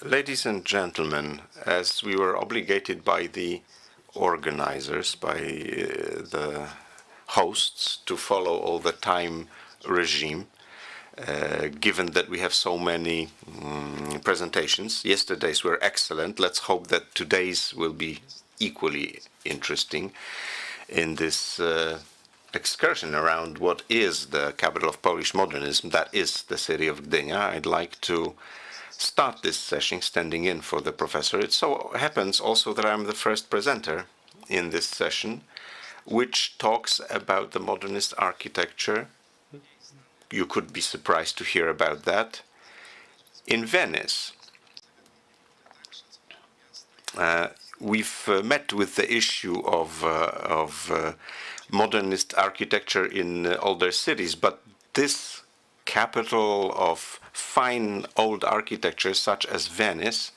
Ladies and gentlemen, as we were obligated by the organizers, by the hosts, to follow all the time regime, given that we have so many presentations. Yesterday's were excellent. Let's hope that today's will be equally interesting in this excursion around what is the capital of Polish modernism, that is the city of Gdynia. I'd like to start this session standing in for the professor. It so happens also that I'm the first presenter in this session, which talks about the modernist architecture. You could be surprised to hear about that. In Venice, we've met with the issue of modernist architecture in older cities, but this capital of fine old architecture, such as Venice,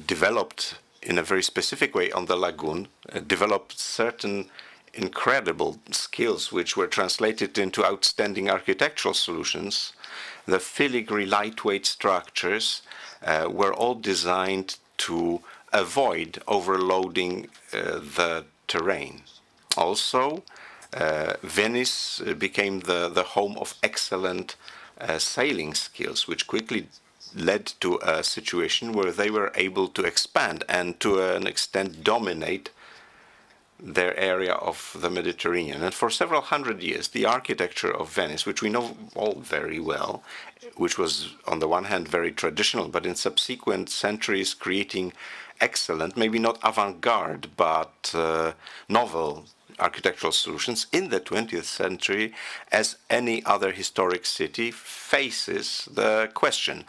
developed in a very specific way on the lagoon, developed certain incredible skills which were translated into outstanding architectural solutions. The filigree lightweight structures were all designed to avoid overloading the terrain. Also, Venice became the home of excellent sailing skills, which quickly led to a situation where they were able to expand and to an extent dominate their area of the Mediterranean. And for several hundred years, the architecture of Venice, which we know all very well, which was on the one hand very traditional, but in subsequent centuries creating excellent, maybe not avant-garde, but novel architectural solutions in the 20th century, as any other historic city, faces the question,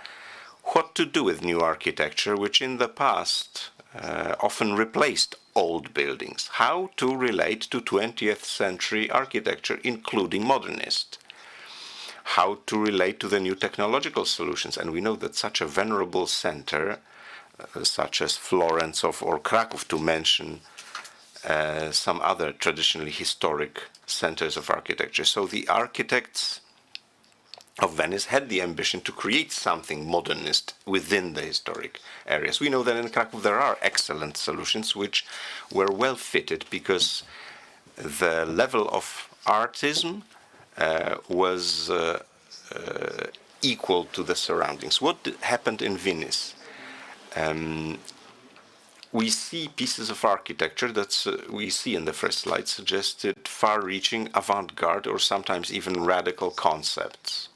what to do with new architecture, which in the past often replaced old buildings? How to relate to 20th century architecture, including modernist? How to relate to the new technological solutions? And we know that such a venerable center, such as Florence or Kraków, to mention some other traditionally historic centers of architecture. So the architects of Venice had the ambition to create something modernist within the historic areas. We know that in Kraków there are excellent solutions which were well fitted because the level of artism was equal to the surroundings. What happened in Venice? We see pieces of architecture that we see in the first slide suggested far-reaching avant-garde or sometimes even radical concepts.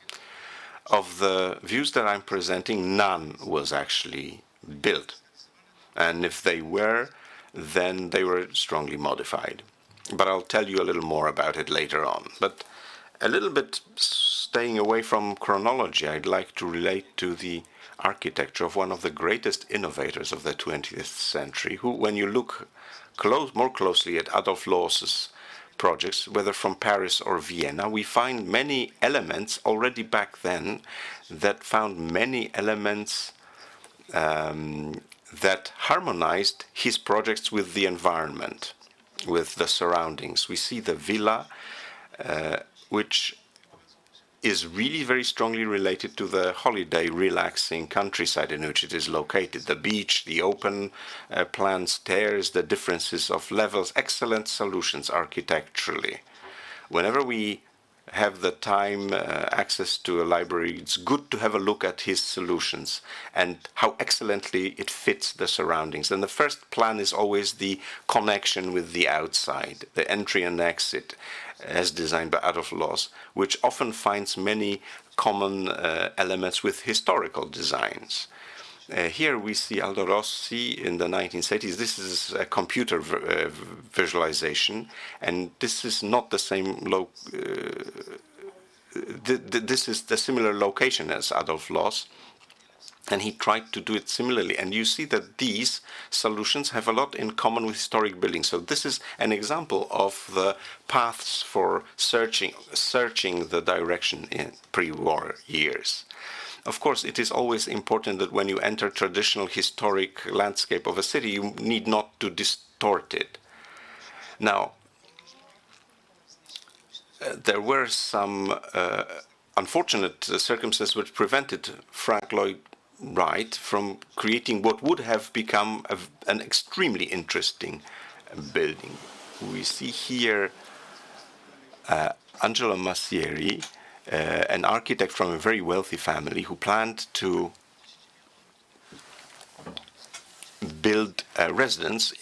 Of the views that I'm presenting, none was actually built. And if they were, then they were strongly modified. But I'll tell you a little more about it later on. But a little bit staying away from chronology, I'd like to relate to the architecture of one of the greatest innovators of the 20th century, who, when you look more closely at Adolf Loos's projects, whether from Paris or Vienna, we find many elements already back then that found many elements that harmonized his projects with the environment, with the surroundings. We see the villa, which is really very strongly related to the holiday relaxing countryside in which it is located. The beach, the open plan stairs, the differences of levels, excellent solutions architecturally. Whenever we have the time, access to a library, it's good to have a look at his solutions and how excellently it fits the surroundings. And the first plan is always the connection with the outside, the entry and exit, as designed by Adolf Loos, which often finds many common elements with historical designs. Here we see Aldo Rossi in the 1980s. This is a computer visualization, and this is not the same this is the similar location as Adolf Loos, and he tried to do it similarly. And you see that these solutions have a lot in common with historic buildings. So this is an example of the paths for searching the direction in pre-war years. Of course, it is always important that when you enter traditional historic landscape of a city, you need not to distort it. Now, there were some unfortunate circumstances which prevented Frank Lloyd Wright from creating what would have become an extremely interesting building. We see here Angelo Massieri, an architect from a very wealthy family who planned to build a residence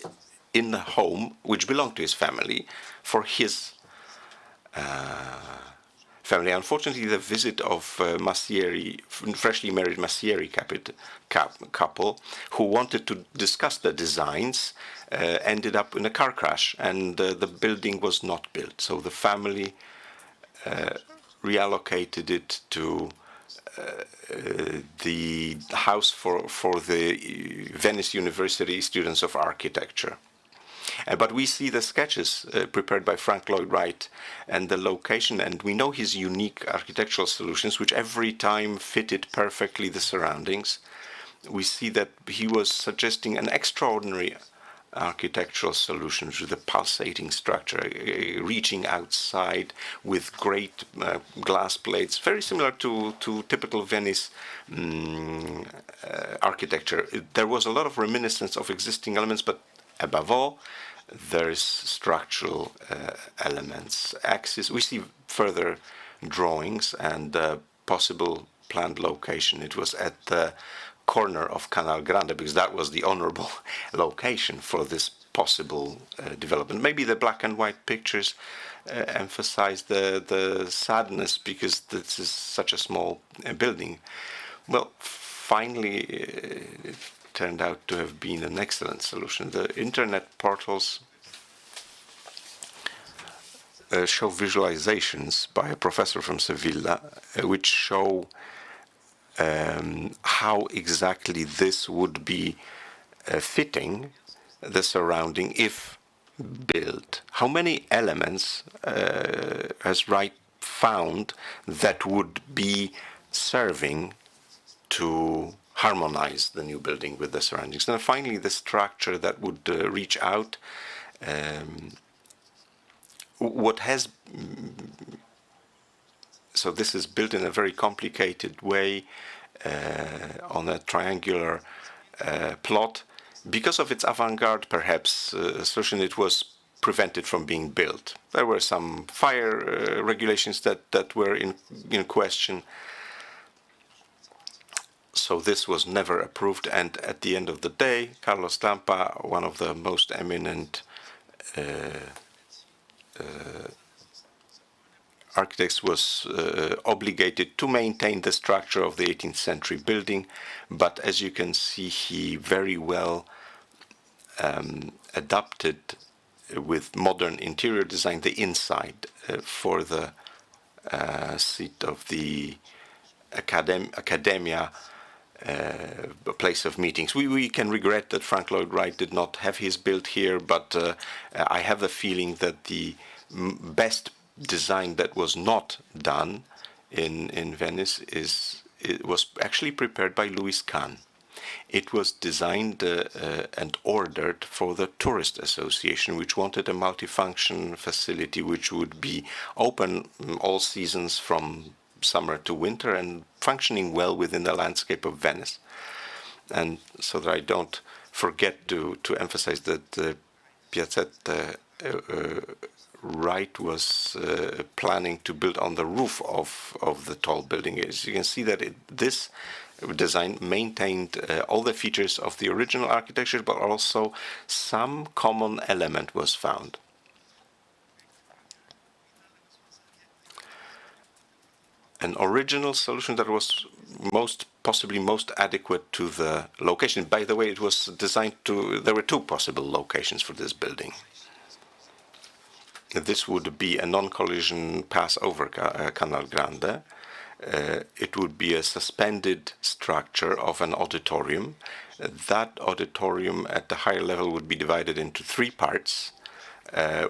in the home which belonged to his family for his family. Unfortunately, the visit of Massieri, freshly married Massieri couple, who wanted to discuss the designs, ended up in a car crash, and the building was not built. So the family reallocated it to the house for the Venice University students of architecture. But we see the sketches prepared by Frank Lloyd Wright and the location, and we know his unique architectural solutions, which every time fitted perfectly the surroundings. We see that he was suggesting an extraordinary architectural solution with a pulsating structure, reaching outside with great glass plates, very similar to typical Venice architecture. There was a lot of reminiscence of existing elements, but above all, there's structural elements. Axis. We see further drawings and possible planned location. It was at the corner of Canal Grande because that was the honorable location for this possible development. Maybe the black and white pictures emphasize the sadness because this is such a small building. Well, finally, it turned out to have been an excellent solution. The internet portals show visualizations by a professor from Sevilla, which show how exactly this would be fitting the surrounding if built. How many elements has Wright found that would be serving to harmonize the new building with the surroundings. And finally, the structure that would reach out. So this is built in a very complicated way on a triangular plot. Because of its avant-garde, perhaps, solution, it was prevented from being built. There were some fire regulations that were in question. So this was never approved, and at the end of the day, Carlos Tampa, one of the most eminent architects, was obligated to maintain the structure of the 18th century building, but as you can see, he very well adapted with modern interior design the inside for the seat of the Academia, a place of meetings. We can regret that Frank Lloyd Wright did not have his built here, but I have the feeling that the best design that was not done in Venice was actually prepared by Louis Kahn. It was designed and ordered for the Tourist Association, which wanted a multifunction facility which would be open all seasons from summer to winter and functioning well within the landscape of Venice. And so that I don't forget to emphasize that Piazzetta Wright was planning to build on the roof of the tall building. As you can see that this design maintained all the features of the original architecture, but also some common element was found. An original solution that was possibly most adequate to the location. By the way, it was designed there were two possible locations for this building. This would be a non-collision pass over Canal Grande. It would be a suspended structure of an auditorium. That auditorium at the higher level would be divided into three parts,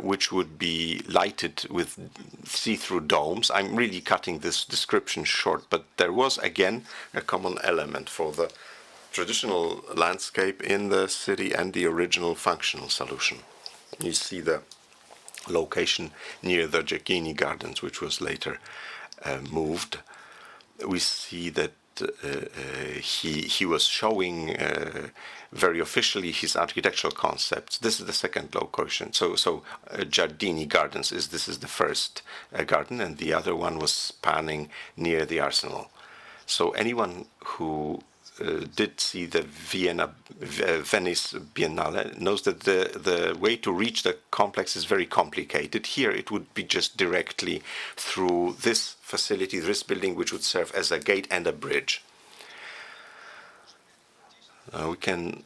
which would be lighted with see-through domes. I'm really cutting this description short, but there was, again, a common element for the traditional landscape in the city and the original functional solution. You see the location near the Giacchini Gardens, which was later moved. We see that he was showing very officially his architectural concepts. This is the second location. So Giardini Gardens this is the first garden, and the other one was spanning near the arsenal. So anyone who did see the Venice Biennale knows that the way to reach the complex is very complicated. Here it would be just directly through this facility, this building, which would serve as a gate and a bridge. We can,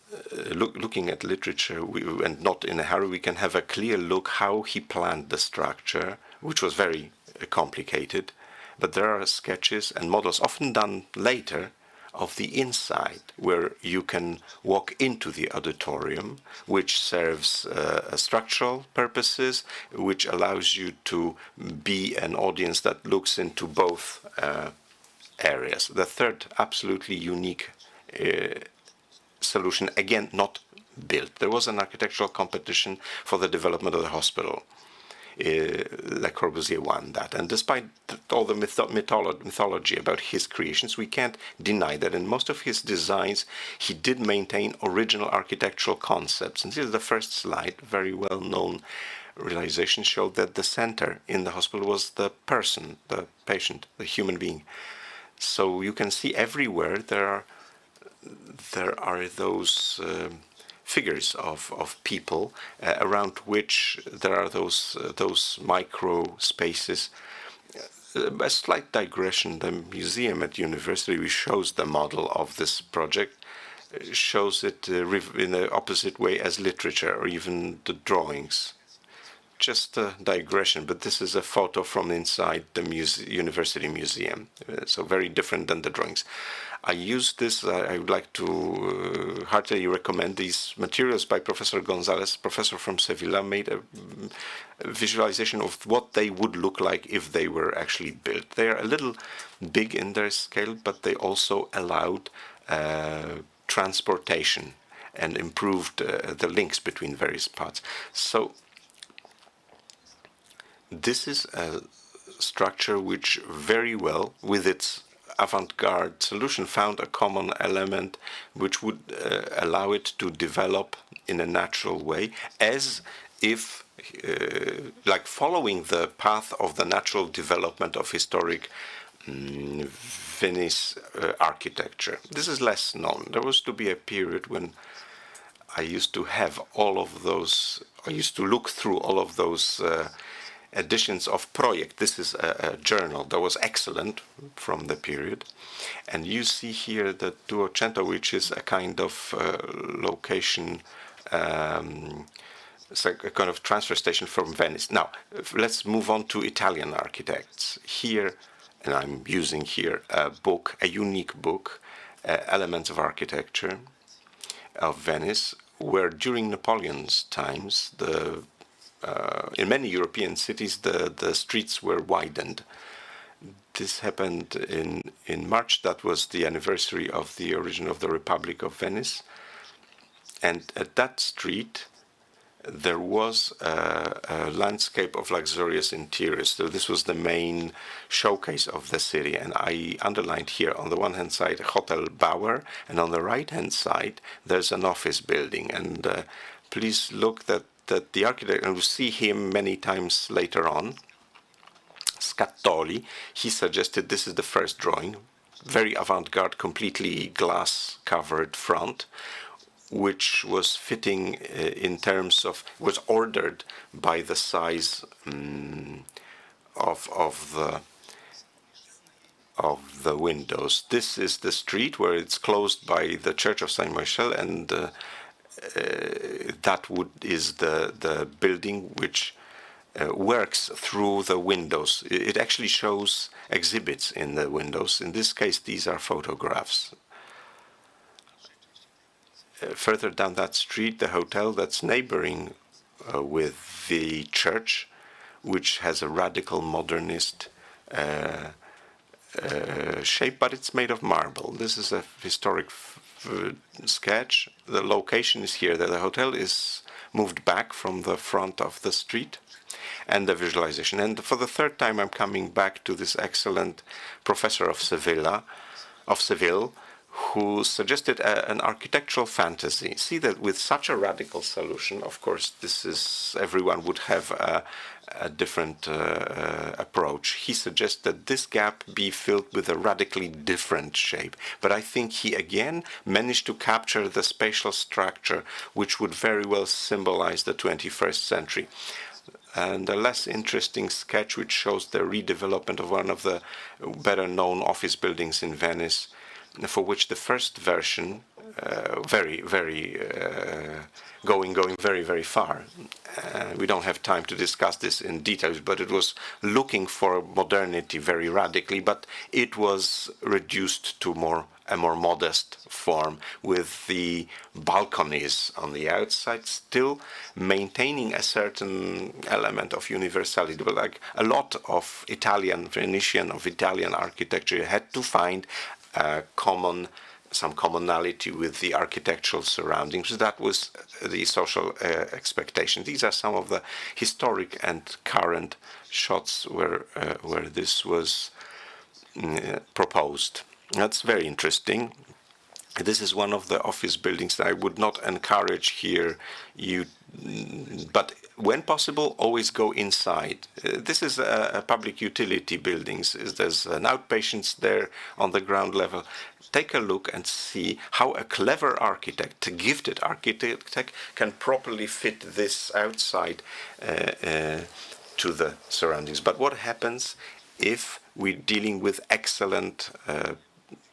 looking at literature, and not in a hurry, we can have a clear look how he planned the structure, which was very complicated. But there are sketches and models, often done later, of the inside, where you can walk into the auditorium, which serves structural purposes, which allows you to be an audience that looks into both areas. The third absolutely unique solution, again, not built. There was an architectural competition for the development of the hospital. Le Corbusier won that, and despite all the mythology about his creations, we can't deny that in most of his designs he did maintain original architectural concepts. And this is the first slide. Very well known realization showed that the center in the hospital was the person, the patient, the human being. So you can see everywhere there are those figures of people around which there are those micro spaces. A slight digression: the museum at university, which shows the model of this project, shows it in the opposite way as literature or even the drawings. Just a digression, but this is a photo from inside the university museum, so very different than the drawings. I use this. I would like to heartily recommend these materials by Professor Gonzalez, professor from Sevilla, made a visualization of what they would look like if they were actually built. They are a little big in their scale, but they also allowed transportation and improved the links between various parts. So this is a structure which very well, with its avant-garde solution, found a common element which would allow it to develop in a natural way, as if like following the path of the natural development of historic Venice architecture. This is less known. There was to be a period when I used to have all of those, I used to look through all of those editions of Projekt. This is a journal that was excellent from the period. And you see here the Duocento, which is a kind of location, it's like a kind of transfer station from Venice. Now, let's move on to Italian architects. Here, and I'm using here a book, a unique book, Elements of Architecture of Venice, where during Napoleon's times, in many European cities, the streets were widened. This happened in March. That was the anniversary of the origin of the Republic of Venice. And at that street, there was a landscape of luxurious interiors. So this was the main showcase of the city. And I underlined here, on the one hand side, Hotel Bauer, and on the right-hand side, there's an office building. And please look that the architect, and we'll see him many times later on, Scattoli, he suggested this is the first drawing, very avant-garde, completely glass-covered front, which was fitting in terms of, was ordered by the size of the windows. This is the street where it's closed by the Church of Saint Michel, and that is the building which works through the windows. It actually shows exhibits in the windows. In this case, these are photographs. Further down that street, the hotel that's neighboring with the church, which has a radical modernist shape, but it's made of marble. This is a historic sketch. The location is here. The hotel is moved back from the front of the street, and the visualization. And for the third time, I'm coming back to this excellent professor of Sevilla, of Seville, who suggested an architectural fantasy. See that with such a radical solution, of course, everyone would have a different approach. He suggests that this gap be filled with a radically different shape. But I think he again managed to capture the spatial structure, which would very well symbolize the 21st century. And a less interesting sketch which shows the redevelopment of one of the better known office buildings in Venice, for which the first version going very, very far. We don't have time to discuss this in details, but it was looking for modernity very radically, but it was reduced to a more modest form, with the balconies on the outside still maintaining a certain element of universality. But like a lot of Venetian architecture had to find some commonality with the architectural surroundings. That was the social expectation. These are some of the historic and current shots where this was proposed. That's very interesting. This is one of the office buildings that I would not encourage here. But when possible, always go inside. This is a public utility building. There's an outpatients there on the ground level. Take a look and see how a clever architect, a gifted architect, can properly fit this outside to the surroundings. But what happens if we're dealing with excellent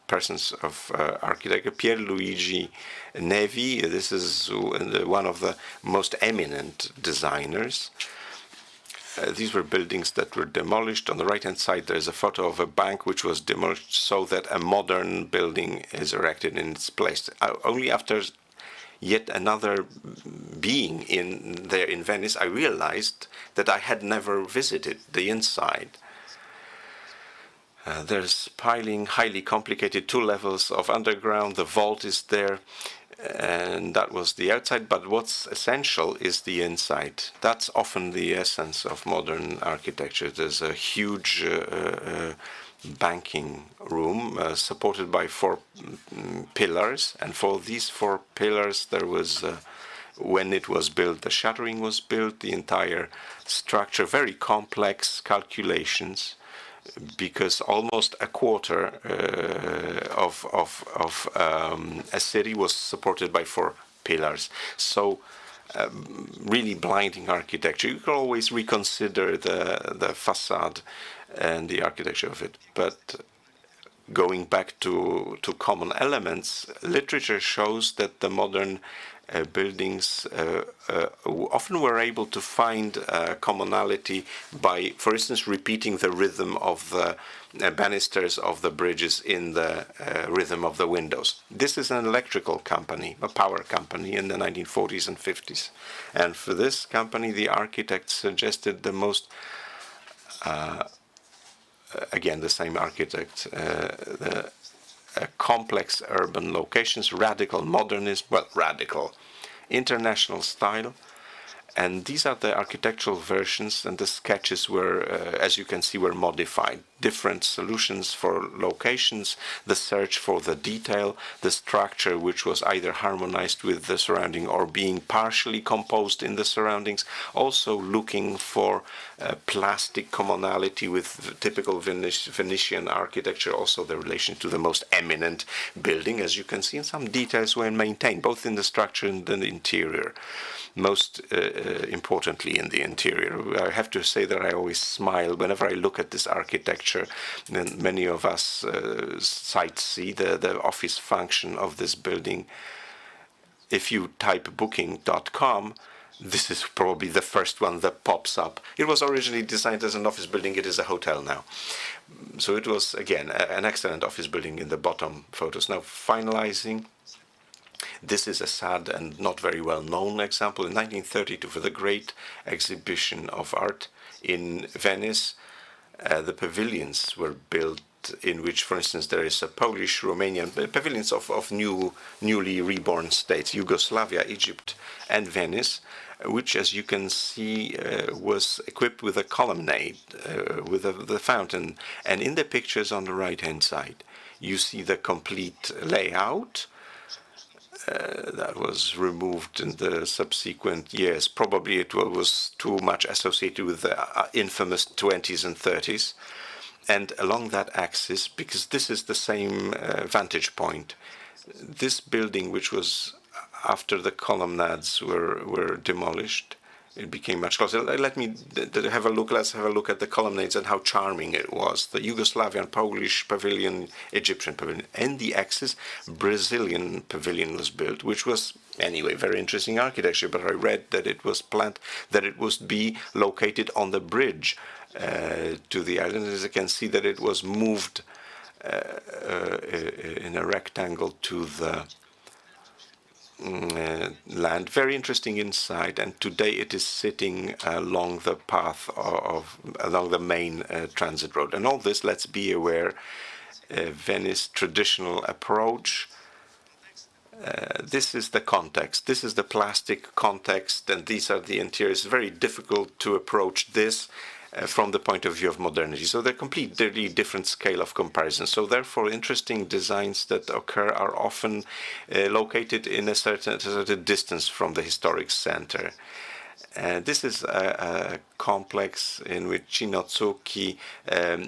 persons of architecture? Pierluigi Nevi, this is one of the most eminent designers. These were buildings that were demolished. On the right-hand side, there's a photo of a bank which was demolished so that a modern building is erected in its place. Only after yet another being there in Venice, I realized that I had never visited the inside. There's piling, highly complicated 2 levels of underground. The vault is there, and that was the outside. But what's essential is the inside. That's often the essence of modern architecture. There's a huge banking room supported by 4 pillars, and for these 4 pillars there was when it was built, the shuttering was built, the entire structure, very complex calculations, because almost a quarter of a city was supported by 4 pillars. So really blinding architecture. You can always reconsider the facade and the architecture of it. But going back to common elements, literature shows that the modern buildings often were able to find commonality by, for instance, repeating the rhythm of the banisters of the bridges in the rhythm of the windows. This is an electrical company, a power company in the 1940s and 50s. And for this company, the architect suggested the most, again, the same architect, complex urban locations, radical modernism, radical international style. And these are the architectural versions, and the sketches were, as you can see, were modified. Different solutions for locations, the search for the detail, the structure which was either harmonized with the surrounding or being partially composed in the surroundings. Also looking for plastic commonality with typical Venetian architecture, also the relation to the most eminent building, as you can see, and some details were maintained, both in the structure and in the interior. Most importantly in the interior. I have to say that I always smile whenever I look at this architecture, and many of us sightsee the office function of this building. If you type booking.com, this is probably the first one that pops up. It was originally designed as an office building. It is a hotel now. So it was, again, an excellent office building in the bottom photos. Now, finalizing. This is a sad and not very well-known example. In 1932, for the great exhibition of art in Venice, the pavilions were built in which, for instance, there is a Polish, Romanian pavilions of newly reborn states, Yugoslavia, Egypt, and Venice, which, as you can see, was equipped with a colonnade, with the fountain. And in the pictures on the right-hand side, you see the complete layout. That was removed in the subsequent years. Probably it was too much associated with the infamous 20s and 30s. And along that axis, because this is the same vantage point, this building, which was after the colonnades were demolished, it became much closer. Let me have a look. Let's have a look at the colonnades and how charming it was. The Yugoslavian, Polish pavilion, Egyptian pavilion, and the axis Brazilian pavilion was built, which was anyway very interesting architecture. But I read that it was planned that it would be located on the bridge to the island. As you can see, that it was moved in a rectangle to the land. Very interesting inside, and today it is sitting along the path along the main transit road. And all this, let's be aware, Venice traditional approach. This is the context. This is the plastic context, and these are the interiors. Very difficult to approach this from the point of view of modernity. So they're completely different scale of comparison. So therefore, interesting designs that occur are often located in a certain distance from the historic center. This is a complex in which Chinotsuki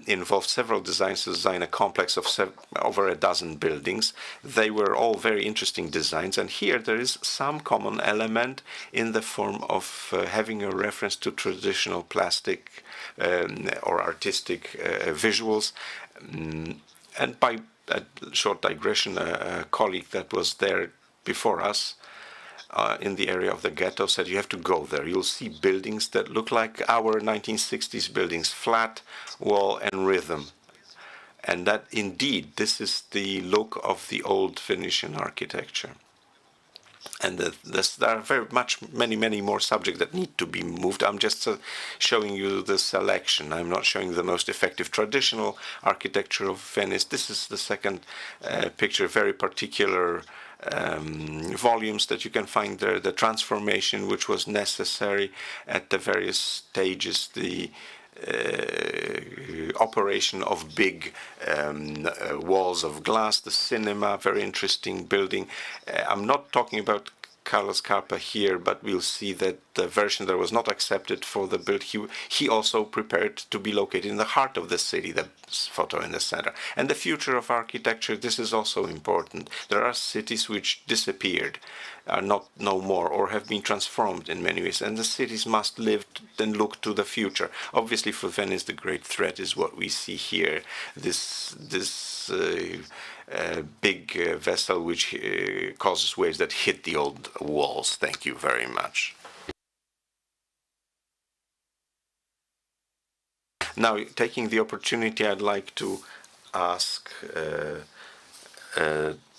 involved several designs to design a complex of over a dozen buildings. They were all very interesting designs, and here there is some common element in the form of having a reference to traditional plastic or artistic visuals. And by a short digression, a colleague that was there before us in the area of the ghetto said, you have to go there. You'll see buildings that look like our 1960s buildings, flat wall and rhythm. And that indeed, this is the look of the old Venetian architecture. And there are many more subjects that need to be moved. I'm just showing you the selection. I'm not showing the most effective traditional architecture of Venice. This is the second picture, very particular volumes that you can find there, the transformation which was necessary at the various stages, the operation of big walls of glass, the cinema, very interesting building. I'm not talking about Carlos Carpa here, but we'll see that the version that was not accepted for the build, he also prepared to be located in the heart of the city, the photo in the center. And the future of architecture, this is also important. There are cities which disappeared, are no more, or have been transformed in many ways, and the cities must live and look to the future. Obviously, for Venice, the great threat is what we see here, this big vessel which causes waves that hit the old walls. Thank you very much. Now, taking the opportunity, I'd like to ask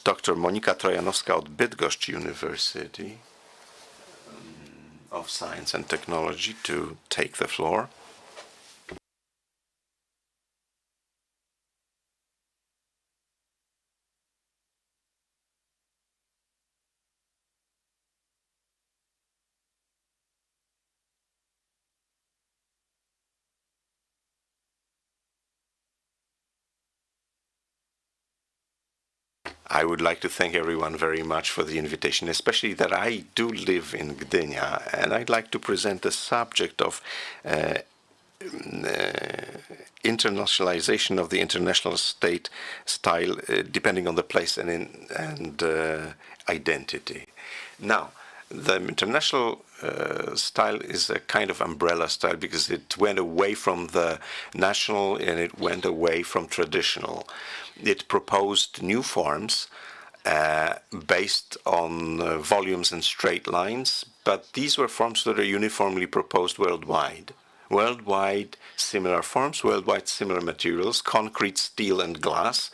Dr. Monika Trojanowska od Bydgoszcz University of Science and Technology to take the floor. I would like to thank everyone very much for the invitation, especially that I do live in Gdynia, and I'd like to present the subject of internationalization of the international state style, depending on the place and identity. Now, the international style is a kind of umbrella style because it went away from the national and it went away from traditional. It proposed new forms based on volumes and straight lines, but these were forms that are uniformly proposed worldwide. Worldwide similar forms, worldwide similar materials, concrete, steel, and glass,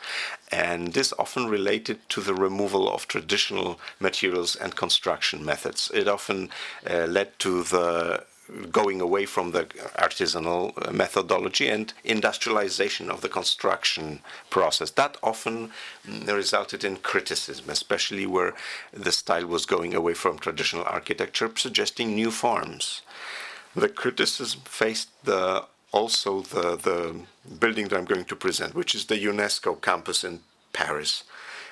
and this often related to the removal of traditional materials and construction methods. It often led to the going away from the artisanal methodology and industrialization of the construction process. That often resulted in criticism, especially where the style was going away from traditional architecture, suggesting new forms. The criticism faced also the building that I'm going to present, which is the UNESCO campus in Paris.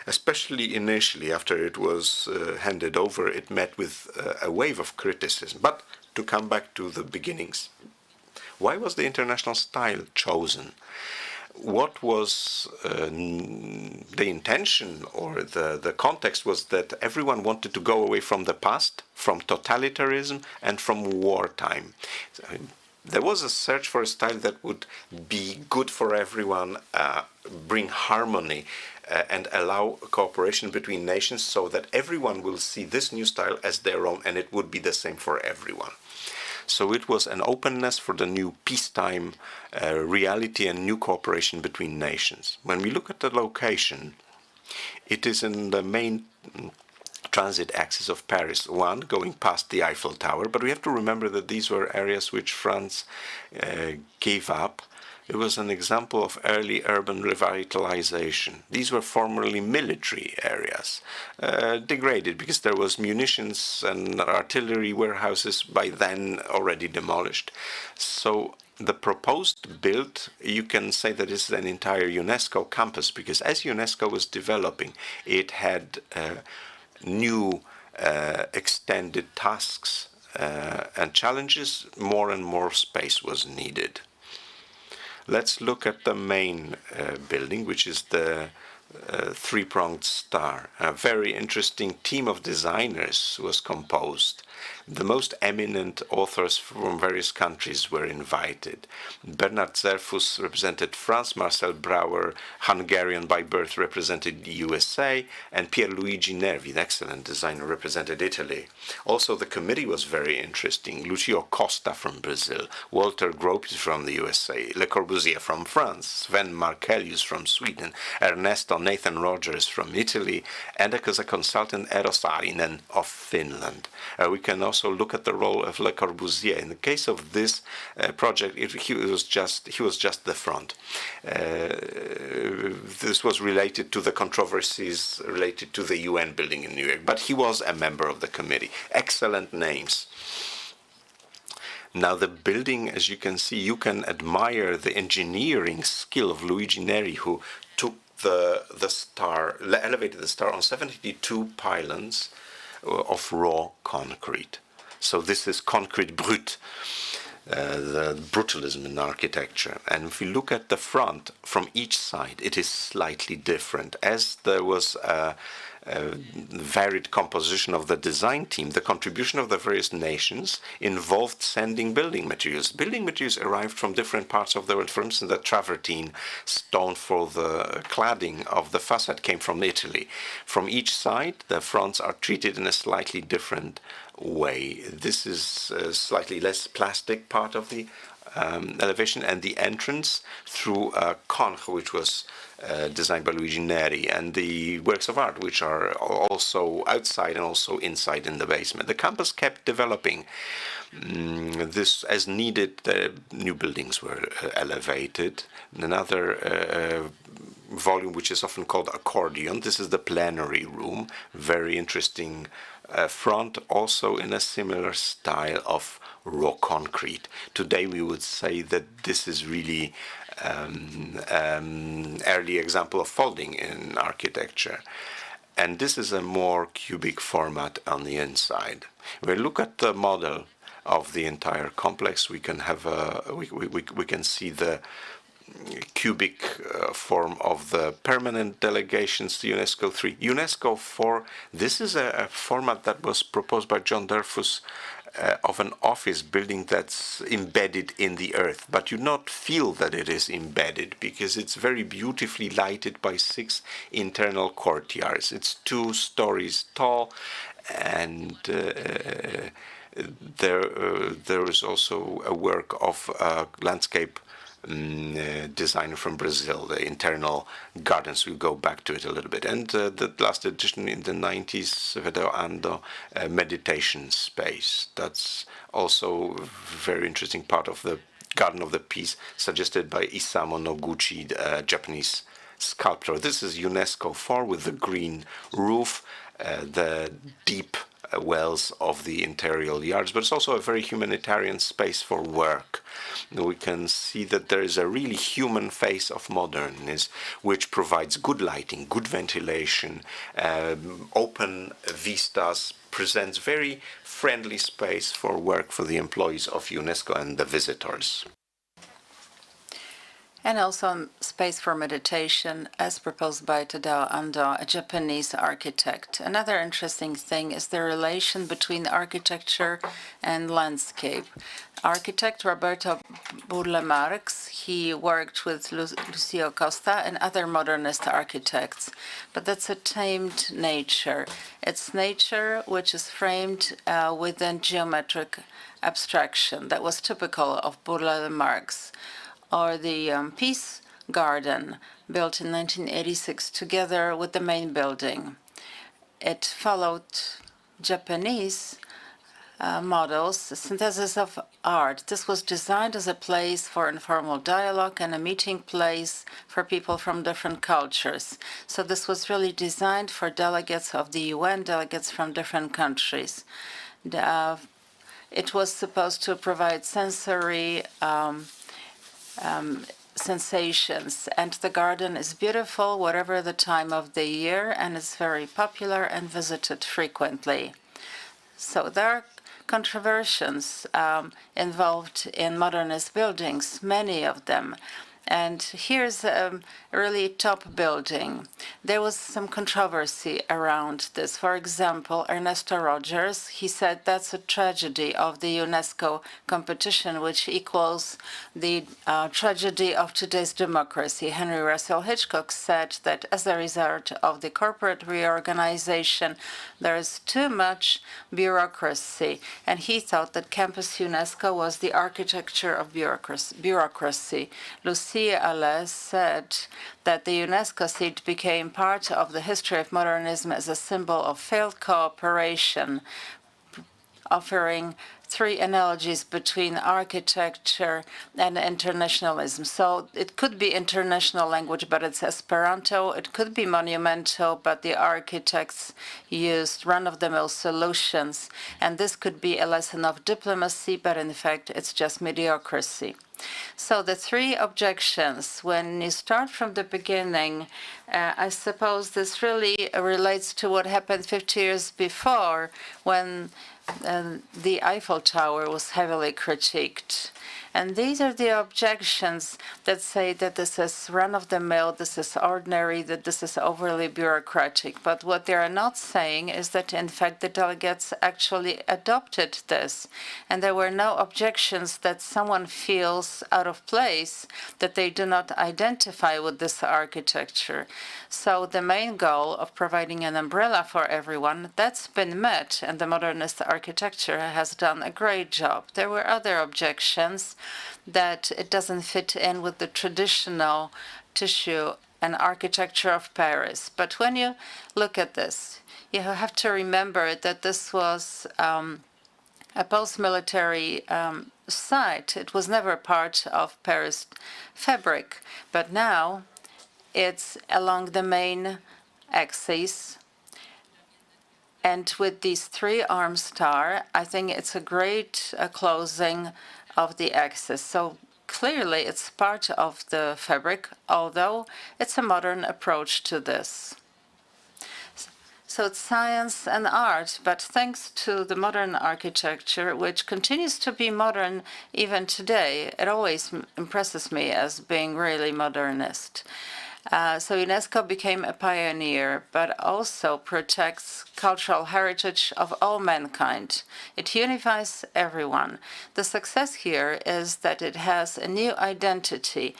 Especially initially, after it was handed over, it met with a wave of criticism. But to come back to the beginnings, why was the international style chosen? What was the intention, or the context was that everyone wanted to go away from the past, from totalitarianism and from wartime. So, there was a search for a style that would be good for everyone, bring harmony, and allow cooperation between nations so that everyone will see this new style as their own, and it would be the same for everyone. So it was an openness for the new peacetime reality and new cooperation between nations. When we look at the location, it is in the main transit axis of Paris, one going past the Eiffel Tower, but we have to remember that these were areas which France gave up. It was an example of early urban revitalization. These were formerly military areas, degraded because there was munitions and artillery warehouses by then already demolished. So the proposed build, you can say that this is an entire UNESCO campus, because as UNESCO was developing, it had new extended tasks and challenges. More and more space was needed. Let's look at the main building, which is the three-pronged star. A very interesting team of designers was composed. The most eminent authors from various countries were invited. Bernard Zerfus represented France, Marcel Brauer, Hungarian by birth, represented the USA, and Pierluigi Nervi, an excellent designer, represented Italy. Also, the committee was very interesting. Lucio Costa from Brazil, Walter Gropius from the USA, Le Corbusier from France, Sven Markelius from Sweden, Ernesto Nathan Rogers from Italy, and as a consultant, Eero Saarinen of Finland. We can also look at the role of Le Corbusier. In the case of this project, he was just the front. This was related to the controversies related to the UN building in New York, but he was a member of the committee. Excellent names. Now the building, as you can see, you can admire the engineering skill of Luigi Neri, who took the star, elevated the star on 72 pylons of raw concrete. So this is concrete brut, the brutalism in architecture. And if we look at the front from each side, it is slightly different. As there was a varied composition of the design team, the contribution of the various nations involved sending building materials. Building materials arrived from different parts of the world. For instance, the travertine stone for the cladding of the facade came from Italy. From each side, the fronts are treated in a slightly different way. This is a slightly less plastic part of the elevation, and the entrance through a conch, which was designed by Luigi Neri, and the works of art, which are also outside and also inside in the basement. The campus kept developing this as needed. New buildings were elevated. Another volume, which is often called accordion, this is the plenary room. Very interesting front, also in a similar style of raw concrete. Today we would say that this is really early example of folding in architecture. And this is a more cubic format on the inside. When we look at the model of the entire complex, we can have we can see the cubic form of the permanent delegations to UNESCO 3. UNESCO 4, this is a format that was proposed by John Dreyfus of an office building that's embedded in the earth, but you not feel that it is embedded because it's very beautifully lighted by 6 internal courtyards. It's 2 stories tall, and there is also a work of landscape designer from Brazil, the internal gardens. We'll go back to it a little bit. And the last edition in the 90s, Vedeo Ando, meditation space. That's also a very interesting part of the Garden of the Peace, suggested by Isamu Noguchi, a Japanese sculptor. This is UNESCO 4 with the green roof, the deep wells of the interior yards, but it's also a very humanitarian space for work. We can see that there is a really human face of modernism, which provides good lighting, good ventilation, open vistas, presents very friendly space for work for the employees of UNESCO and the visitors. And also space for meditation, as proposed by Tadao Ando, a Japanese architect. Another interesting thing is the relation between architecture and landscape. Architect Roberto Burle Marx, he worked with Lucio Costa and other modernist architects, but that's a tamed nature. It's nature which is framed within geometric abstraction that was typical of Burle Marx. Or the Peace Garden, built in 1986 together with the main building. It followed Japanese models, synthesis of art. This was designed as a place for informal dialogue and a meeting place for people from different cultures. So this was really designed for delegates of the UN, delegates from different countries. It was supposed to provide sensory sensations, and the garden is beautiful whatever the time of the year, and it's very popular and visited frequently. So there are controversies involved in modernist buildings, many of them. And here's a really top building. There was some controversy around this. For example, Ernesto Rogers, he said that's a tragedy of the UNESCO competition, which equals the tragedy of today's democracy. Henry Russell Hitchcock said that as a result of the corporate reorganization, there is too much bureaucracy. And he thought that Campus UNESCO was the architecture of bureaucracy. Lucia Allais said that the UNESCO seat became part of the history of modernism as a symbol of failed cooperation, offering three analogies between architecture and internationalism. So it could be international language, but it's Esperanto. It could be monumental, but the architects used run-of-the-mill solutions. And this could be a lesson of diplomacy, but in fact, it's just mediocrity. So the three objections, when you start from the beginning, I suppose this really relates to what happened 50 years before when the Eiffel Tower was heavily critiqued. And these are the objections that say that this is run-of-the-mill, this is ordinary, that this is overly bureaucratic. But what they are not saying is that, in fact, the delegates actually adopted this. And there were no objections that someone feels out of place, that they do not identify with this architecture. So the main goal of providing an umbrella for everyone, that's been met, and the modernist architecture has done a great job. There were other objections that it doesn't fit in with the traditional tissue and architecture of Paris. But when you look at this, you have to remember that this was a post-military site. It was never part of Paris fabric, but now it's along the main axis. And with these three-arm star, I think it's a great closing of the axis. So clearly it's part of the fabric, although it's a modern approach to this. So it's science and art, but thanks to the modern architecture, which continues to be modern even today, it always impresses me as being really modernist. So UNESCO became a pioneer, but also protects cultural heritage of all mankind. It unifies everyone. The success here is that it has a new identity.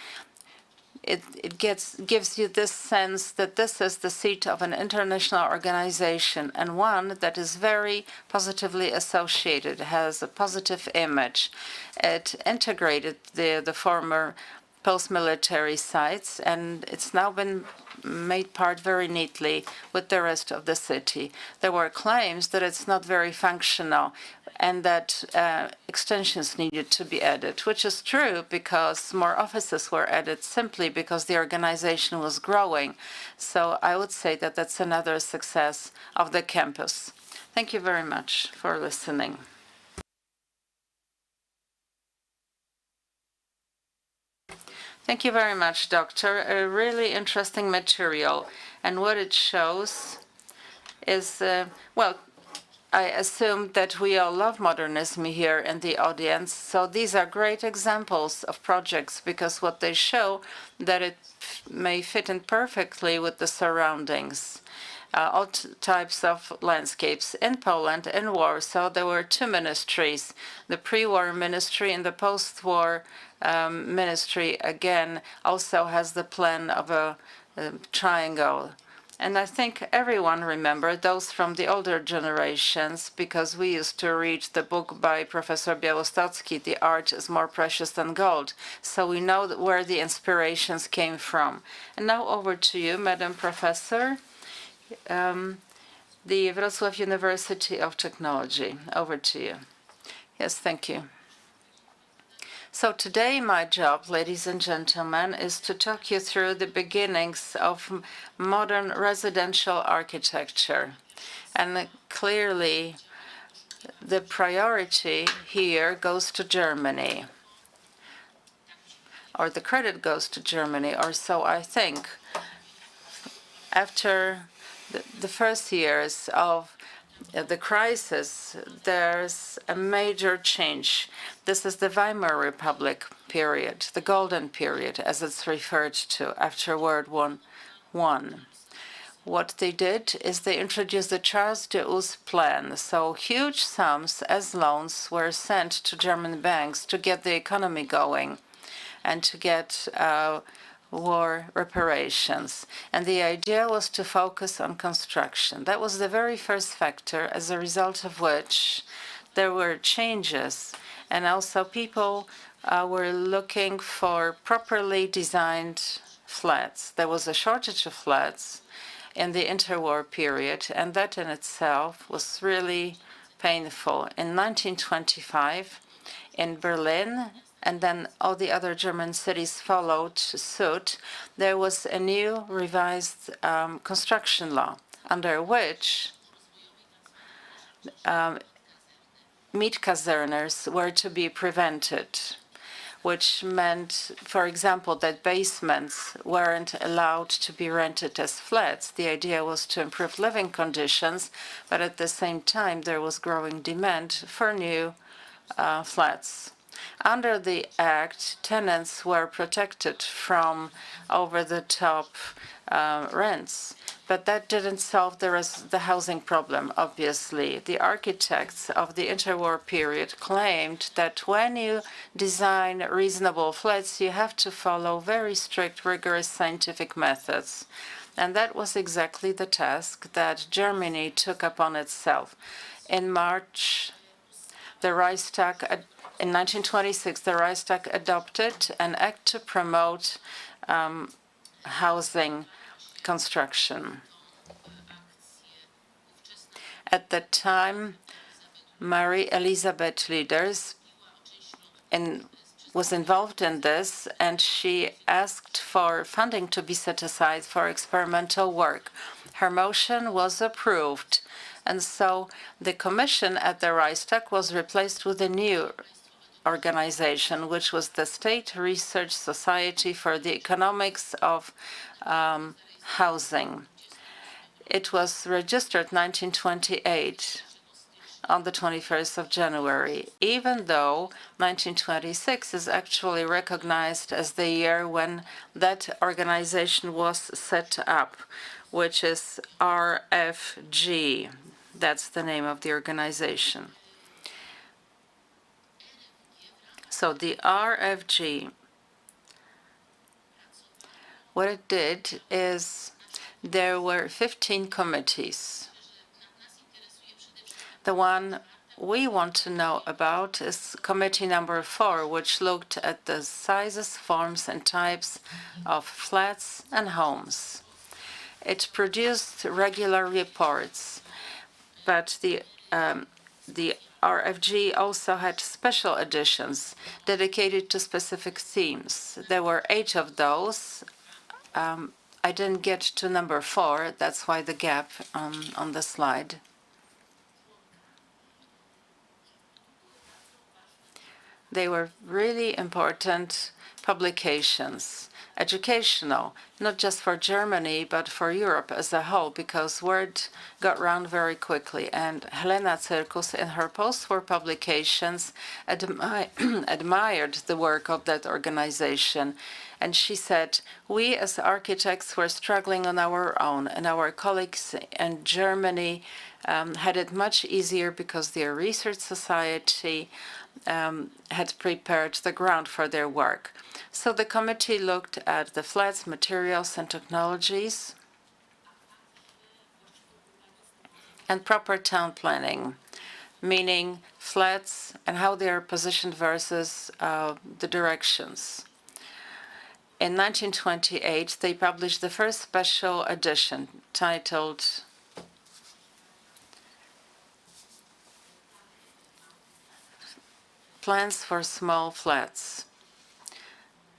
It gives you this sense that this is the seat of an international organization, and one that is very positively associated, has a positive image. It integrated the former post-military sites, and it's now been made part very neatly with the rest of the city. There were claims that it's not very functional and that extensions needed to be added, which is true because more offices were added simply because the organization was growing. So I would say that that's another success of the campus. Thank you very much for listening. Thank you very much, Doctor. A really interesting material. And what it shows is, well, I assume that we all love modernism here in the audience. So these are great examples of projects because what they show that it may fit in perfectly with the surroundings. All types of landscapes. In Poland, in Warsaw, there were two ministries, the pre-war ministry and the post-war ministry, again, also has the plan of a triangle. And I think everyone remembered, those from the older generations, because we used to read the book by Professor Białostocki, The Art is More Precious Than Gold. So we know where the inspirations came from. And now over to you, Madam Professor. The Wrocław University of Technology. Over to you. Yes, thank you. So today my job, ladies and gentlemen, is to talk you through the beginnings of modern residential architecture. And clearly, the priority here goes to Germany, or the credit goes to Germany, or so I think. After the first years of the crisis, there's a major change. This is the Weimar Republic period, the golden period, as it's referred to after World War I. What they did is they introduced the Charles de Uz plan. So huge sums as loans were sent to German banks to get the economy going and to get war reparations. And the idea was to focus on construction. That was the very first factor, as a result of which there were changes. And also people were looking for properly designed flats. There was a shortage of flats in the interwar period, and that in itself was really painful. In 1925, in Berlin, and then all the other German cities followed suit, there was a new revised construction law, under which Mietkaserners were to be prevented, which meant, for example, that basements weren't allowed to be rented as flats. The idea was to improve living conditions, but at the same time, there was growing demand for new flats. Under the Act, tenants were protected from over-the-top rents, but that didn't solve the housing problem, obviously. The architects of the interwar period claimed that when you design reasonable flats, you have to follow very strict, rigorous scientific methods. And that was exactly the task that Germany took upon itself. In March, the Reichstag in 1926, the Reichstag adopted an act to promote housing construction. At that time, Marie Elisabeth Lieders was involved in this, and she asked for funding to be set aside for experimental work. Her motion was approved, and so the commission at the Reichstag was replaced with a new organization, which was the State Research Society for the Economics of Housing. It was registered 1928 on the 21st of January, even though 1926 is actually recognized as the year when that organization was set up, which is RFG. That's the name of the organization. So the RFG, what it did is there were 15 committees. The one we want to know about is committee number 4, which looked at the sizes, forms, and types of flats and homes. It produced regular reports, but the RFG also had special editions dedicated to specific themes. There were 8 of those. I didn't get to number 4. That's why the gap on the slide. They were really important publications, educational, not just for Germany, but for Europe as a whole, because word got round very quickly. And Helena Circus, in her post-war publications, admired the work of that organization. And she said, we as architects were struggling on our own, and our colleagues in Germany had it much easier because their research society had prepared the ground for their work. So the committee looked at the flats, materials, and technologies, and proper town planning, meaning flats and how they are positioned versus the directions. In 1928, they published the first special edition titled Plans for Small Flats.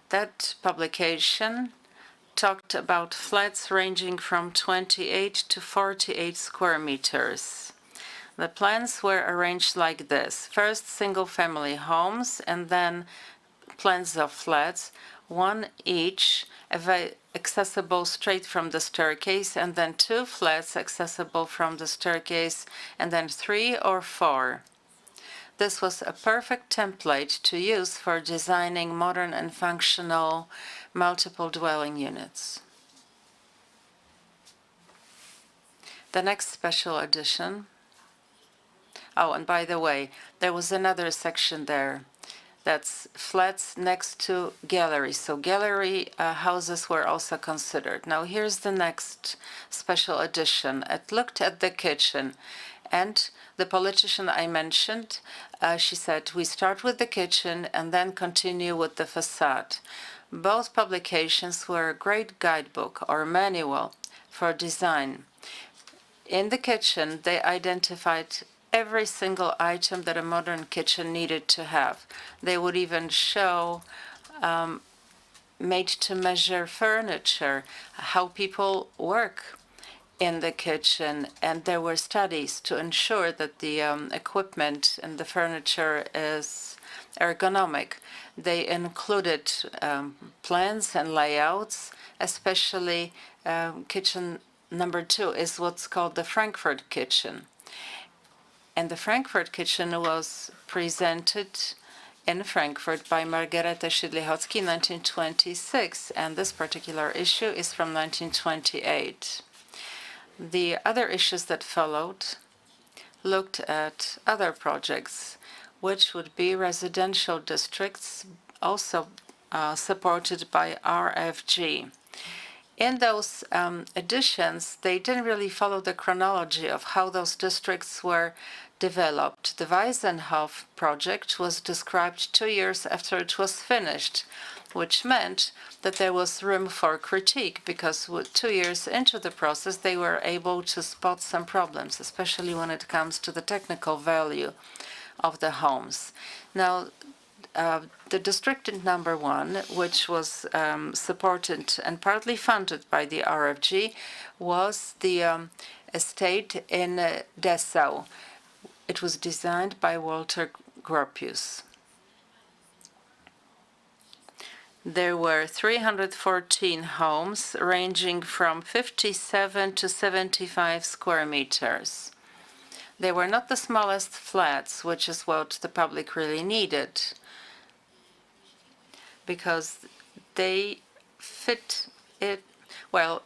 That publication talked about flats ranging from 28 to 48 square meters. The plans were arranged like this. First, single-family homes, and then plans of flats, one each accessible straight from the staircase, and then two flats accessible from the staircase, and then 3 or 4. This was a perfect template to use for designing modern and functional multiple dwelling units. The next special edition. Oh, and by the way, there was another section there. That's flats next to galleries. So gallery houses were also considered. Now here's the next special edition. It looked at the kitchen. And the politician I mentioned, she said, we start with the kitchen and then continue with the facade. Both publications were a great guidebook or manual for design. In the kitchen, they identified every single item that a modern kitchen needed to have. They would even show made-to-measure furniture, how people work in the kitchen, and there were studies to ensure that the equipment and the furniture is ergonomic. They included plans and layouts, especially kitchen number 2 is what's called the Frankfurt kitchen. And the Frankfurt kitchen was presented in Frankfurt by Margareta Szydlichocki in 1926, and this particular issue is from 1928. The other issues that followed looked at other projects, which would be residential districts, also supported by RFG. In those editions, they didn't really follow the chronology of how those districts were developed. The Wiesenhof project was described 2 years after it was finished, which meant that there was room for critique, because 2 years into the process, they were able to spot some problems, especially when it comes to the technical value of the homes. Now, the district number 1, which was supported and partly funded by the RFG, was the estate in Dessau. It was designed by Walter Gropius. There were 314 homes ranging from 57 to 75 square meters. They were not the smallest flats, which is what the public really needed, because they fit it, well,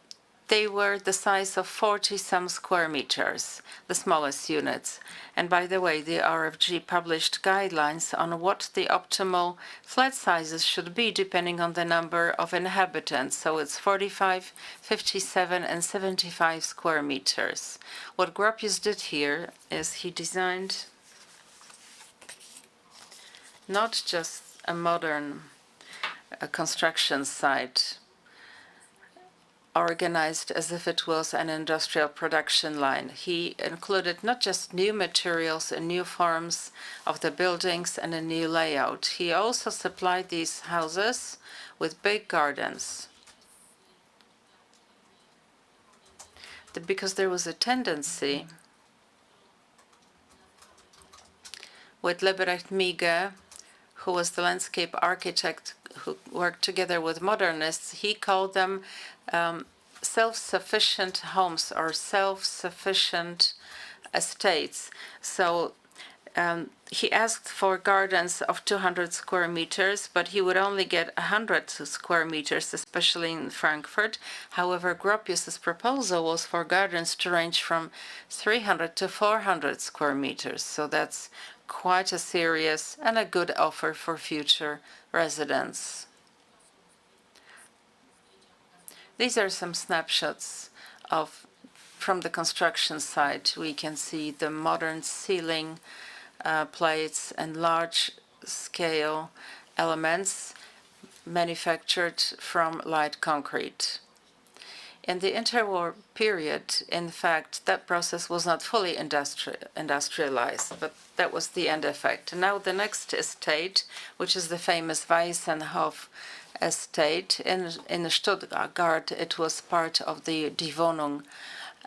they were the size of 40-some square meters, the smallest units. And by the way, the RFG published guidelines on what the optimal flat sizes should be depending on the number of inhabitants. So it's 45, 57, and 75 square meters. What Gropius did here is he designed not just a modern construction site organized as if it was an industrial production line. He included not just new materials and new forms of the buildings and a new layout. He also supplied these houses with big gardens. Because there was a tendency with Lebrecht Mige, who was the landscape architect who worked together with modernists, he called them self-sufficient homes or self-sufficient estates. So he asked for gardens of 200 square meters, but he would only get 100 square meters, especially in Frankfurt. However, Gropius's proposal was for gardens to range from 300 to 400 square meters. So that's quite a serious and a good offer for future residents. These are some snapshots from the construction site. We can see the modern ceiling plates and large-scale elements manufactured from light concrete. In the interwar period, in fact, that process was not fully industrialized, but that was the end effect. Now the next estate, which is the famous Weissenhof estate in Stuttgart, it was part of the Die Wohnung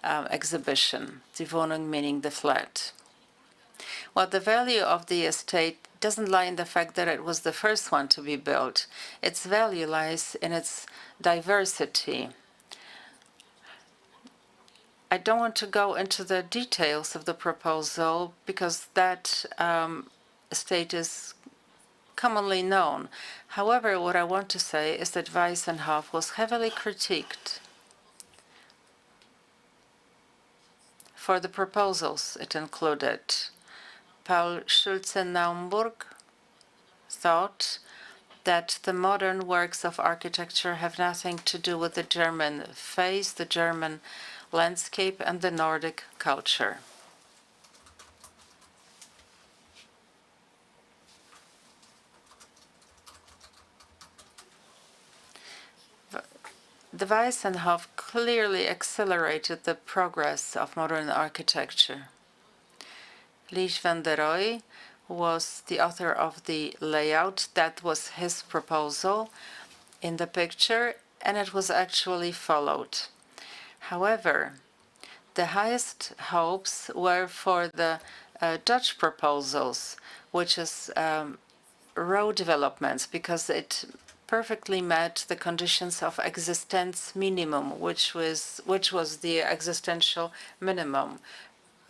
exhibition, Die Wohnung meaning the flat. Well, the value of the estate doesn't lie in the fact that it was the first one to be built. Its value lies in its diversity. I don't want to go into the details of the proposal because that estate is commonly known. However, what I want to say is that Weissenhof was heavily critiqued for the proposals it included. Paul Schulze-Naumburg thought that the modern works of architecture have nothing to do with the German face, the German landscape, and the Nordic culture. The Weissenhof clearly accelerated the progress of modern architecture. Lich van der Rohe was the author of the layout. That was his proposal in the picture, and it was actually followed. However, the highest hopes were for the Dutch proposals, which is road developments, because it perfectly met the conditions of existence minimum, which was the existential minimum,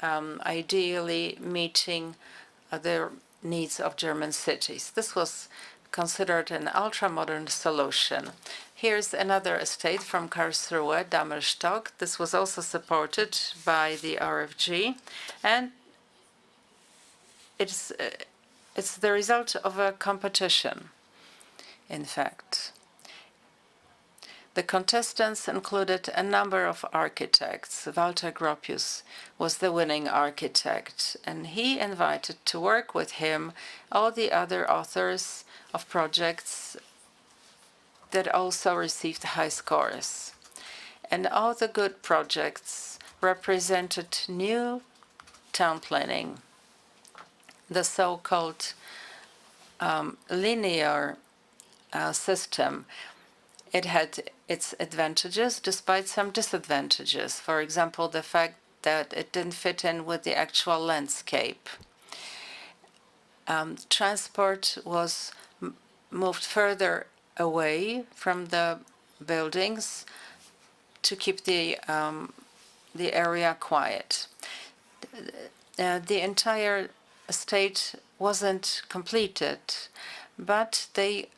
ideally meeting the needs of German cities. This was considered an ultra-modern solution. Here's another estate from Karlsruhe, Dammerstock. This was also supported by the RFG, and it's the result of a competition, in fact. The contestants included a number of architects. Walter Gropius was the winning architect, and he invited to work with him all the other authors of projects that also received high scores. And all the good projects represented new town planning, the so-called linear system. It had its advantages despite some disadvantages. For example, the fact that it didn't fit in with the actual landscape. Transport was moved further away from the buildings to keep the area quiet. The entire estate wasn't completed, but the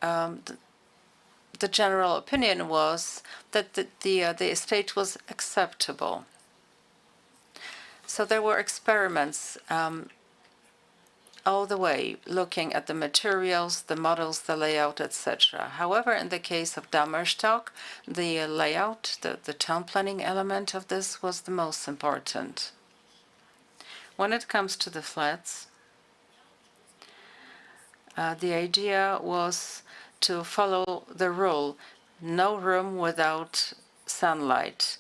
general opinion was that the estate was acceptable. So there were experiments all the way, looking at the materials, the models, the layout, etc. However, in the case of Dammerstock, the layout, the town planning element of this was the most important. When it comes to the flats, the idea was to follow the rule, no room without sunlight.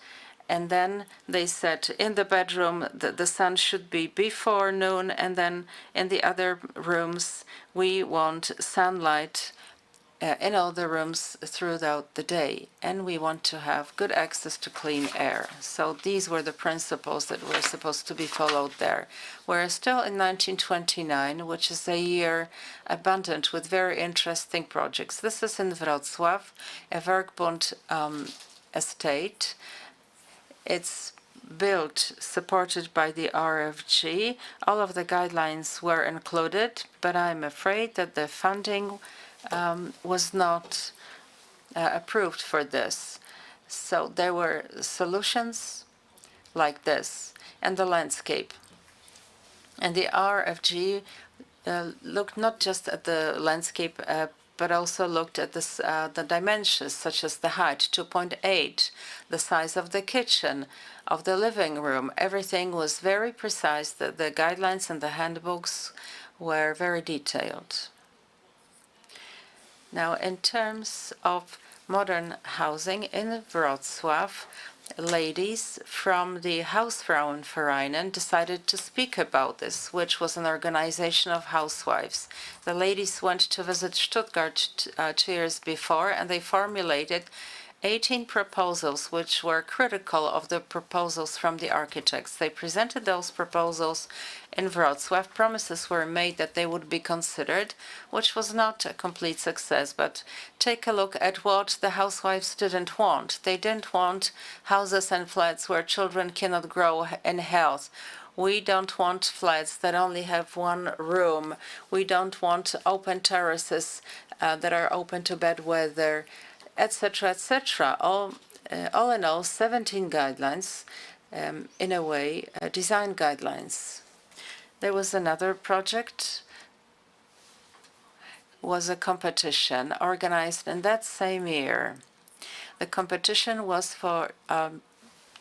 And then they said in the bedroom that the sun should be before noon, and then in the other rooms we want sunlight in all the rooms throughout the day, and we want to have good access to clean air. So these were the principles that were supposed to be followed there. We're still in 1929, which is a year abundant with very interesting projects. This is in Wrocław, a Werkbund estate. It's built, supported by the RFG. All of the guidelines were included, but I'm afraid that the funding was not approved for this. So there were solutions like this, and the landscape. And the RFG looked not just at the landscape, but also looked at the dimensions, such as the height, 2.8, the size of the kitchen, of the living room. Everything was very precise. The guidelines and the handbooks were very detailed. Now, in terms of modern housing in Wrocław, ladies from the Hausfrauenvereinen decided to speak about this, which was an organization of housewives. The ladies went to visit Stuttgart 2 years before, and they formulated 18 proposals which were critical of the proposals from the architects. They presented those proposals in Wrocław. Promises were made that they would be considered, which was not a complete success. But take a look at what the housewives didn't want. They didn't want houses and flats where children cannot grow in health. We don't want flats that only have one room. We don't want open terraces that are open to bad weather, etc., etc. All in all, 17 guidelines, in a way, design guidelines. There was another project, was a competition organized in that same year. The competition was for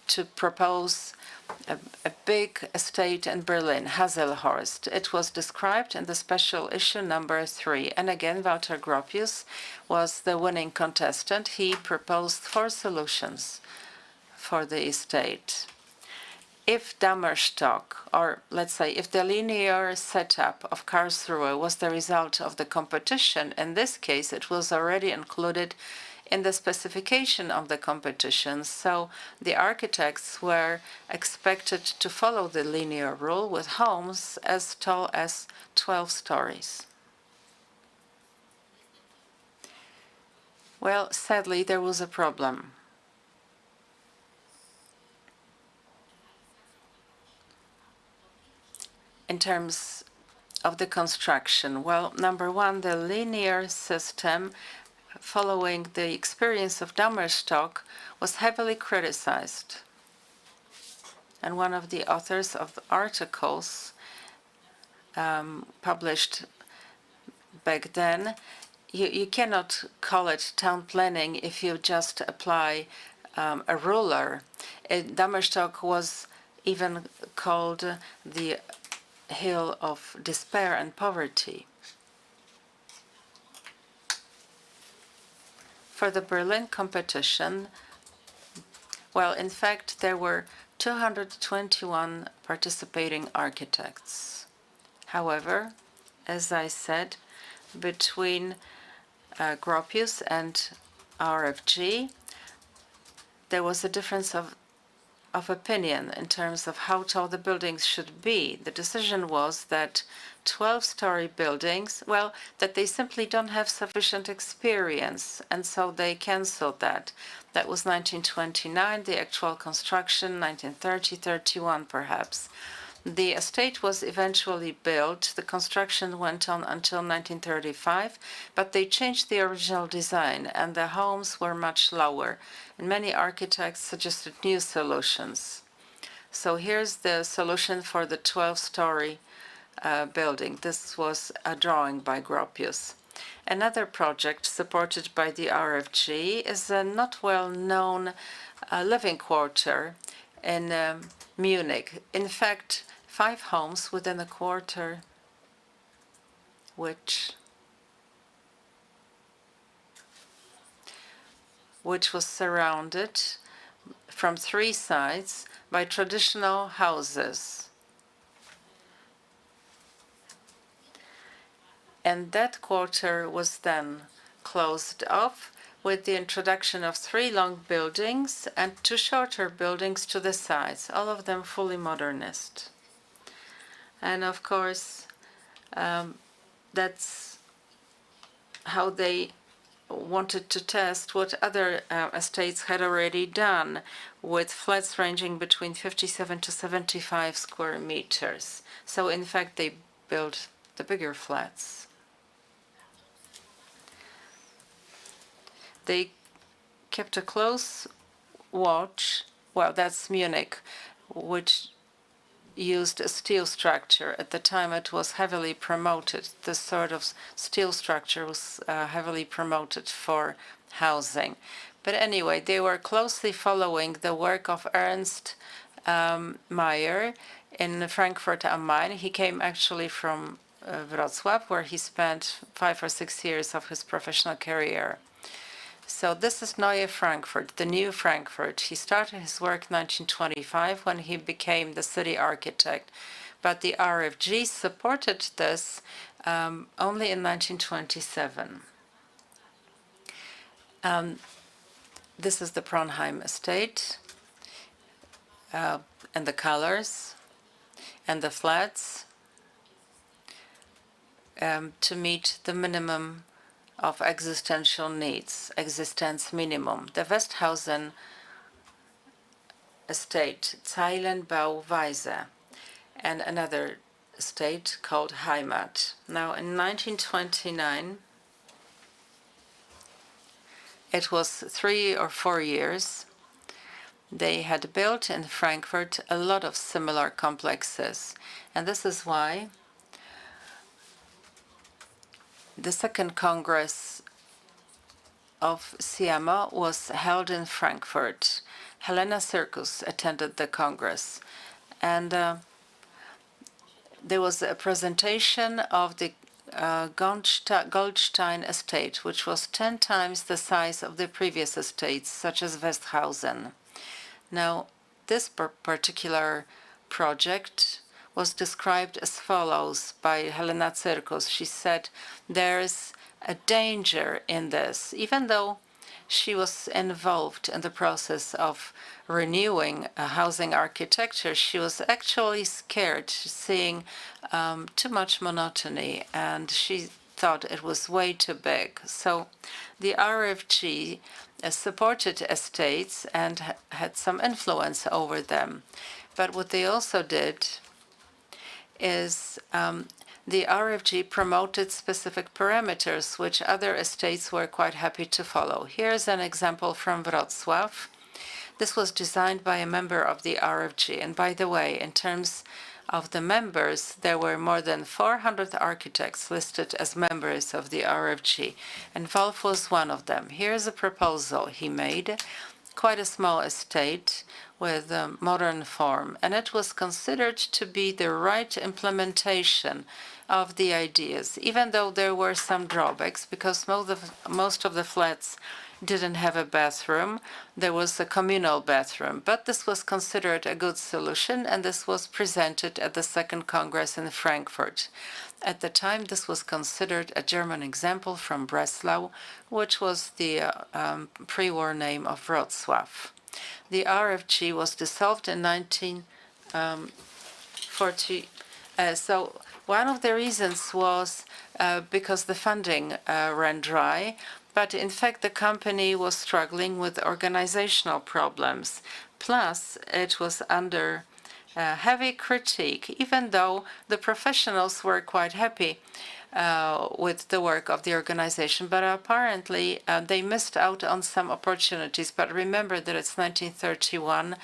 to propose a big estate in Berlin, Haselhorst. It was described in the special issue number 3. And again, Walter Gropius was the winning contestant. He proposed 4 solutions for the estate. If Dammerstock, or let's say if the linear setup of Karlsruhe was the result of the competition, in this case it was already included in the specification of the competition. So the architects were expected to follow the linear rule with homes as tall as 12 stories. Well, sadly, there was a problem. In terms of the construction, well, number one, the linear system following the experience of Dammerstock was heavily criticized. And one of the authors of the articles published back then, you cannot call it town planning if you just apply a ruler. Dammerstock was even called the hill of despair and poverty. For the Berlin competition, well, in fact, there were 221 participating architects. However, as I said, between Gropius and RFG, there was a difference of opinion in terms of how tall the buildings should be. The decision was that 12-story buildings, well, that they simply don't have sufficient experience, and so they canceled that. That was 1929, the actual construction, 1930, 31 perhaps. The estate was eventually built. The construction went on until 1935, but they changed the original design, and the homes were much lower. And many architects suggested new solutions. So here's the solution for the 12-story building. This was a drawing by Gropius. Another project supported by the RFG is a not well-known living quarter in Munich. In fact, 5 homes within a quarter which was surrounded from 3 sides by traditional houses. And that quarter was then closed off with the introduction of 3 long buildings and 2 shorter buildings to the sides, all of them fully modernist. And of course, that's how they wanted to test what other estates had already done, with flats ranging between 57 to 75 square meters. So in fact, they built the bigger flats. They kept a close watch. Well, that's Munich, which used a steel structure. At the time, it was heavily promoted. This sort of steel structure was heavily promoted for housing. But anyway, they were closely following the work of Ernst Mayr in Frankfurt am Main. He came actually from Wrocław, where he spent 5 or 6 years of his professional career. So this is Neue Frankfurt, the new Frankfurt. He started his work in 1925 when he became the city architect, but the RFG supported this only in 1927. This is the Pronheim estate, and the colors, and the flats to meet the minimum of existential needs, existence minimum. The Westhausen estate, Zeilenbauweise, and another estate called Heimat. Now, in 1929, it was 3 or 4 years. They had built in Frankfurt a lot of similar complexes, and this is why the second Congress of CIAMO was held in Frankfurt. Helena Circus attended the Congress, and there was a presentation of the Goldstein estate, which was 10 times the size of the previous estates, such as Westhausen. Now, this particular project was described as follows by Helena Circus. She said, "There's a danger in this." Even though she was involved in the process of renewing housing architecture, she was actually scared, seeing too much monotony, and she thought it was way too big. So the RFG supported estates and had some influence over them. But what they also did is the RFG promoted specific parameters which other estates were quite happy to follow. Here's an example from Wrocław. This was designed by a member of the RFG. And by the way, in terms of the members, there were more than 400 architects listed as members of the RFG, and Wolf was one of them. Here's a proposal he made, quite a small estate with a modern form, and it was considered to be the right implementation of the ideas, even though there were some drawbacks, because most of the flats didn't have a bathroom. There was a communal bathroom, but this was considered a good solution, and this was presented at the Second Congress in Frankfurt. At the time, this was considered a German example from Breslau, which was the pre-war name of Wrocław. The RFG was dissolved in 1940. So one of the reasons was because the funding ran dry, but in fact the company was struggling with organizational problems. Plus, it was under heavy critique, even though the professionals were quite happy with the work of the organization, but apparently they missed out on some opportunities. But remember that it's 1931.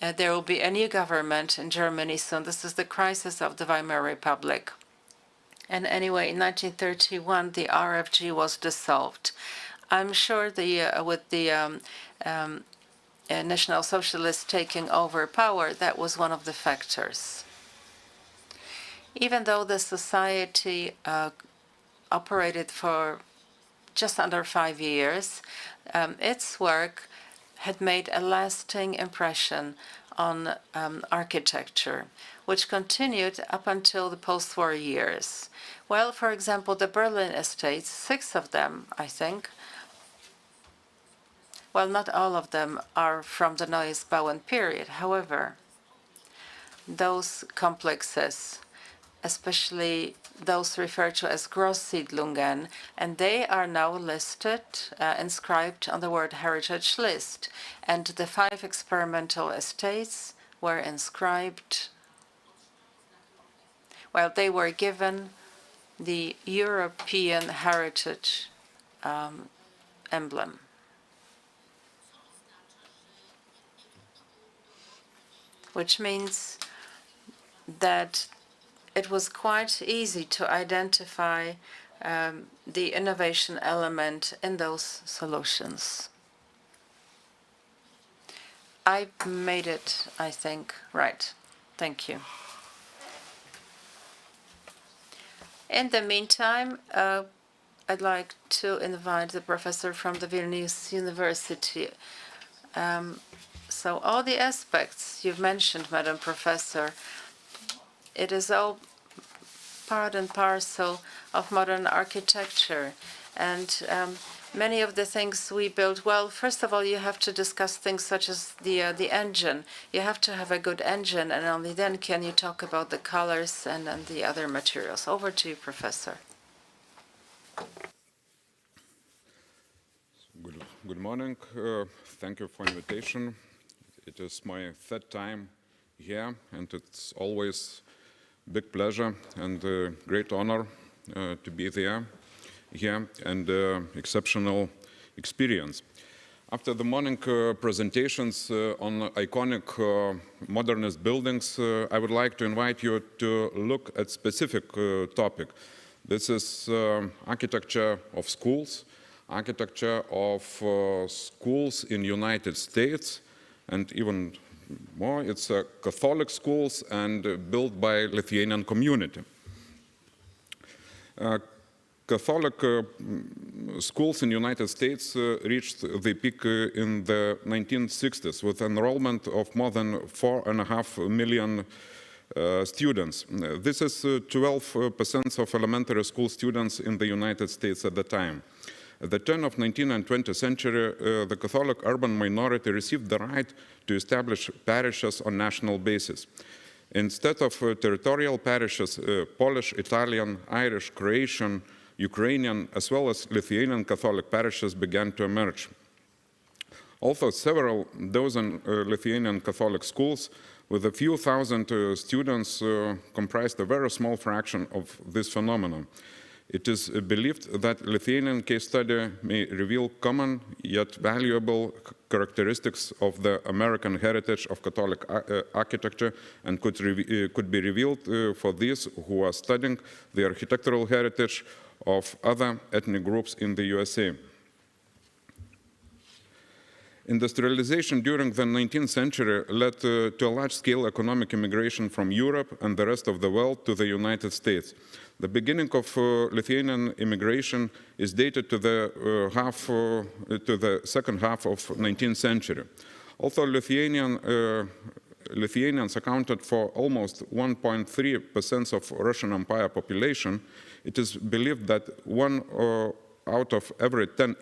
There will be a new government in Germany soon. This is the crisis of the Weimar Republic. And anyway, in 1931, the RFG was dissolved. I'm sure with the National Socialists taking over power, that was one of the factors. Even though the society operated for just under 5 years, its work had made a lasting impression on architecture, which continued up until the post-war years. Well, for example, the Berlin estates, 6 of them, I think, well, not all of them are from the Neues Bauen period. However, those complexes, especially those referred to as Grosssiedlungen, and they are now listed, inscribed on the World Heritage List. And the 5 experimental estates were inscribed, well, they were given the European Heritage emblem, which means that it was quite easy to identify the innovation element in those solutions. I made it, I think, right. Thank you. In the meantime, I'd like to invite the professor from the Vilnius University. So all the aspects you've mentioned, Madam Professor, it is all part and parcel of modern architecture. And many of the things we build, well, first of all, you have to discuss things such as the engine. You have to have a good engine, and only then can you talk about the colors and the other materials. Over to you, Professor. Good morning. Thank you for the invitation. It is my 3rd time here, and it's always a big pleasure and a great honor to be there here, and exceptional experience. After the morning presentations on iconic modernist buildings, I would like to invite you to look at a specific topic. This is architecture of schools, architecture of schools in the United States, and even more, it's Catholic schools and built by Lithuanian community. Catholic schools in the United States reached the peak in the 1960s with enrollment of more than 4.5 million students. This is 12% of elementary school students in the United States at the time. At the turn of 19th and 20th century, the Catholic urban minority received the right to establish parishes on national basis. Instead of territorial parishes, Polish, Italian, Irish, Croatian, Ukrainian, as well as Lithuanian Catholic parishes began to emerge. Also, several dozen Lithuanian Catholic schools with a few thousand students comprised a very small fraction of this phenomenon. It is believed that Lithuanian case study may reveal common yet valuable characteristics of the American heritage of Catholic architecture and could be revealed for these who are studying the architectural heritage of other ethnic groups in the USA. Industrialization during the 19th century led to a large-scale economic immigration from Europe and the rest of the world to the United States. The beginning of Lithuanian immigration is dated to the second half of 19th century. Although Lithuanians accounted for almost 1.3% of Russian Empire population, it is believed that 1 out of every 10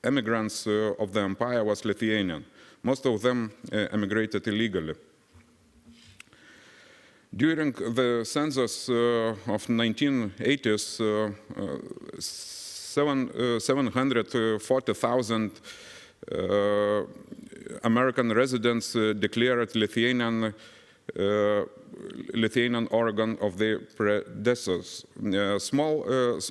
immigrants of the empire was Lithuanian. Most of them emigrated illegally. During the census of 1980s, 740,000 American residents declared Lithuanian organ of their predecessors. Small,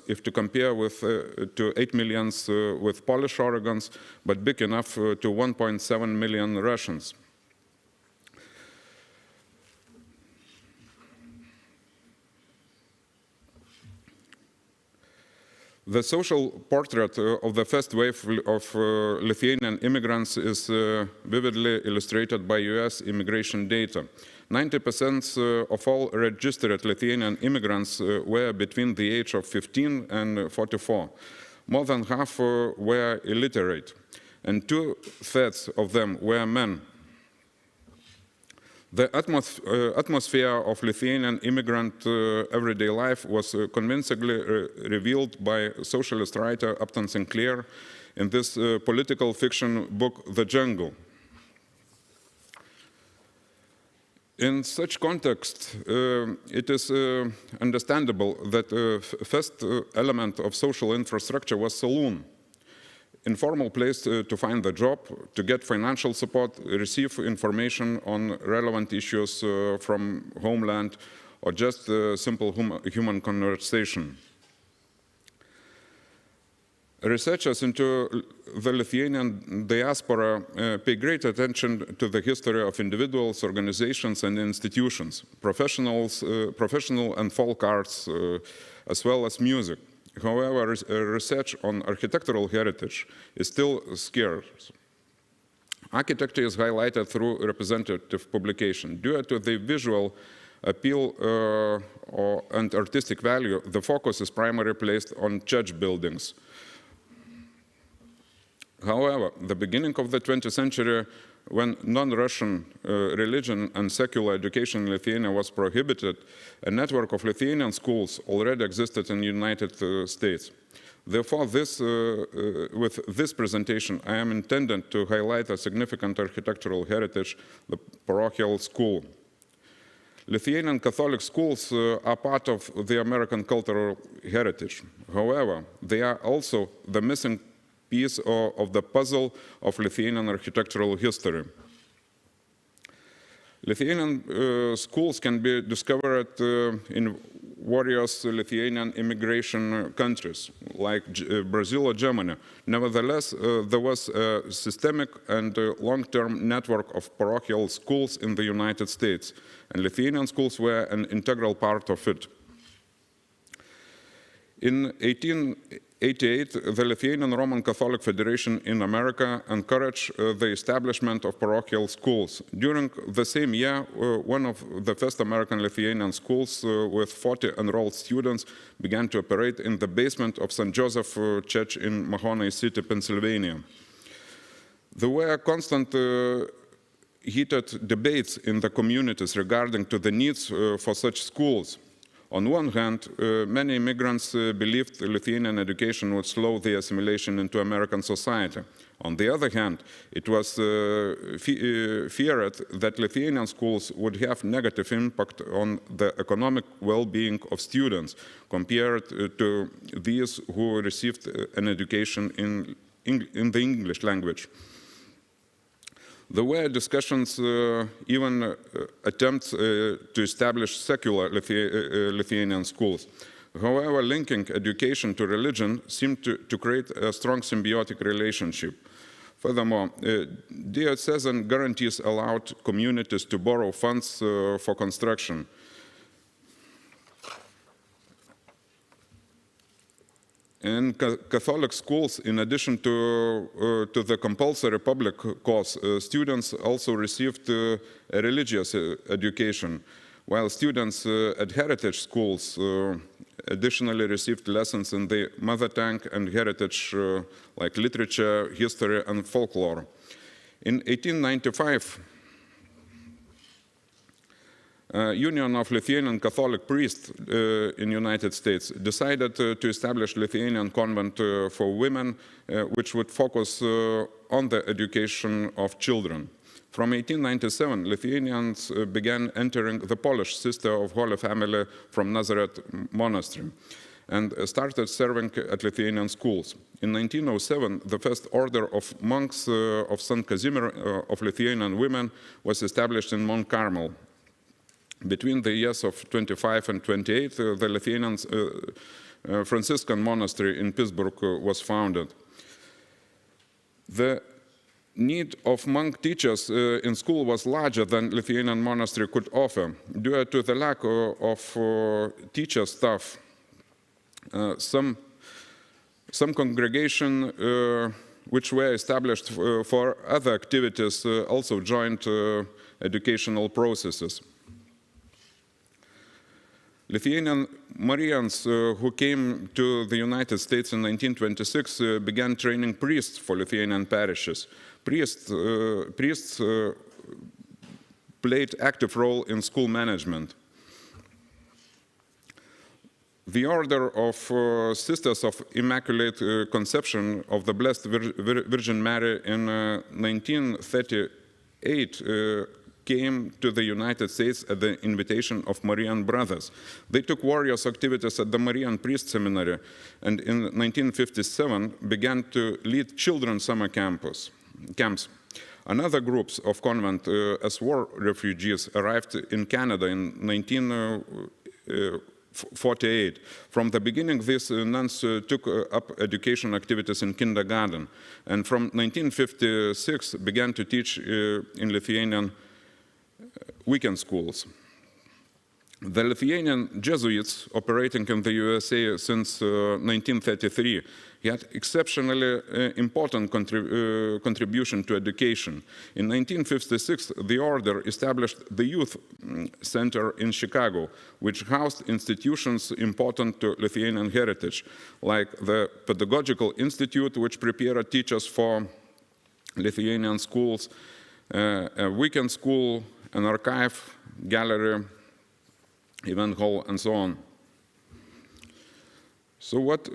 if to compare with to 8 million with Polish organs, but big enough to 1.7 million Russians. The social portrait of the first wave of Lithuanian immigrants is vividly illustrated by US immigration data. 90% of all registered Lithuanian immigrants were between the age of 15 and 44. More than half were illiterate. and 2/3 of them were men. The atmosphere of Lithuanian immigrant everyday life was convincingly revealed by socialist writer Upton Sinclair in this political fiction book, The Jungle. In such context, it is understandable that the first element of social infrastructure was saloon. Informal place to find the job, to get financial support, receive information on relevant issues from homeland, or just simple human conversation. Researchers into the Lithuanian diaspora pay great attention to the history of individuals, organizations, and institutions, professional and folk arts, as well as music. However, research on architectural heritage is still scarce. Architecture is highlighted through representative publication. Due to the visual appeal and artistic value, the focus is primarily placed on church buildings. However, the beginning of the 20th century, when non-Russian religion and secular education in Lithuania was prohibited, a network of Lithuanian schools already existed in the United States. Therefore, with this presentation, I am intended to highlight a significant architectural heritage, the parochial school. Lithuanian Catholic schools are part of the American cultural heritage. However, they are also the missing piece of the puzzle of Lithuanian architectural history. Lithuanian schools can be discovered in various Lithuanian immigration countries, like Brazil or Germany. Nevertheless, there was a systemic and long-term network of parochial schools in the United States, and Lithuanian schools were an integral part of it. In 1888, the Lithuanian Roman Catholic Federation in America encouraged the establishment of parochial schools. During the same year, one of the first American Lithuanian schools with 40 enrolled students began to operate in the basement of St. Joseph Church in Mahoney City, Pennsylvania. There were constant heated debates in the communities regarding to the needs for such schools. On one hand, many immigrants believed Lithuanian education would slow the assimilation into American society. On the other hand, it was feared that Lithuanian schools would have negative impact on the economic well-being of students compared to these who received an education in the English language. There were discussions, even attempts to establish secular Lithuanian schools. However, linking education to religion seemed to create a strong symbiotic relationship. Furthermore, diocesan guarantees allowed communities to borrow funds for construction. In Catholic schools, in addition to the compulsory public course, students also received a religious education, while students at heritage schools additionally received lessons in the mother tongue and heritage like literature, history, and folklore. In 1895, Union of Lithuanian Catholic Priests in the United States decided to establish Lithuanian convent for women, which would focus on the education of children. From 1897, Lithuanians began entering the Polish Sister of Holy Family from Nazareth Monastery and started serving at Lithuanian schools. In 1907, the first order of monks of St. Casimir of Lithuanian women was established in Mount Carmel. Between the years of 25 and 28, the Lithuanian Franciscan monastery in Pittsburgh was founded. The need of monk teachers in school was larger than Lithuanian monastery could offer. Due to the lack of teacher staff, some congregation which were established for other activities also joined educational processes. Lithuanian Marians who came to the United States in 1926 began training priests for Lithuanian parishes. Priests played active role in school management. The Order of Sisters of Immaculate Conception of the Blessed Virgin Mary in 1938 came to the United States at the invitation of Marian brothers. They took various activities at the Marian Priest Seminary and in 1957 began to lead children's summer camps. Another groups of convent as war refugees arrived in Canada in 1948. From the beginning, these nuns took up education activities in kindergarten, and from 1956 began to teach in Lithuanian weekend schools. The Lithuanian Jesuits, operating in the USA since 1933, had exceptionally important contribution to education. In 1956, the order established the Youth Center in Chicago, which housed institutions important to Lithuanian heritage, like the Pedagogical Institute, which prepared teachers for Lithuanian schools, a weekend school, an archive, gallery, event hall, and so on. So what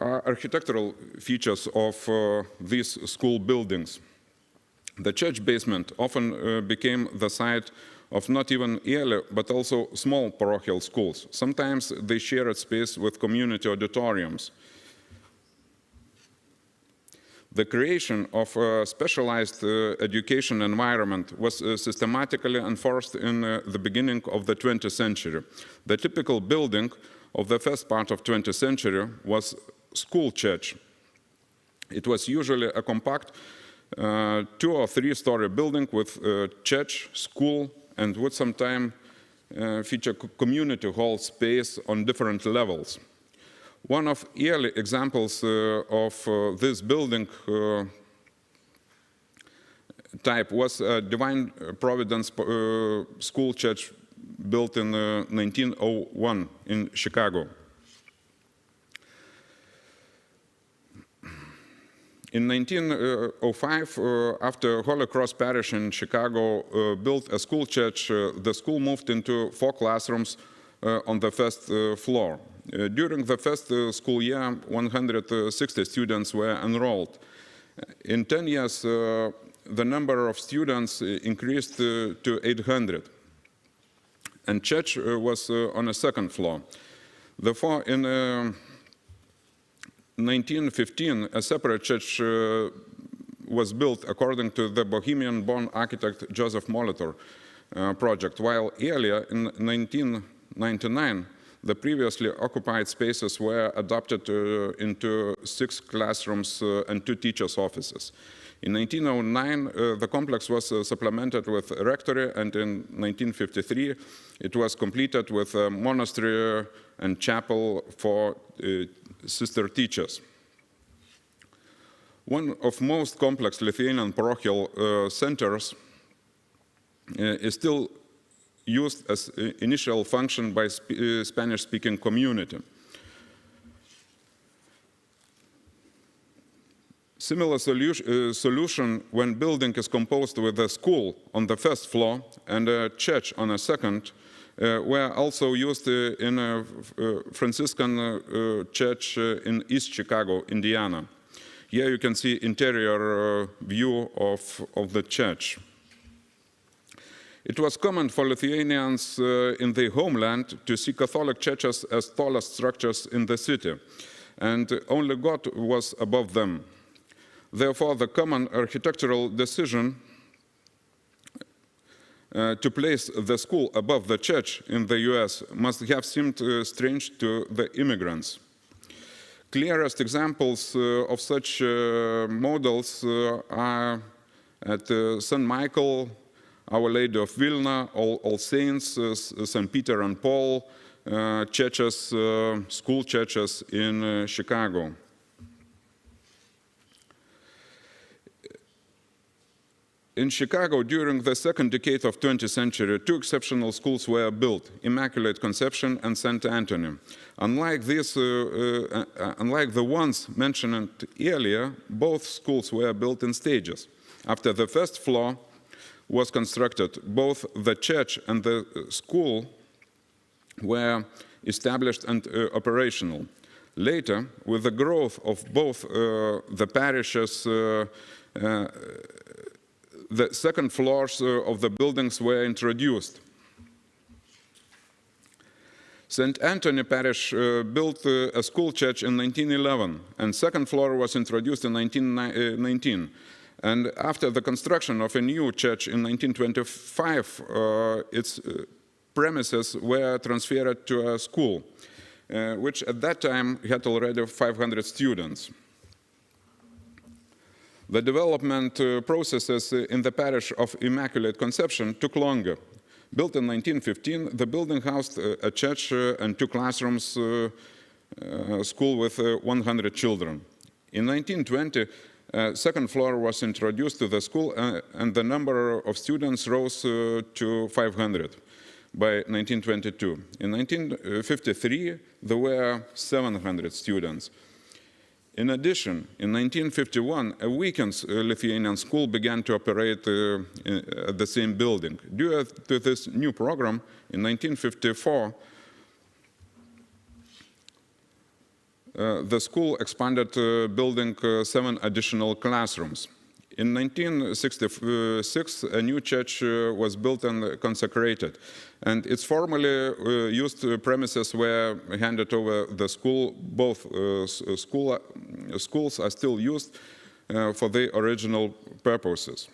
are architectural features of these school buildings? The church basement often became the site of not even early, but also small parochial schools. Sometimes they shared space with community auditoriums. The creation of a specialized education environment was systematically enforced in the beginning of the 20th century. The typical building of the first part of 20th century was school church. It was usually a compact 2- or 3-story building with church, school, and would sometimes feature community hall space on different levels. One of early examples of this building type was Divine Providence School Church built in 1901 in Chicago. In 1905, after Holy Cross Parish in Chicago built a school church, the school moved into 4 classrooms on the first floor. During the first school year, 160 students were enrolled. In 10 years, the number of students increased to 800. And church was on a 2nd floor. Therefore, in 1915, a separate church was built according to the Bohemian-born architect Joseph Molitor project, while earlier, in 1999, the previously occupied spaces were adapted into 6 classrooms and 2 teachers' offices. In 1909, the complex was supplemented with a rectory, and in 1953, it was completed with a monastery and chapel for sister teachers. One of most complex Lithuanian parochial centers is still used as initial function by Spanish-speaking community. Similar solution when building is composed with a school on the first floor and a church on a second were also used in a Franciscan church in East Chicago, Indiana. Here you can see interior view of the church. It was common for Lithuanians in their homeland to see Catholic churches as tallest structures in the city, and only God was above them. Therefore, the common architectural decision to place the school above the church in the US must have seemed strange to the immigrants. Clearest examples of such models are at St. Michael, Our Lady of Vilna, All Saints, St. Peter and Paul, churches, school churches in Chicago. In Chicago, during the second decade of 20th century, two exceptional schools were built, Immaculate Conception and St. Anthony. Unlike the ones mentioned earlier, both schools were built in stages. After the first floor was constructed, both the church and the school were established and operational. Later, with the growth of both the parishes, the second floors of the buildings were introduced. St. Anthony Parish built a school church in 1911, and second floor was introduced in 1919. And after the construction of a new church in 1925, its premises were transferred to a school, which at that time had already 500 students. The development processes in the parish of Immaculate Conception took longer. Built in 1915, the building housed a church and two classrooms, school with 100 children. In 1920, second floor was introduced to the school, and the number of students rose to 500 by 1922. In 1953, there were 700 students. In addition, in 1951, a weekend Lithuanian school began to operate at the same building. Due to this new program, in 1954, the school expanded, building 7 additional classrooms. In 1966, a new church was built and consecrated, and its formerly used premises were handed over the school. Both schools are still used for their original purposes.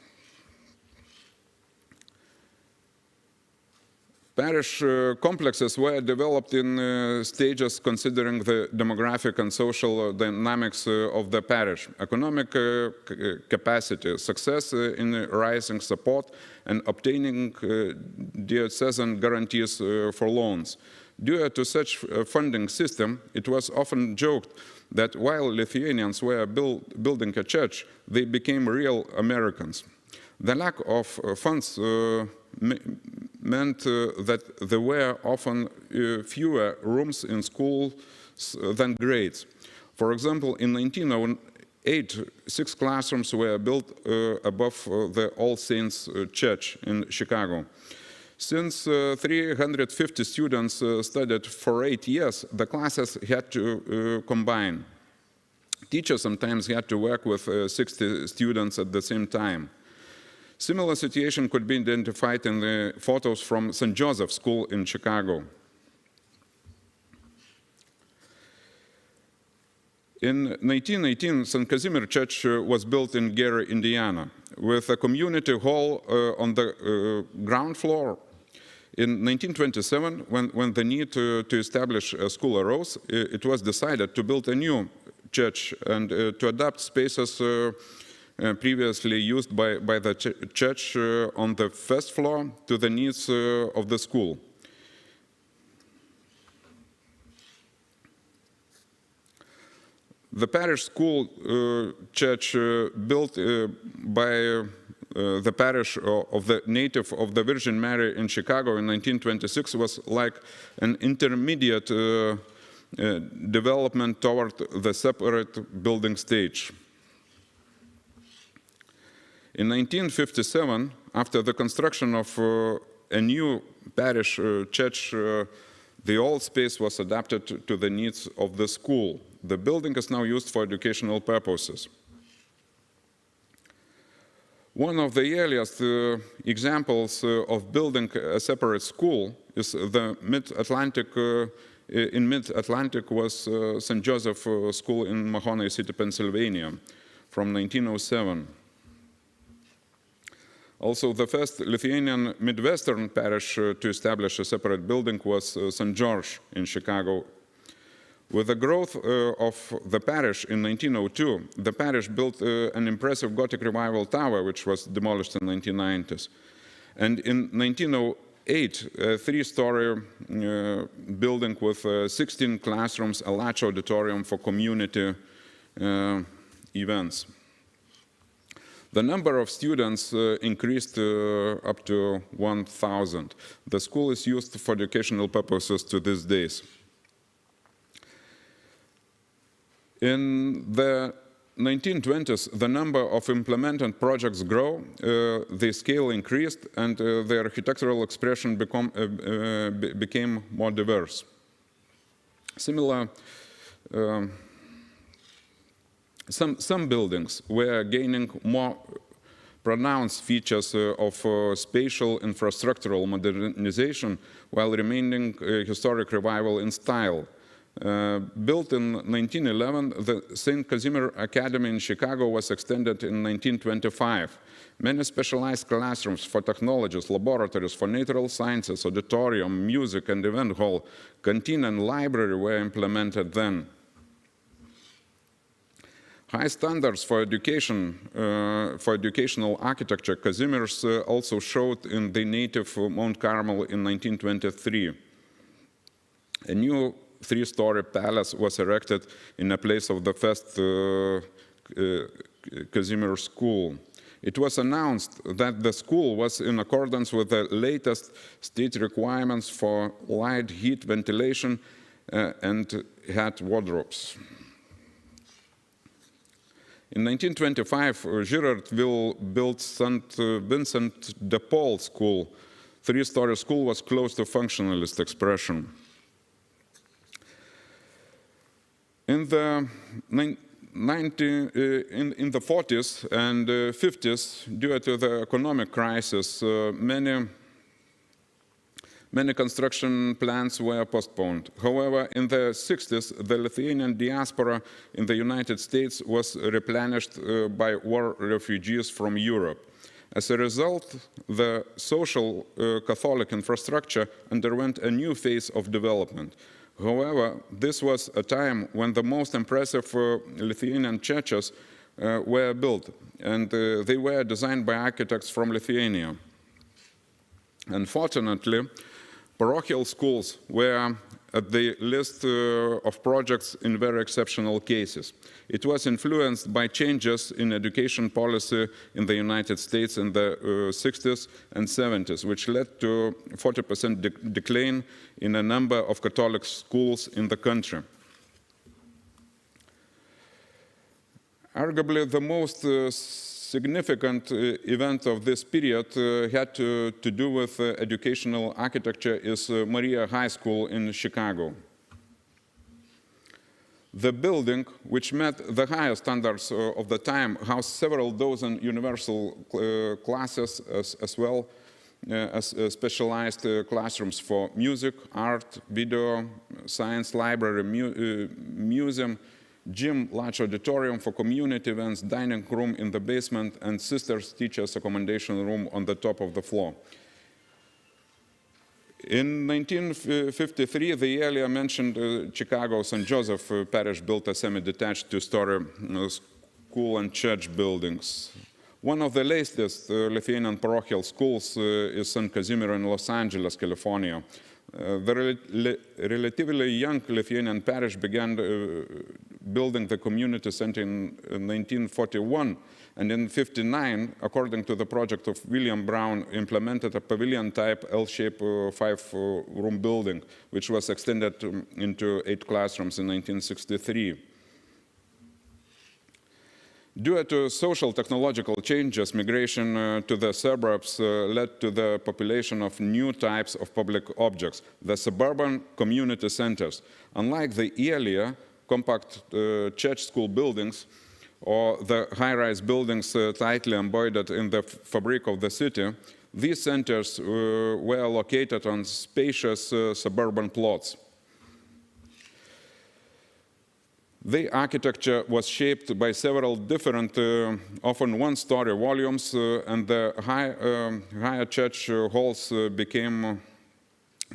Parish complexes were developed in stages considering the demographic and social dynamics of the parish, economic capacity, success in raising support, and obtaining diocesan guarantees for loans. Due to such a funding system, it was often joked that while Lithuanians were building a church, they became real Americans. The lack of funds meant that there were often fewer rooms in schools than grades. For example, in 1908, 6 classrooms were built above the All Saints Church in Chicago. Since 350 students studied for 8 years, the classes had to combine. Teachers sometimes had to work with 60 students at the same time. Similar situation could be identified in the photos from St. Joseph's School in Chicago. In 1918, St. Casimir Church was built in Gary, Indiana, with a community hall on the ground floor. In 1927, when the need to establish a school arose, it was decided to build a new church and to adapt spaces previously used by the church on the first floor to the needs of the school. The parish school church built by the parish of the native of the Virgin Mary in Chicago in 1926 was like an intermediate development toward the separate building stage. In 1957, after the construction of a new parish church, the old space was adapted to the needs of the school. The building is now used for educational purposes. One of the earliest examples of building a separate school is the Mid-Atlantic. In Mid-Atlantic was St. Joseph School in Mahoney City, Pennsylvania, from 1907. Also, the first Lithuanian Midwestern parish to establish a separate building was St. George in Chicago. With the growth of the parish in 1902, the parish built an impressive Gothic Revival tower, which was demolished in the 1990s. And in 1908, a 3-story building with 16 classrooms, a large auditorium for community events. The number of students increased up to 1,000. The school is used for educational purposes to these days. In the 1920s, the number of implemented projects grew, the scale increased, and the architectural expression became more diverse. Similar, some buildings were gaining more pronounced features of spatial infrastructural modernization while remaining historic revival in style. Built in 1911, the St. Casimir Academy in Chicago was extended in 1925. Many specialized classrooms for technologies, laboratories for natural sciences, auditorium, music, and event hall, canteen, and library were implemented then. High standards for education, for educational architecture, Kazimierz also showed in the native Mount Carmel in 1923. A new three-story palace was erected in the place of the first Casimir school. It was announced that the school was in accordance with the latest state requirements for light, heat, ventilation, and had wardrobes. In 1925, Girardville built St. Vincent de Paul School. Three-story school was close to functionalist expression. In the 40s and 50s, due to the economic crisis, many construction plans were postponed. However, in the 60s, the Lithuanian diaspora in the United States was replenished by war refugees from Europe. As a result, the social Catholic infrastructure underwent a new phase of development. However, this was a time when the most impressive Lithuanian churches were built, and they were designed by architects from Lithuania. Unfortunately, parochial schools were at the list of projects in very exceptional cases. It was influenced by changes in education policy in the United States in the 60s and 70s, which led to 40% decline in a number of Catholic schools in the country. Arguably, the most significant event of this period had to do with educational architecture is Maria High School in Chicago. The building, which met the highest standards of the time, housed several dozen universal classes as well as specialized classrooms for music, art, video, science, library, museum, gym, large auditorium for community events, dining room in the basement, and sisters teachers accommodation room on the top of the floor. In 1953, the earlier mentioned Chicago St. Joseph Parish built a semi-detached two-story school and church buildings. One of the latest Lithuanian parochial schools is St. Casimir in Los Angeles, California. The relatively young Lithuanian parish began building the community center in 1941, and in 1959, according to the project of William Brown, implemented a pavilion-type L-shaped five-room building, which was extended into 8 classrooms in 1963. Due to social technological changes, migration to the suburbs led to the population of new types of public objects, the suburban community centers. Unlike the earlier compact church school buildings or the high-rise buildings tightly embodied in the fabric of the city, these centers were located on spacious suburban plots. The architecture was shaped by several different, often one-story volumes, and the higher church halls became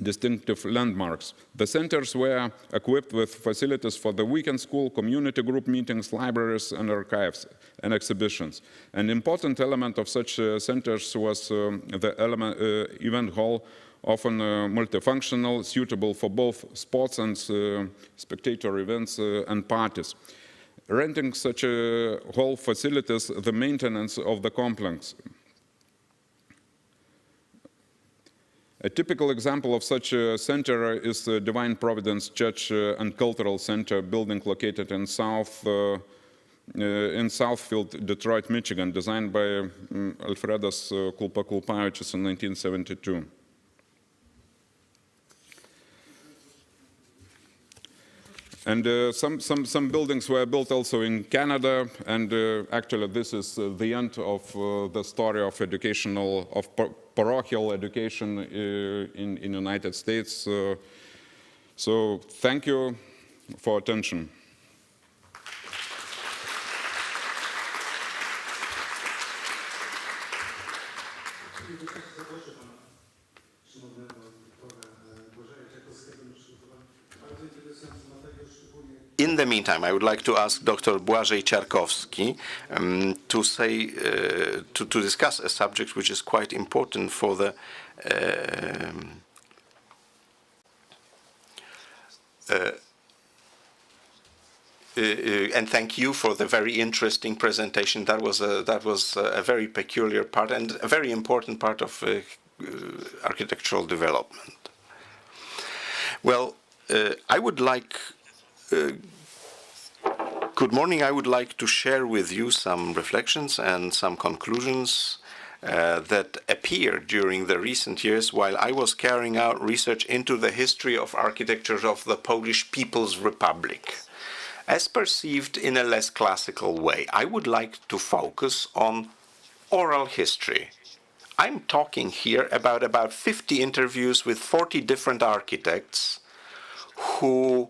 distinctive landmarks. The centers were equipped with facilities for the weekend school, community group meetings, libraries, and archives, and exhibitions. An important element of such centers was the event hall, often multifunctional, suitable for both sports and spectator events and parties. renting such a hall facilitates the maintenance of the complex. A typical example of such a center is the Divine Providence Church and Cultural Center building located in Southfield, Detroit, Michigan, designed by Alfredas Kulpa-Kulpavičius in 1972. And some buildings were built also in Canada, and actually this is the end of the story of parochial education in the United States. So thank you for attention. In the meantime, I would like to ask Dr. Błażej Ciarkowski to discuss a subject which is quite important for the and thank you for the very interesting presentation. That was a very peculiar part and a very important part of architectural development. Well, I would like. Good morning. I would like to share with you some reflections and some conclusions that appeared during the recent years while I was carrying out research into the history of architecture of the Polish People's Republic. As perceived in a less classical way, I would like to focus on oral history. I'm talking here about 50 interviews with 40 different architects who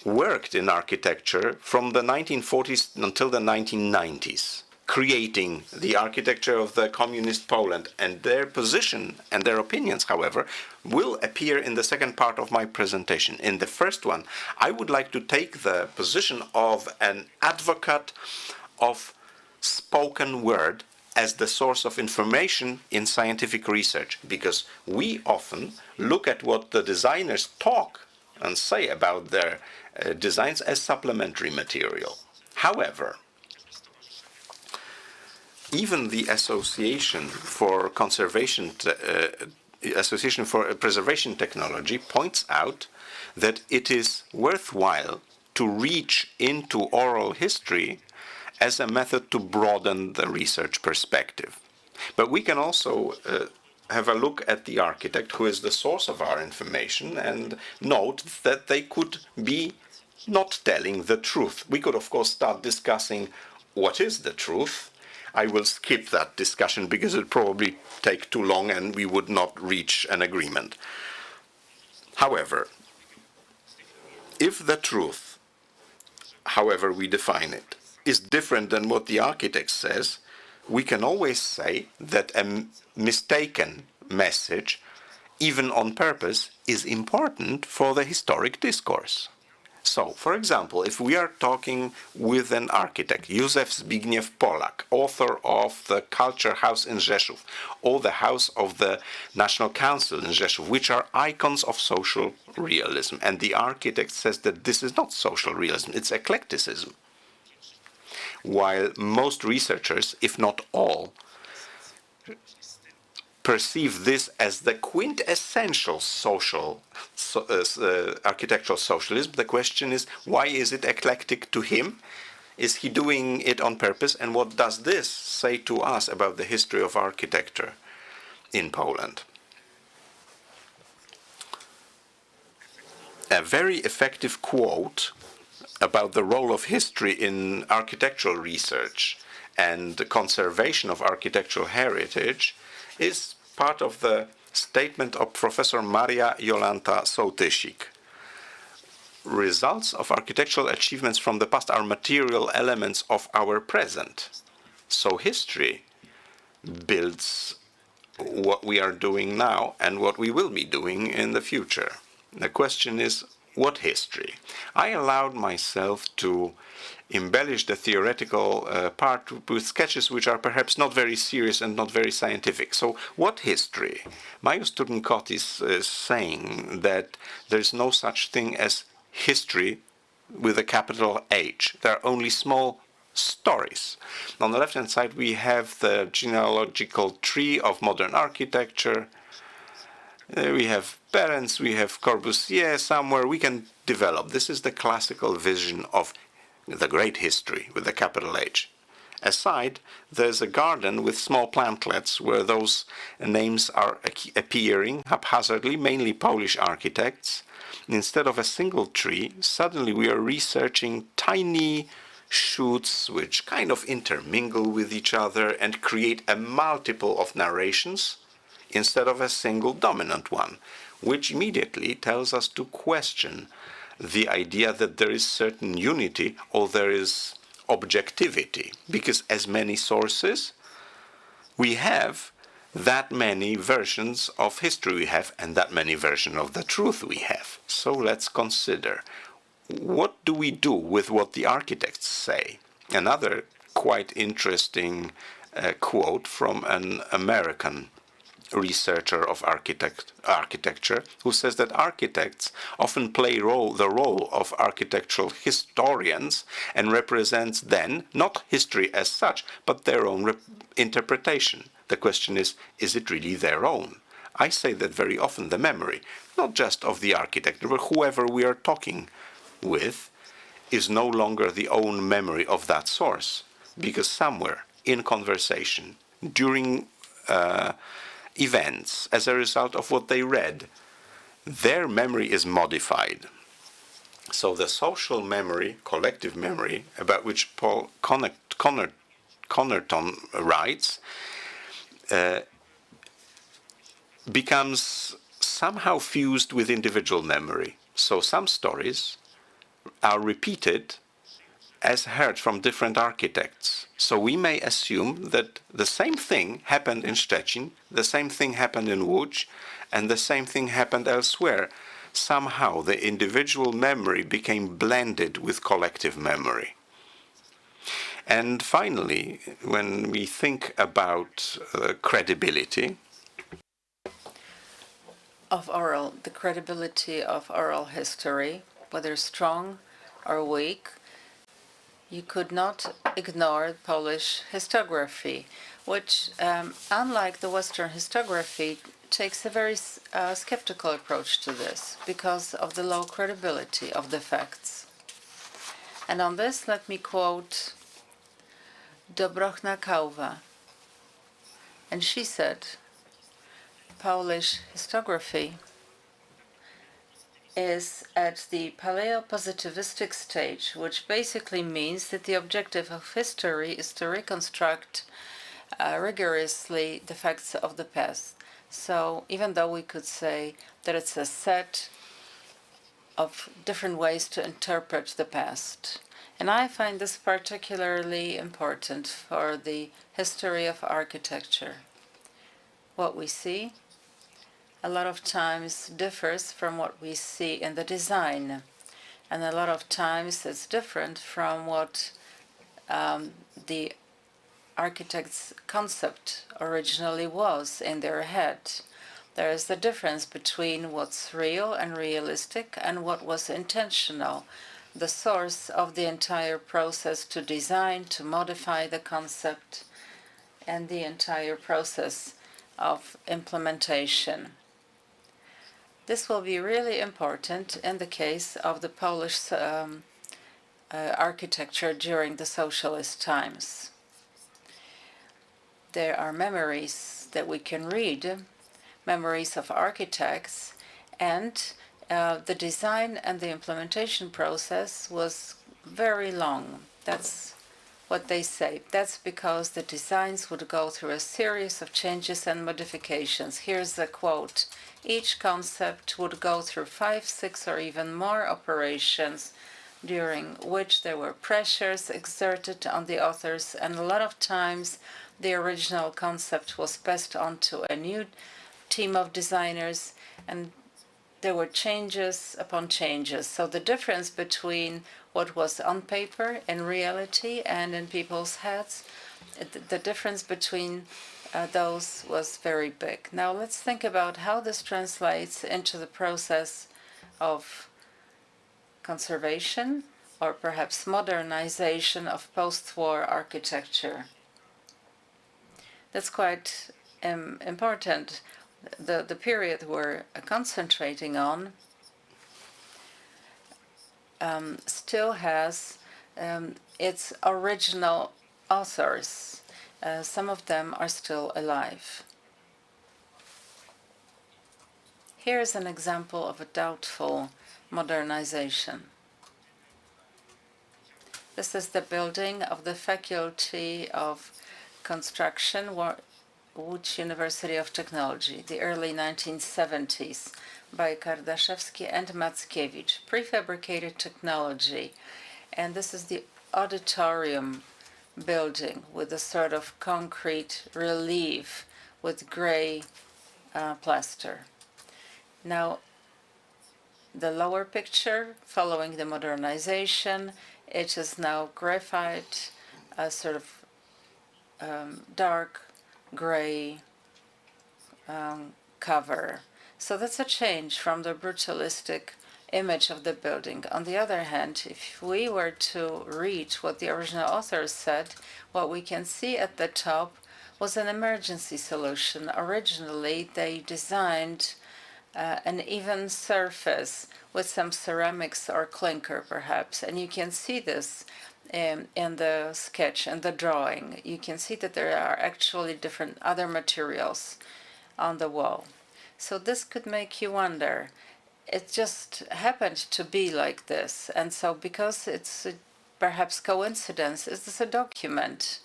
worked in architecture from the 1940s until the 1990s, creating the architecture of the communist Poland, and their position and their opinions, however, will appear in the second part of my presentation. In the first one, I would like to take the position of an advocate of spoken word as the source of information in scientific research, because we often look at what the designers talk and say about their designs as supplementary material. However, even the Association for Preservation Technology points out that it is worthwhile to reach into oral history as a method to broaden the research perspective. But we can also have a look at the architect who is the source of our information and note that they could be not telling the truth. We could, of course, start discussing what is the truth. I will skip that discussion because it probably take too long and we would not reach an agreement. However, if the truth, however we define it, is different than what the architect says, we can always say that a mistaken message, even on purpose, is important for the historic discourse. So, for example, if we are talking with an architect, Józef Zbigniew Polak, author of the Culture House in Rzeszów, or the House of the National Council in Rzeszów, which are icons of social realism, and the architect says that this is not social realism, it's eclecticism. While most researchers, if not all, perceive this as the quintessential architectural socialism, the question is, why is it eclectic to him? Is he doing it on purpose? And what does this say to us about the history of architecture in Poland? A very effective quote about the role of history in architectural research and the conservation of architectural heritage is part of the statement of Professor Maria Jolanta Sołtysik. Results of architectural achievements from the past are material elements of our present. So history builds what we are doing now and what we will be doing in the future. The question is, what history? I allowed myself to embellish the theoretical part with sketches which are perhaps not very serious and not very scientific. So, what history? Majus Turnicotis is saying that there is no such thing as history with a capital H. They're only small stories. On the left-hand side, we have the genealogical tree of modern architecture. We have parents, we have Corbusier somewhere. We can develop. This is the classical vision of the great history with the capital H. Aside, there's a garden with small plantlets where those names are appearing haphazardly, mainly Polish architects. Instead of a single tree, suddenly we are researching tiny shoots which kind of intermingle with each other and create a multiple of narrations instead of a single dominant one, which immediately tells us to question the idea that there is certain unity or there is objectivity, because as many sources we have, that many versions of history we have, and that many versions of the truth we have. So let's consider, what do we do with what the architects say? Another quite interesting quote from an American researcher of architecture, who says that architects often play the role of architectural historians and represents then not history as such, but their own interpretation. The question is it really their own? I say that very often the memory, not just of the architect, but whoever we are talking with, is no longer the own memory of that source, because somewhere in conversation, during events, as a result of what they read, their memory is modified. So the social memory, collective memory, about which Paul Connerton writes, becomes somehow fused with individual memory. So some stories are repeated as heard from different architects. So we may assume that the same thing happened in Szczecin, the same thing happened in Łódź, and the same thing happened elsewhere. Somehow the individual memory became blended with collective memory. And finally, when we think about credibility of oral, the credibility of oral history, whether strong or weak, you could not ignore Polish historiography, which, unlike the Western historiography, takes a very skeptical approach to this because of the low credibility of the facts. And on this, let me quote Dobrochna Kauwa. And she said, Polish historiography is at the paleo-positivistic stage, which basically means that the objective of history is to reconstruct rigorously the facts of the past. So even though we could say that it's a set of different ways to interpret the past. And I find this particularly important for the history of architecture. What we see a lot of times differs from what we see in the design. And a lot of times it's different from what the architect's concept originally was in their head. There is the difference between what's real and realistic and what was intentional, the source of the entire process to design, to modify the concept, and the entire process of implementation. This will be really important in the case of the Polish architecture during the socialist times. There are memories that we can read, memories of architects, and the design and the implementation process was very long. That's what they say. That's because the designs would go through a series of changes and modifications. Here's a quote. Each concept would go through 5, 6, or even more operations, during which there were pressures exerted on the authors, and a lot of times the original concept was passed on to a new team of designers, and there were changes upon changes. So the difference between what was on paper, in reality, and in people's heads, the difference between those was very big. Now let's think about how this translates into the process of conservation or perhaps modernization of post-war architecture. That's quite important. The period we're concentrating on still has its original authors. Some of them are still alive. Here's an example of a doubtful modernization. This is the building of the Faculty of Construction, Łódź University of Technology, the early 1970s, by Kardaszewski and Mackiewicz, prefabricated technology. And this is the auditorium building with a sort of concrete relief with gray plaster. Now, the lower picture, following the modernization, it is now graphite, a sort of dark gray cover. So that's a change from the brutalistic image of the building. On the other hand, if we were to read what the original authors said, what we can see at the top was an emergency solution. Originally, they designed an even surface with some ceramics or clinker, perhaps. And you can see this in the sketch and the drawing. You can see that there are actually different other materials on the wall. So this could make you wonder. It just happened to be like this. And so because it's perhaps coincidence, is this a document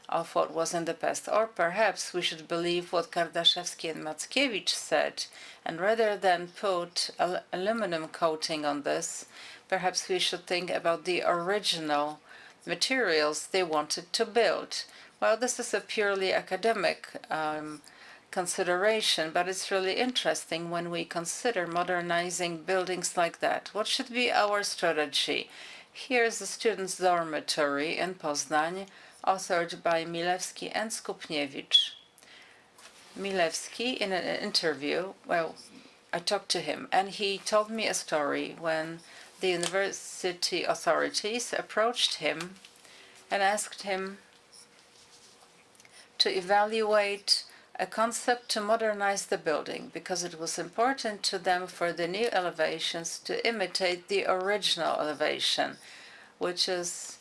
of what was in the past? Or perhaps we should believe what Kardaszewski and Mackiewicz said, and rather than put aluminum coating on this, perhaps we should think about the original materials they wanted to build. Well, this is a purely academic consideration, but it's really interesting when we consider modernizing buildings like that. What should be our strategy? Here's the students' dormitory in Poznań, authored by Milewski and Skupniewicz. Milewski, in an interview, well, I talked to him, and he told me a story when the university authorities approached him and asked him to evaluate a concept to modernize the building, because it was important to them for the new elevations to imitate the original elevation, which is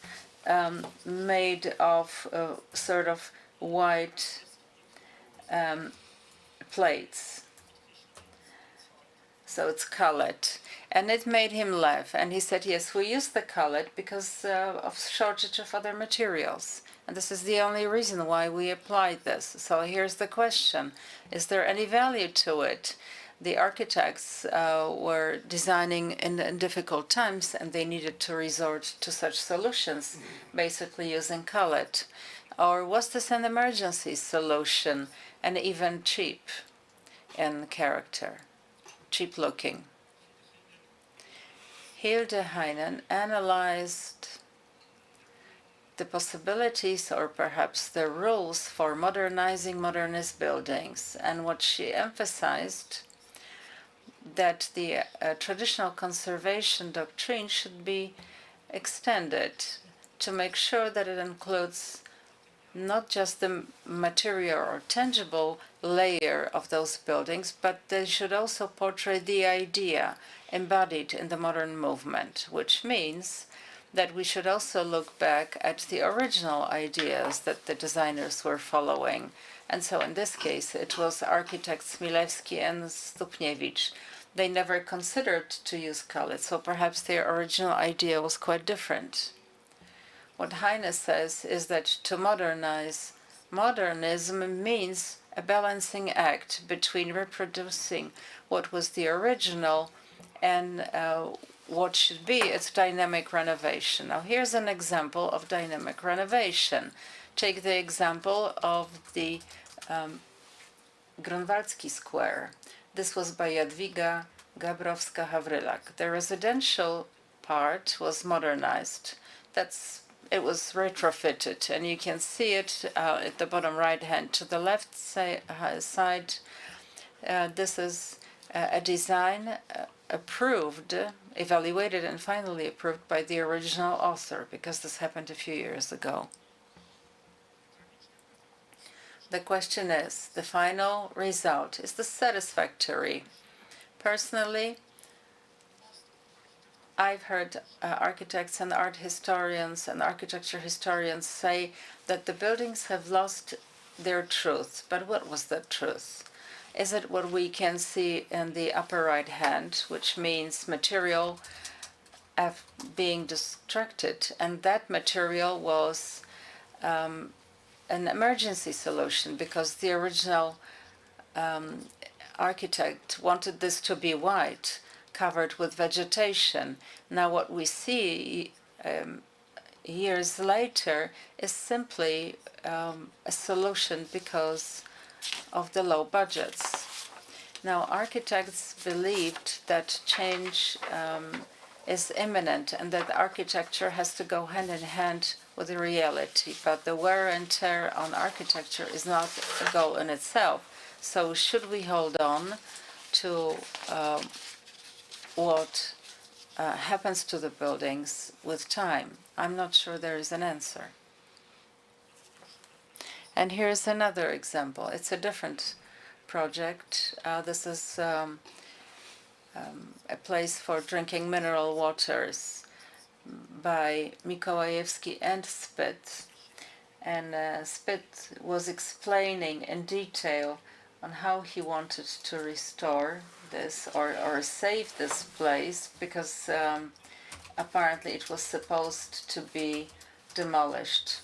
made of sort of white plates. So it's colored. And it made him laugh. And he said, yes, we use the colored because of shortage of other materials. And this is the only reason why we applied this. So here's the question. Is there any value to it? The architects were designing in difficult times, and they needed to resort to such solutions, basically using colored. Or was this an emergency solution, and even cheap in character, cheap looking? Hilde Heinen analyzed the possibilities, or perhaps the rules, for modernizing modernist buildings. And what she emphasized, that the traditional conservation doctrine should be extended to make sure that it includes not just the material or tangible layer of those buildings, but they should also portray the idea embodied in the modern movement, which means that we should also look back at the original ideas that the designers were following. And so in this case, it was architects Milewski and Stupniewicz. They never considered to use color, so perhaps their original idea was quite different. What Heine says is that to modernize, modernism means a balancing act between reproducing what was the original and what should be its dynamic renovation. Now, here's an example of dynamic renovation. Take the example of the Grunwaldzki Square. This was by Jadwiga Urbanik. The residential part was modernized. It was retrofitted, and you can see it at the bottom right hand. To the left side, this is a design approved, evaluated, and finally approved by the original author, because this happened a few years ago. The question is, the final result, is this satisfactory? Personally, I've heard architects and art historians and architecture historians say that the buildings have lost their truth. But what was that truth? Is it what we can see in the upper right hand, which means material being destructed? And that material was an emergency solution, because the original architect wanted this to be white, covered with vegetation. Now what we see years later is simply a solution because of the low budgets. Now architects believed that change is imminent and that architecture has to go hand in hand with the reality, but the wear and tear on architecture is not a goal in itself. So should we hold on to what happens to the buildings with time? I'm not sure there is an answer. And here's another example. It's a different project. This is a place for drinking mineral waters by Mikołajewski and Spit. And Spit was explaining in detail on how he wanted to restore this or save this place, because apparently it was supposed to be demolished.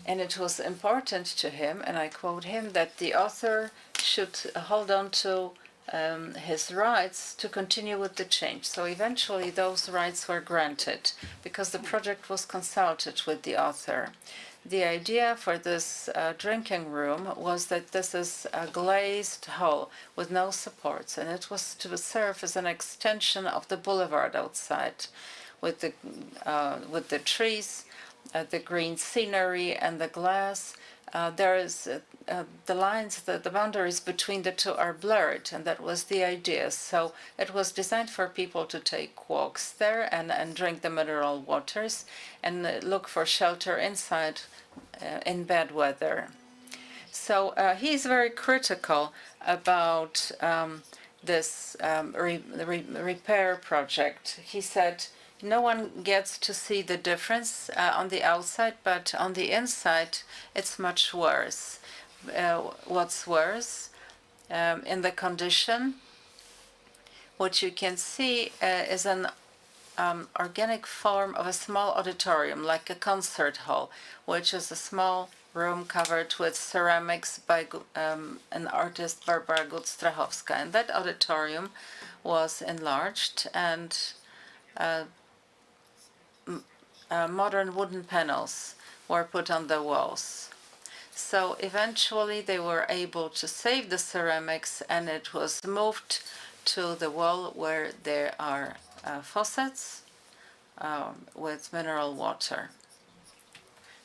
And it was important to him, and I quote him, that the author should hold on to his rights to continue with the change. So eventually those rights were granted because the project was consulted with the author. The idea for this drinking room was that this is a glazed hall with no supports, and it was to serve as an extension of the boulevard outside, with the trees, the green scenery, and the glass. There is the lines, the boundaries between the two are blurred, and that was the idea. So it was designed for people to take walks there and drink the mineral waters and look for shelter inside in bad weather. So he's very critical about this repair project. He said, no one gets to see the difference on the outside, but on the inside, it's much worse. What's worse? In the condition, what you can see is an organic form of a small auditorium, like a concert hall, which is a small room covered with ceramics by an artist, Barbara Gut-Strachowska. And that auditorium was enlarged, and modern wooden panels were put on the walls. So eventually they were able to save the ceramics, and it was moved to the wall where there are faucets with mineral water.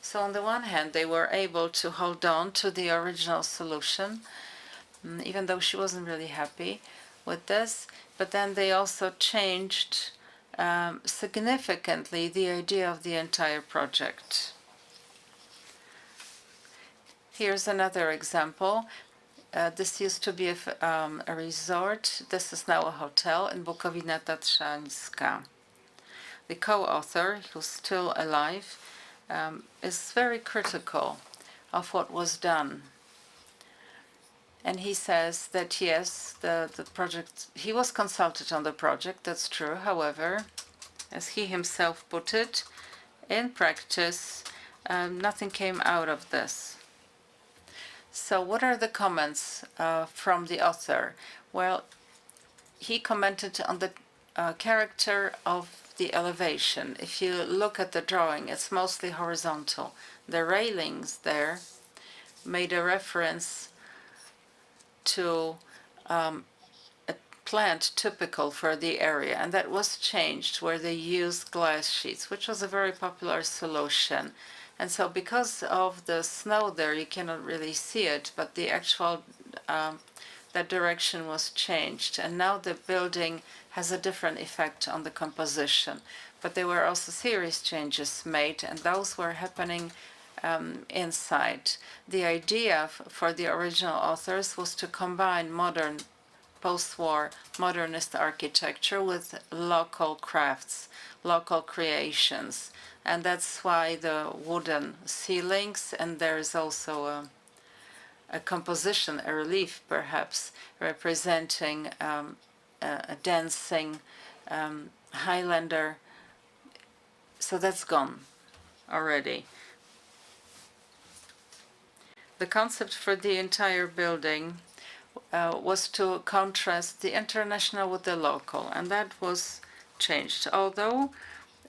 So on the one hand, they were able to hold on to the original solution, even though she wasn't really happy with this, but then they also changed significantly the idea of the entire project. Here's another example. This used to be a resort. This is now a hotel in Bukowina Tatrzańska. The co-author, who's still alive, is very critical of what was done. And he says that, yes, the project, he was consulted on the project, that's true. However, as he himself put it, in practice, nothing came out of this. So what are the comments from the author? Well, he commented on the character of the elevation. If you look at the drawing, it's mostly horizontal. The railings there made a reference to a plant typical for the area, and that was changed where they used glass sheets, which was a very popular solution. And so because of the snow there, you cannot really see it, but the actual that direction was changed, and now the building has a different effect on the composition. But there were also serious changes made, and those were happening inside. The idea for the original authors was to combine modern post-war modernist architecture with local crafts, local creations. And that's why the wooden ceilings, and there is also a composition, a relief perhaps, representing a dancing Highlander. So that's gone already. The concept for the entire building was to contrast the international with the local, and that was changed. Although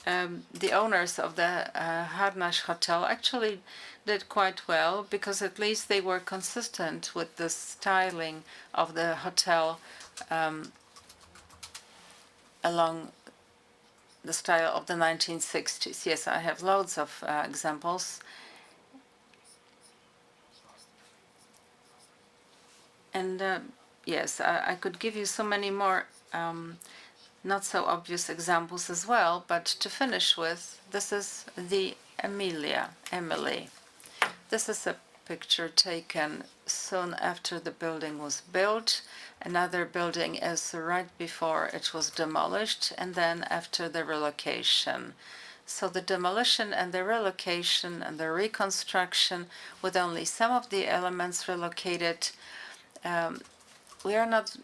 the owners of the Harnaś Hotel actually did quite well, because at least they were consistent with the styling of the hotel along the style of the 1960s. Yes, I have loads of examples. And yes, I could give you so many more not so obvious examples as well, but to finish with, this is the Emily. This is a picture taken soon after the building was built. Another building is right before it was demolished, and then after the relocation. So the demolition and the relocation and the reconstruction with only some of the elements relocated, we are not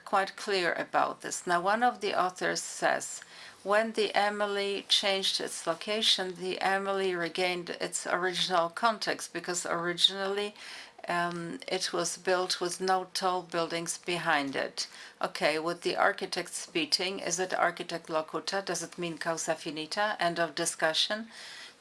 quite clear about this. Now, one of the authors says, when the Emily changed its location, the Emily regained its original context, because originally it was built with no tall buildings behind it. Okay, with the architect speaking, is it architect locuta? Does it mean causa finita? End of discussion?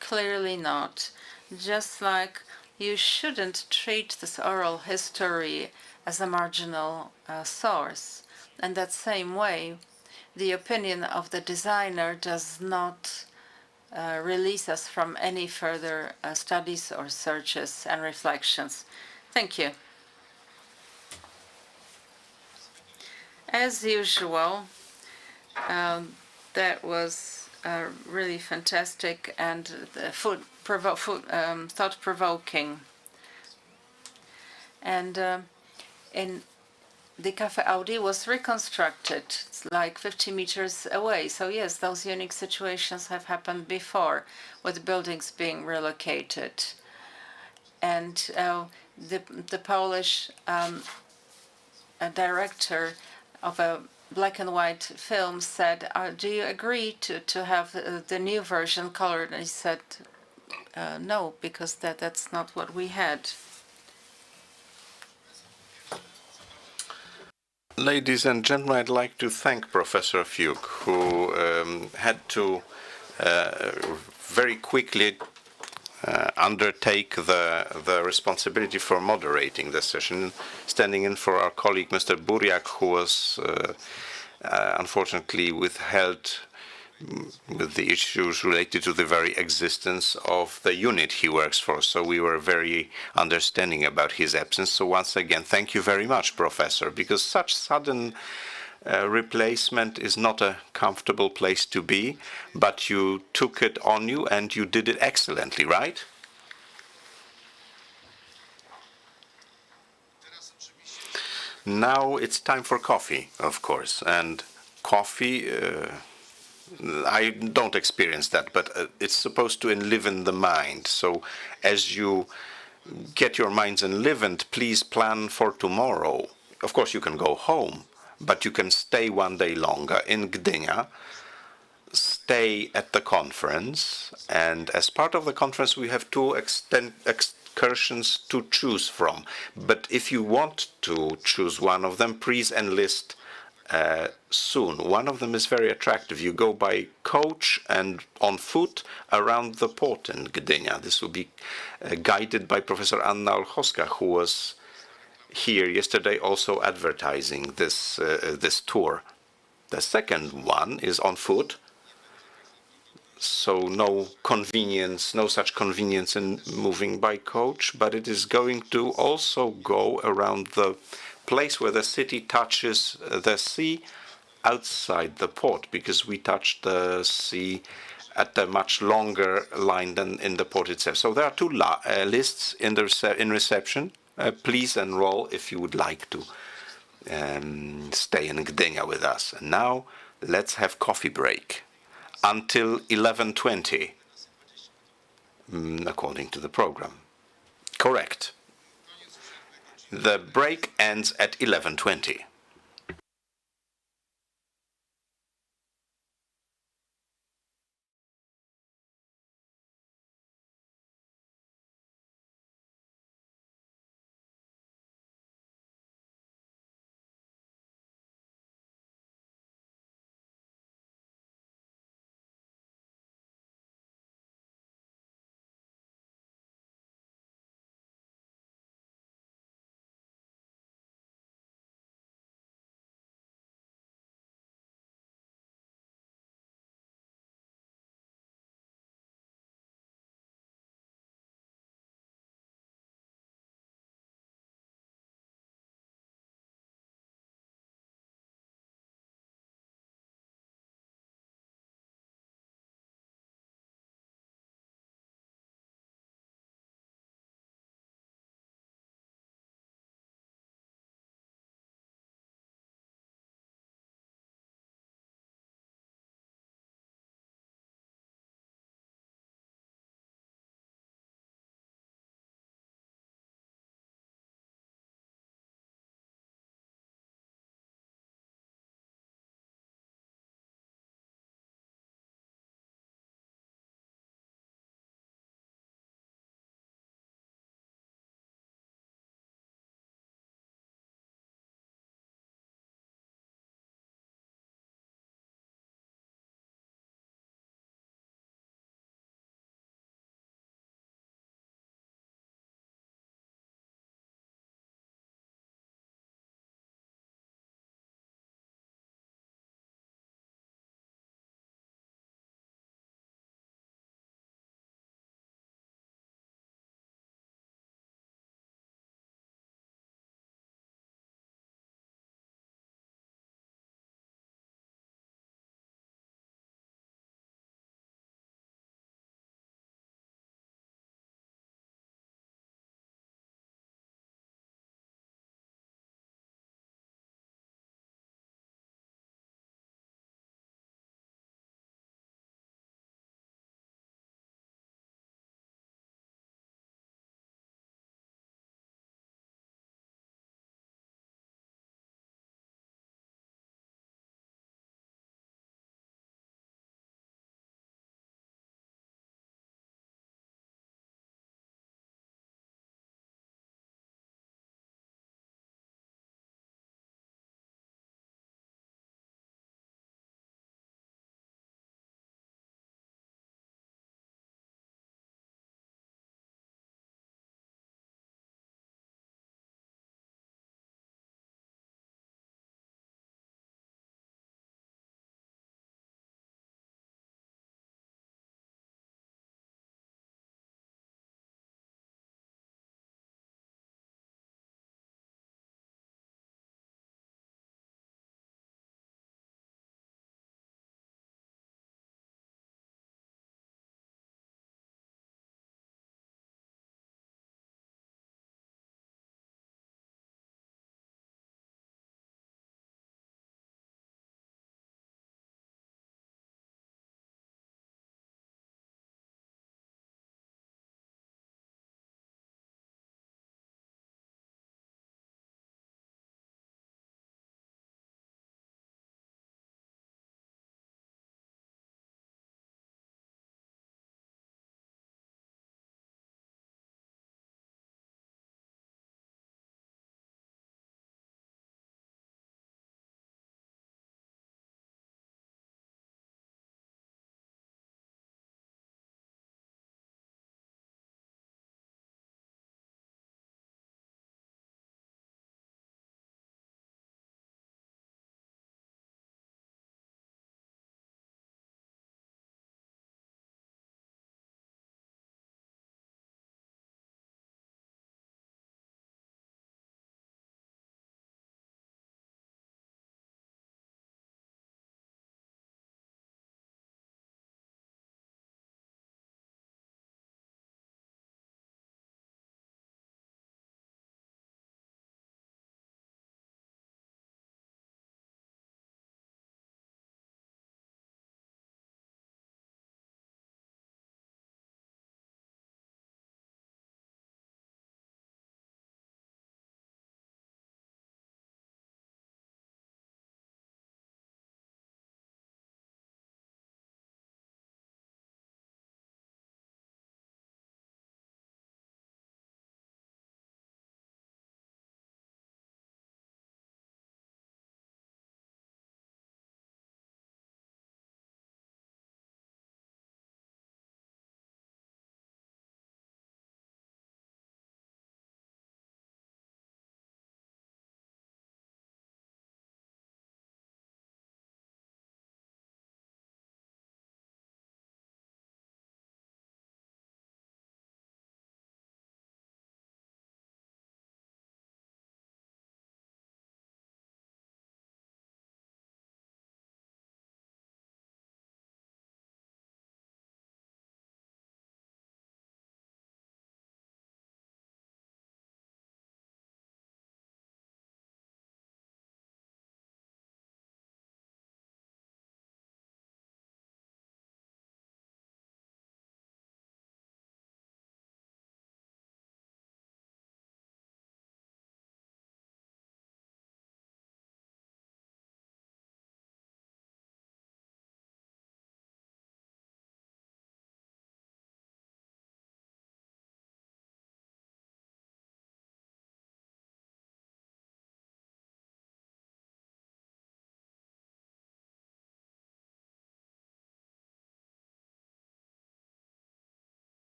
Clearly not. Just like you shouldn't treat this oral history as a marginal source. And that same way, the opinion of the designer does not release us from any further studies or searches and reflections. Thank you. As usual, that was really fantastic and thought-provoking. And in the Cafe Audi was reconstructed. It's like 50 meters away. So yes, those unique situations have happened before, with buildings being relocated. And the Polish director of a black and white film said, do you agree to have the new version colored? And he said, no, because that's not what we had. Ladies and gentlemen, I'd like to thank Professor Fiuk, who had to very quickly undertake the responsibility for moderating the session, standing in for our colleague Mr. Buriak, who was unfortunately withheld with the issues related to the very existence of the unit he works for. So we were very understanding about his absence. So once again, thank you very much, Professor, because such sudden replacement is not a comfortable place to be, but you took it on you and you did it excellently, right? Now it's time for coffee, of course, and coffee, I don't experience that, but it's supposed to enliven the mind. So as you get your minds enlivened, please plan for tomorrow. Of course, you can go home, but you can stay one day longer in Gdynia, stay at the conference, and as part of the conference, we have two excursions to choose from. But if you want to choose one of them, please enlist soon. One of them is very attractive. You go by coach and on foot around the port in Gdynia. This will be guided by Professor Anna Olchowska, who was here yesterday also advertising this tour. The second one is on foot, so no such convenience in moving by coach, but it is going to also go around the place where the city touches the sea outside the port, because we touch the sea at a much longer line than in the port itself. So there are two lists in reception. Please enroll if you would like to stay in Gdynia with us. And now let's have coffee break until 11:20, according to the program. Correct. The break ends at 11:20.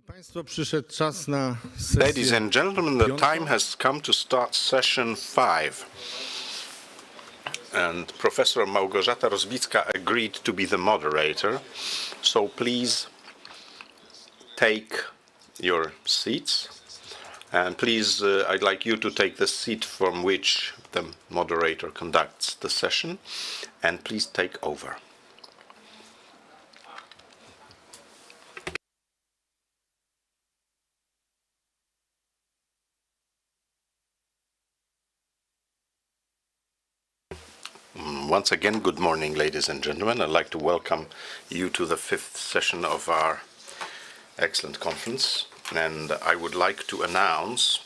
Państwo, przyszedł czas na sesję. Ladies and gentlemen, the time has come to start session 5. And Professor Małgorzata Rozbicka agreed to be the moderator. So please take your seats. And please, I'd like you to take the seat from which the moderator conducts the session. And please take over. Once again, good morning, ladies and gentlemen. I'd like to welcome you to the 5th session of our excellent conference. And I would like to announce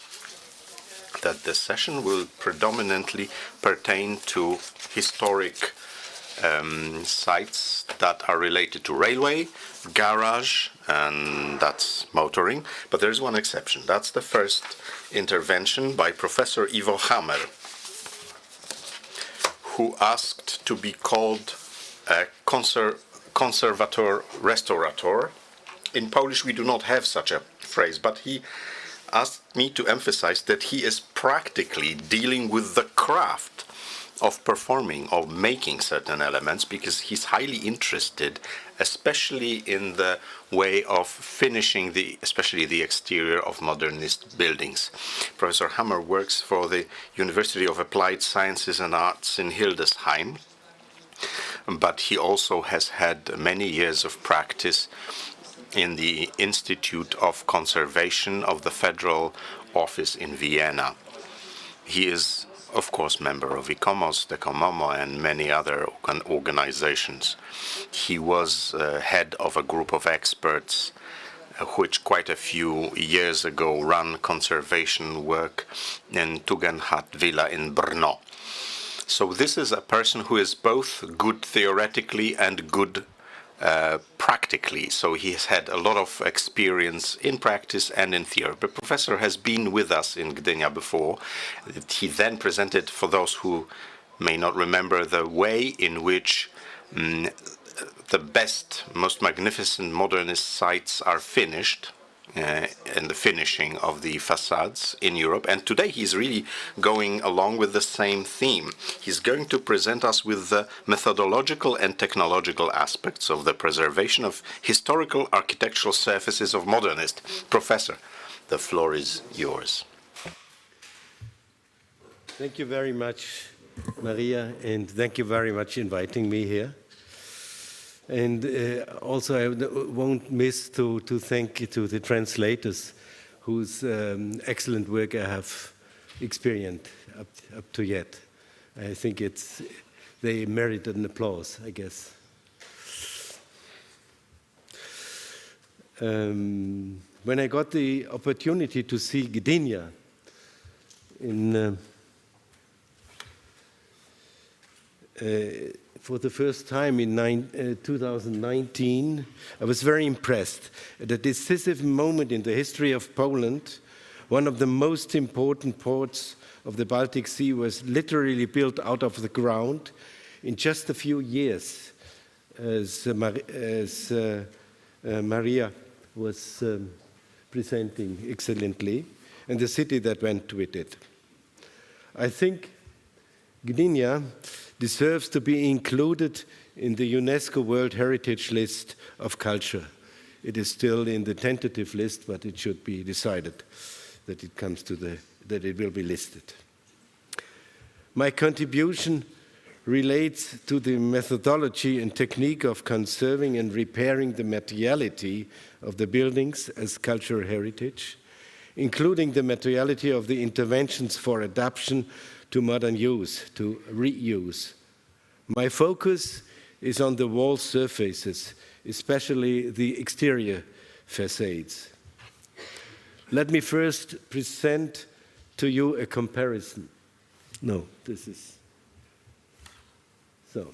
that the session will predominantly pertain to historic sites that are related to railway, garage, and that's motoring. But there is one exception. That's the first intervention by Professor Ivo Hammer, who asked to be called a conservator restaurator. In Polish, we do not have such a phrase, but he asked me to emphasize that he is practically dealing with the craft of performing or making certain elements, because he's highly interested, especially in the way of finishing especially the exterior of modernist buildings. Professor Hammer works for the University of Applied Sciences and Arts in Hildesheim, but he also has had many years of practice in the Institute of Conservation of the Federal Office in Vienna. He is, of course, member of ICOMOS, DECOMOMO, and many other organizations. He was head of a group of experts which quite a few years ago ran conservation work in Tugendhat Villa in Brno. So this is a person who is both good theoretically and good practically. So he has had a lot of experience in practice and in theory. The professor has been with us in Gdynia before. He then presented, for those who may not remember, the way in which the best, most magnificent modernist sites are finished, and the finishing of the facades in Europe. And today he's really going along with the same theme. He's going to present us with the methodological and technological aspects of the preservation of historical architectural surfaces of modernist. Professor, the floor is yours. Thank you very much, Maria, and thank you very much for inviting me here. And also, I won't miss to thank to the translators, whose excellent work I have experienced up to yet. I think they merit an applause, I guess. When I got the opportunity to see Gdynia for the first time in 2019, I was very impressed. At a decisive moment in the history of Poland, one of the most important ports of the Baltic Sea was literally built out of the ground in just a few years, as Maria was presenting excellently, and the city that went with it. I think Gdynia deserves to be included in the UNESCO World Heritage List of Culture. It is still in the tentative list, but it should be decided that it will be listed. My contribution relates to the methodology and technique of conserving and repairing the materiality of the buildings as cultural heritage, including the materiality of the interventions for adaptation to modern use, to reuse. My focus is on the wall surfaces, especially the exterior facades. Let me first present to you a comparison. No, this is so.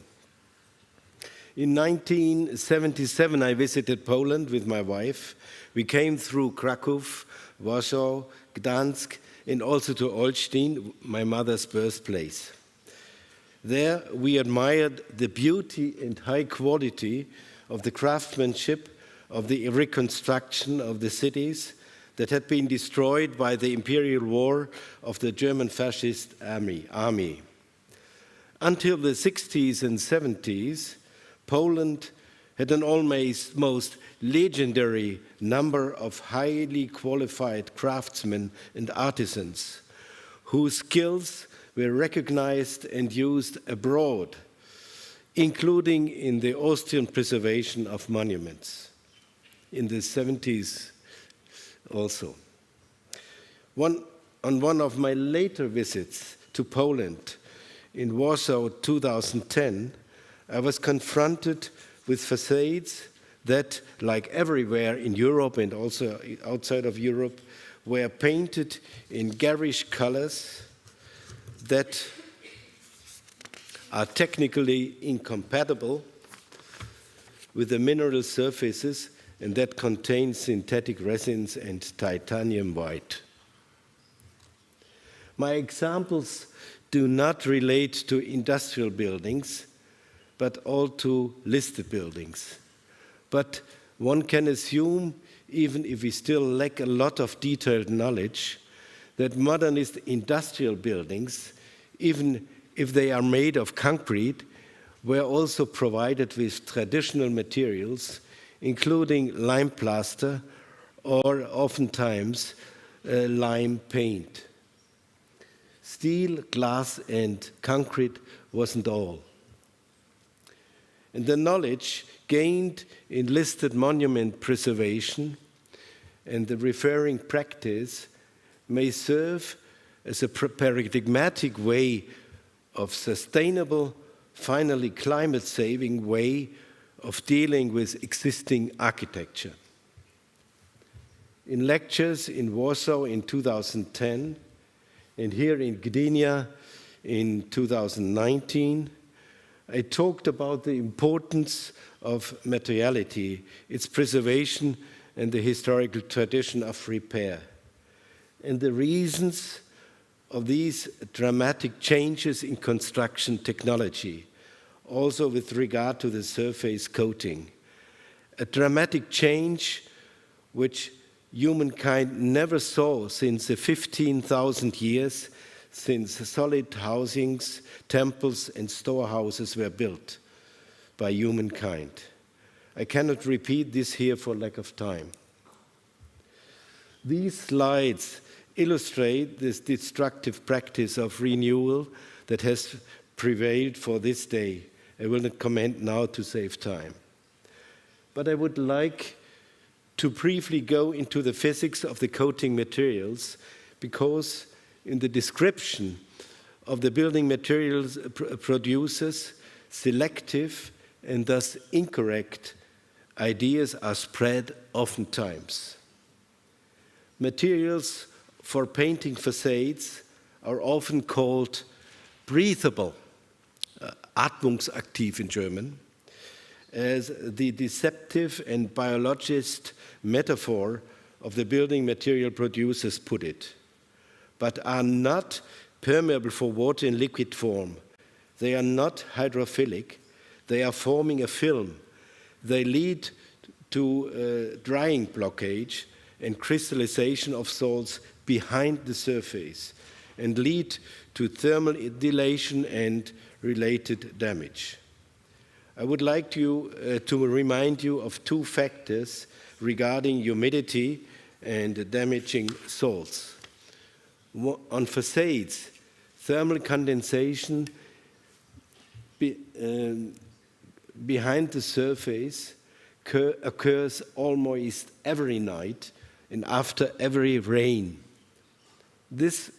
In 1977, I visited Poland with my wife. We came through Krakow, Warsaw, Gdansk, and also to Olsztyn, my mother's birthplace. There we admired the beauty and high quality of the craftsmanship of the reconstruction of the cities that had been destroyed by the imperial war of the German fascist army. Until the 60s and 70s, Poland had an almost legendary number of highly qualified craftsmen and artisans whose skills were recognized and used abroad, including in the Austrian preservation of monuments in the 70s also. On one of my later visits to Poland in Warsaw 2010, I was confronted with facades that, like everywhere in Europe and also outside of Europe, were painted in garish colors that are technically incompatible with the mineral surfaces and that contain synthetic resins and titanium white. My examples do not relate to industrial buildings, but all to listed buildings. But one can assume, even if we still lack a lot of detailed knowledge, that modernist industrial buildings, even if they are made of concrete, were also provided with traditional materials, including lime plaster or oftentimes lime paint. Steel, glass, and concrete wasn't all. And the knowledge gained in listed monument preservation and the referring practice may serve as a paradigmatic way of sustainable, finally climate-saving way of dealing with existing architecture. In lectures in Warsaw in 2010 and here in Gdynia in 2019, I talked about the importance of materiality, its preservation, and the historical tradition of repair, and the reasons of these dramatic changes in construction technology, also with regard to the surface coating. A dramatic change which humankind never saw since the 15,000 years since solid housings, temples, and storehouses were built by humankind. I cannot repeat this here for lack of time. These slides illustrate this destructive practice of renewal that has prevailed for this day. I will not comment now to save time. But I would like to briefly go into the physics of the coating materials, because in the description of the building materials producers, selective and thus incorrect ideas are spread oftentimes. Materials for painting facades are often called breathable, atmungsaktiv in German, as the deceptive and biologist metaphor of the building material producers put it, but are not permeable for water in liquid form. They are not hydrophilic. They are forming a film. They lead to drying blockage and crystallization of salts behind the surface and lead to thermal dilation and related damage. I would like to remind you of two factors regarding humidity and damaging salts. On facades, thermal condensation behind the surface occurs almost every night and after every rain. This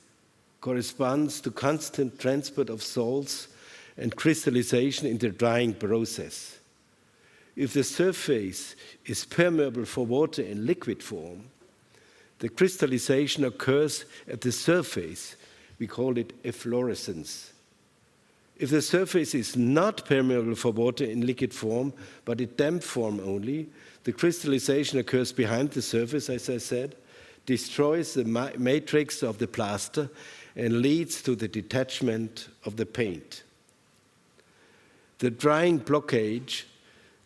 corresponds to constant transport of salts and crystallization in the drying process. If the surface is permeable for water in liquid form, the crystallization occurs at the surface. We call it efflorescence. If the surface is not permeable for water in liquid form, but in damp form only, the crystallization occurs behind the surface, as I said, destroys the matrix of the plaster, and leads to the detachment of the paint. The drying blockage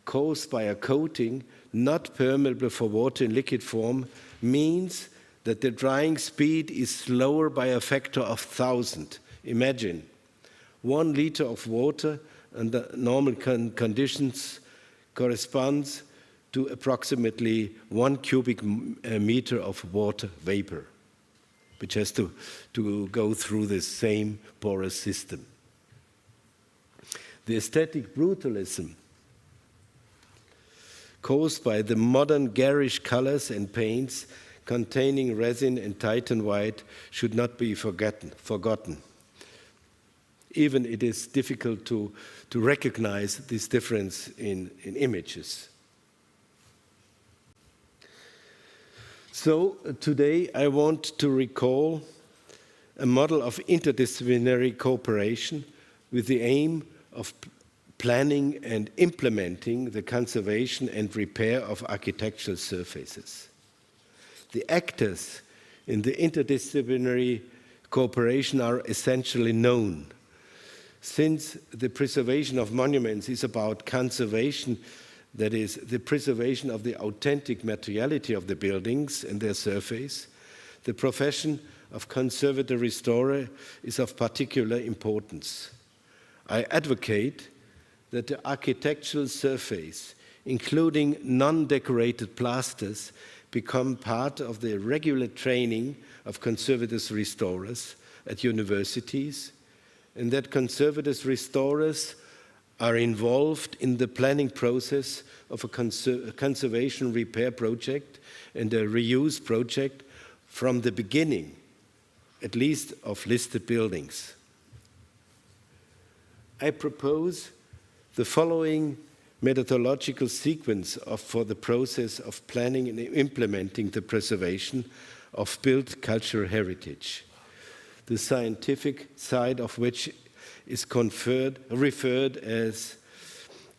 caused by a coating not permeable for water in liquid form means that the drying speed is slower by a factor of 1,000. Imagine 1 liter of water under normal conditions corresponds to approximately 1 cubic meter of water vapor, which has to go through the same porous system. The aesthetic brutalism caused by the modern garish colors and paints containing resin and Titan white should not be forgotten. Even it is difficult to recognize this difference in images. So today I want to recall a model of interdisciplinary cooperation with the aim of planning and implementing the conservation and repair of architectural surfaces. The actors in the interdisciplinary cooperation are essentially known. Since the preservation of monuments is about conservation, that is, the preservation of the authentic materiality of the buildings and their surface, the profession of conservator restorer is of particular importance. I advocate that the architectural surface, including non-decorated plasters, become part of the regular training of conservators restorers at universities, and that conservators restorers are involved in the planning process of a conservation repair project and a reuse project from the beginning, at least of listed buildings. I propose the following methodological sequence for the process of planning and implementing the preservation of built cultural heritage, the scientific side of which is referred as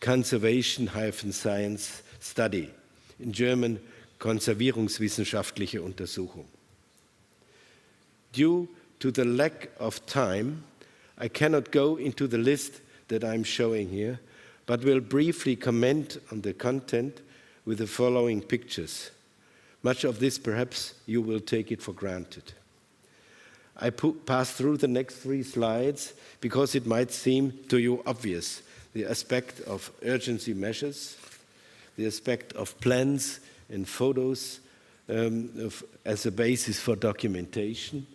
conservation-science study, in German konservierungswissenschaftliche Untersuchung. Due to the lack of time, I cannot go into the list that I'm showing here, but will briefly comment on the content with the following pictures. Much of this, perhaps, you will take it for granted. I pass through the next 3 slides because it might seem to you obvious, the aspect of urgency measures, the aspect of plans and photos as a basis for documentation,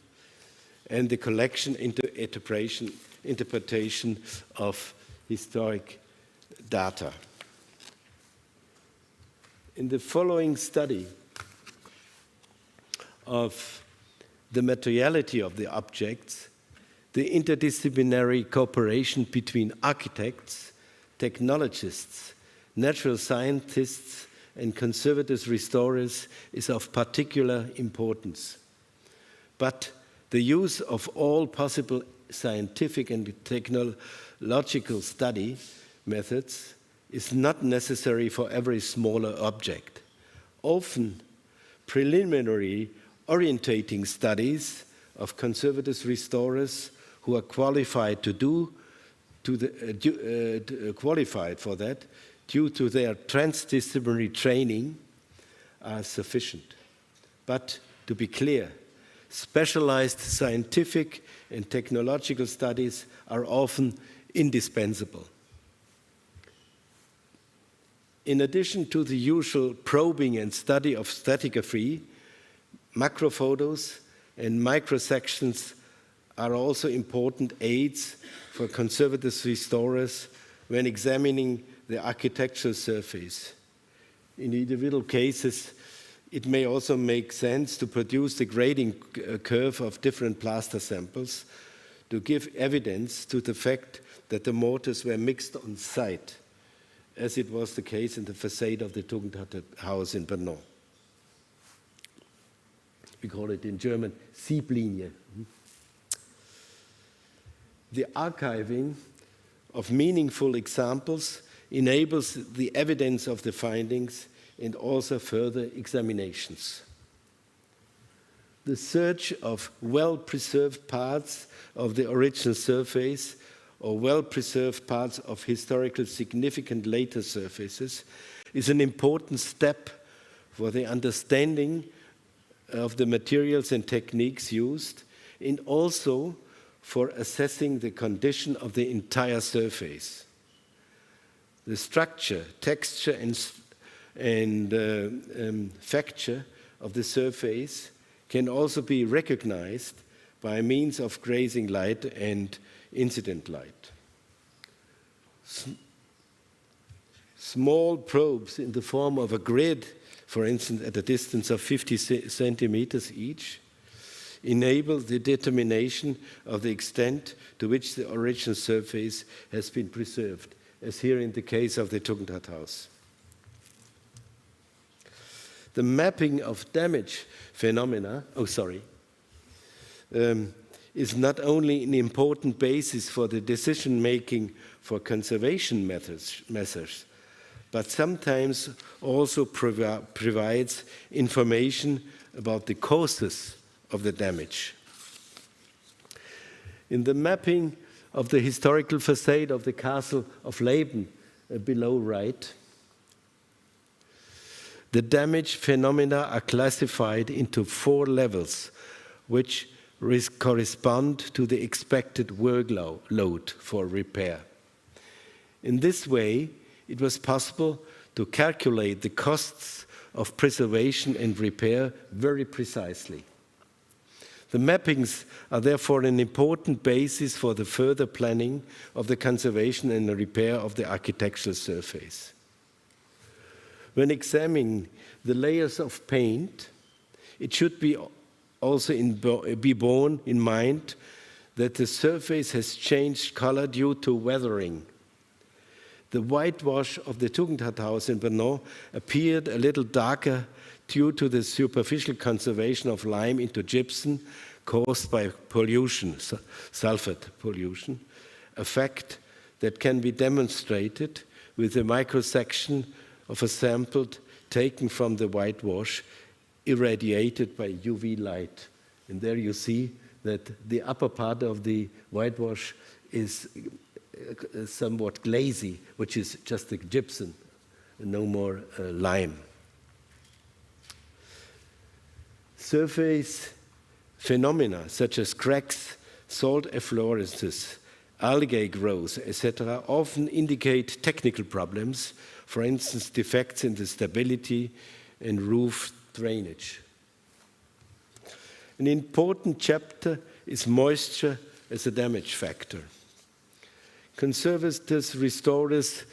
and the collection interpretation of historic data. In the following study of the materiality of the objects, the interdisciplinary cooperation between architects, technologists, natural scientists, and conservators restorers is of particular importance. But the use of all possible scientific and technological study methods is not necessary for every smaller object. Often, preliminary orientating studies of conservators restorers who are qualified qualified for that due to their transdisciplinary training are sufficient. But to be clear, specialized scientific and technological studies are often indispensable. In addition to the usual probing and study of stratigraphy, macrophotos and microsections are also important aids for conservators restorers when examining the architectural surface. In individual cases, it may also make sense to produce the grading curve of different plaster samples to give evidence to the fact that the mortars were mixed on site, as it was the case in the facade of the Tugendhatter house in Brno. We call it in German Sieblinie. The archiving of meaningful examples enables the evidence of the findings and also further examinations. The search of well-preserved parts of the original surface or well-preserved parts of historical significant later surfaces is an important step for the understanding of the materials and techniques used, and also for assessing the condition of the entire surface. The structure, texture, and facture of the surface can also be recognized by means of grazing light and incident light. Small probes in the form of a grid, for instance, at a distance of 50 centimeters each, enable the determination of the extent to which the original surface has been preserved, as here in the case of the Tugendhathaus. The mapping of damage phenomena, is not only an important basis for the decision-making for conservation measures, but sometimes also provides information about the causes of the damage. In the mapping of the historical facade of the castle of Leben, below right, the damage phenomena are classified into 4 levels, which correspond to the expected workload for repair. In this way, it was possible to calculate the costs of preservation and repair very precisely. The mappings are therefore an important basis for the further planning of the conservation and the repair of the architectural surface. When examining the layers of paint, it should be also be borne in mind that the surface has changed color due to weathering. The whitewash of the Tugendhathaus in Brno appeared a little darker due to the superficial conservation of lime into gypsum caused by pollution, sulfate pollution, a fact that can be demonstrated with a microsection of a sample taken from the whitewash irradiated by UV light. And there you see that the upper part of the whitewash is somewhat glazy, which is just the gypsum, no more lime. Surface phenomena such as cracks, salt efflorescence, algae growth, etc., often indicate technical problems, for instance, defects in the stability and roof drainage. An important chapter is moisture as a damage factor. Conservators, restorers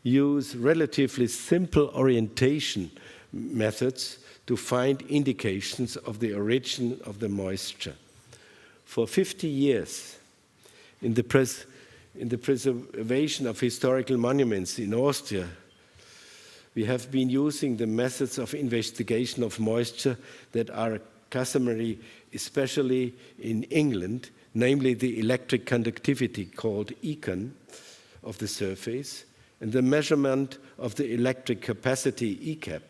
use relatively simple orientation methods to find indications of the origin of the moisture. For 50 years, in the preservation of historical monuments in Austria, we have been using the methods of investigation of moisture that are customary, especially in England, namely the electric conductivity called econ of the surface and the measurement of the electric capacity ECAP.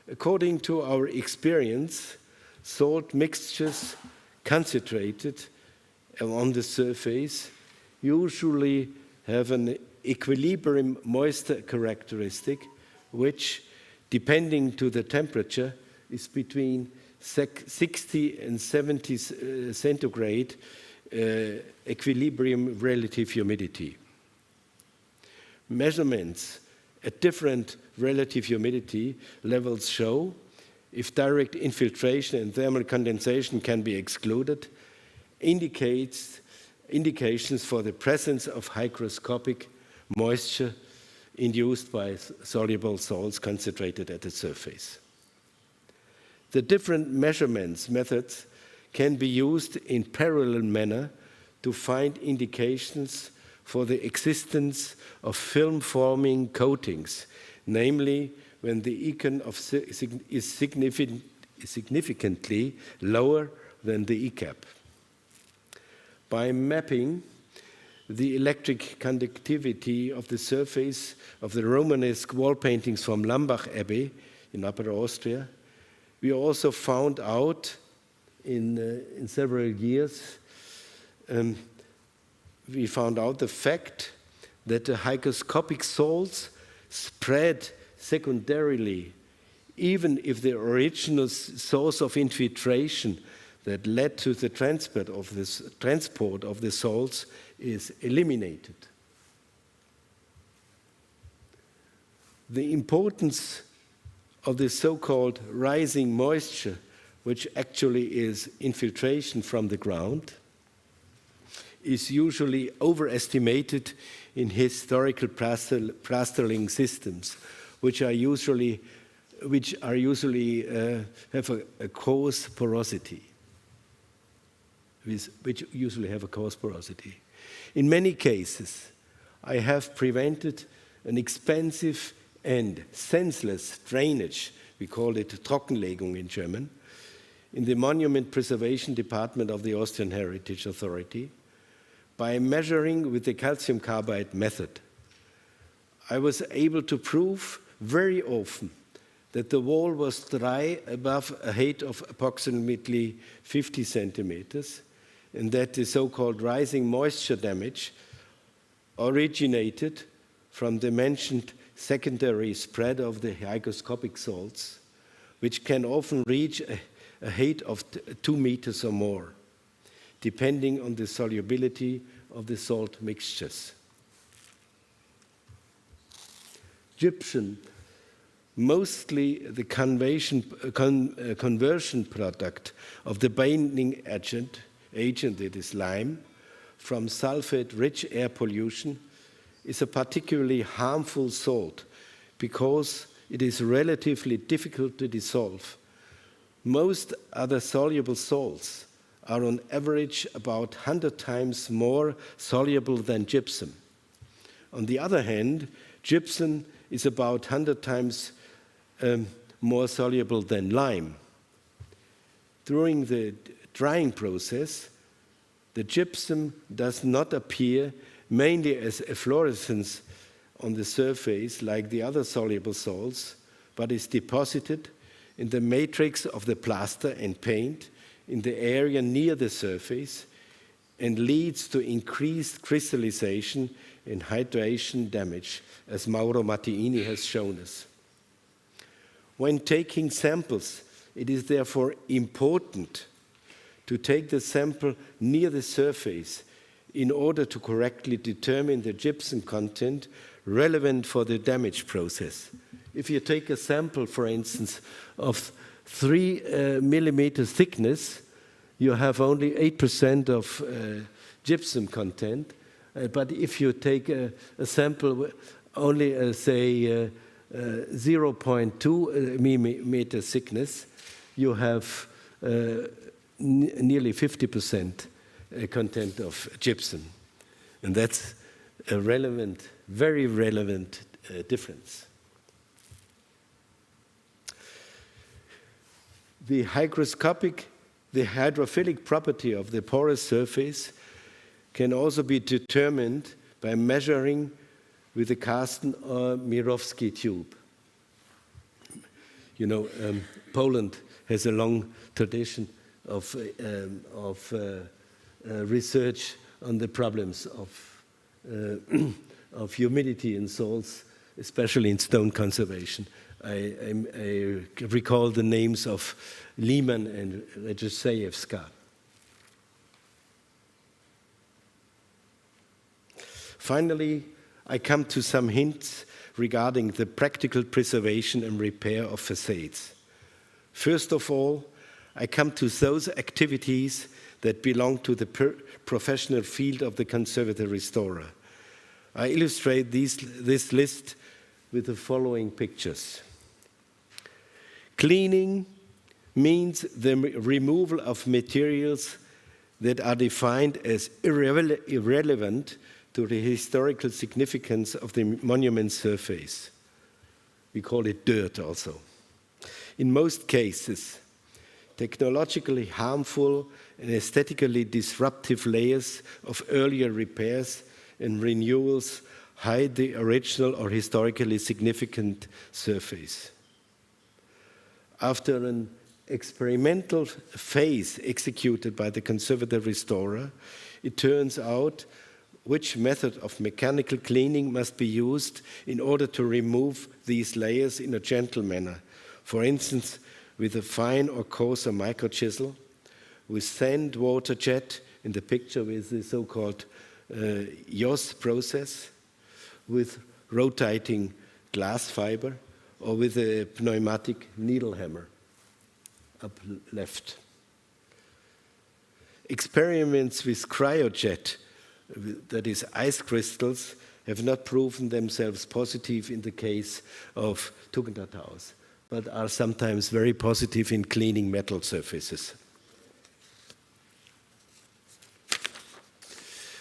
According to our experience, salt mixtures concentrated on the surface usually have an equilibrium moisture characteristic which, depending to the temperature, is between 60 and 70 centigrade equilibrium relative humidity. Measurements at different relative humidity levels show, if direct infiltration and thermal condensation can be excluded, indications for the presence of hygroscopic moisture induced by soluble salts concentrated at the surface. The different methods can be used in parallel manner to find indications for the existence of film-forming coatings, namely when the econ is significantly lower than the ECAP. By mapping the electric conductivity of the surface of the Romanesque wall paintings from Lambach Abbey in Upper Austria, we also found out in several years we found out the fact that the hygroscopic salts spread secondarily, even if the original source of infiltration that led to the transport of the salts is eliminated. The importance of the so-called rising moisture, which actually is infiltration from the ground, is usually overestimated in historical plastering systems, which usually have a coarse porosity. In many cases, I have prevented an expensive and senseless drainage, we call it Trockenlegung in German, in the Monument Preservation Department of the Austrian Heritage Authority by measuring with the calcium carbide method. I was able to prove very often that the wall was dry above a height of approximately 50 centimeters, and that the so-called rising moisture damage originated from the mentioned secondary spread of the hygroscopic salts, which can often reach a height of 2 meters or more, depending on the solubility of the salt mixtures. Gypsum, mostly the conversion product of the binding agent that is lime, from sulfate-rich air pollution, is a particularly harmful salt because it is relatively difficult to dissolve. Most other soluble salts are on average about 100 times more soluble than gypsum. On the other hand, gypsum is about 100 times more soluble than lime. During the drying process, the gypsum does not appear mainly as efflorescence on the surface like the other soluble salts, but is deposited in the matrix of the plaster and paint in the area near the surface and leads to increased crystallization and hydration damage, as Mauro Mattiini has shown us. When taking samples, it is therefore important to take the sample near the surface in order to correctly determine the gypsum content relevant for the damage process. If you take a sample, for instance, of 3 millimeters thickness, you have only 8% of gypsum content. But if you take a sample only, say, 0.2 millimeter thickness, you have nearly 50% content of gypsum. And that's a relevant, very relevant difference. The hydrophilic property of the porous surface can also be determined by measuring with the Karsten or Mirowski tube. You know, Poland has a long tradition of research on the problems of humidity in salts, especially in stone conservation. I recall the names of Liman and Andrzejewska. Finally, I come to some hints regarding the practical preservation and repair of facades. First of all, I come to those activities that belong to the professional field of the conservative restorer. I illustrate this list with the following pictures. Cleaning means the removal of materials that are defined as irrelevant to the historical significance of the monument surface. We call it dirt also. In most cases, technologically harmful and aesthetically disruptive layers of earlier repairs and renewals hide the original or historically significant surface. After an experimental phase executed by the conservative restorer, it turns out which method of mechanical cleaning must be used in order to remove these layers in a gentle manner. For instance, with a fine or coarser micro chisel, with sand water jet, in the picture with the so-called YOS process, with rotating glass fiber, or with a pneumatic needle hammer, up left. Experiments with cryojet, that is ice crystals, have not proven themselves positive in the case of Tugendhat-Haus, but are sometimes very positive in cleaning metal surfaces.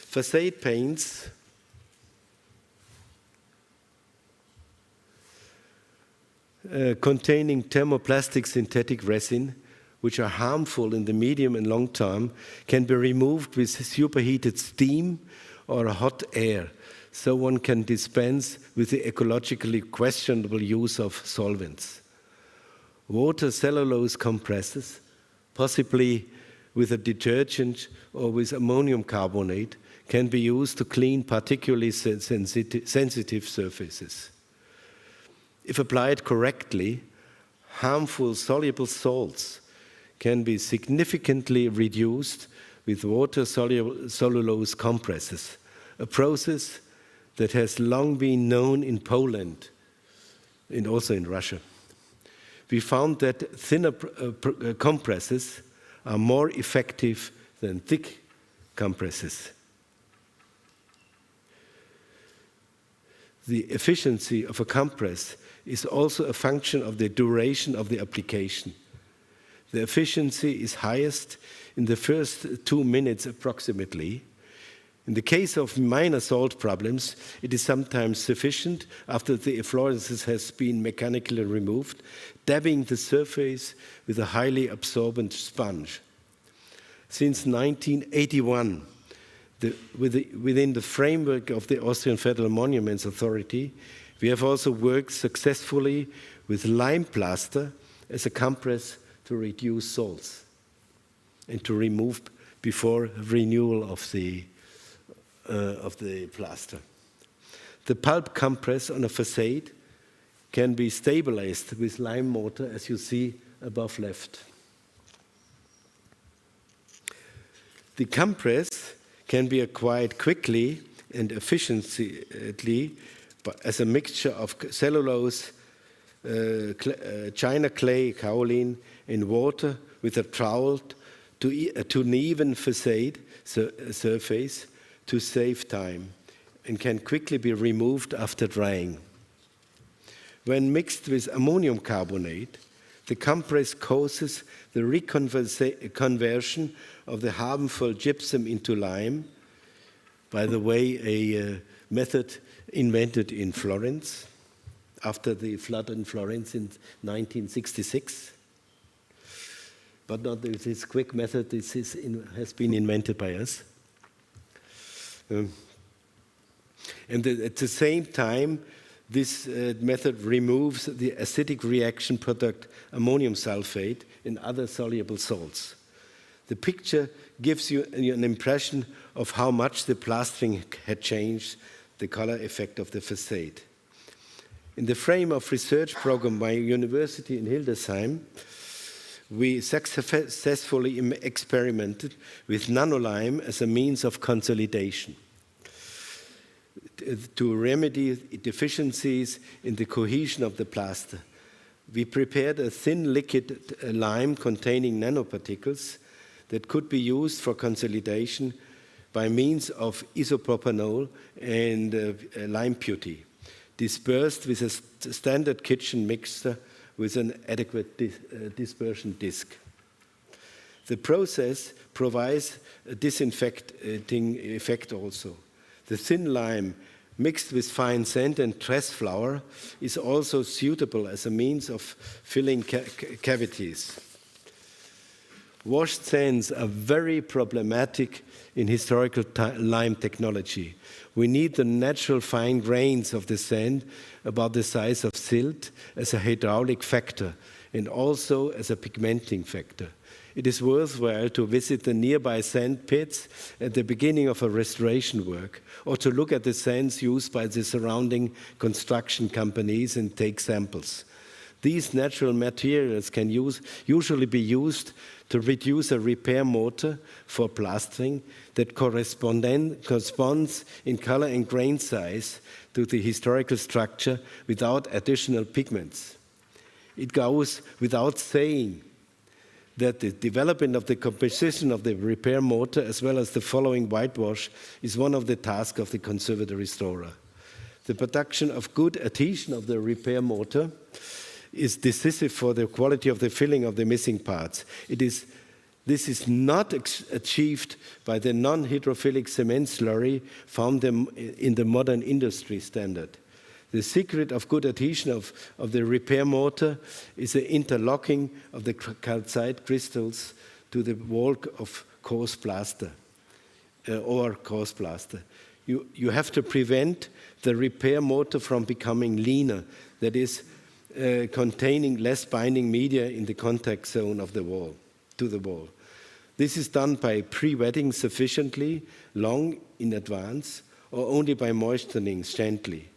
Facade paints containing thermoplastic synthetic resin, which are harmful in the medium and long term, can be removed with superheated steam or hot air, so one can dispense with the ecologically questionable use of solvents. Water cellulose compressors, possibly with a detergent or with ammonium carbonate, can be used to clean particularly sensitive surfaces. If applied correctly, harmful soluble salts can be significantly reduced with water-soluble cellulose compressors, a process that has long been known in Poland and also in Russia. We found that thinner compressors are more effective than thick compressors. The efficiency of a compress is also a function of the duration of the application. The efficiency is highest in the first 2 minutes approximately. In the case of minor salt problems, it is sometimes sufficient, after the efflorescence has been mechanically removed, dabbing the surface with a highly absorbent sponge. Since 1981, within the framework of the Austrian Federal Monuments Authority, we have also worked successfully with lime plaster as a compress to reduce salts and to remove before renewal of the plaster. The pulp compress on a facade can be stabilized with lime mortar, as you see above left. The compress can be acquired quickly and efficiently as a mixture of cellulose, china clay, kaolin, and water with a trowel to an even facade surface to save time, and can quickly be removed after drying. When mixed with ammonium carbonate, the compress causes the reconversion of the harmful gypsum into lime, by the way, a method invented in Florence after the flood in Florence in 1966. But not this quick method, has been invented by us. And at the same time, this method removes the acidic reaction product ammonium sulfate and other soluble salts. The picture gives you an impression of how much the plastering had changed the color effect of the facade. In the frame of research program by University in Hildesheim, we successfully experimented with nanolime as a means of consolidation to remedy deficiencies in the cohesion of the plaster. We prepared a thin liquid lime containing nanoparticles that could be used for consolidation by means of isopropanol and lime putty, dispersed with a standard kitchen mixer with an adequate dispersion disc. The process provides a disinfecting effect also. The thin lime mixed with fine sand and tress flour is also suitable as a means of filling cavities. Washed sands are very problematic in historical lime technology. We need the natural fine grains of the sand about the size of silt as a hydraulic factor and also as a pigmenting factor. It is worthwhile to visit the nearby sand pits at the beginning of a restoration work, or to look at the sands used by the surrounding construction companies and take samples. These natural materials can usually be used to reduce a repair mortar for plastering that corresponds in color and grain size to the historical structure without additional pigments. It goes without saying that the development of the composition of the repair mortar as well as the following whitewash is one of the tasks of the conservator restorer. The production of good adhesion of the repair mortar is decisive for the quality of the filling of the missing parts. This is not achieved by the non-hydrophilic cement slurry found in the modern industry standard. The secret of good adhesion of the repair mortar is the interlocking of the calcite crystals to the wall of coarse plaster or coarse plaster. You have to prevent the repair mortar from becoming leaner, that is, containing less binding media in the contact zone of the wall, to the wall. This is done by pre-wetting sufficiently long in advance or only by moistening gently.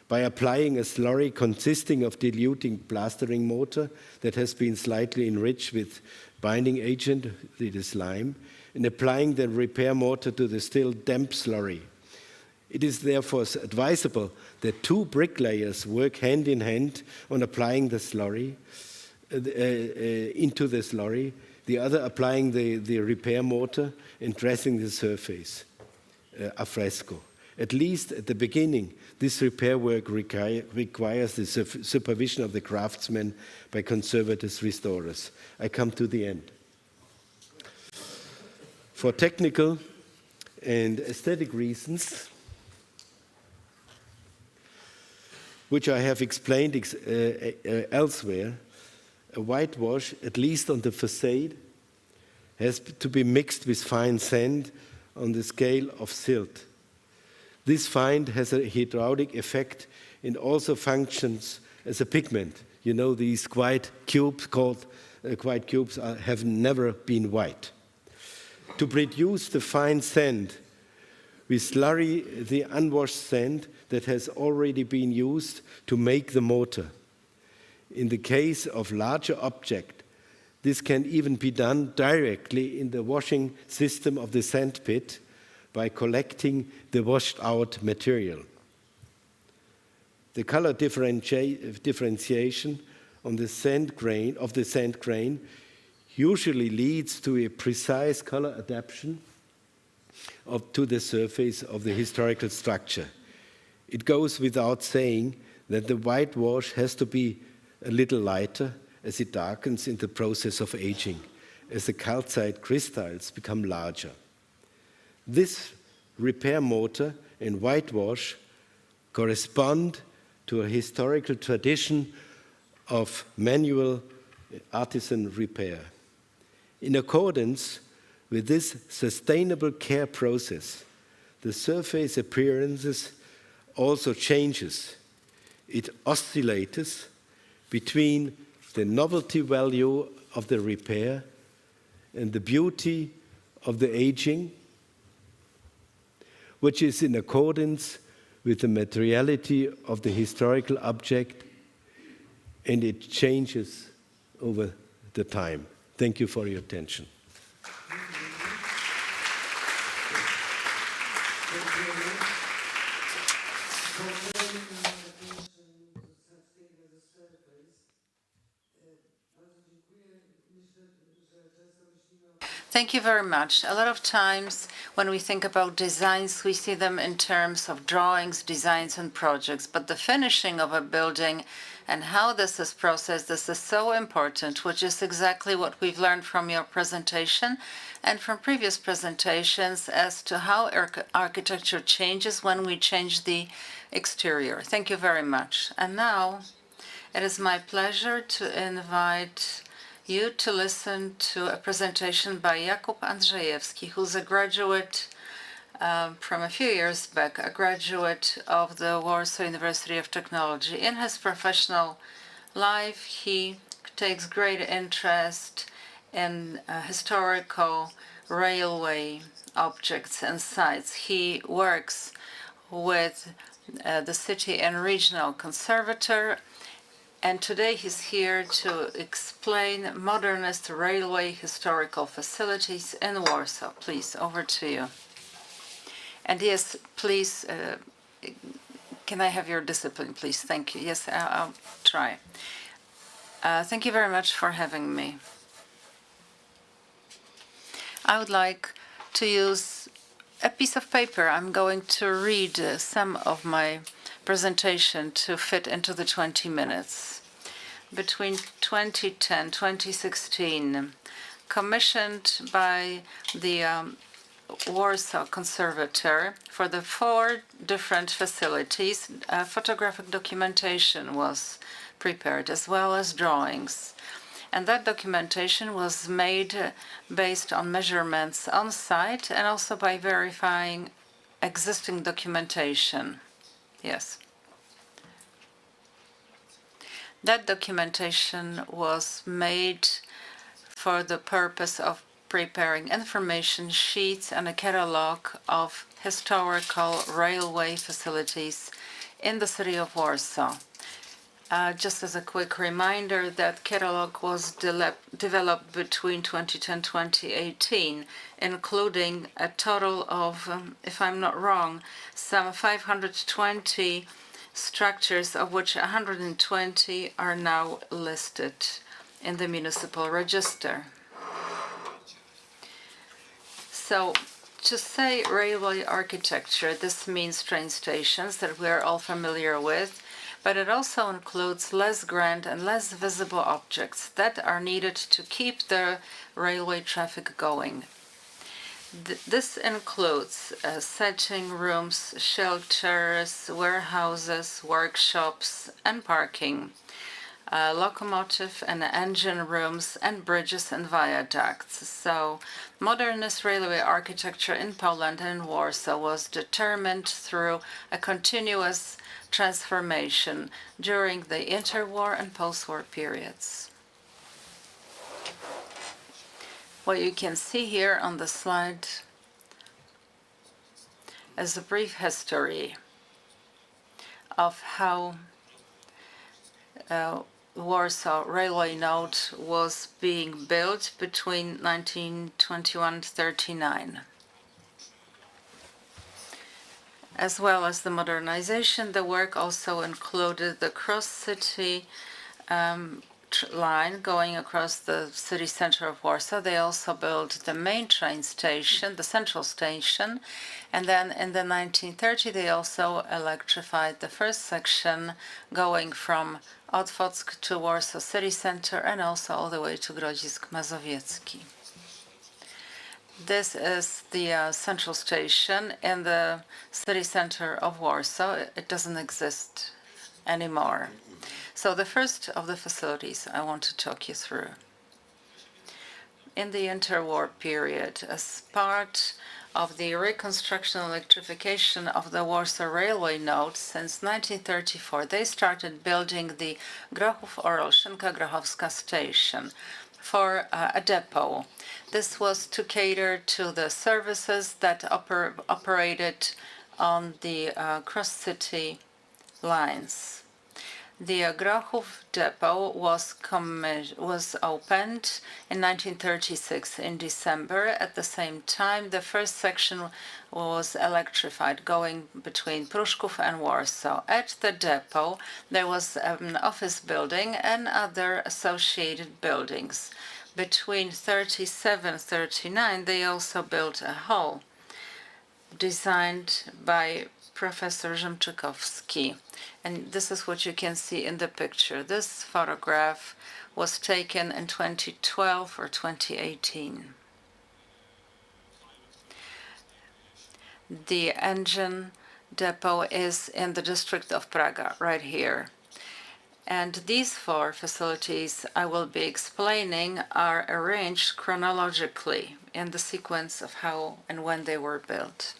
By applying a slurry consisting of diluting plastering mortar that has been slightly enriched with binding agent, it is lime, and applying the repair mortar to the still damp slurry. It is therefore advisable that two bricklayers work hand in hand on applying the slurry into the slurry, the other applying the repair mortar and dressing the surface a fresco. At least at the beginning, this repair work requires the supervision of the craftsmen by conservators restorers. I come to the end. For technical and aesthetic reasons, which I have explained elsewhere, a whitewash, at least on the facade, has to be mixed with fine sand on the scale of silt. This fine has a hydraulic effect and also functions as a pigment. You know, these white cubes have never been white. To produce the fine sand, we slurry the unwashed sand that has already been used to make the mortar. In the case of larger objects, this can even be done directly in the washing system of the sand pit by collecting the washed out material. The color differentiation on the sand grain usually leads to a precise color adaptation to the surface of the historical structure. It goes without saying that the whitewash has to be a little lighter as it darkens in the process of aging, as the calcite crystals become larger. This repair mortar and whitewash correspond to a historical tradition of manual artisan repair. In accordance with this sustainable care process, the surface appearances also changes. It oscillates between the novelty value of the repair and the beauty of the aging, which is in accordance with the materiality of the historical object, and it changes over the time. Thank you for your attention. Thank you very much. A lot of times when we think about designs, we see them in terms of drawings, designs, and projects. But the finishing of a building and how this is processed, this is so important, which is exactly what we've learned from your presentation and from previous presentations as to how architecture changes when we change the exterior. Thank you very much. And now it is my pleasure to invite you to listen to a presentation by Jakub Andrzejewski, who's a graduate from a few years back, a graduate of the Warsaw University of Technology. In his professional life, he takes great interest in historical railway objects and sites. He works with the city and regional conservator, and today he's here to explain modernist railway historical facilities in Warsaw. Please, over to you. And yes, please, can I have your discipline, please? Thank you. Yes, I'll try. Thank you very much for having me. I would like to use a piece of paper. I'm going to read some of my presentation to fit into the 20 minutes. Between 2010 and 2016, commissioned by the Warsaw Conservator for the 4 different facilities, photographic documentation was prepared as well as drawings. And that documentation was made based on measurements on site and also by verifying existing documentation. Yes. That documentation was made for the purpose of preparing information sheets and a catalog of historical railway facilities in the city of Warsaw. Just as a quick reminder, that catalog was developed between 2010 and 2018, including a total of, if I'm not wrong, some 520 structures, of which 120 are now listed in the municipal register. So, to say railway architecture, this means train stations that we're all familiar with, but it also includes less grand and less visible objects that are needed to keep the railway traffic going. This includes setting rooms, shelters, warehouses, workshops, and parking, locomotive and engine rooms, and bridges and viaducts. So, modernist railway architecture in Poland and Warsaw was determined through a continuous transformation during the interwar and post-war periods. What you can see here on the slide is a brief history of how Warsaw Railway Node was being built between 1921 and 1939. As well as the modernization, the work also included the cross-city line going across the city center of Warsaw. They also built the main train station, the central station, and then in the 1930s they also electrified the first section going from Otwock to Warsaw city center and also all the way to Grodzisk Mazowiecki. This is the central station in the city center of Warsaw. It doesn't exist anymore. So the first of the facilities I want to talk you through. In the interwar period, as part of the reconstruction and electrification of the Warsaw Railway Node since 1934, they started building the Grochów-Orol-Szynka-Grochowska station for a depot. This was to cater to the services that operated on the cross-city lines. The Grochów depot was opened in 1936 in December. At the same time, the first section was electrified, going between Pruszków and Warsaw. At the depot, there was an office building and other associated buildings. Between 1937 and 1939, they also built a hall designed by Professor Rzymczykowski. And this is what you can see in the picture. This photograph was taken in 2012 or 2018. The engine depot is in the district of Praga, right here. And these four facilities I will be explaining are arranged chronologically in the sequence of how and when they were built.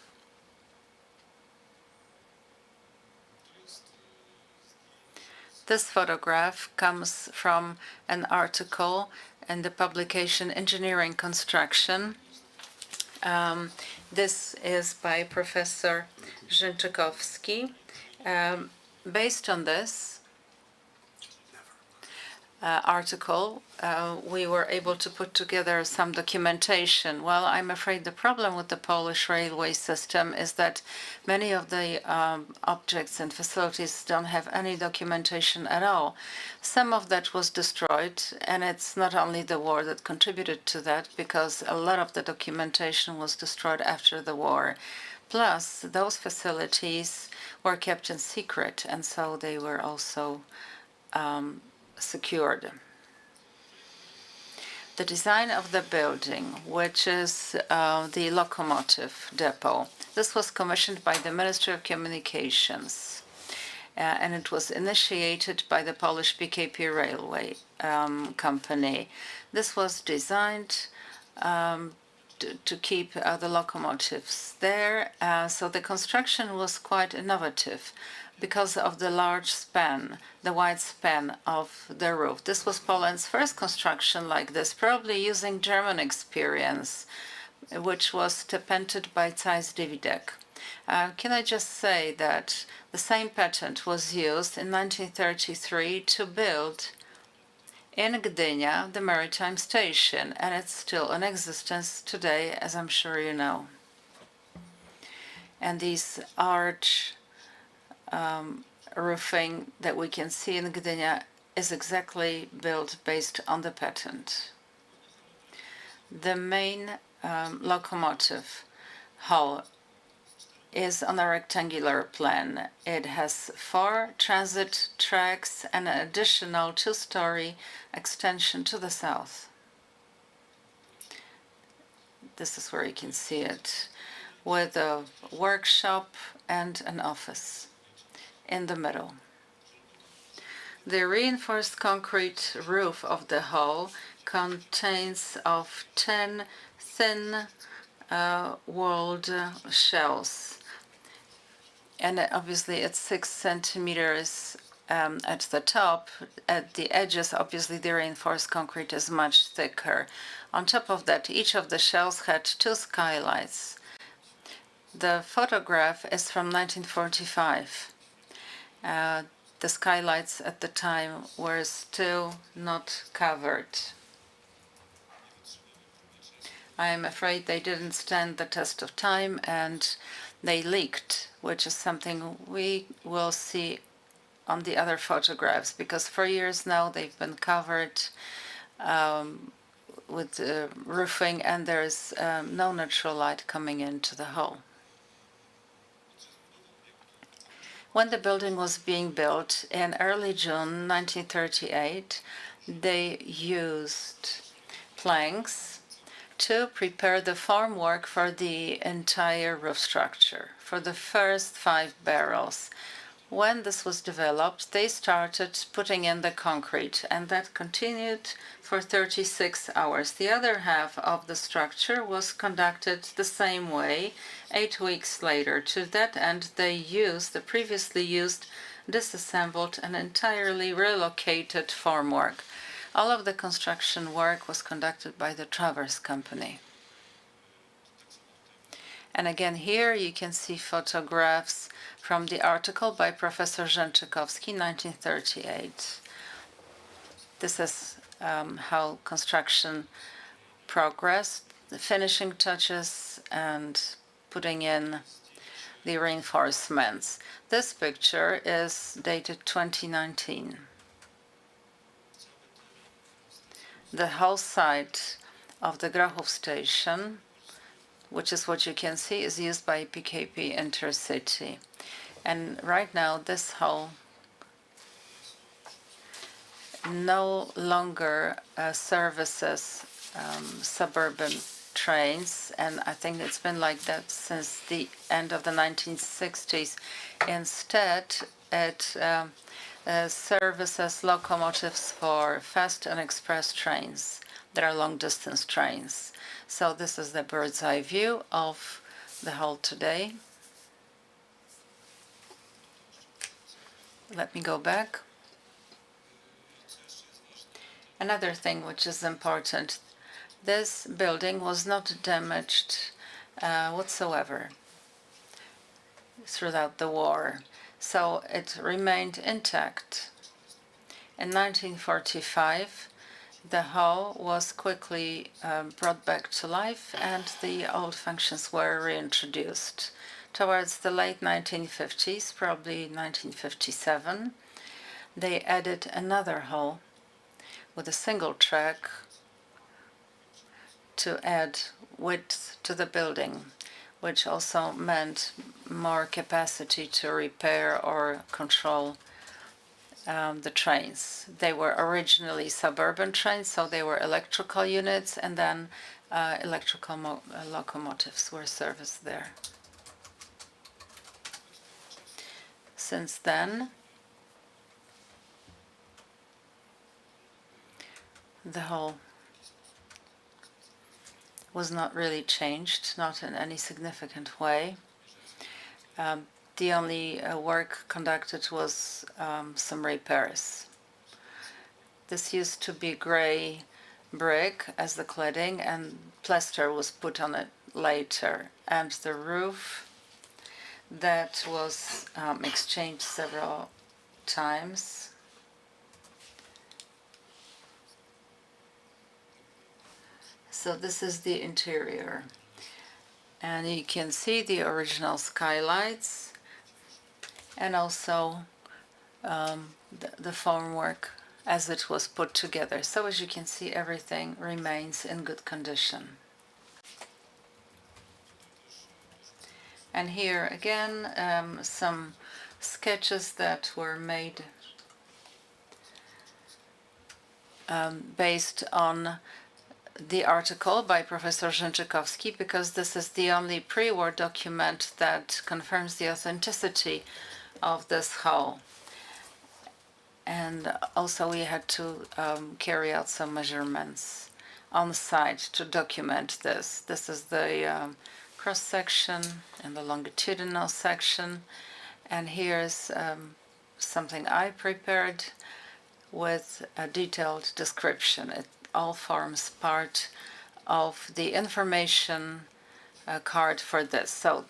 This photograph comes from an article in the publication Engineering Construction. This is by Professor Ciarkowski. Based on this article, we were able to put together some documentation. Well, I'm afraid the problem with the Polish railway system is that many of the objects and facilities don't have any documentation at all. Some of that was destroyed, and it's not only the war that contributed to that, because a lot of the documentation was destroyed after the war. Plus, those facilities were kept in secret, and so they were also secured. The design of the building, which is the locomotive depot, this was commissioned by the Ministry of Communications, and it was initiated by the Polish PKP Railway Company. This was designed to keep the locomotives there, so the construction was quite innovative because of the large span, the wide span of the roof. This was Poland's first construction like this, probably using German experience, which was patented by Zeiss Dividek. Can I just say that the same patent was used in 1933 to build in Gdynia the maritime station, and it's still in existence today, as I'm sure you know. And these arch roofing that we can see in Gdynia is exactly built based on the patent. The main locomotive hall is on a rectangular plan. It has 4 transit tracks and an additional 2-story extension to the south. This is where you can see it, with a workshop and an office in the middle. The reinforced concrete roof of the hall contains of 10 thin walled shells, and obviously it's 6 centimeters at the top. At the edges, obviously the reinforced concrete is much thicker. On top of that, each of the shells had 2 skylights. The photograph is from 1945. The skylights at the time were still not covered. I'm afraid they didn't stand the test of time, and they leaked, which is something we will see on the other photographs, because for years now they've been covered with roofing, and there's no natural light coming into the hall. When the building was being built in early June 1938, they used planks to prepare the formwork for the entire roof structure, for the first 5 barrels. When this was developed, they started putting in the concrete, and that continued for 36 hours. The other half of the structure was conducted the same way 8 weeks later. To that end, they used the previously used, disassembled, and entirely relocated formwork. All of the construction work was conducted by the Traverse Company. And again, here you can see photographs from the article by Professor Ciarkowski, 1938. This is how construction progressed, the finishing touches, and putting in the reinforcements. This picture is dated 2019. The whole site of the Grochów station, which is what you can see, is used by PKP Intercity. And right now, this hall no longer services suburban trains, and I think it's been like that since the end of the 1960s. Instead, it services locomotives for fast and express trains. There are long-distance trains. So this is the bird's eye view of the hall today. Let me go back. Another thing which is important, this building was not damaged whatsoever throughout the war. So it remained intact. In 1945, the hall was quickly brought back to life and the old functions were reintroduced. Towards the late 1950s, probably 1957, they added another hall with a single track to add width to the building, which also meant more capacity to repair or control the trains. They were originally suburban trains, so they were electrical units, and then electrical locomotives were serviced there. Since then, the whole was not really changed, not in any significant way. The only work conducted was some repairs. This used to be gray brick as the cladding, and plaster was put on it later. And the roof that was exchanged several times. So this is the interior. And you can see the original skylights and also the formwork as it was put together. So as you can see, everything remains in good condition. And here again, some sketches that were made based on the article by Professor Ciarkowski, because this is the only pre-war document that confirms the authenticity of this hall. And also we had to carry out some measurements on site to document this. This is the cross-section and the longitudinal section. And here's something I prepared with a detailed description. It all forms part of the information card for this. So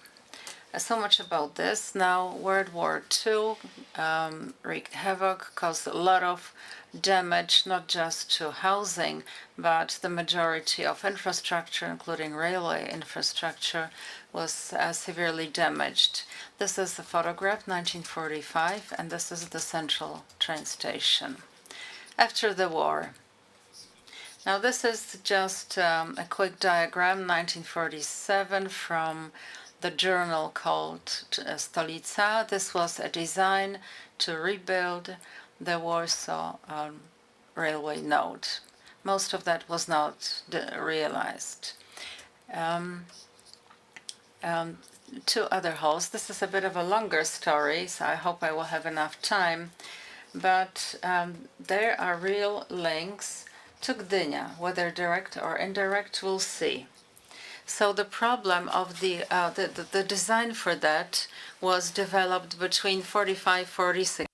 much about this. Now, World War II wreaked havoc, caused a lot of damage, not just to housing, but the majority of infrastructure, including railway infrastructure, was severely damaged. This is a photograph, 1945, and this is the central train station. After the war. Now, this is just a quick diagram, 1947, from the journal called Stolica. This was a design to rebuild the Warsaw railway node. Most of that was not realized. Two other halls. This is a bit of a longer story, so I hope I will have enough time. But there are real links to Gdynia, whether direct or indirect, we'll see. So the problem of the design for that was developed between 45-46.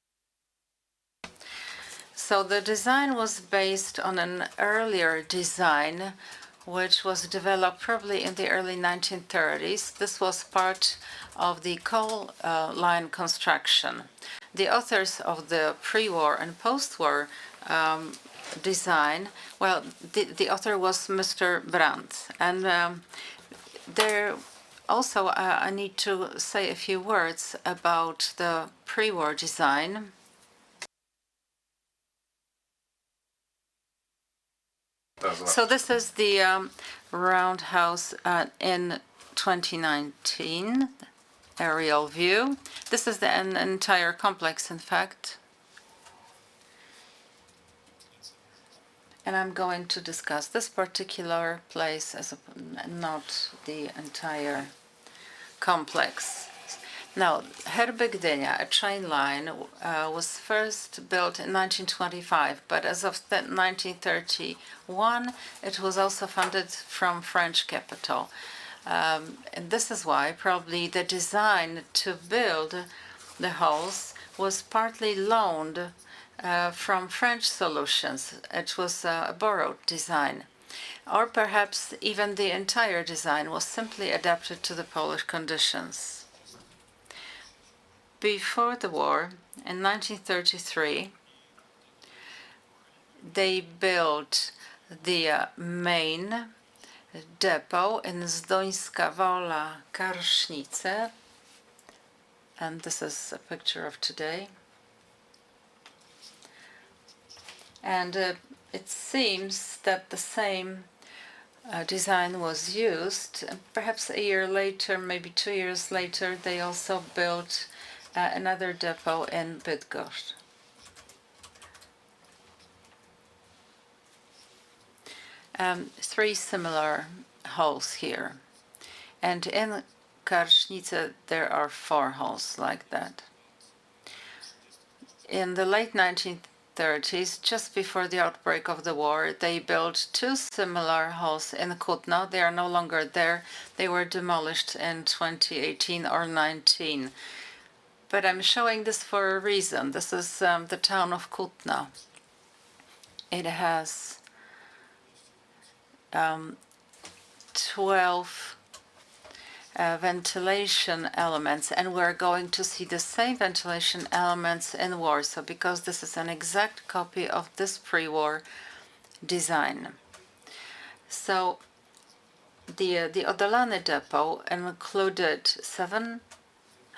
So the design was based on an earlier design, which was developed probably in the early 1930s. This was part of the coal line construction. The authors of the pre-war and post-war design, well, the author was Mr. Brandt. And there also I need to say a few words about the pre-war design. So this is the roundhouse in 2019 aerial view. This is an entire complex, in fact. And I'm going to discuss this particular place as not the entire complex. Now, Gdynia, a train line, was first built in 1925, but as of 1931, it was also funded from French capital. And this is why probably the design to build the halls was partly loaned from French solutions. It was a borrowed design. Or perhaps even the entire design was simply adapted to the Polish conditions. Before the war, in 1933, they built the main depot in Zdońska Wola, Karsznice, and this is a picture of today. And it seems that the same design was used. Perhaps a year later, maybe 2 years later, they also built another depot in Bydgoszcz. Three similar halls here. And in Karsznice, there are 4 halls like that. In the late 1930s, just before the outbreak of the war, they built 2 similar halls in Kutno. They are no longer there. They were demolished in 2018 or 19. But I'm showing this for a reason. This is the town of Kutno. It has 12 ventilation elements, and we're going to see the same ventilation elements in Warsaw because this is an exact copy of this pre-war design. So the Odolany depot included 7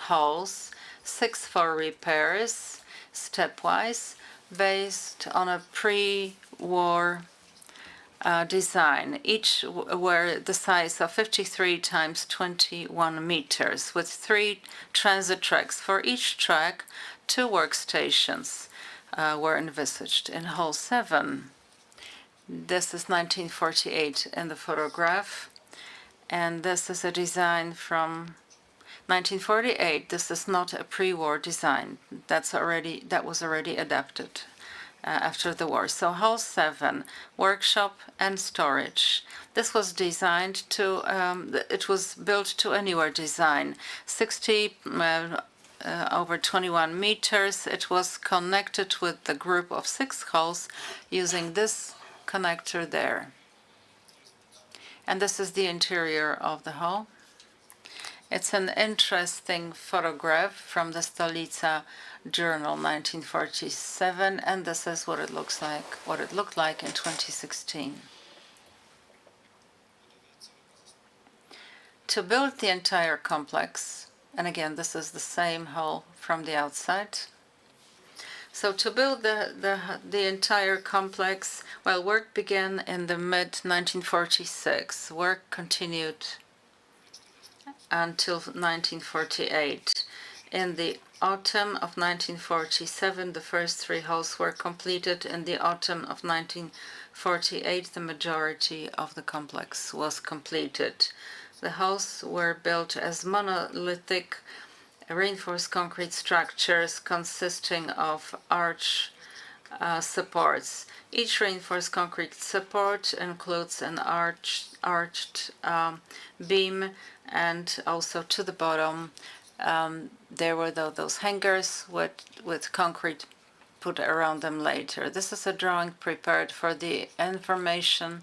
halls, 6 for repairs, stepwise, based on a pre-war design. Each were the size of 53 times 21 meters, with 3 transit tracks. For each track, 2 workstations were envisaged. In Hall 7, this is 1948 in the photograph, and this is a design from 1948. This is not a pre-war design. That was already adapted after the war. So Hall 7, workshop and storage. This was designed to, it was built to anywhere design. 60 over 21 meters. It was connected with the group of 6 halls using this connector there. And this is the interior of the hall. It's an interesting photograph from the Stolica Journal, 1947, and this is what it looks like, what it looked like in 2016. To build the entire complex, and again, this is the same hall from the outside. So to build the entire complex, well, work began in the mid-1946. Work continued until 1948. In the autumn of 1947, the first 3 halls were completed. In the autumn of 1948, the majority of the complex was completed. The halls were built as monolithic reinforced concrete structures consisting of arch supports. Each reinforced concrete support includes an arched beam, and also to the bottom there were those hangers with concrete put around them later. This is a drawing prepared for the information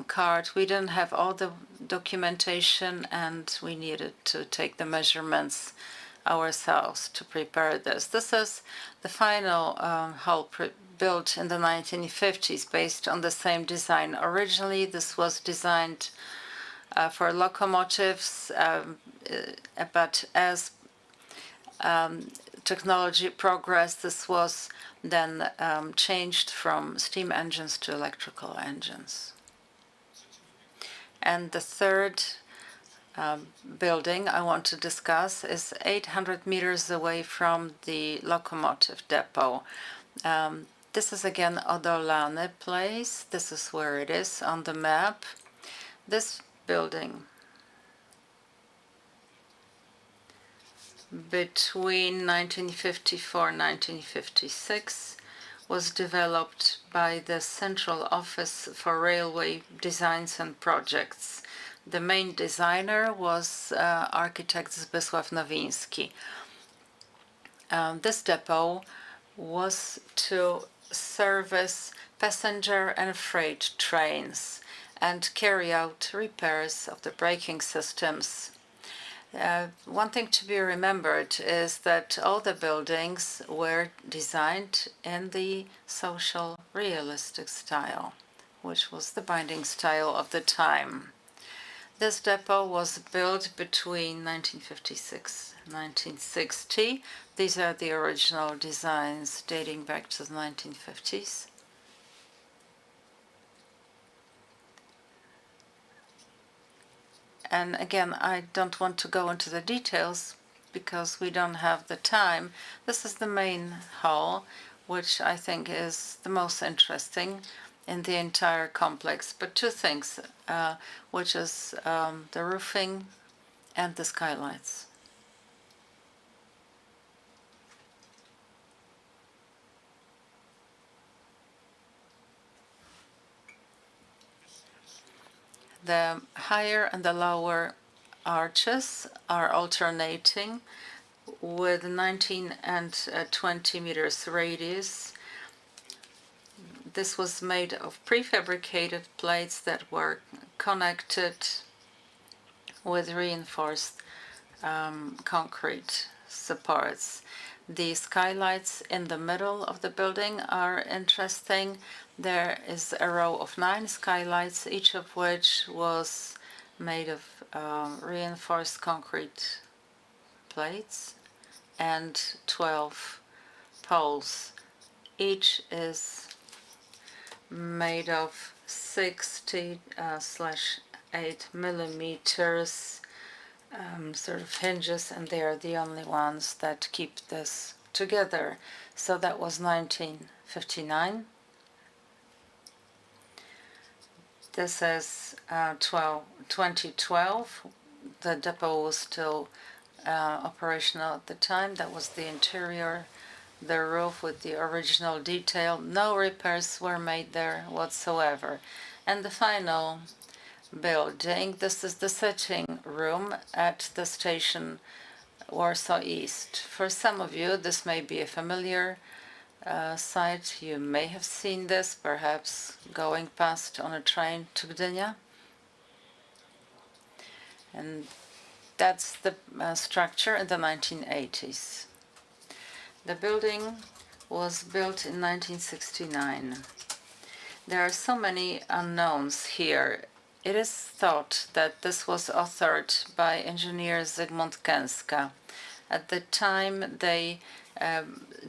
card. We didn't have all the documentation, and we needed to take the measurements ourselves to prepare this. This is the final hall built in the 1950s based on the same design. Originally, this was designed for locomotives, but as technology progressed, this was then changed from steam engines to electrical engines. And the third building I want to discuss is 800 meters away from the locomotive depot. This is again Odolany place. This is where it is on the map. This building between 1954 and 1956 was developed by the Central Office for Railway Designs and Projects. The main designer was architect Zbysław Nowiński. This depot was to service passenger and freight trains and carry out repairs of the braking systems. One thing to be remembered is that all the buildings were designed in the social realistic style, which was the binding style of the time. This depot was built between 1956 and 1960. These are the original designs dating back to the 1950s. And again, I don't want to go into the details because we don't have the time. This is the main hall, which I think is the most interesting in the entire complex. But two things, which is the roofing and the skylights. The higher and the lower arches are alternating with 19 and 20 meters radius. This was made of prefabricated plates that were connected with reinforced concrete supports. The skylights in the middle of the building are interesting. There is a row of 9 skylights, each of which was made of reinforced concrete plates and 12 poles. Each is made of 60/8 millimeters sort of hinges, and they are the only ones that keep this together. So that was 1959. This is 2012. The depot was still operational at the time. That was the interior, the roof with the original detail. No repairs were made there whatsoever. And the final building, this is the sitting room at the station Warsaw East. For some of you, this may be a familiar site. You may have seen this, perhaps going past on a train to Gdynia. And that's the structure in the 1980s. The building was built in 1969. There are so many unknowns here. It is thought that this was authored by engineer Zygmunt Kęska. At the time, they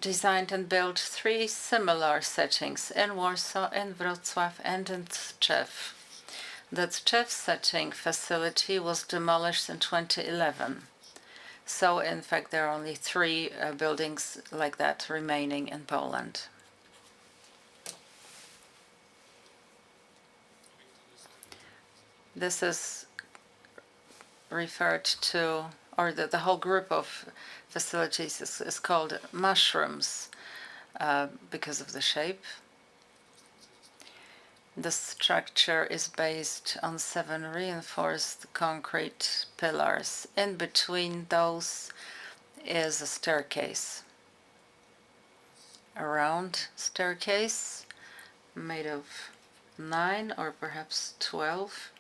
designed and built 3 similar settings in Warsaw, in Wrocław, and in Tczew. The Tczew setting facility was demolished in 2011. So, in fact, there are only 3 buildings like that remaining in Poland. This is referred to, or the whole group of facilities is called mushrooms because of the shape. The structure is based on 7 reinforced concrete pillars. In between those is a staircase. A round staircase made of 9 or perhaps 12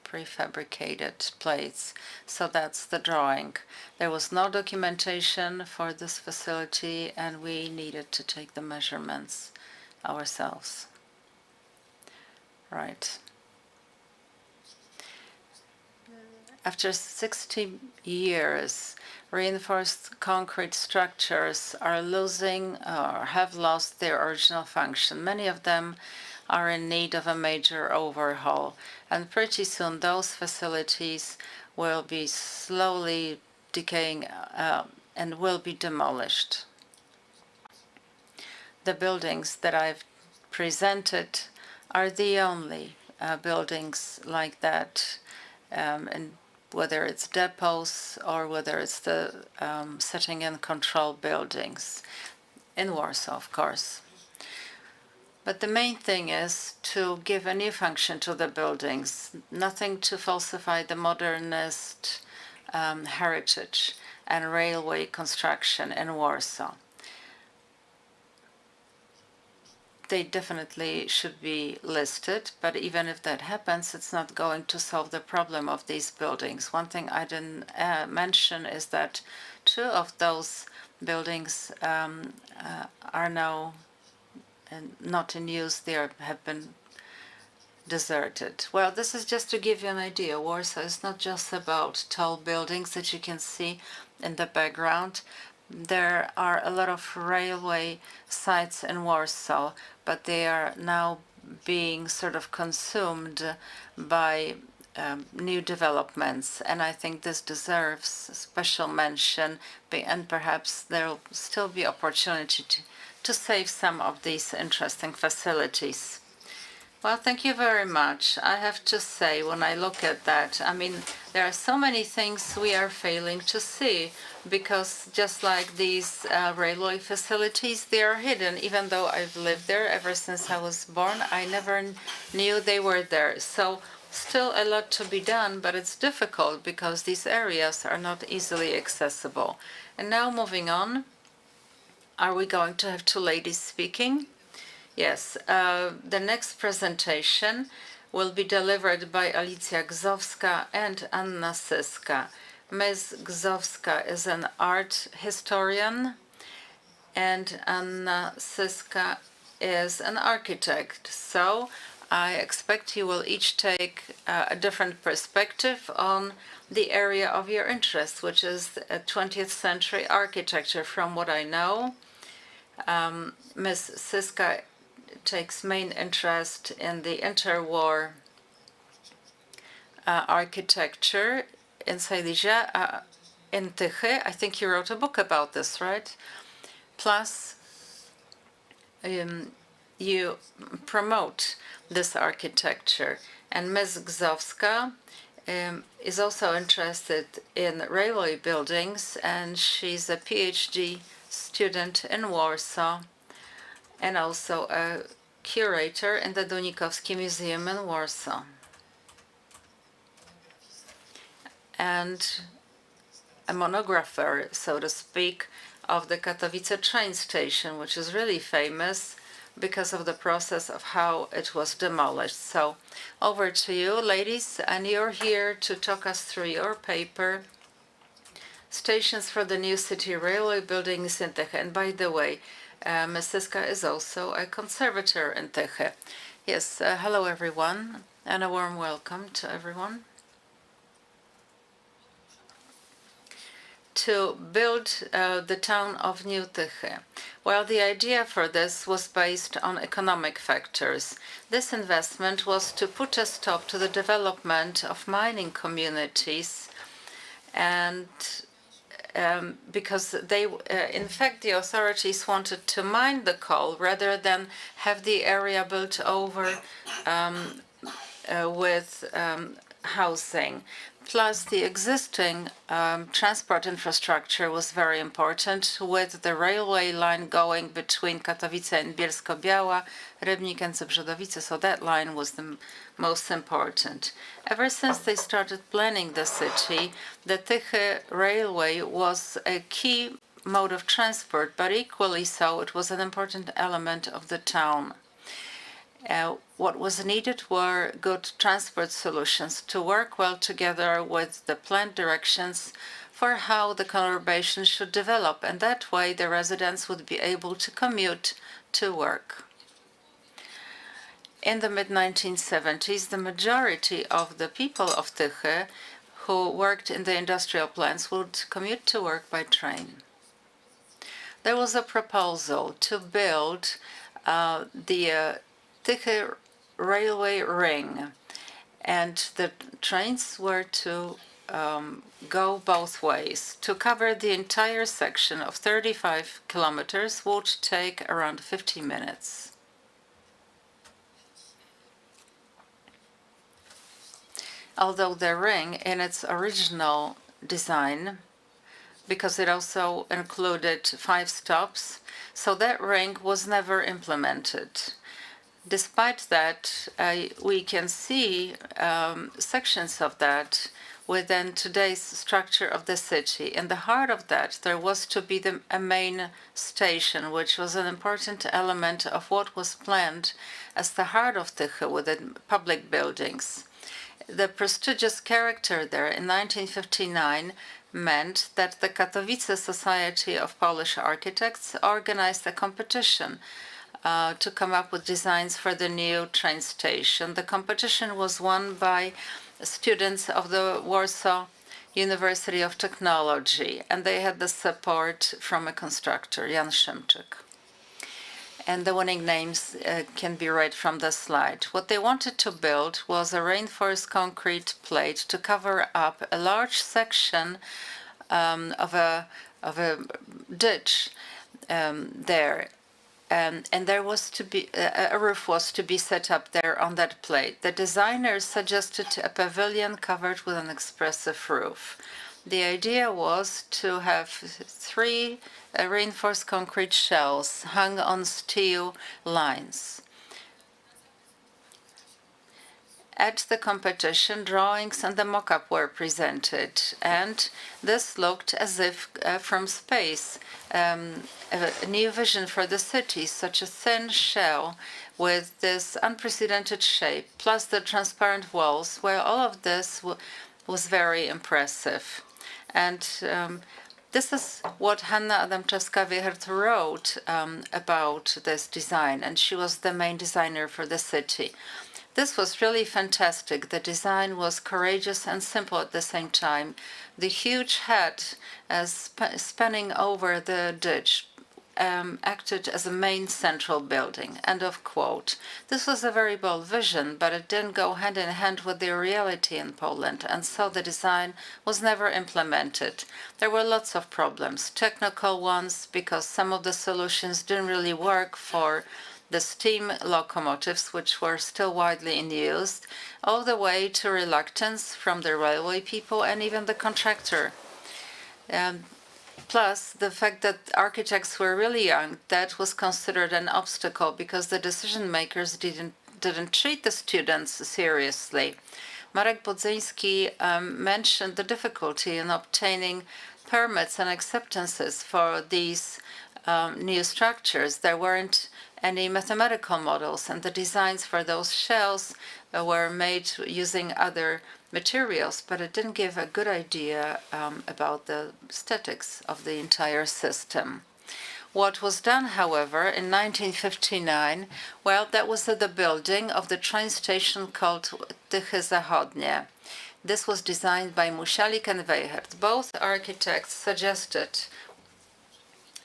prefabricated plates. So that's the drawing. There was no documentation for this facility, and we needed to take the measurements ourselves. Right. After 60 years, reinforced concrete structures are losing or have lost their original function. Many of them are in need of a major overhaul, and pretty soon those facilities will be slowly decaying and will be demolished. The buildings that I've presented are the only buildings like that in whether it's depots or whether it's the setting in control buildings in Warsaw, of course. But the main thing is to give a new function to the buildings, nothing to falsify the modernist heritage and railway construction in Warsaw. They definitely should be listed, but even if that happens, it's not going to solve the problem of these buildings. One thing I didn't mention is that 2 of those buildings are now not in use. They have been deserted. Well, this is just to give you an idea. Warsaw is not just about tall buildings that you can see in the background. There are a lot of railway sites in Warsaw, but they are now being sort of consumed by new developments, and I think this deserves special mention, and perhaps there will still be opportunity to save some of these interesting facilities. Well, thank you very much. I have to say, when I look at that, I mean, there are so many things we are failing to see, because just like these railway facilities, they are hidden. Even though I've lived there ever since I was born, I never knew they were there. So still a lot to be done, but it's difficult because these areas are not easily accessible. And now moving on, are we going to have 2 ladies speaking? Yes, the next presentation will be delivered by Alicja Gzowska and Anna Syska. Ms. Gzowska is an art historian, and Anna Syska is an architect. So I expect you will each take a different perspective on the area of your interest, which is 20th century architecture. From what I know, Ms. Syska takes main interest in the interwar architecture in Silesia, in Tychy. I think you wrote a book about this, right? Plus, you promote this architecture. And Ms. Gzowska is also interested in railway buildings, and she's a Ph.D. student in Warsaw, and also a curator in the Dunikowski Museum in Warsaw. And a monographer, so to speak, of the Katowice train station, which is really famous because of the process of how it was demolished. So over to you, ladies, and you're here to talk us through your paper, Stations for the New City Railway Buildings in Tychy. And by the way, Ms. Syska is also a conservator in Tychy. Yes, hello everyone, and a warm welcome to everyone. To build the town of New Tychy. Well, the idea for this was based on economic factors. This investment was to put a stop to the development of mining communities, and because they, in fact, the authorities wanted to mine the coal rather than have the area built over with housing. Plus, the existing transport infrastructure was very important, with the railway line going between Katowice and Bielsko-Biała, Rybnik and Zebrzodowice, so that line was the most important. Ever since they started planning the city, the Tychy railway was a key mode of transport, but equally so, it was an important element of the town. What was needed were good transport solutions to work well together with the planned directions for how the conurbation should develop, and that way the residents would be able to commute to work. In the mid-1970s, the majority of the people of Tychy who worked in the industrial plants would commute to work by train. There was a proposal to build the Tychy railway ring, and the trains were to go both ways. To cover the entire section of 35 kilometers would take around 50 minutes. although the ring in its original design, because it also included 5 stops, so that ring was never implemented. Despite that, we can see sections of that within today's structure of the city. In the heart of that, there was to be a main station, which was an important element of what was planned as the heart of Tychy with the public buildings. The prestigious character there in 1959 meant that the Katowice Society of Polish Architects organized a competition to come up with designs for the new train station. The competition was won by students of the Warsaw University of Technology, and they had the support from a constructor, Jan Szymczyk. And the winning names can be read from the slide. What they wanted to build was a reinforced concrete plate to cover up a large section of a ditch there. And there was to be a roof was to be set up there on that plate. The designers suggested a pavilion covered with an expressive roof. The idea was to have 3 reinforced concrete shells hung on steel lines. At the competition, drawings and the mock-up were presented, and this looked as if from space, a new vision for the city, such a thin shell with this unprecedented shape, plus the transparent walls, where all of this was very impressive. And this is what Hanna Adamczewska-Wiechert wrote about this design, and she was the main designer for the city. This was really fantastic. The design was courageous and simple at the same time. The huge head spanning over the ditch acted as a main central building. End of quote. This was a very bold vision, but it didn't go hand in hand with the reality in Poland, and so the design was never implemented. There were lots of problems, technical ones, because some of the solutions didn't really work for the steam locomotives, which were still widely in use, all the way to reluctance from the railway people and even the contractor. Plus, the fact that architects were really young, that was considered an obstacle because the decision makers didn't treat the students seriously. Marek Budzyński mentioned the difficulty in obtaining permits and acceptances for these new structures. There weren't any mathematical models, and the designs for those shells were made using other materials, but it didn't give a good idea about the aesthetics of the entire system. What was done, however, in 1959, well, that was the building of the train station called Tychy Zachodnie. This was designed by Musialik and Wiechert. Both architects suggested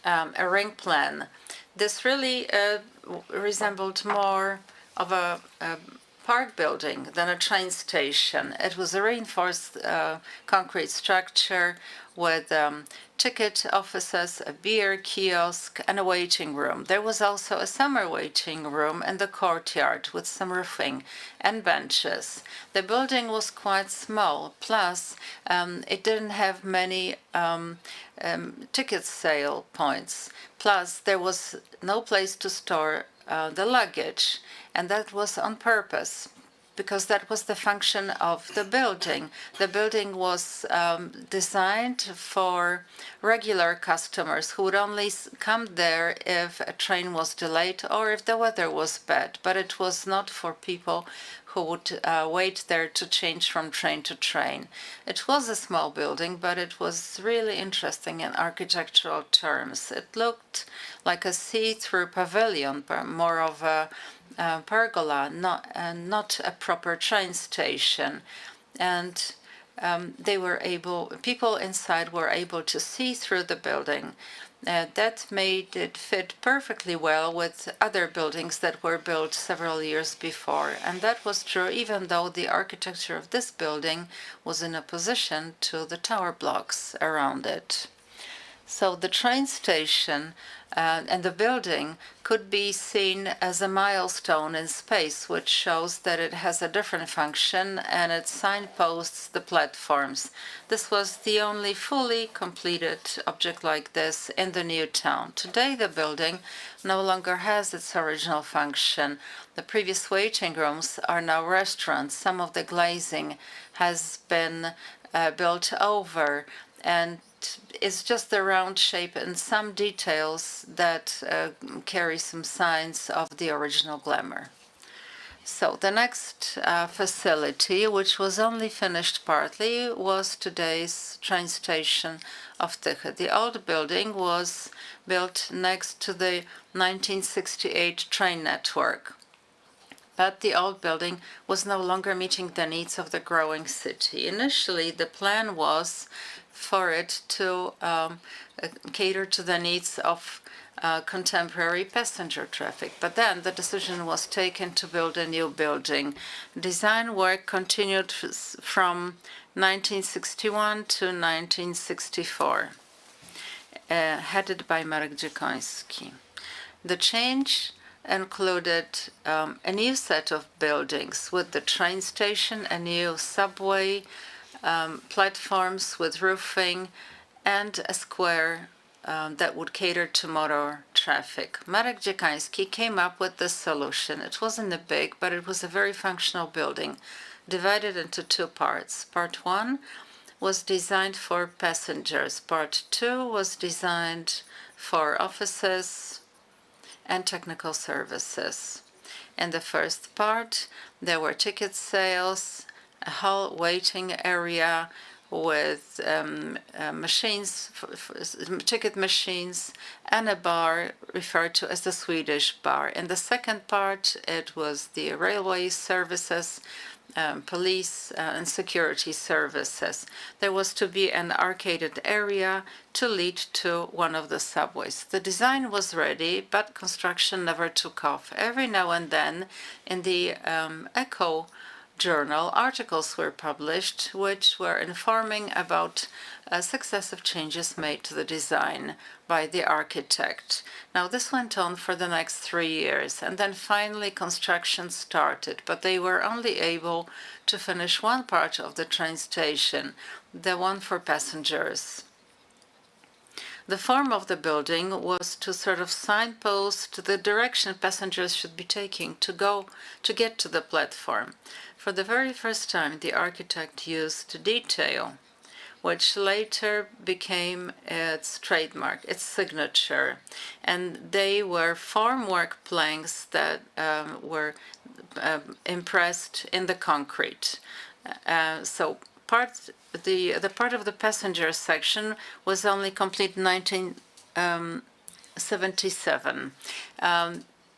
a ring plan. This really resembled more of a park building than a train station. It was a reinforced concrete structure with ticket offices, a beer kiosk, and a waiting room. There was also a summer waiting room in the courtyard with some roofing and benches. The building was quite small, plus it didn't have many ticket sale points. Plus, there was no place to store the luggage, and that was on purpose, because that was the function of the building. The building was designed for regular customers who would only come there if a train was delayed or if the weather was bad, but it was not for people who would wait there to change from train to train. It was a small building, but it was really interesting in architectural terms. It looked like a see-through pavilion, more of a pergola, not a proper train station. And people inside were able to see through the building. That made it fit perfectly well with other buildings that were built several years before. And that was true even though the architecture of this building was in opposition to the tower blocks around it. So the train station And the building could be seen as a milestone in space, which shows that it has a different function and it signposts the platforms. This was the only fully completed object like this in the new town. Today, the building no longer has its original function. The previous waiting rooms are now restaurants. Some of the glazing has been built over, and it's just the round shape and some details that carry some signs of the original glamour. So the next facility, which was only finished partly, was today's train station of Tychy. The old building was built next to the 1968 train network. But the old building was no longer meeting the needs of the growing city. Initially, the plan was for it to cater to the needs of contemporary passenger traffic. But then the decision was taken to build a new building. Design work continued from 1961 to 1964, headed by Marek Dziekoński. The change included a new set of buildings with the train station, a new subway, platforms with roofing, and a square that would cater to motor traffic. Marek Dziekoński came up with this solution. It wasn't a big, but it was a very functional building, divided into two parts. Part one was designed for passengers. Part two was designed for offices and technical services. In the first part, there were ticket sales, a whole waiting area with machines, ticket machines, and a bar referred to as the Swedish bar. In the second part, it was the railway services, police and security services. There was to be an arcaded area to lead to one of the subways. The design was ready, but construction never took off. Every now and then, in the Echo journal, articles were published which were informing about successive changes made to the design by the architect. Now, this went on for the next 3 years, and then finally construction started, but they were only able to finish one part of the train station, the one for passengers. The form of the building was to sort of signpost the direction passengers should be taking to get to the platform. For the very first time, the architect used detail, which later became its trademark, its signature. And they were formwork planks that were impressed in the concrete. So the part of the passenger section was only complete in 1977.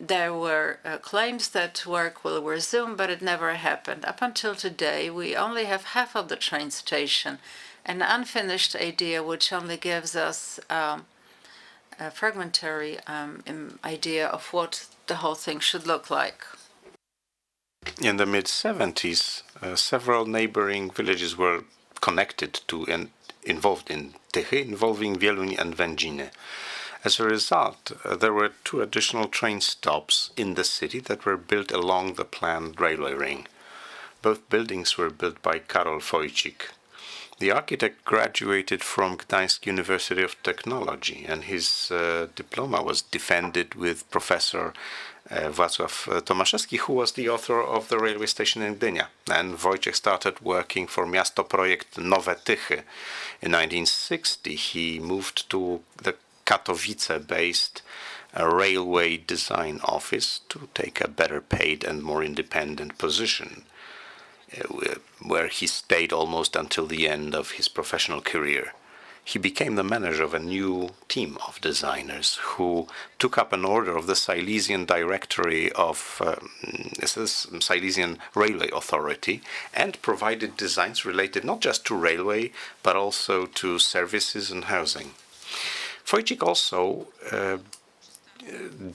There were claims that work will resume, but it never happened. Up until today, we only have half of the train station, an unfinished idea which only gives us a fragmentary idea of what the whole thing should look like. In the mid-70s, several neighboring villages were connected to and involved in Tychy, involving Wieluń and Wędziny. As a result, there were 2 additional train stops in the city that were built along the planned railway ring. Both buildings were built by Karol Fiuk. The architect graduated from Gdańsk University of Technology, and his diploma was defended with Professor Władysław Tomaszewski, who was the author of the railway station in Gdynia. And Wojciech started working for Miasto Projekt Nowe Tychy. In 1960, he moved to the Katowice-based railway design office to take a better paid and more independent position, where he stayed almost until the end of his professional career. He became the manager of a new team of designers who took up an order of the Silesian Directory of Silesian Railway Authority and provided designs related not just to railway, but also to services and housing. Wojciech also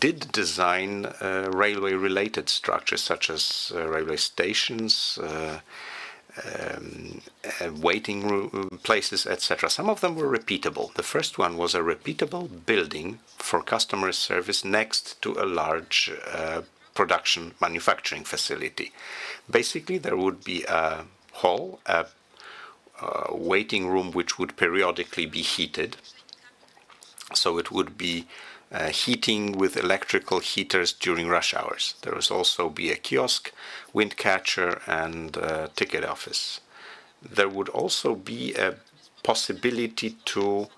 did design railway-related structures such as railway stations, waiting room places, etc. Some of them were repeatable. The first one was a repeatable building for customer service next to a large production manufacturing facility. Basically, there would be a hall, a waiting room which would periodically be heated. So it would be heating with electrical heaters during rush hours. There would also be a kiosk, wind catcher, and ticket office. There would also be a possibility to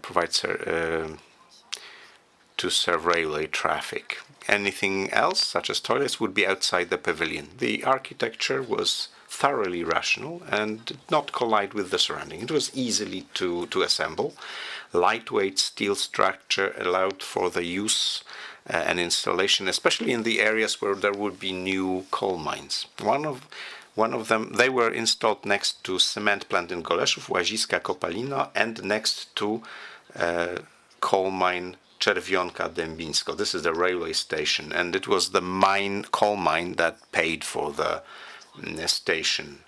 provide to serve railway traffic. Anything else, such as toilets, would be outside the pavilion. The architecture was thoroughly rational and did not collide with the surrounding. It was easily to assemble. Lightweight steel structure allowed for the use and installation, especially in the areas where there would be new coal mines. One of them, they were installed next to cement plant in Goleszów, Łaziska Kopalina, and next to coal mine Czerwionka Dębińsko. This is the railway station, and it was the coal mine that paid for the station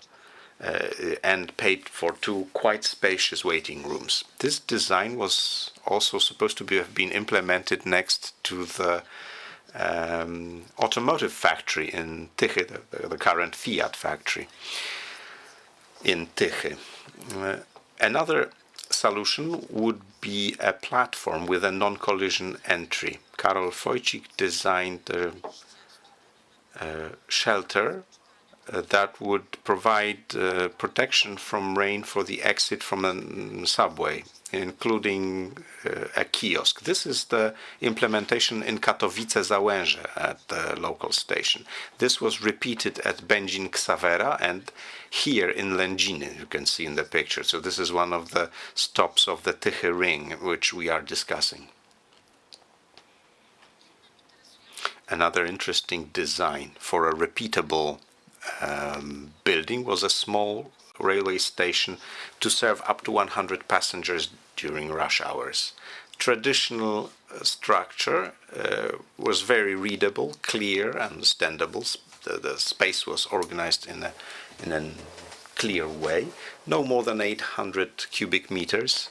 and paid for two quite spacious waiting rooms. This design was also supposed to have been implemented next to the automotive factory in Tychy, the current Fiat factory in Tychy. Another solution would be a platform with a non-collision entry. Karol Fiuk designed a shelter that would provide protection from rain for the exit from a subway, including a kiosk. This is the implementation in Katowice-Załęże at the local station. This was repeated at Będzin-Ksawera and here in Lędziny, you can see in the picture. So this is one of the stops of the Tychy Ring, which we are discussing. Another interesting design for a repeatable building was a small railway station to serve up to 100 passengers during rush hours. Traditional structure was very readable, clear, understandable. The space was organized in a clear way. No more than 800 cubic meters.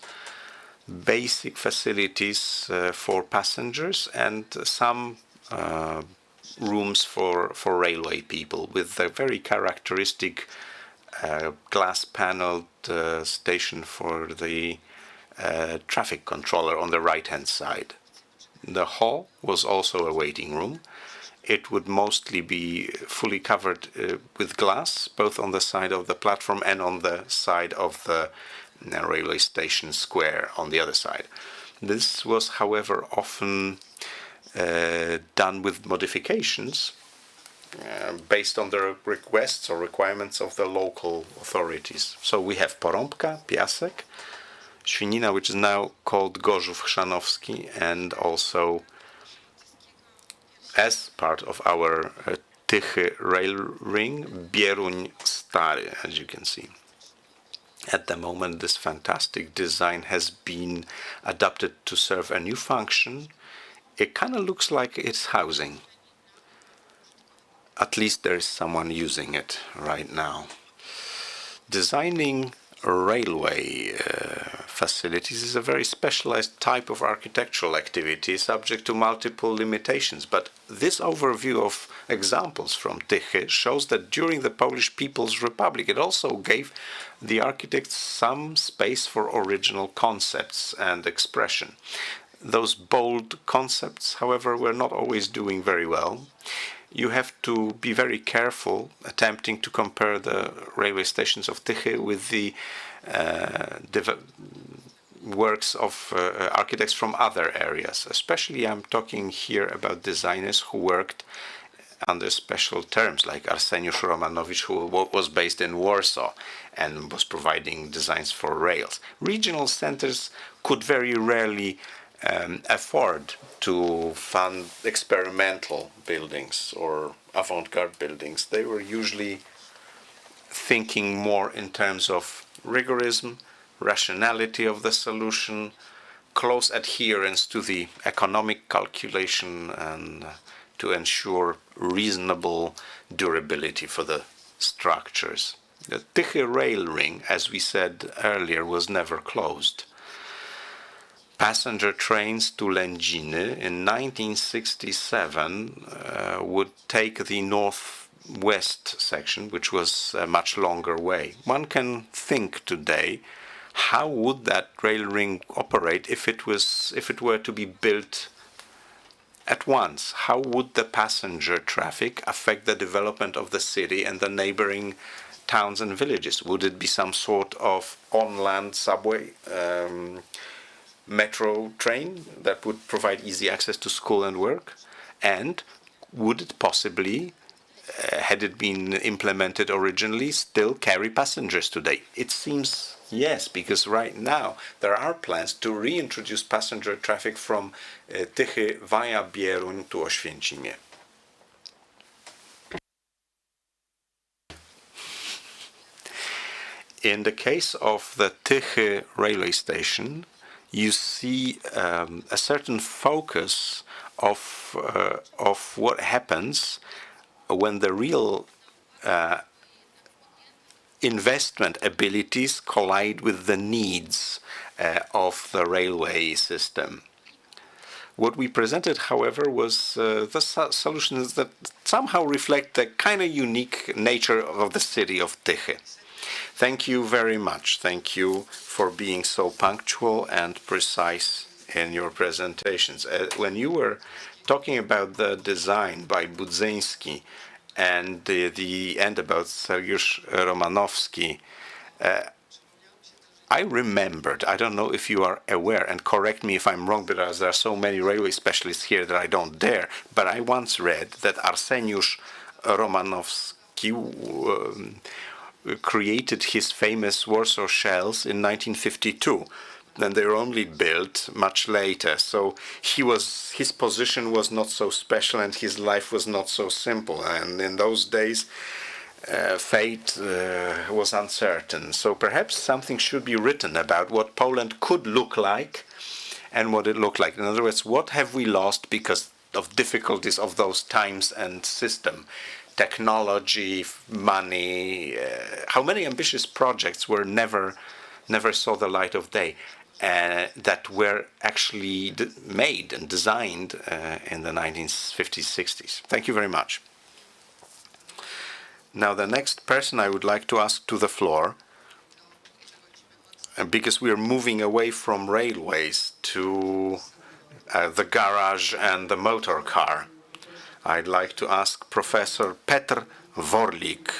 Basic facilities for passengers and some rooms for railway people with a very characteristic glass paneled station for the traffic controller on the right hand side. The hall was also a waiting room. It would mostly be fully covered with glass, both on the side of the platform and on the side of the railway station square on the other side. This was, however, often done with modifications based on the requests or requirements of the local authorities. So we have Porąbka, Piasek, Świnina, which is now called Gorzów Chrzanowski, and also as part of our Tychy rail ring, Bieruń Stary, as you can see. At the moment, this fantastic design has been adapted to serve a new function. It kind of looks like it's housing. At least there is someone using it right now. Designing railway facilities is a very specialized type of architectural activity subject to multiple limitations. But this overview of examples from Tychy shows that during the Polish People's Republic, it also gave the architects some space for original concepts and expression. Those bold concepts, however, were not always doing very well. You have to be very careful attempting to compare the railway stations of Tychy with the works of architects from other areas. Especially I'm talking here about designers who worked under special terms, like Arseniusz Romanowicz, who was based in Warsaw and was providing designs for rails. Regional centers could very rarely afford to fund experimental buildings or avant-garde buildings. They were usually thinking more in terms of rigorism, rationality of the solution, close adherence to the economic calculation, and to ensure reasonable durability for the structures. The Tychy rail ring, as we said earlier, was never closed. Passenger trains to Lędziny in 1967 would take the northwest section, which was a much longer way. One can think today, how would that rail ring operate if it were to be built at once? How would the passenger traffic affect the development of the city and the neighboring towns and villages? Would it be some sort of on-land subway metro train that would provide easy access to school and work? And would it possibly, had it been implemented originally, still carry passengers today? It seems yes, because right now there are plans to reintroduce passenger traffic from Tychy via Bieruń to Oświęcimie. In the case of the Tychy railway station, you see a certain focus of what happens when the real investment abilities collide with the needs of the railway system. What we presented, however, was the solutions that somehow reflect the kind of unique nature of the city of Tychy. Thank you very much. Thank you for being so punctual and precise in your presentations. When you were talking about the design by Budzyński and the end about Sergiusz Romanowski, I remembered, I don't know if you are aware, and correct me if I'm wrong, because there are so many railway specialists here that I don't dare, but I once read that Arseniusz Romanowski created his famous Warsaw shells in 1952. Then they were only built much later. So his position was not so special and his life was not so simple. And in those days, fate was uncertain. So perhaps something should be written about what Poland could look like and what it looked like. In other words, what have we lost because of difficulties of those times and system? Technology, money, how many ambitious projects were never saw the light of day that were actually made and designed in the 1950s, 60s. Thank you very much. Now the next person I would like to ask to the floor, because we are moving away from railways to the garage and the motor car. I'd like to ask Professor Petr Vorlik,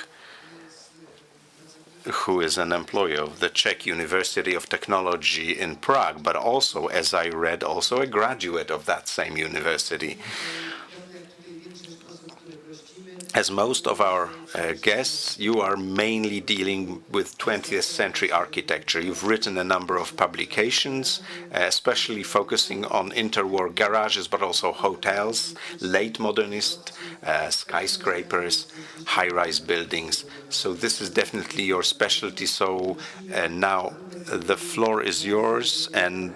who is an employee of the Czech University of Technology in Prague, but also, as I read, also a graduate of that same university. As most of our guests, you are mainly dealing with 20th century architecture. You've written a number of publications, especially focusing on interwar garages, but also hotels, late modernist, skyscrapers, high-rise buildings. So this is definitely your specialty. So now the floor is yours, and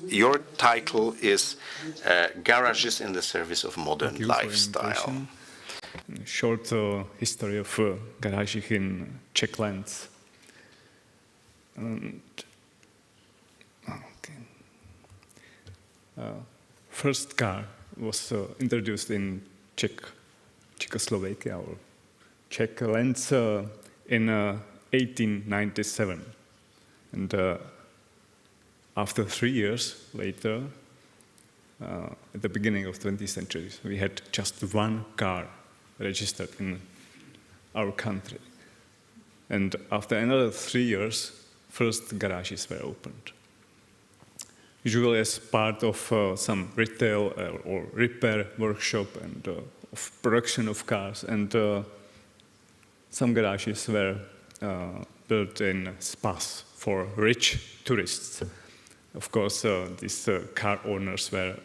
your title is Garages in the Service of Modern Lifestyle. Short history of garages in Czech lands. First car was introduced in Czechoslovakia or Czech lands in 1897, and after 3 years later, at the beginning of the 20th century, we had just one car registered in our country. And after another 3 years, first garages were opened. Usually as part of some retail or repair workshop and of production of cars. And some garages were built in spas for rich tourists. Of course, these car owners were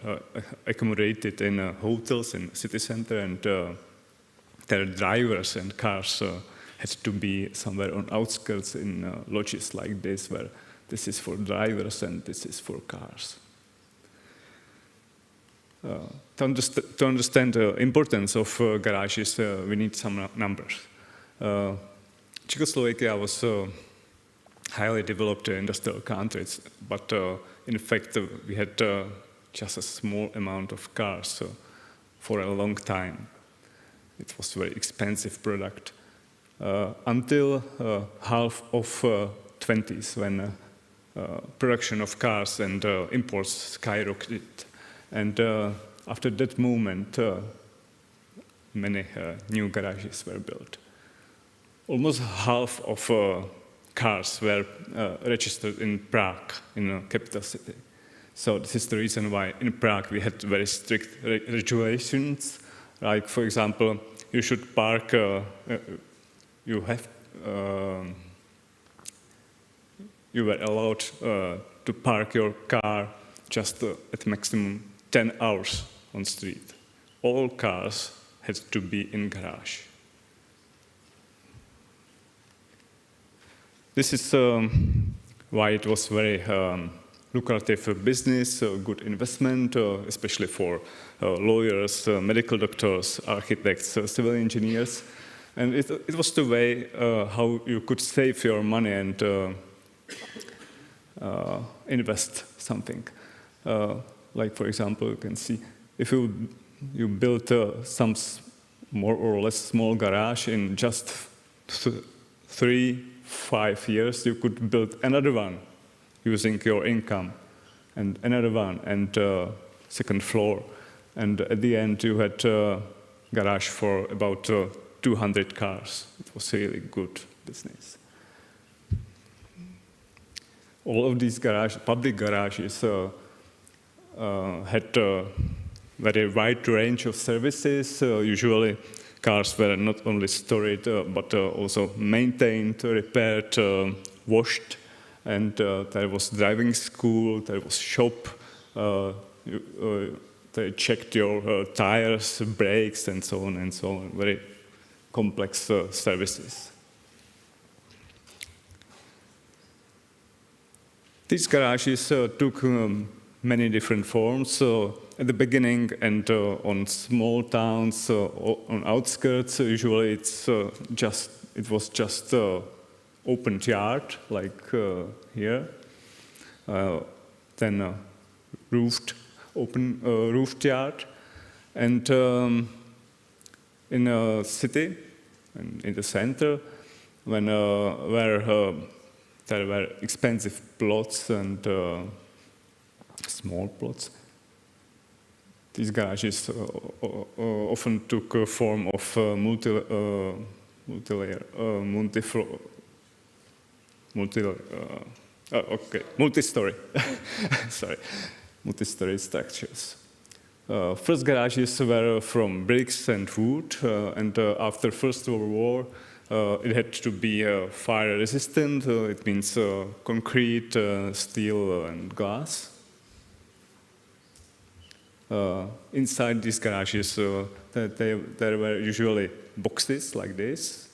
accommodated in hotels in the city center, and their drivers and cars had to be somewhere on outskirts in lodges like this, where this is for drivers and this is for cars. To understand the importance of garages, we need some numbers. Czechoslovakia was a highly developed industrial country, but in fact we had just a small amount of cars for a long time. It was a very expensive product until half of 20s when production of cars and imports skyrocketed. And after that moment, many new garages were built. Almost half of cars were registered in Prague, in a capital city. So this is the reason why in Prague we had very strict regulations. Like, for example, you should park, you were allowed to park your car just at maximum 10 hours on street. All cars had to be in garage. This is why it was very lucrative business, good investment, especially for lawyers, medical doctors, architects, civil engineers. And it was the way how you could save your money and invest something. Like, for example, you can see if you built some more or less small garage in just 3-5 years, you could build another one using your income, and another one, and second floor. And at the end, you had a garage for about 200 cars. It was really good business. All of these public garages had a very wide range of services. Usually, cars were not only stored, but also maintained, repaired, washed. And there was driving school, there was shop, they checked your tires, brakes, and so on and so on. Very complex services. These garages took many different forms. At the beginning and on small towns, on outskirts, usually it was just open yard, like here. Then roofed yard. And in a city, in the center, where there were expensive plots and small plots, these garages often took a form of multi-story. Sorry, multi-story structures. First garages were from bricks and wood, and after First World War, it had to be fire resistant. It means concrete, steel, and glass. Inside these garages, there were usually boxes like this,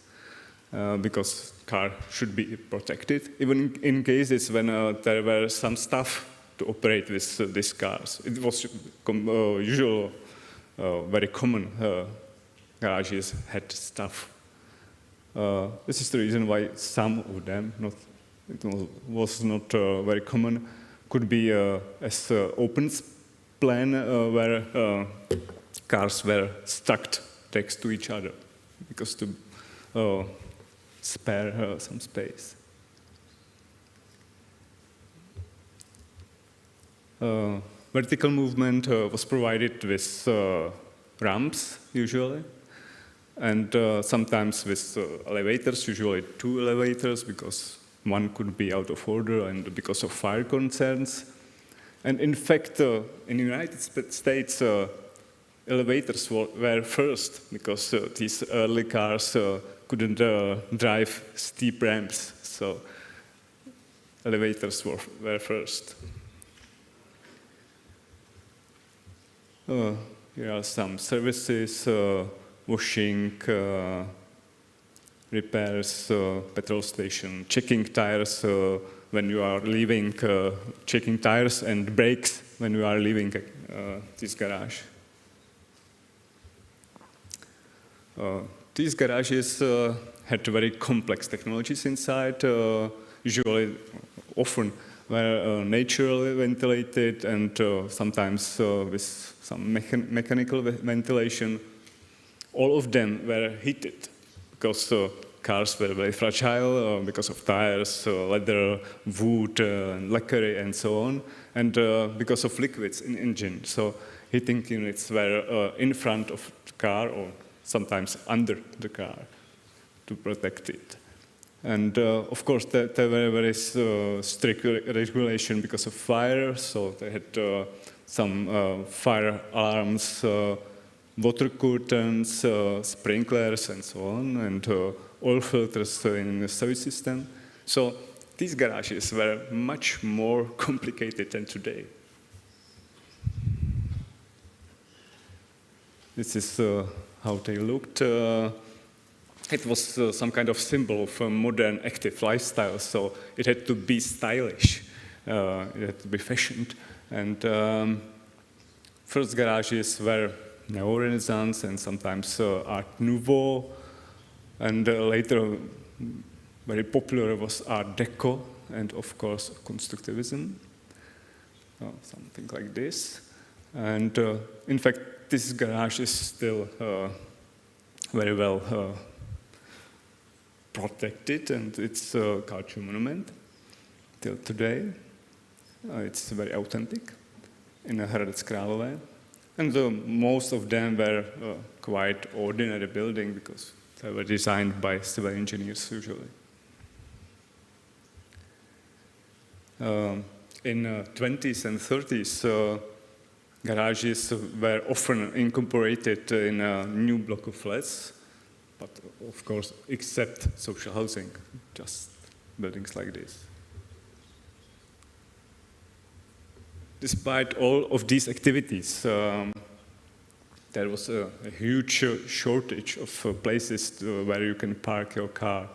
because car should be protected, even in cases when there were some stuff to operate with these cars. It was usual, very common garages had stuff. This is the reason why some of them, it was not very common, could be as open plan where cars were stacked next to each other, because to spare some space. Vertical movement was provided with ramps, usually, and sometimes with elevators, usually 2 elevators, because one could be out of order and because of fire concerns. And in fact, in the United States, elevators were first, because these early cars couldn't drive steep ramps, so elevators were first. Here are some services, washing, repairs, petrol station, checking tires when you are leaving, checking tires and brakes when you are leaving this garage. these garages had very complex technologies inside, usually, often were naturally ventilated and sometimes with some mechanical ventilation. All of them were heated because cars were very fragile because of tires, leather, wood, lacquer, and so on, and because of liquids in engine. So heating units were in front of the car or sometimes under the car to protect it. And of course, there were very strict regulation because of fire, so they had some fire alarms, water curtains, sprinklers, and so on, and oil filters in the sewage system. So these garages were much more complicated than today. This is how they looked. It was some kind of symbol of a modern active lifestyle, so it had to be stylish, it had to be fashioned. And first garages were Neo-Renaissance and sometimes Art Nouveau, and later very popular was Art Deco and of course Constructivism, something like this. And in fact, this garage is still very well protected, and it's a cultural monument till today. It's very authentic in Hradec Králové. And most of them were quite ordinary buildings because they were designed by civil engineers usually. In 20s and 30s, garages were often incorporated in a new block of flats, but of course, except social housing, just buildings like this. Despite all of these activities, there was a huge shortage of places where you can park your car.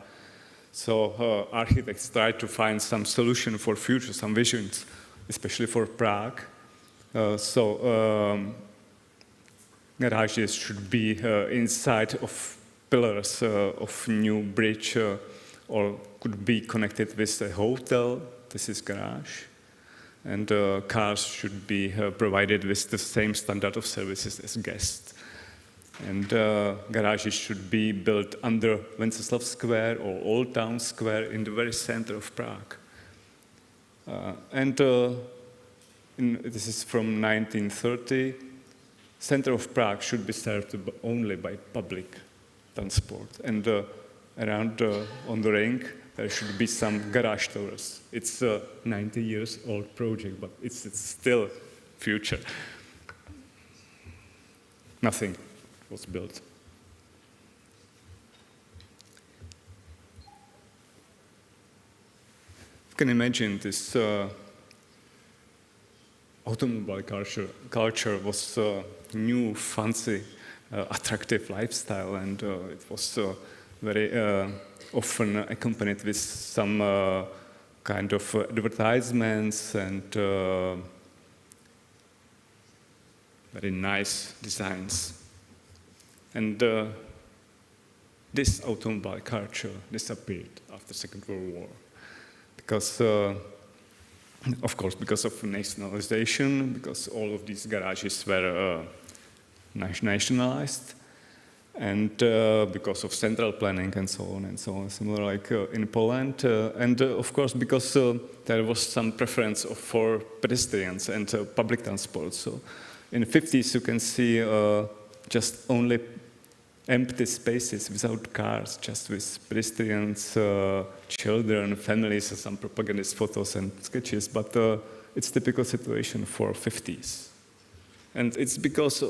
So architects tried to find some solution for future, some visions, especially for Prague. Garages should be inside of pillars of new bridge or could be connected with a hotel. This is garage. And cars should be provided with the same standard of services as guests. And garages should be built under Wenceslav Square or Old Town Square in the very center of Prague. This is from 1930. Center of Prague should be served only by public transport. And around on the ring, there should be some garage towers. It's a 90 years old project, but it's still future. Nothing was built. You can imagine this automobile culture was a new, fancy, attractive lifestyle, and it was very often accompanied with some kind of advertisements and very nice designs. And this automobile culture disappeared after the Second World War because, of course, because of nationalization, because all of these garages were nationalized, and because of central planning and so on, similar like in Poland, and of course because there was some preference for pedestrians and public transport. So in the 50s you can see just only empty spaces without cars, just with pedestrians, children, families, some propagandist photos and sketches, but it's typical situation for 50s. And it's because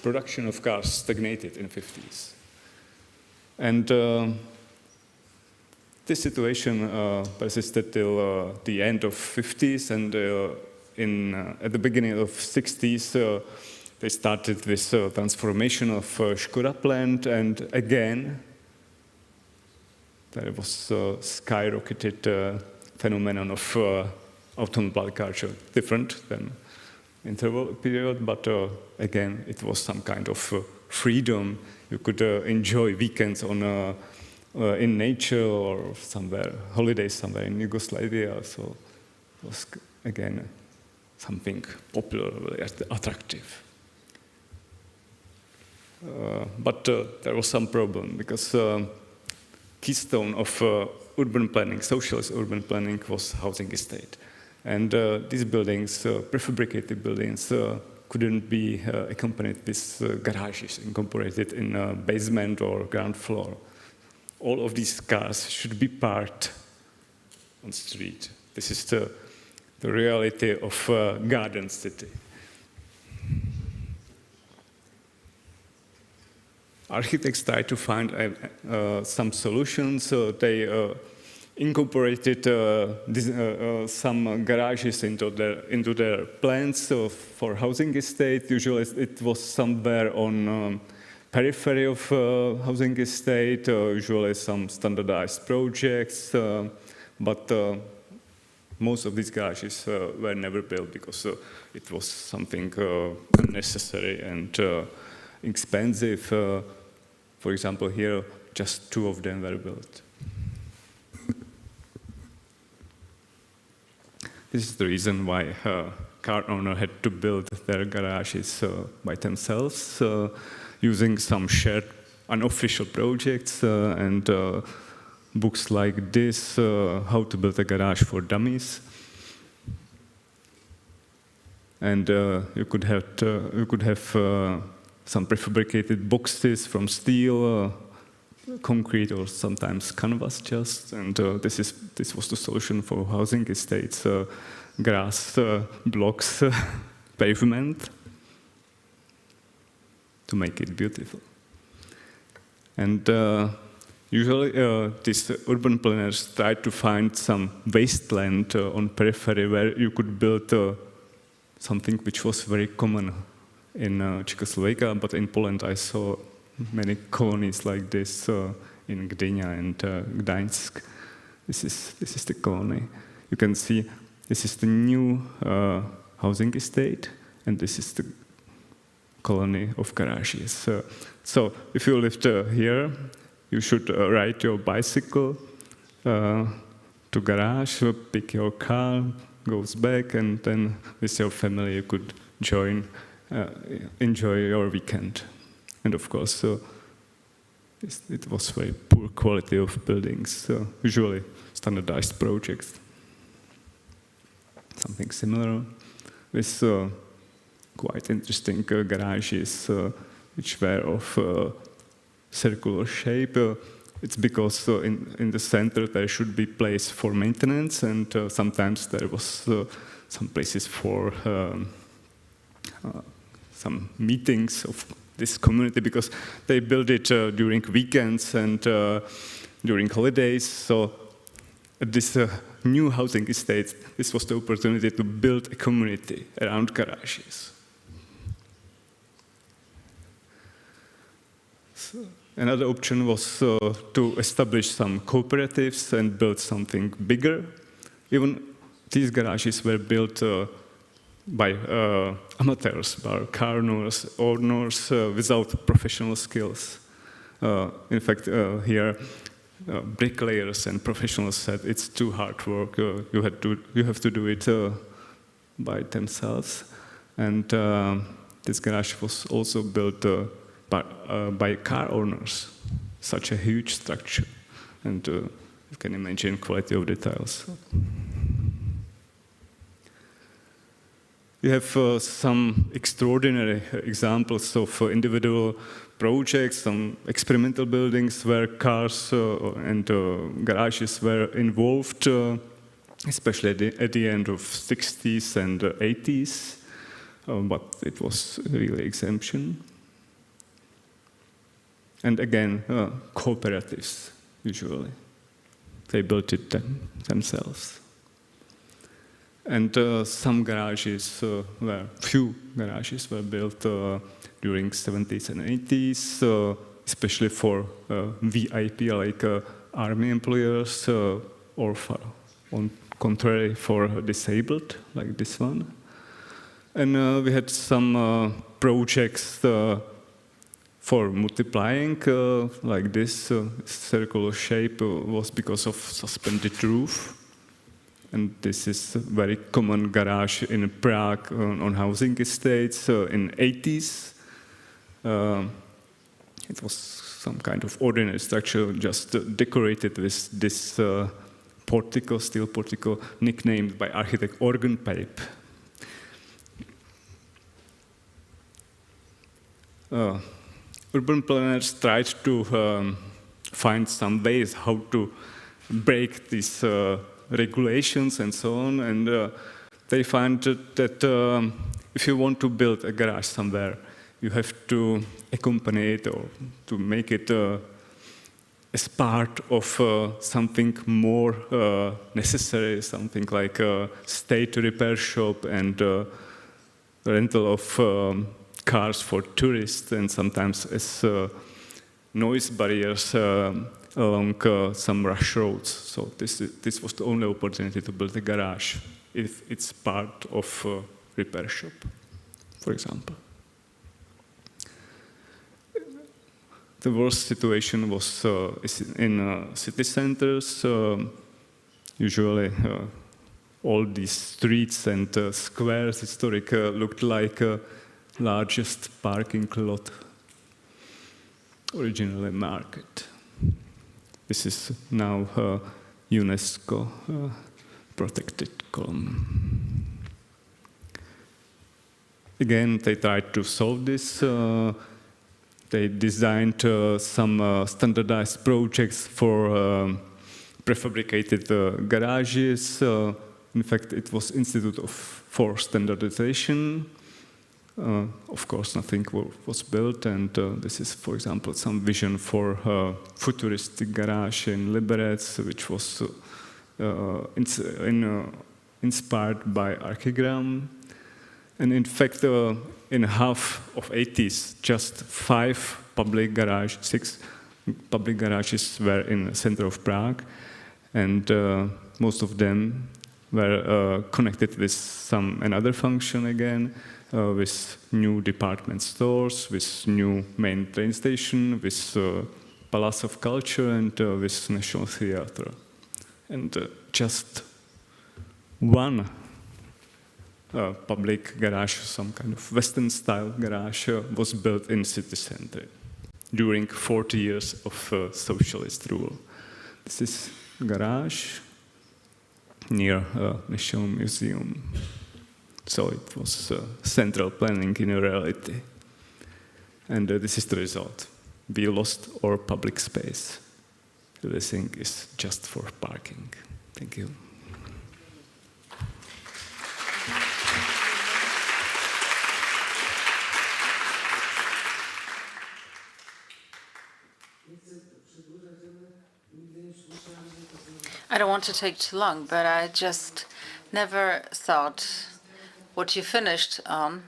production of cars stagnated in the 50s. And this situation persisted till the end of 50s, and at the beginning of 60s, they started with transformation of Škoda plant, and again, there was a skyrocketed phenomenon of automobile culture, different than interval period, but again, it was some kind of freedom. You could enjoy weekends on in nature or somewhere, holidays somewhere in Yugoslavia. So it was again something popular, very attractive. But there was some problem because keystone of urban planning, socialist urban planning, was housing estate. And these buildings, prefabricated buildings, couldn't be accompanied with garages incorporated in a basement or ground floor. All of these cars should be parked on the street. This is the reality of a garden city. Architects tried to find some solutions. They incorporated some garages into their plans for housing estate. Usually it was somewhere on periphery of housing estate, usually some standardized projects, but most of these garages were never built because it was something unnecessary and expensive. For example, here, just 2 of them were built. This is the reason why car owner had to build their garages by themselves, using some shared unofficial projects and books like this, How to Build a Garage for Dummies. And you could have some prefabricated boxes from steel, concrete, or sometimes canvas just. And this was the solution for housing estates: grass blocks, pavement, to make it beautiful. And usually these urban planners tried to find some wasteland on periphery where you could build something which was very common in Czechoslovakia, but in Poland I saw many colonies like this in Gdynia and Gdańsk. This is the colony. You can see this is the new housing estate, and this is the colony of garages. So if you lived here, you should ride your bicycle to garage, pick your car, goes back, and then with your family you could enjoy your weekend. And of course, it was very poor quality of buildings, usually standardized projects. Something similar with quite interesting garages which were of circular shape. It's because in the center there should be place for maintenance, and sometimes there was some places for some meetings of this community, because they built it during weekends and during holidays. So at this new housing estate, this was the opportunity to build a community around garages. So another option was to establish some cooperatives and build something bigger. Even these garages were built by amateurs, by car owners without professional skills. In fact, here, bricklayers and professionals said it's too hard work. You have to do it by themselves. And this garage was also built by car owners. Such a huge structure, and you can imagine quality of details. You have some extraordinary examples of individual projects, some experimental buildings where cars and garages were involved, especially at the end of 60s and 80s, but it was really exemption. And again, cooperatives, usually. They built it themselves. And some garages, few garages were built during 70s and 80s, especially for VIP, like army employers, or on contrary, for disabled, like this one. And we had some projects for multiplying like this circular shape was because of suspended roof. And this is a very common garage in Prague on housing estates in 80s. It was some kind of ordinary structure, just decorated with this portico, steel portico, nicknamed by architect organ pipe. Urban planners tried to find some ways how to break these regulations and so on, and they find that if you want to build a garage somewhere, you have to accompany it or to make it as part of something more necessary, something like a state repair shop and rental of cars for tourists, and sometimes as noise barriers along some rush roads. So this was the only opportunity to build a garage if it's part of a repair shop, for example. The worst situation was in city centers. Usually all these streets and squares, historic, looked like largest parking lot, originally market. This is now UNESCO protected column. Again, they tried to solve this. They designed some standardized projects for prefabricated garages. In fact, it was Institute for Standardization. Of course, nothing was built, and this is, for example, some vision for a futuristic garage in Liberec, which was inspired by Archigram. And in fact, in half of 80s, just 6 public garages were in the center of Prague, and most of them were connected with another function again, with new department stores, with new main train station, with Palace of Culture, and with National Theatre. And just one public garage, some kind of Western-style garage, was built in city center during 40 years of socialist rule. This is garage near National Museum. So it was central planning in reality. And this is the result. We lost our public space. Everything is just for parking. Thank you. I don't want to take too long, but I just never thought what you finished on.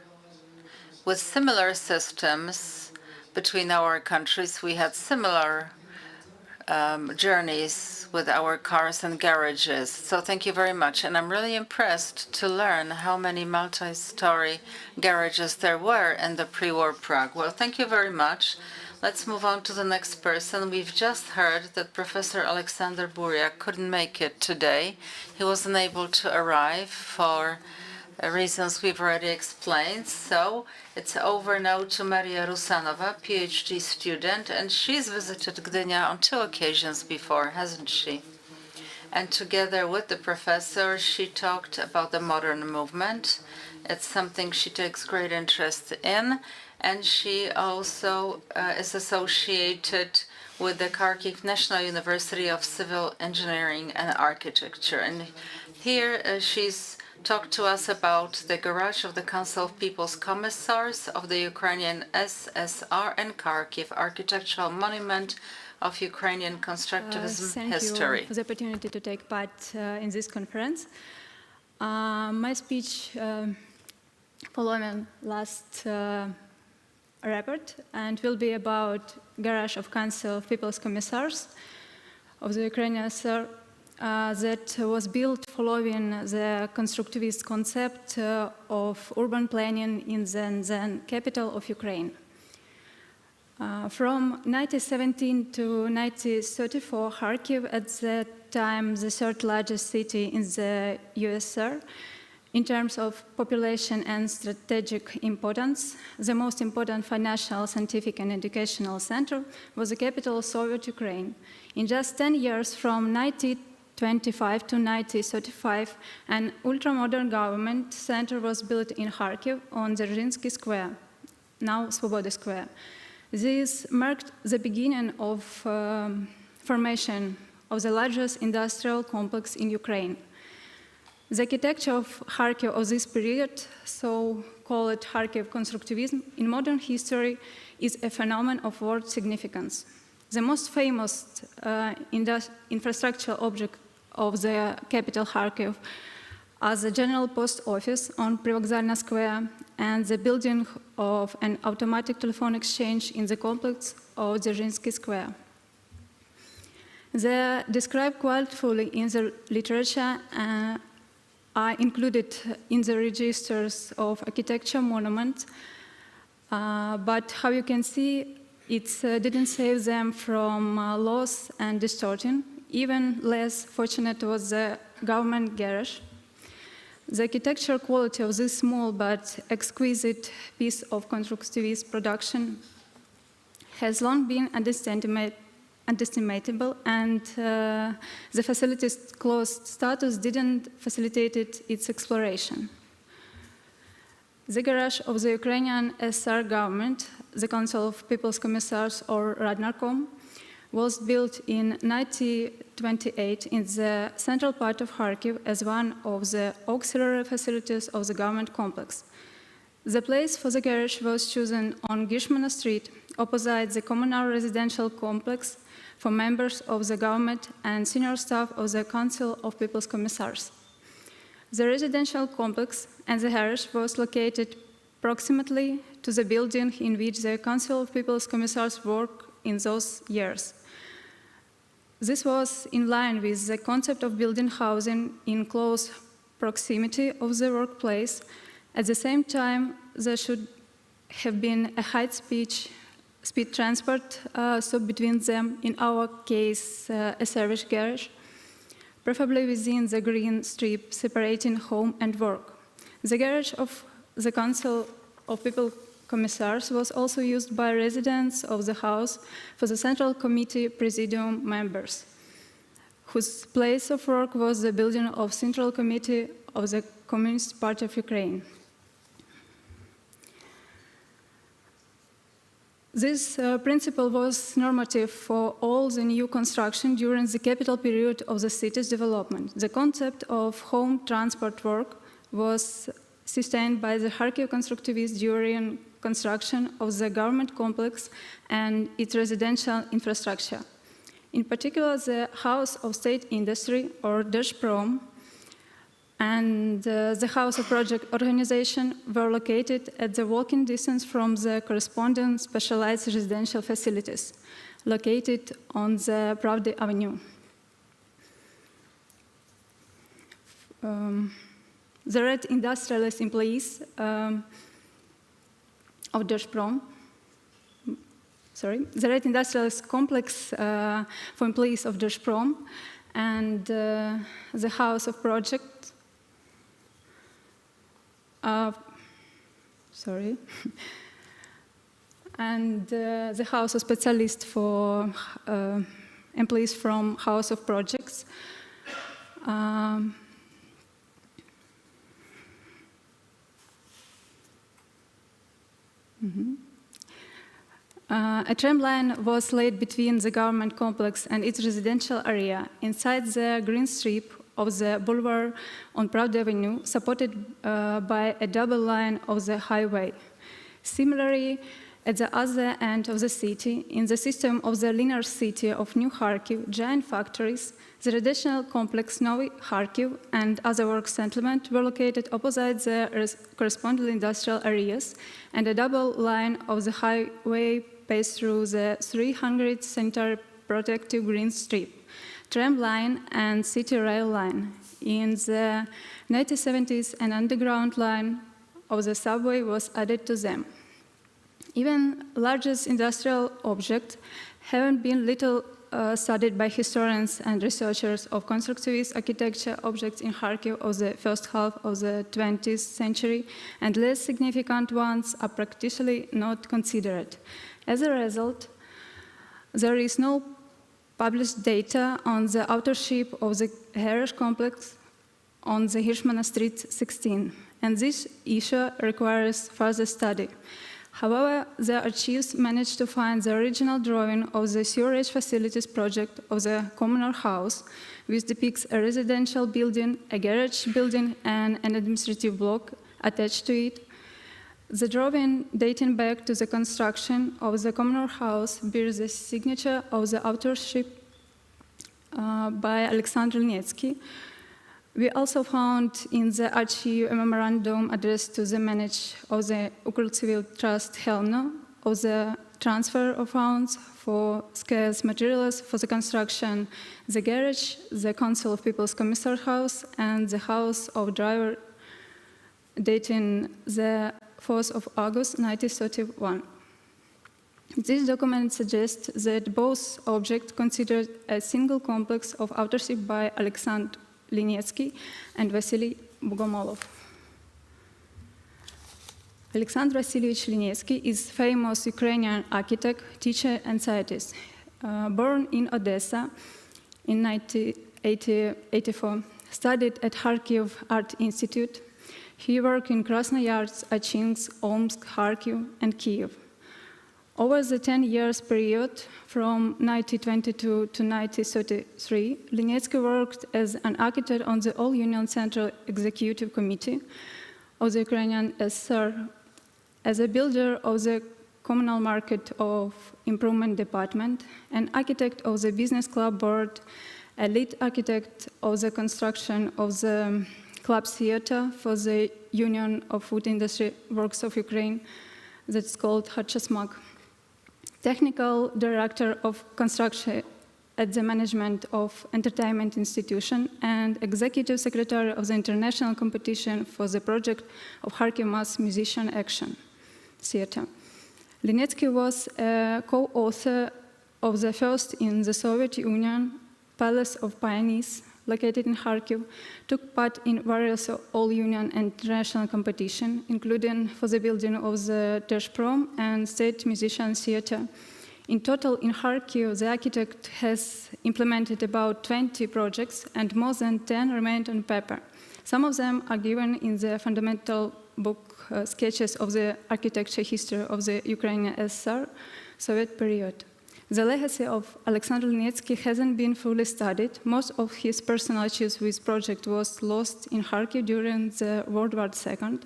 With similar systems between our countries, we had similar journeys with our cars and garages. So thank you very much. And I'm really impressed to learn how many multi-story garages there were in the pre-war Prague. Well, thank you very much. Let's move on to the next person. We've just heard that Professor Alexander Buriak couldn't make it today. He wasn't able to arrive for reasons we've already explained. So it's over now to Maria Rusanova, Ph.D. student, and she's visited Gdynia on 2 occasions before, hasn't she? And together with the professor, she talked about the modern movement. It's something she takes great interest in. And she also is associated with the Kharkiv National University of Civil Engineering and Architecture. And here she's talked to us about the garage of the Council of People's Commissars of the Ukrainian SSR and Kharkiv, architectural monument of Ukrainian constructivism history. Thank you for the opportunity to take part in this conference. My speech following last report and will be about garage of Council of People's Commissars of the Ukrainian SSR that was built following the constructivist concept of urban planning in the then capital of Ukraine. From 1917 to 1934, Kharkiv, at that time the third largest city in the USSR, in terms of population and strategic importance, the most important financial, scientific, and educational center was the capital of Soviet Ukraine. In just 10 years, from 1925 to 1935, an ultra-modern government center was built in Kharkiv on Dzerzhinsky Square, now Svoboda Square. This marked the beginning of formation of the largest industrial complex in Ukraine. The architecture of Kharkiv of this period, so-called Kharkiv constructivism, in modern history is a phenomenon of world significance. The most famous infrastructural object of the capital Kharkiv are the General Post Office on Privokzalna Square and the building of an automatic telephone exchange in the complex of Dzerzhinsky Square. They are described quite fully in the literature are included in the registers of architecture monuments, but how you can see, it didn't save them from loss and distortion. Even less fortunate was the government garage. The architectural quality of this small but exquisite piece of constructivist production has long been underestimable, and the facility's closed status didn't facilitate its exploration. The garage of the Ukrainian SR government, the Council of People's Commissars, or Radnarkom, was built in 1928 in the central part of Kharkiv as one of the auxiliary facilities of the government complex. The place for the garage was chosen on Gishmana Street, opposite the communal residential complex for members of the government and senior staff of the Council of People's Commissars. The residential complex and the garage was located proximately to the building in which the Council of People's Commissars worked in those years. This was in line with the concept of building housing in close proximity of the workplace. At the same time, there should have been a high-speed transport, so between them, in our case, a service garage, preferably within the green strip separating home and work. The garage of the Council of People's Commissars was also used by residents of the house for the Central Committee Presidium members, whose place of work was the building of Central Committee of the Communist Party of Ukraine. This principle was normative for all the new construction during the capital period of the city's development. The concept of home transport work was sustained by the Kharkiv constructivists during construction of the government complex and its residential infrastructure. In particular, the House of State Industry, or Держпром, and the House of Project Organization were located at the walking distance from the corresponding specialized residential facilities located on the Pravdy Avenue. The Red Industrialist employees of Держпром, the Red Industrialist Complex for employees of Держпром and the House of Project and the House of Specialists for employees from House of Projects. A tram line was laid between the government complex and its residential area inside the green strip of the boulevard on Pravdy Avenue, supported by a double line of the highway. Similarly, at the other end of the city, in the system of the linear city of New Kharkiv, giant factories, the residential complex Nowy Kharkiv and other work settlements were located opposite the corresponding industrial areas, and a double line of the highway passed through the 300 sanitary protective green strip, tram line and city rail line. In the 1970s, an underground line of the subway was added to them. Even largest industrial objects haven't been little studied by historians and researchers of constructivist architecture objects in Kharkiv of the first half of the 20th century, and less significant ones are practically not considered. As a result, there is no published data on the authorship of the heritage complex on the Hirschman Street 16, and this issue requires further study. However, the archives managed to find the original drawing of the sewerage facilities project of the communal house, which depicts a residential building, a garage building, and an administrative block attached to it. The drawing, dating back to the construction of the communal house, bears the signature of the authorship by Alexander Linetsky. We also found in the archive a memorandum addressed to the manager of the Occult Civil Trust Helmno of the transfer of funds for scarce materials for the construction, the garage, the Council of People's Commissar House, and the House of Driver, dating the 4th of August 1931. This document suggests that both objects considered a single complex of authorship by Alexander Linetsky and Vasily Bogomolov. Alexander Vasilievich Linetsky is a famous Ukrainian architect, teacher, and scientist. Born in Odessa in 1984, studied at Kharkiv Art Institute. He worked in Krasnoyarsk, Achinsk, Omsk, Kharkiv, and Kiev. Over the 10 years period, from 1922 to 1933, Linetsky worked as an architect on the All-Union Central Executive Committee of the Ukrainian SSR, as a builder of the Communal Market of Improvement Department, an architect of the Business Club Board, a lead architect of the construction of the Club Theater for the Union of Food Industry Works of Ukraine, that's called Hachasmak. Technical director of construction at the management of entertainment institution, and executive secretary of the international competition for the project of Kharkiv Mass Musician Action Theater. Linetsky was a co-author of the first in the Soviet Union Palace of Pioneers, located in Kharkiv, took part in various all-union and international competition, including for the building of the Teshprom and State Musician Theater. In total, in Kharkiv, the architect has implemented about 20 projects, and more than 10 remained on paper. Some of them are given in the fundamental book Sketches of the Architecture History of the Ukrainian SSR Soviet period. The legacy of Alexander Linetsky hasn't been fully studied. Most of his personal achievements with project was lost in Kharkiv during the World War II.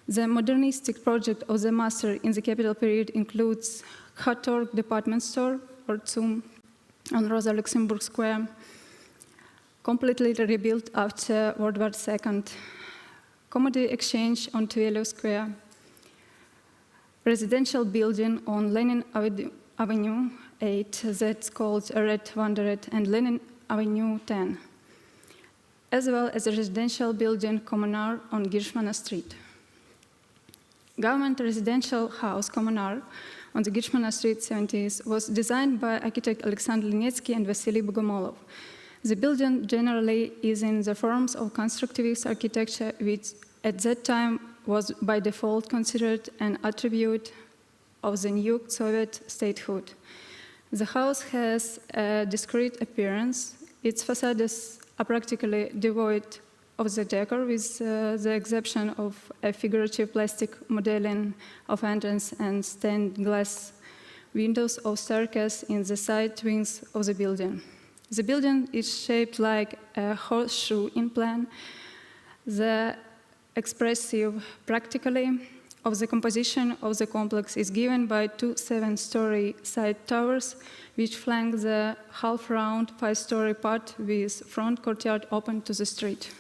The modernistic project of the master in the capital period includes Hatorg department store, or Zum, on Rosa Luxemburg Square, completely rebuilt after World War II. Commodity exchange on Tuello Square, residential building on Lenin Avenue 8 that's called Red Wanderet, and Lenin Avenue 10, as well as a residential building Kommunar on Girshmana Street. Government residential house Kommunar on the Girshmana Street 70s was designed by architect Alexander Linetsky and Vasily Bogomolov. The building generally is in the forms of constructivist architecture, which at that time was by default considered an attribute of the new Soviet statehood. The house has a discrete appearance. Its facades are practically devoid of the decor, with the exception of a figurative plastic modeling of entrance and stained glass windows of staircase in the side wings of the building. The building is shaped like a horseshoe in plan. The expressive practically of the composition of the complex is given by two 7-story side towers, which flank the half-round 5-story part with front courtyard open to the street.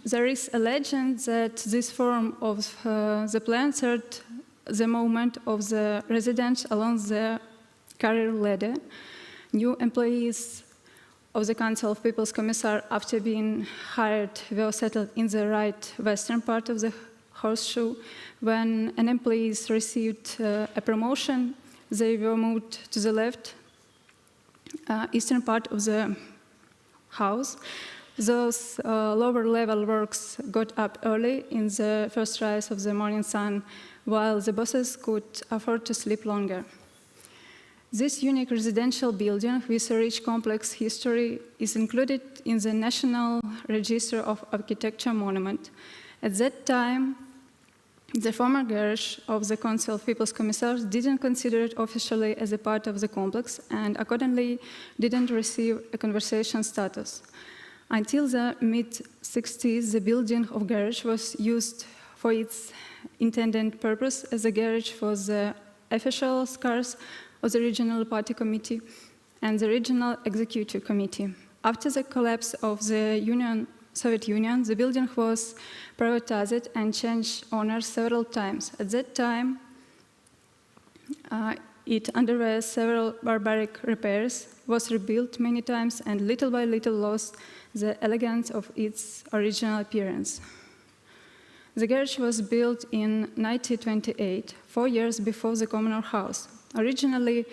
There is a legend that this form of the plan served the movement of the residents along the career ladder. New employees of the Council of People's Commissar, after being hired, were settled in the right western part of the horseshoe. When an employee received a promotion, they were moved to the left eastern part of the house. Those lower level works got up early in the first rise of the morning sun, while the bosses could afford to sleep longer. This unique residential building with a rich complex history is included in the National Register of Architecture Monument. At that time, the former garage of the Council of People's Commissars didn't consider it officially as a part of the complex and accordingly didn't receive a conservation status. Until the mid-60s, the building of garage was used for its intended purpose as a garage for the official cars of the Regional Party Committee and the Regional Executive Committee. After the collapse of the Soviet Union, the building was privatized and changed owners several times. At that time, it underwent several barbaric repairs, was rebuilt many times, and little by little lost the elegance of its original appearance. The garage was built in 1928, 4 years before the Communal House. Originally,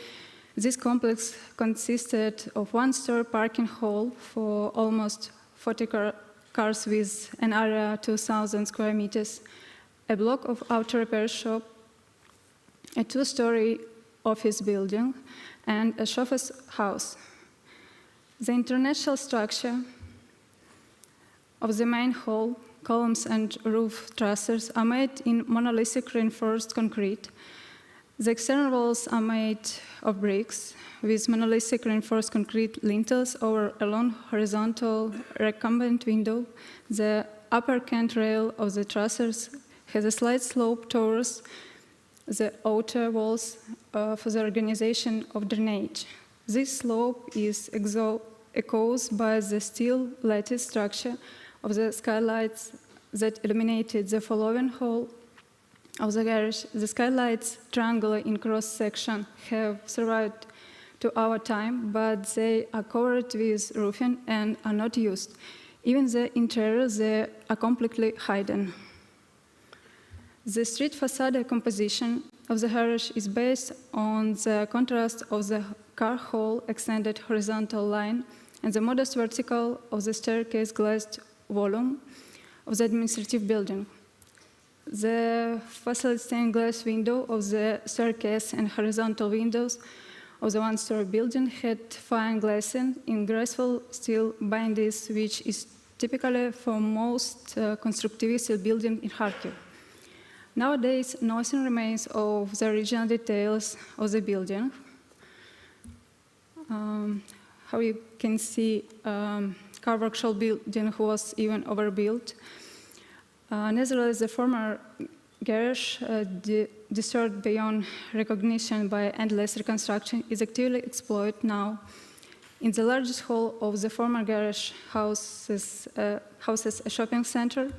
this complex consisted of one-story parking hall for almost 40 cars with an area of 2,000 square meters, a block of auto repair shop, a two-story office building, and a chauffeur's house. The international structure of the main hall, columns and roof trusses are made in monolithic reinforced concrete. The external walls are made of bricks with monolithic reinforced concrete lintels over a long horizontal recumbent window. The upper cant rail of the trusses has a slight slope towards the outer walls for the organization of drainage. This slope is echoed by the steel lattice structure of the skylights that illuminated the following hall of the garage. The skylights, triangular in cross-section, have survived to our time, but they are covered with roofing and are not used. Even the interior, they are completely hidden. The street facade composition of the garage is based on the contrast of the car hall extended horizontal line and the modest vertical of the staircase glazed volume of the administrative building. The facade stained glass window of the staircase and horizontal windows of the one-story building had fine glazing in graceful steel bindings, which is typically for most constructivist buildings in Kharkiv. Nowadays, nothing remains of the original details of the building. How you can see, car workshop building was even overbuilt. Nevertheless, the former garage, destroyed beyond recognition by endless reconstruction, is actively exploited now. In the largest hall of the former garage houses a shopping center,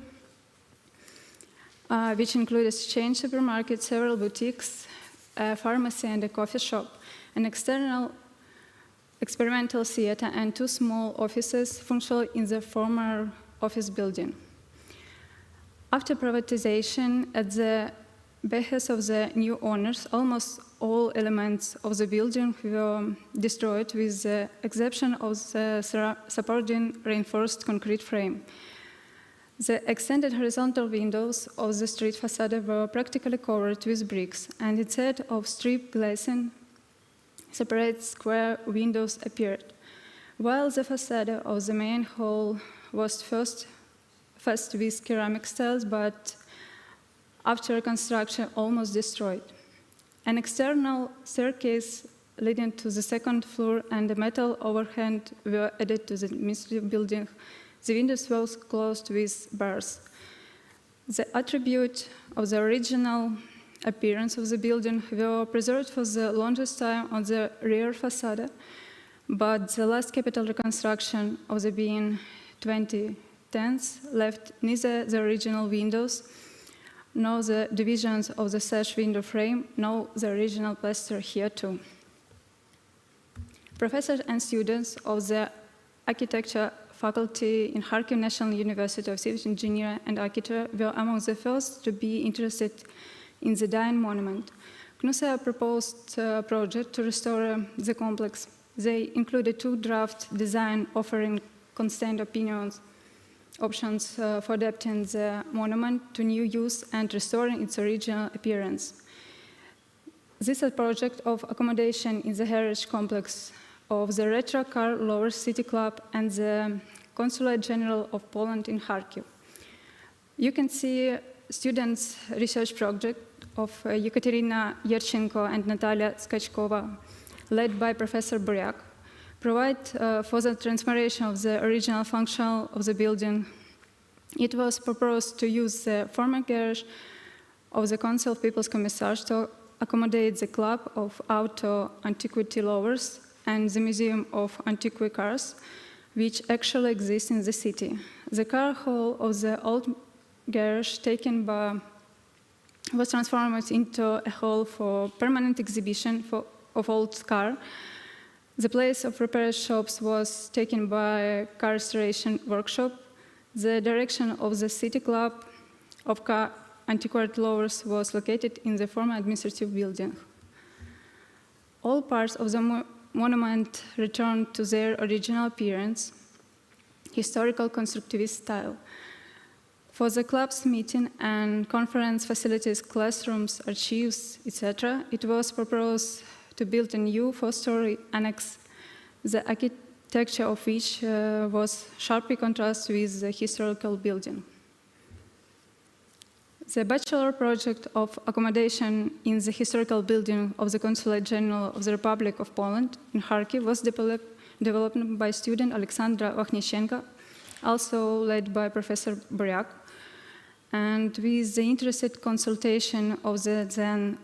which includes a chain supermarket, several boutiques, a pharmacy, and a coffee shop. An external experimental theater and 2 small offices functional in the former office building. After privatization, at the behest of the new owners, almost all elements of the building were destroyed with the exception of the supporting reinforced concrete frame. The extended horizontal windows of the street facade were practically covered with bricks, and instead of strip glazing, separate square windows appeared. While the facade of the main hall was first with ceramic tiles, but after construction almost destroyed. An external staircase leading to the second floor and a metal overhang were added to the administrative building. The windows were closed with bars. The attributes of the original appearance of the building were preserved for the longest time on the rear facade, but the last capital reconstruction of the being 2010s left neither the original windows nor the divisions of the sash window frame, nor the original plaster here too. Professors and students of the architecture faculty in Kharkiv National University of Civil Engineering and Architecture were among the first to be interested in the Dying Monument. KNUSA proposed a project to restore the complex. They included 2 draft designs offering constant options for adapting the monument to new use and restoring its original appearance. This is a project of accommodation in the heritage complex of the Retro Car Lower City Club and the Consulate General of Poland in Kharkiv. You can see students' research project of Ekaterina Yerchenko and Natalia Skachkova, led by Professor Buryak, provide for the transformation of the original function of the building. It was proposed to use the former garage of the Council of People's Commissars to accommodate the Club of Auto Antiquity Lovers and the Museum of Antiquity Cars, which actually exists in the city. The car hall of the old garage was transformed into a hall for permanent exhibition of old car. The place of repair shops was taken by a car restoration workshop. The direction of the City Club of Car Antiquariat Lovers was located in the former administrative building. All parts of the monument returned to their original appearance, historical constructivist style. For the club's meeting and conference facilities, classrooms, archives, etc., it was proposed to build a new 4-story annex, the architecture of which was sharply contrasted with the historical building. The bachelor project of accommodation in the historical building of the Consulate General of the Republic of Poland in Kharkiv was developed by student Alexandra Ochnichenko, also led by Professor Buryak, and with the interested consultation of the then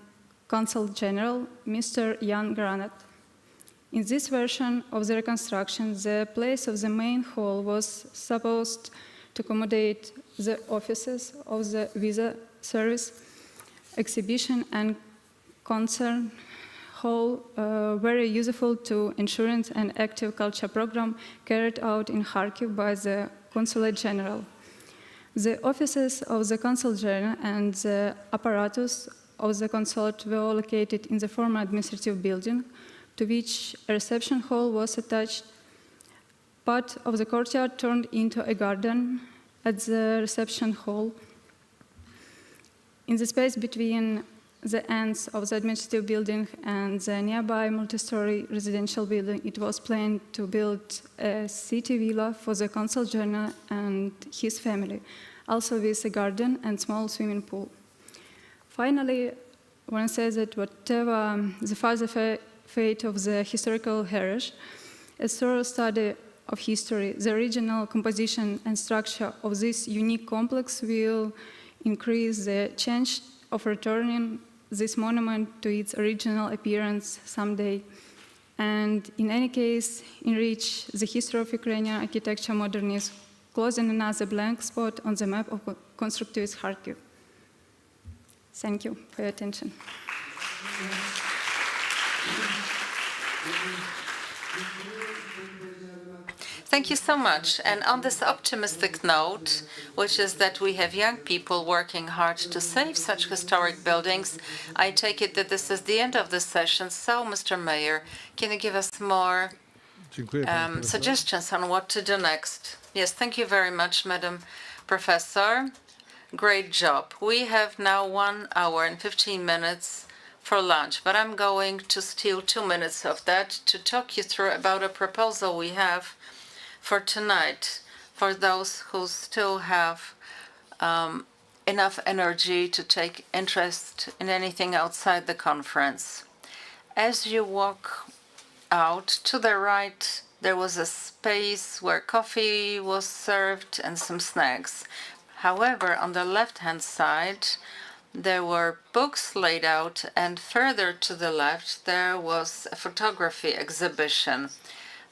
Consul General, Mr. Jan Granat. In this version of the reconstruction, the place of the main hall was supposed to accommodate the offices of the visa service, exhibition and concert hall, very useful to insurance and active culture program carried out in Kharkiv by the Consulate General. The offices of the Consul General and the apparatus of the consulate were located in the former administrative building, to which a reception hall was attached. Part of the courtyard turned into a garden at the reception hall. In the space between the ends of the administrative building and the nearby multi-story residential building, it was planned to build a city villa for the Consul General and his family, also with a garden and small swimming pool. Finally, one says that whatever the further fate of the historical heritage, a thorough study of history, the original composition and structure of this unique complex will increase the chance of returning this monument to its original appearance someday, and in any case, enrich the history of Ukrainian architecture modernism, closing another blank spot on the map of constructivist Kharkiv. Thank you for your attention. Thank you so much. And on this optimistic note, which is that we have young people working hard to save such historic buildings, I take it that this is the end of the session. So, Mr. Mayor, can you give us more suggestions on what to do next? Yes, thank you very much, Madam Professor. Great job. We have now 1 hour and 15 minutes for lunch, but I'm going to steal 2 minutes of that to talk you through about a proposal we have for tonight, for those who still have enough energy to take interest in anything outside the conference. As you walk out to the right, there was a space where coffee was served and some snacks. However, on the left-hand side, there were books laid out, and further to the left, there was a photography exhibition.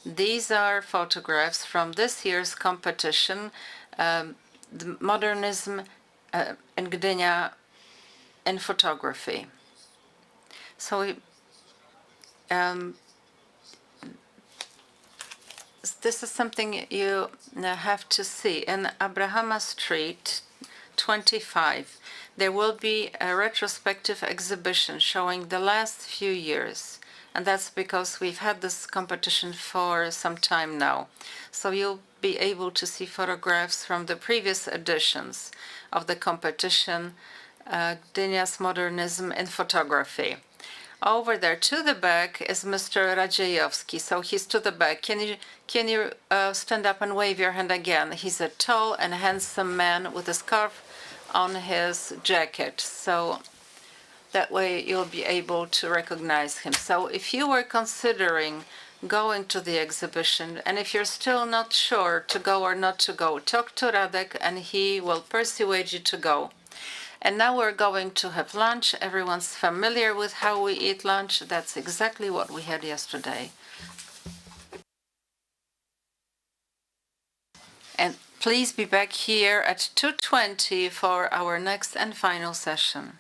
These are photographs from this year's competition, the Modernism in Gdynia in photography. So this is something you have to see. In Abrahama Street 25, there will be a retrospective exhibition showing the last few years. And that's because we've had this competition for some time now. So you'll be able to see photographs from the previous editions of the competition, Gdynia's Modernism in Photography. Over there to the back is Mr. Andrzejewski. So he's to the back. Can you stand up and wave your hand again? He's a tall and handsome man with a scarf on his jacket. So that way you'll be able to recognize him. So if you were considering going to the exhibition, and if you're still not sure to go or not to go, talk to Radek and he will persuade you to go. And now we're going to have lunch. Everyone's familiar with how we eat lunch. That's exactly what we had yesterday. And please be back here at 2:20 for our next and final session.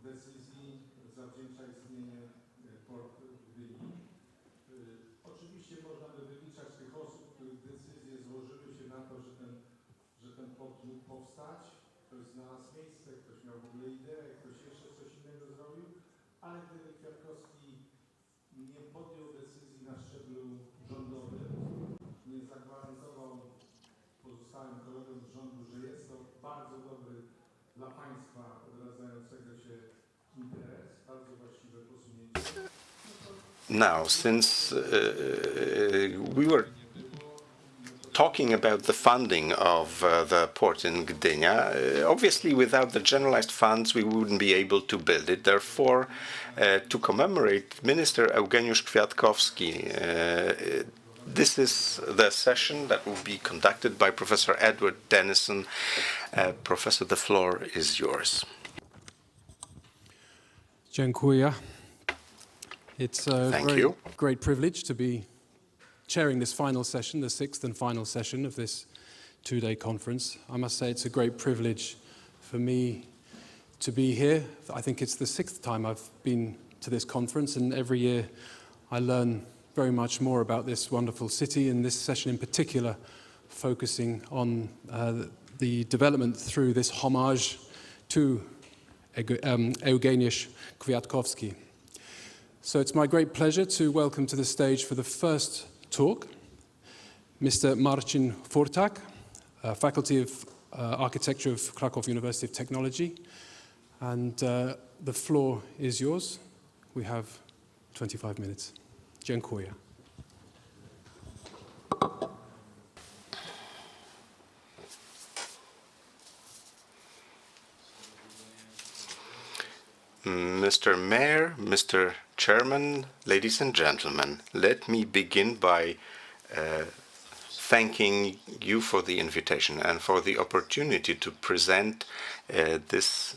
decyzji zawdzięcza istnienie portu w Gdyni. Oczywiście można by wyliczać tych osób, których decyzje złożyły się na to, że ten port mógł powstać. Ktoś znalazł miejsce, ktoś miał w ogóle ideę, ktoś jeszcze coś innego zrobił, ale gdyby Ciarkowski nie podjął decyzji na szczeblu rządowym, nie zagwarantował pozostałym kolegom z rządu, że jest to bardzo dobry dla państwa odradzającego się interes, bardzo właściwe posunięcie. Now, since we were talking about the funding of the port in Gdynia, obviously without the generalized funds we wouldn't be able to build it. Therefore, to commemorate Minister Eugeniusz Kwiatkowski, this is the session that will be conducted by Professor Edward Dennison. Professor, the floor is yours. Dziękuję. It's a Thank you. great privilege to be chairing this final session, the sixth and final session of this two-day conference. I must say it's a great privilege for me to be here. I think it's the sixth time I've been to this conference, and every year I learn very much more about this wonderful city, and this session in particular focusing on the development through this homage to Eugeniusz Kwiatkowski. So it's my great pleasure to welcome to the stage for the first talk Mr. Marcin Furtak, Faculty of Architecture of Krakow University of Technology. And the floor is yours. We have 25 minutes. Dziękuję. Mr. Mayor, Mr. Chairman, ladies and gentlemen, let me begin by thanking you for the invitation and for the opportunity to present this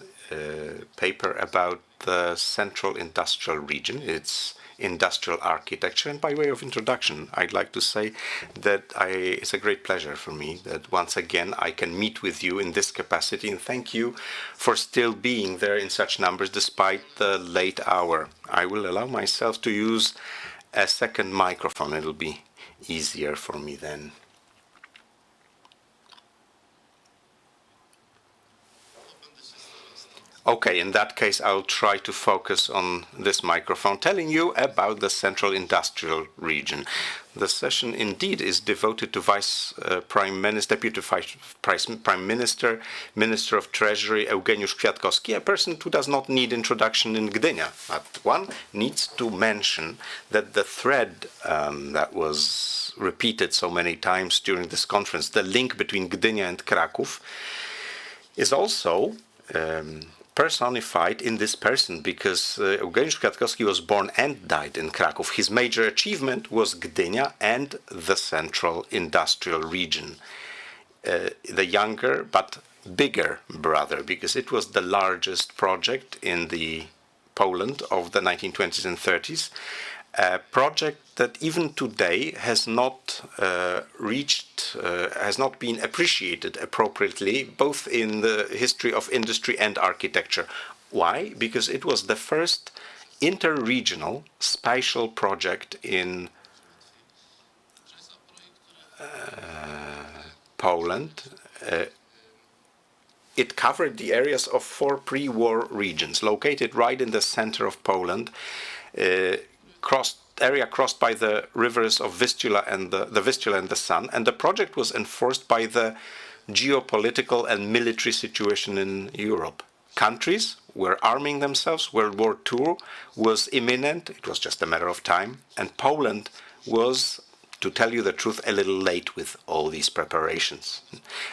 paper about the Central Industrial Region, its industrial architecture. And by way of introduction, I'd like to say that it's a great pleasure for me that once again I can meet with you in this capacity, and thank you for still being there in such numbers despite the late hour. I will allow myself to use a second microphone. It'll be easier for me then. Okay, in that case, I'll try to focus on this microphone, telling you about the Central Industrial Region. The session indeed is devoted to Vice Prime Minister, Deputy Prime Minister, Minister of Treasury, Eugeniusz Kwiatkowski, a person who does not need introduction in Gdynia. But one needs to mention that the thread that was repeated so many times during this conference, the link between Gdynia and Kraków, is also personified in this person, because Eugeniusz Kwiatkowski was born and died in Kraków. His major achievement was Gdynia and the Central Industrial Region. The younger but bigger brother, because it was the largest project in the Poland of the 1920s and 30s, a project that even today has not has not been appreciated appropriately, both in the history of industry and architecture. Why? Because it was the first inter-regional spatial project in Poland. It covered the areas of 4 pre-war regions, located right in the center of Poland, area crossed by the rivers of Vistula and the Vistula and the Sun, and the project was enforced by the geopolitical and military situation in Europe. Countries were arming themselves, World War II was imminent, it was just a matter of time, and Poland was, to tell you the truth, a little late with all these preparations.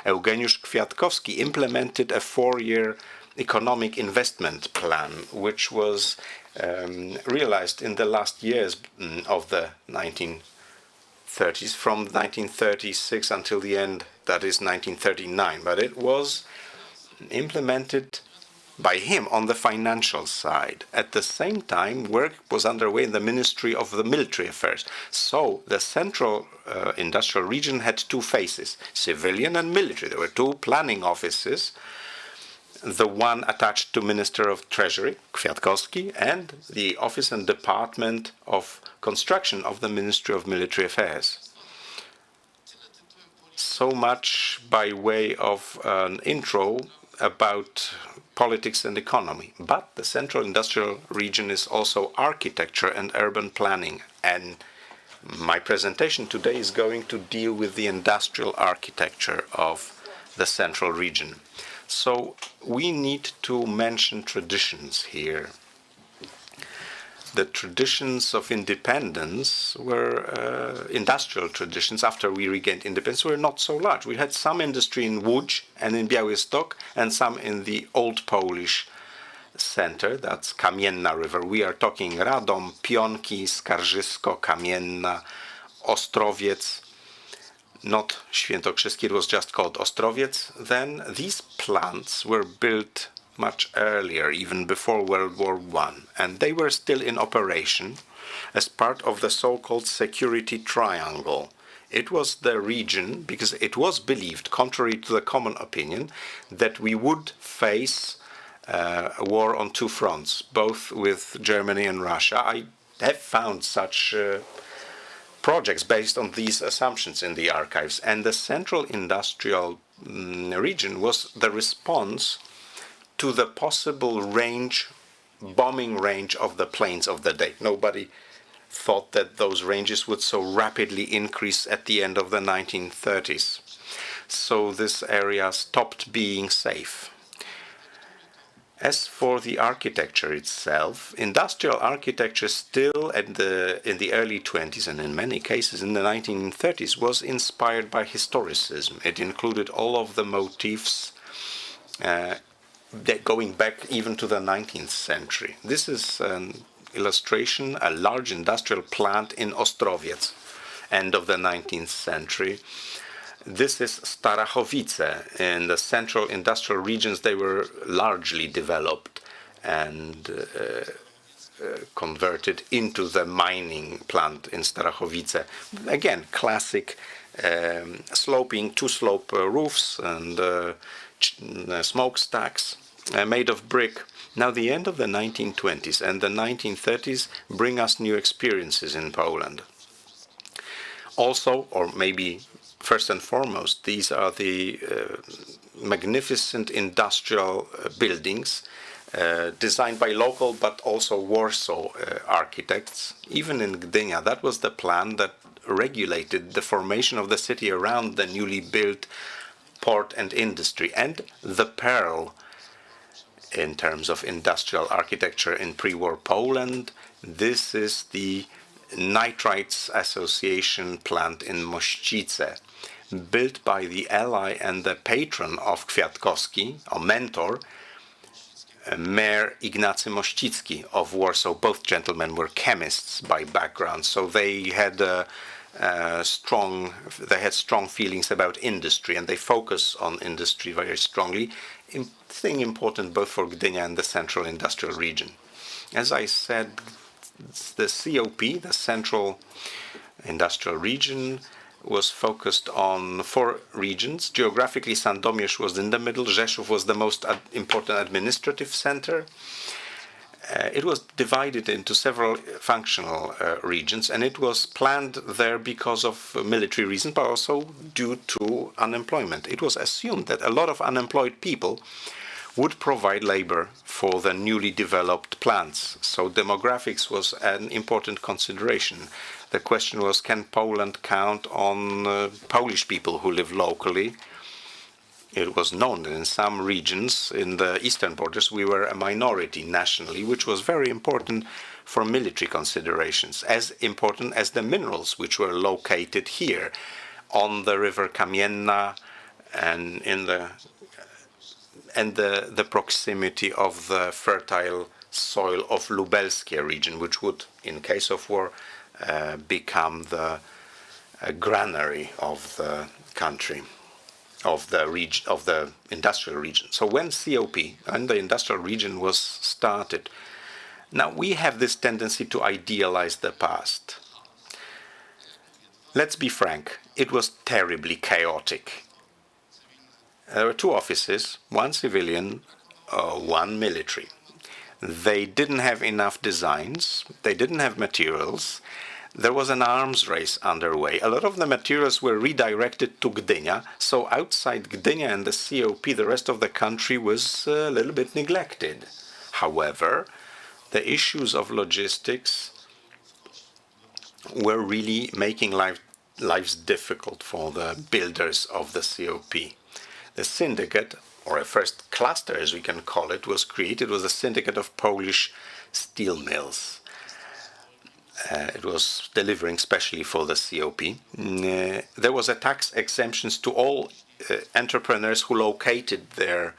Eugeniusz Kwiatkowski implemented a 4-year economic investment plan, which was realized in the last years of the 1930s, from 1936 until the end, that is 1939. But it was implemented by him on the financial side. At the same time, work was underway in the Ministry of the Military Affairs. So the Central Industrial Region had 2 phases, civilian and military. There were 2 planning offices the one attached to Minister of Treasury, Kwiatkowski, and the Office and Department of Construction of the Ministry of Military Affairs. So much by way of an intro about politics and economy. But the Central Industrial Region is also architecture and urban planning. And my presentation today is going to deal with the industrial architecture of the Central Region. So we need to mention traditions here. The traditions of independence were industrial traditions after we regained independence were not so large. We had some industry in Łódź and in Białystok and some in the old Polish center, that's Kamienna River. We are talking Radom, Pionki, Skarżysko, Kamienna, Ostrowiec, not Świętokrzyski, it was just called Ostrowiec. Then these plants were built much earlier, even before World War I, and they were still in operation as part of the so-called security triangle. It was the region, because it was believed, contrary to the common opinion, that we would face a war on two fronts, both with Germany and Russia. I have found such projects based on these assumptions in the archives, and the Central Industrial Region was the response to the possible bombing range of the planes of the day. Nobody thought that those ranges would so rapidly increase at the end of the 1930s. So this area stopped being safe. As for the architecture itself, industrial architecture still in the early 20s and in many cases in the 1930s was inspired by historicism. It included all of the motifs going back even to the 19th century. This is an illustration, a large industrial plant in Ostrowiec, end of the 19th century. This is Starachowice. In the central industrial regions, they were largely developed and converted into the mining plant in Starachowice. Again, classic sloping, two-slope roofs and smokestacks made of brick. Now, the end of the 1920s and the 1930s bring us new experiences in Poland. Also, or maybe first and foremost, these are the magnificent industrial buildings designed by local but also Warsaw architects. Even in Gdynia, that was the plan that regulated the formation of the city around the newly built port and industry, and the pearl in terms of industrial architecture in pre-war Poland. This is the Nitrites Association plant in Mościce, built by the ally and the patron of Kwiatkowski, or mentor, Mayor Ignacy Mościcki of Warsaw. Both gentlemen were chemists by background, so they had strong feelings about industry, and they focus on industry very strongly. Thing important both for Gdynia and the Central Industrial Region. As I said, the COP, the Central Industrial Region, was focused on 4 regions. Geographically, Sandomierz was in the middle. Rzeszów was the most important administrative center. It was divided into several functional regions, and it was planned there because of military reasons, but also due to unemployment. It was assumed that a lot of unemployed people would provide labor for the newly developed plants. So demographics was an important consideration. The question was, can Poland count on Polish people who live locally? It was known that in some regions in the eastern borders we were a minority nationally, which was very important for military considerations, as important as the minerals which were located here on the river Kamienna and in the proximity of the fertile soil of Lubelskie region, which would, in case of war, become the granary of the country, of the industrial region. So when COP and the industrial region was started, now we have this tendency to idealize the past. Let's be frank, it was terribly chaotic. There were 2 offices, one civilian, one military. They didn't have enough designs, they didn't have materials. There was an arms race underway. A lot of the materials were redirected to Gdynia, so outside Gdynia and the COP, the rest of the country was a little bit neglected. However, the issues of logistics were really making lives difficult for the builders of the COP. The syndicate, or a first cluster as we can call it, was created. It was a syndicate of Polish steel mills. It was delivering specially for the COP. There was a tax exemptions to all entrepreneurs who located their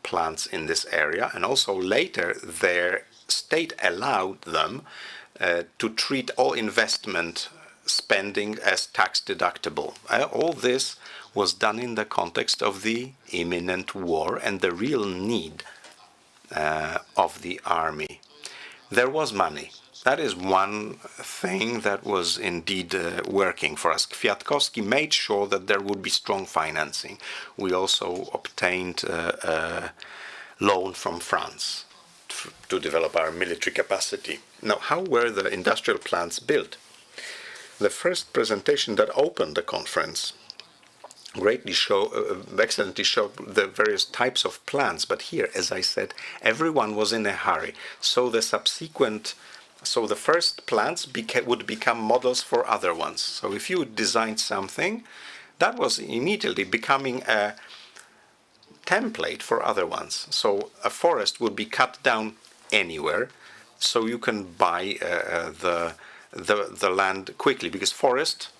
plants in this area, and also later their state allowed them to treat all investment spending as tax deductible. All this was done in the context of the imminent war and the real need of the army. There was money. That is one thing that was indeed working for us. Kwiatkowski made sure that there would be strong financing. We also obtained a loan from France to develop our military capacity. Now, how were the industrial plants built? The first presentation that opened the conference excellently showed the various types of plants, but here, as I said, everyone was in a hurry. So the first plants would become models for other ones. So if you designed something, that was immediately becoming a template for other ones. So a forest would be cut down anywhere, so you can buy the land quickly, because forest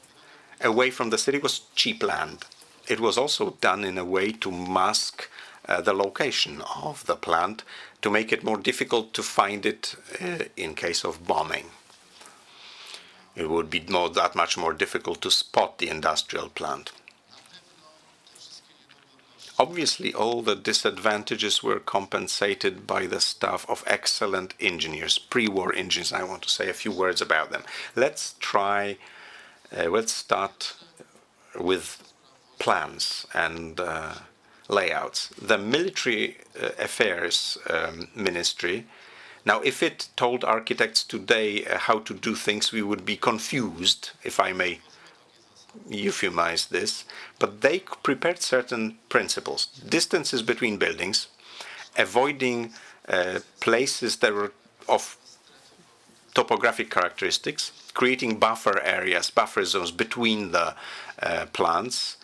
away from the city was cheap land. It was also done in a way to mask the location of the plant, to make it more difficult to find it in case of bombing. It would be that much more difficult to spot the industrial plant. Obviously, all the disadvantages were compensated by the staff of excellent engineers, pre-war engineers. I want to say a few words about them. Let's start with plans and layouts. The military affairs ministry, now if it told architects today how to do things, we would be confused, if I may euphemize this, but they prepared certain principles. Distances between buildings, avoiding places that were of topographic characteristics, creating buffer areas, buffer zones between the plants,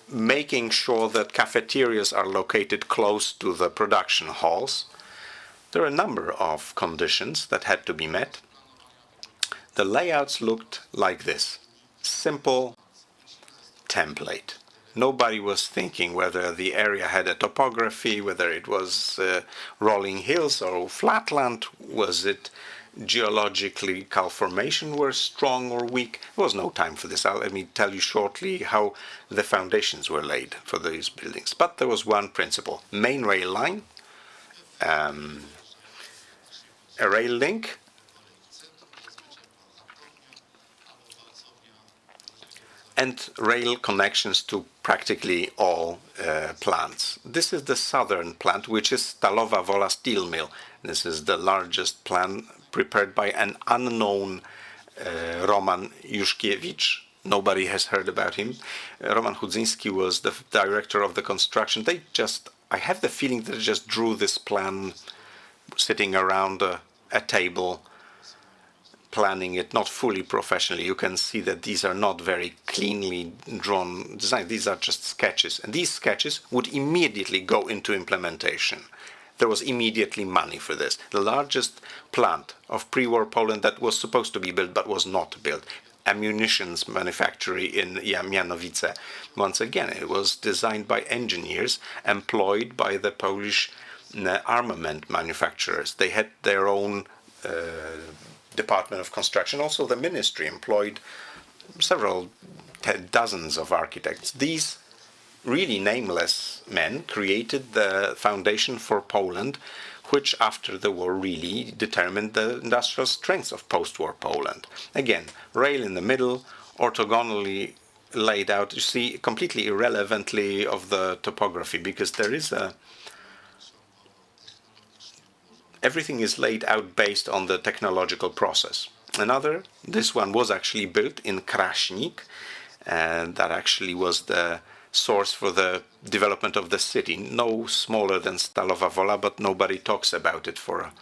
making sure that cafeterias are located close to the production halls. There are a number of conditions that had to be met. The layouts looked like this. Simple template. Nobody was thinking whether the area had a topography, whether it was rolling hills or flatland, was it geologically formation were strong or weak. There was no time for this. Let me tell you shortly how the foundations were laid for these buildings. But there was one principle. Main rail line, a rail link, and rail connections to practically all plants. This is the southern plant, which is Stalowa Wola steel mill. This is the largest plant prepared by an unknown Roman Juszkiewicz. Nobody has heard about him. Roman Chudzyński was the director of the construction. I have the feeling that they just drew this plan sitting around a table, planning it, not fully professionally. You can see that these are not very cleanly drawn designs. These are just sketches. And these sketches would immediately go into implementation. There was immediately money for this. The largest plant of pre-war Poland that was supposed to be built but was not built. Ammunitions manufactory in Mianowice. Once again, it was designed by engineers employed by the Polish armament manufacturers. They had their own department of construction. Also, the ministry employed several dozens of architects. These really nameless men created the foundation for Poland, which after the war really determined the industrial strengths of post-war Poland. Again, rail in the middle, orthogonally laid out, you see, completely irrelevantly of the topography, because there is a everything is laid out based on the technological process. This one was actually built in Kraśnik, and that actually was the source for the development of the city. No smaller than Stalowa Wola, but nobody talks about it for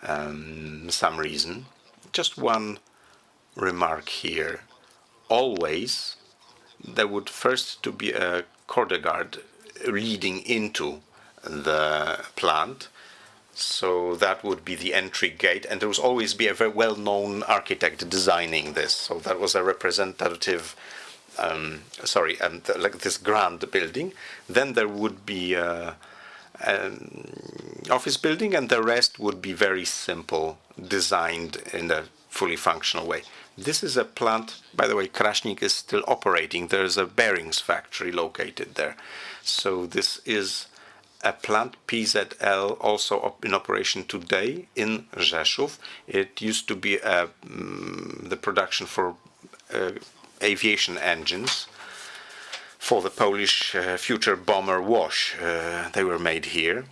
some reason. Just one remark here. Always, there would first to be a courtyard leading into the plant. So that would be the entry gate, and there would always be a very well-known architect designing this. So that was a representative, like this grand building. Then there would be an office building, and the rest would be very simple, designed in a fully functional way. This is a plant, by the way, Kraśnik is still operating. There is a bearings factory located there. So this is a plant, PZL, also in operation today in Rzeszów. It used to be the production for aviation engines for the Polish future bomber Łoś. They were made here.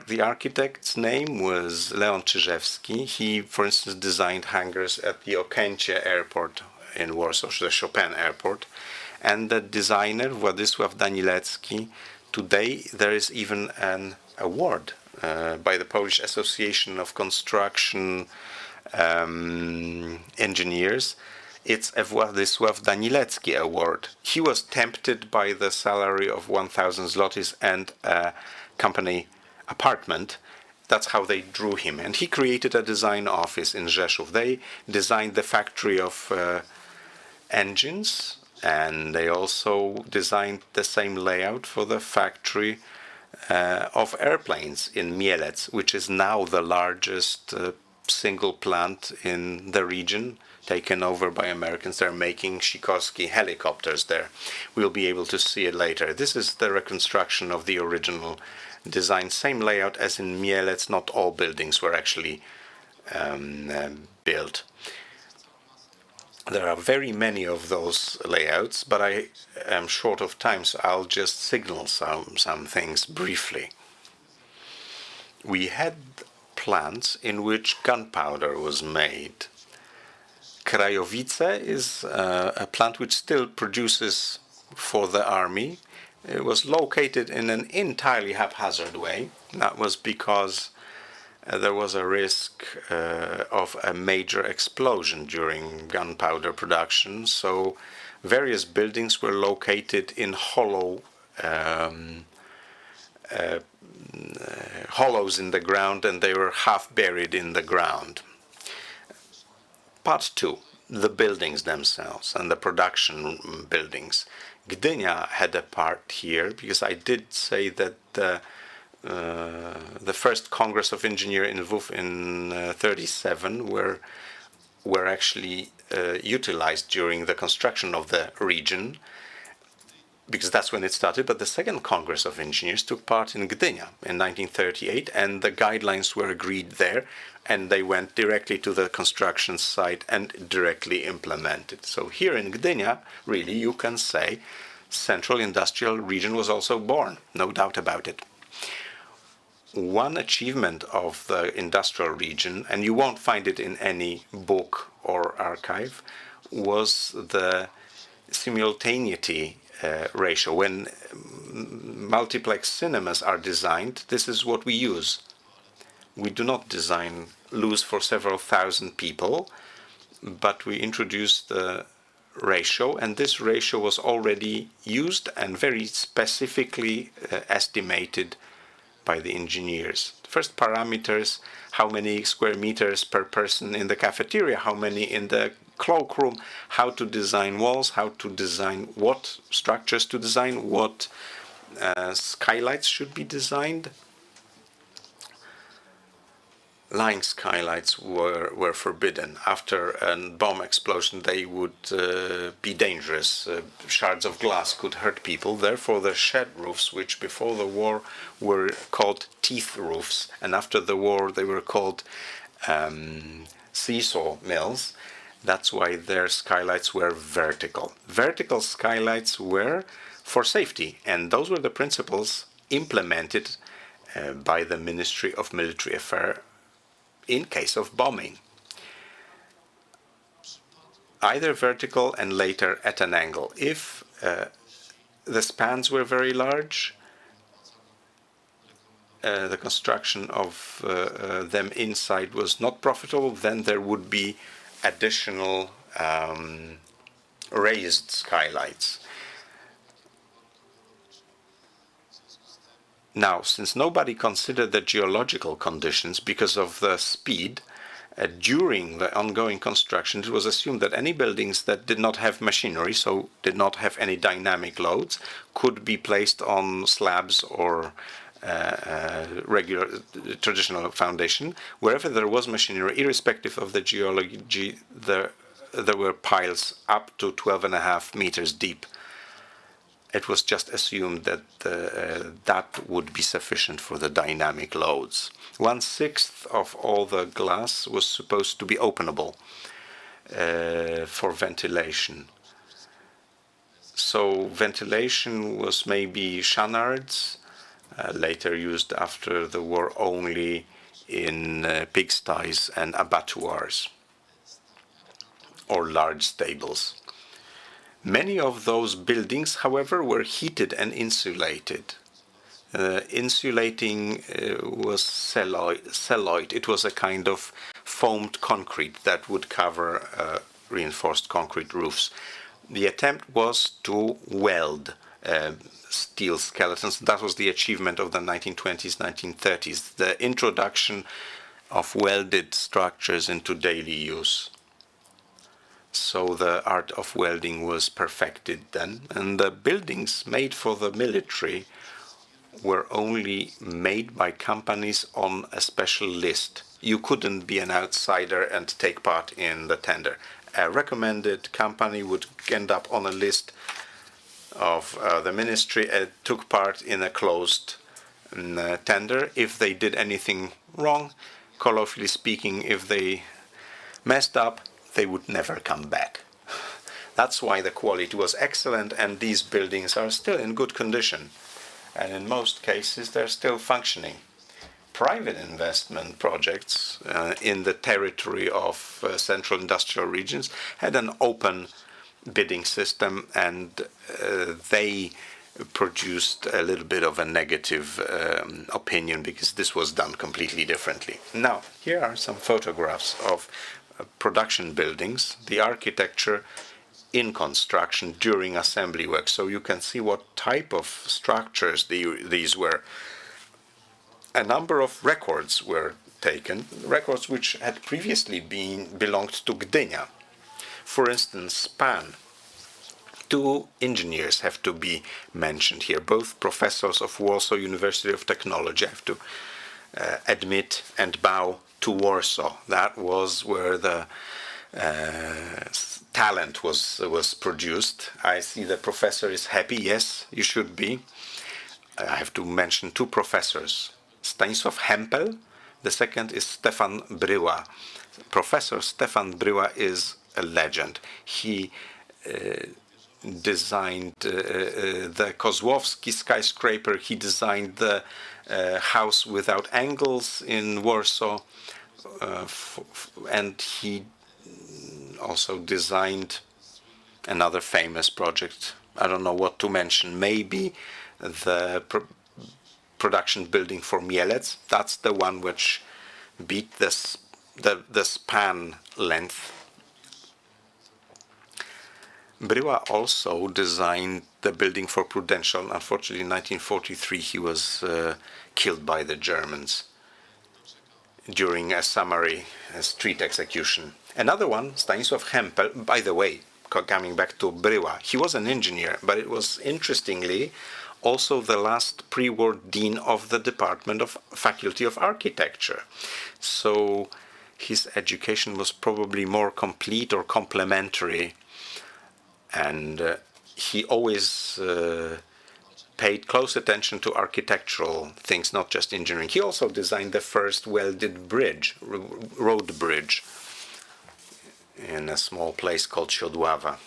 The architect's name was Leon Czyżewski. He, for instance, designed hangars at the Okęcie airport in Warsaw, the Chopin airport. And the designer, Władysław Danilecki. Today, there is even an award by the Polish Association of Construction Engineers. It's a Władysław Danilecki award. He was tempted by the salary of 1,000 zlotys and a company apartment. That's how they drew him. And he created a design office in Rzeszów. They designed the factory of engines, and they also designed the same layout for the factory of airplanes in Mielec, which is now the largest single plant in the region, taken over by Americans. They're making Sikorsky helicopters there. We'll be able to see it later. This is the reconstruction of the original design. Same layout as in Mielec. Not all buildings were actually built. There are very many of those layouts, but I am short of time, so I'll just signal some things briefly. We had plants in which gunpowder was made. Krajowice is a plant which still produces for the army. It was located in an entirely haphazard way. That was because there was a risk of a major explosion during gunpowder production. So various buildings were located in hollows in the ground, and they were half buried in the ground. Part 2, the buildings themselves and the production buildings. Gdynia had a part here, because I did say that the first Congress of Engineers in Lwów in 1937 were actually utilized during the construction of the region, because that's when it started. But the second Congress of Engineers took part in Gdynia in 1938, and the guidelines were agreed there, and they went directly to the construction site and directly implemented. So here in Gdynia, really, you can say Central Industrial Region was also born, no doubt about it. One achievement of the industrial region, and you won't find it in any book or archive, was the simultaneity ratio. When multiplex cinemas are designed, this is what we use. We do not design loose for several thousand people, but we introduced the ratio, and this ratio was already used and very specifically estimated by the engineers. First parameters: how many square meters per person in the cafeteria, how many in the cloakroom, how to design walls, how to design what structures to design, what skylights should be designed. Line skylights were forbidden. After a bomb explosion, they would be dangerous. Shards of glass could hurt people. Therefore, the shed roofs, which before the war were called teeth roofs, and after the war they were called seesaw mills, that's why their skylights were vertical. Vertical skylights were for safety, and those were the principles implemented by the Ministry of Military Affairs in case of bombing. Either vertical and later at an angle. If the spans were very large, the construction of them inside was not profitable, then there would be additional raised skylights. Now, since nobody considered the geological conditions because of the speed, during the ongoing construction, it was assumed that any buildings that did not have machinery, so did not have any dynamic loads, could be placed on slabs or regular traditional foundation. Wherever there was machinery, irrespective of the geology, there were piles up to 12.5 meters deep. It was just assumed that that would be sufficient for the dynamic loads. 1/6 of all the glass was supposed to be openable for ventilation. So ventilation was maybe chanards, later used after the war only in pigsties and abattoirs or large stables. Many of those buildings, however, were heated and insulated. Insulating was celluloid. It was a kind of foamed concrete that would cover reinforced concrete roofs. The attempt was to weld steel skeletons. That was the achievement of the 1920s, 1930s, the introduction of welded structures into daily use. So the art of welding was perfected then, and the buildings made for the military were only made by companies on a special list. You couldn't be an outsider and take part in the tender. A recommended company would end up on a list of the ministry and took part in a closed tender. If they did anything wrong, colloquially speaking, if they messed up, they would never come back. That's why the quality was excellent, and these buildings are still in good condition. And in most cases, they're still functioning. Private investment projects in the territory of central industrial regions had an open bidding system, and they produced a little bit of a negative opinion because this was done completely differently. Now, here are some photographs of production buildings, the architecture in construction during assembly work. So you can see what type of structures these were. A number of records were taken, records which had previously belonged to Gdynia. For instance, span. 2 engineers have to be mentioned here, both professors of Warsaw University of Technology. I have to admit and bow to Warsaw. That was where the talent was produced. I see the professor is happy. Yes, you should be. I have to mention 2 professors. Stanisław Hempel. The second is Stefan Bryła. Professor Stefan Bryła is a legend. He designed the Kozłowski skyscraper. He designed the house without angles in Warsaw. And he also designed another famous project. I don't know what to mention. Maybe the production building for Mielec. That's the one which beat the span length. Bryła also designed the building for Prudential. Unfortunately, in 1943, he was killed by the Germans during a summary street execution. Another one, Stanisław Hempel, by the way, coming back to Bryła, he was an engineer, but it was interestingly also the last pre-war dean of the Department of Faculty of Architecture. So his education was probably more complete or complementary, and he always paid close attention to architectural things, not just engineering. He also designed the first welded bridge, road bridge, in a small place called Siodława.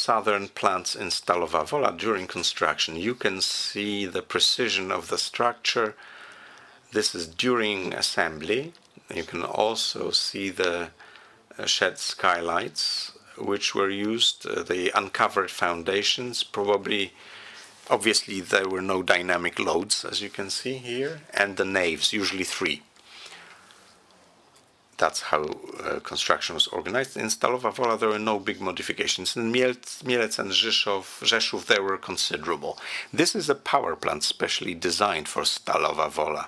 southern plants in Stalowa Wola during construction. You can see the precision of the structure. This is during assembly. You can also see the shed skylights which were used, the uncovered foundations, obviously there were no dynamic loads, as you can see here, and the naves, usually 3. That's how construction was organized. In Stalowa Wola there were no big modifications. In Mielec and Rzeszów there were considerable. This is a power plant specially designed for Stalowa Wola.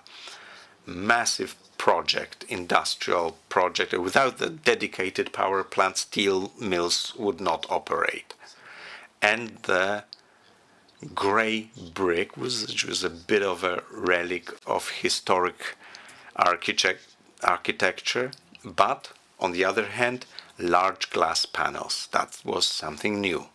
Massive project, industrial project. Without the dedicated power plant, steel mills would not operate. And the gray brick which was a bit of a relic of historic architecture, but on the other hand, large glass panels. That was something new.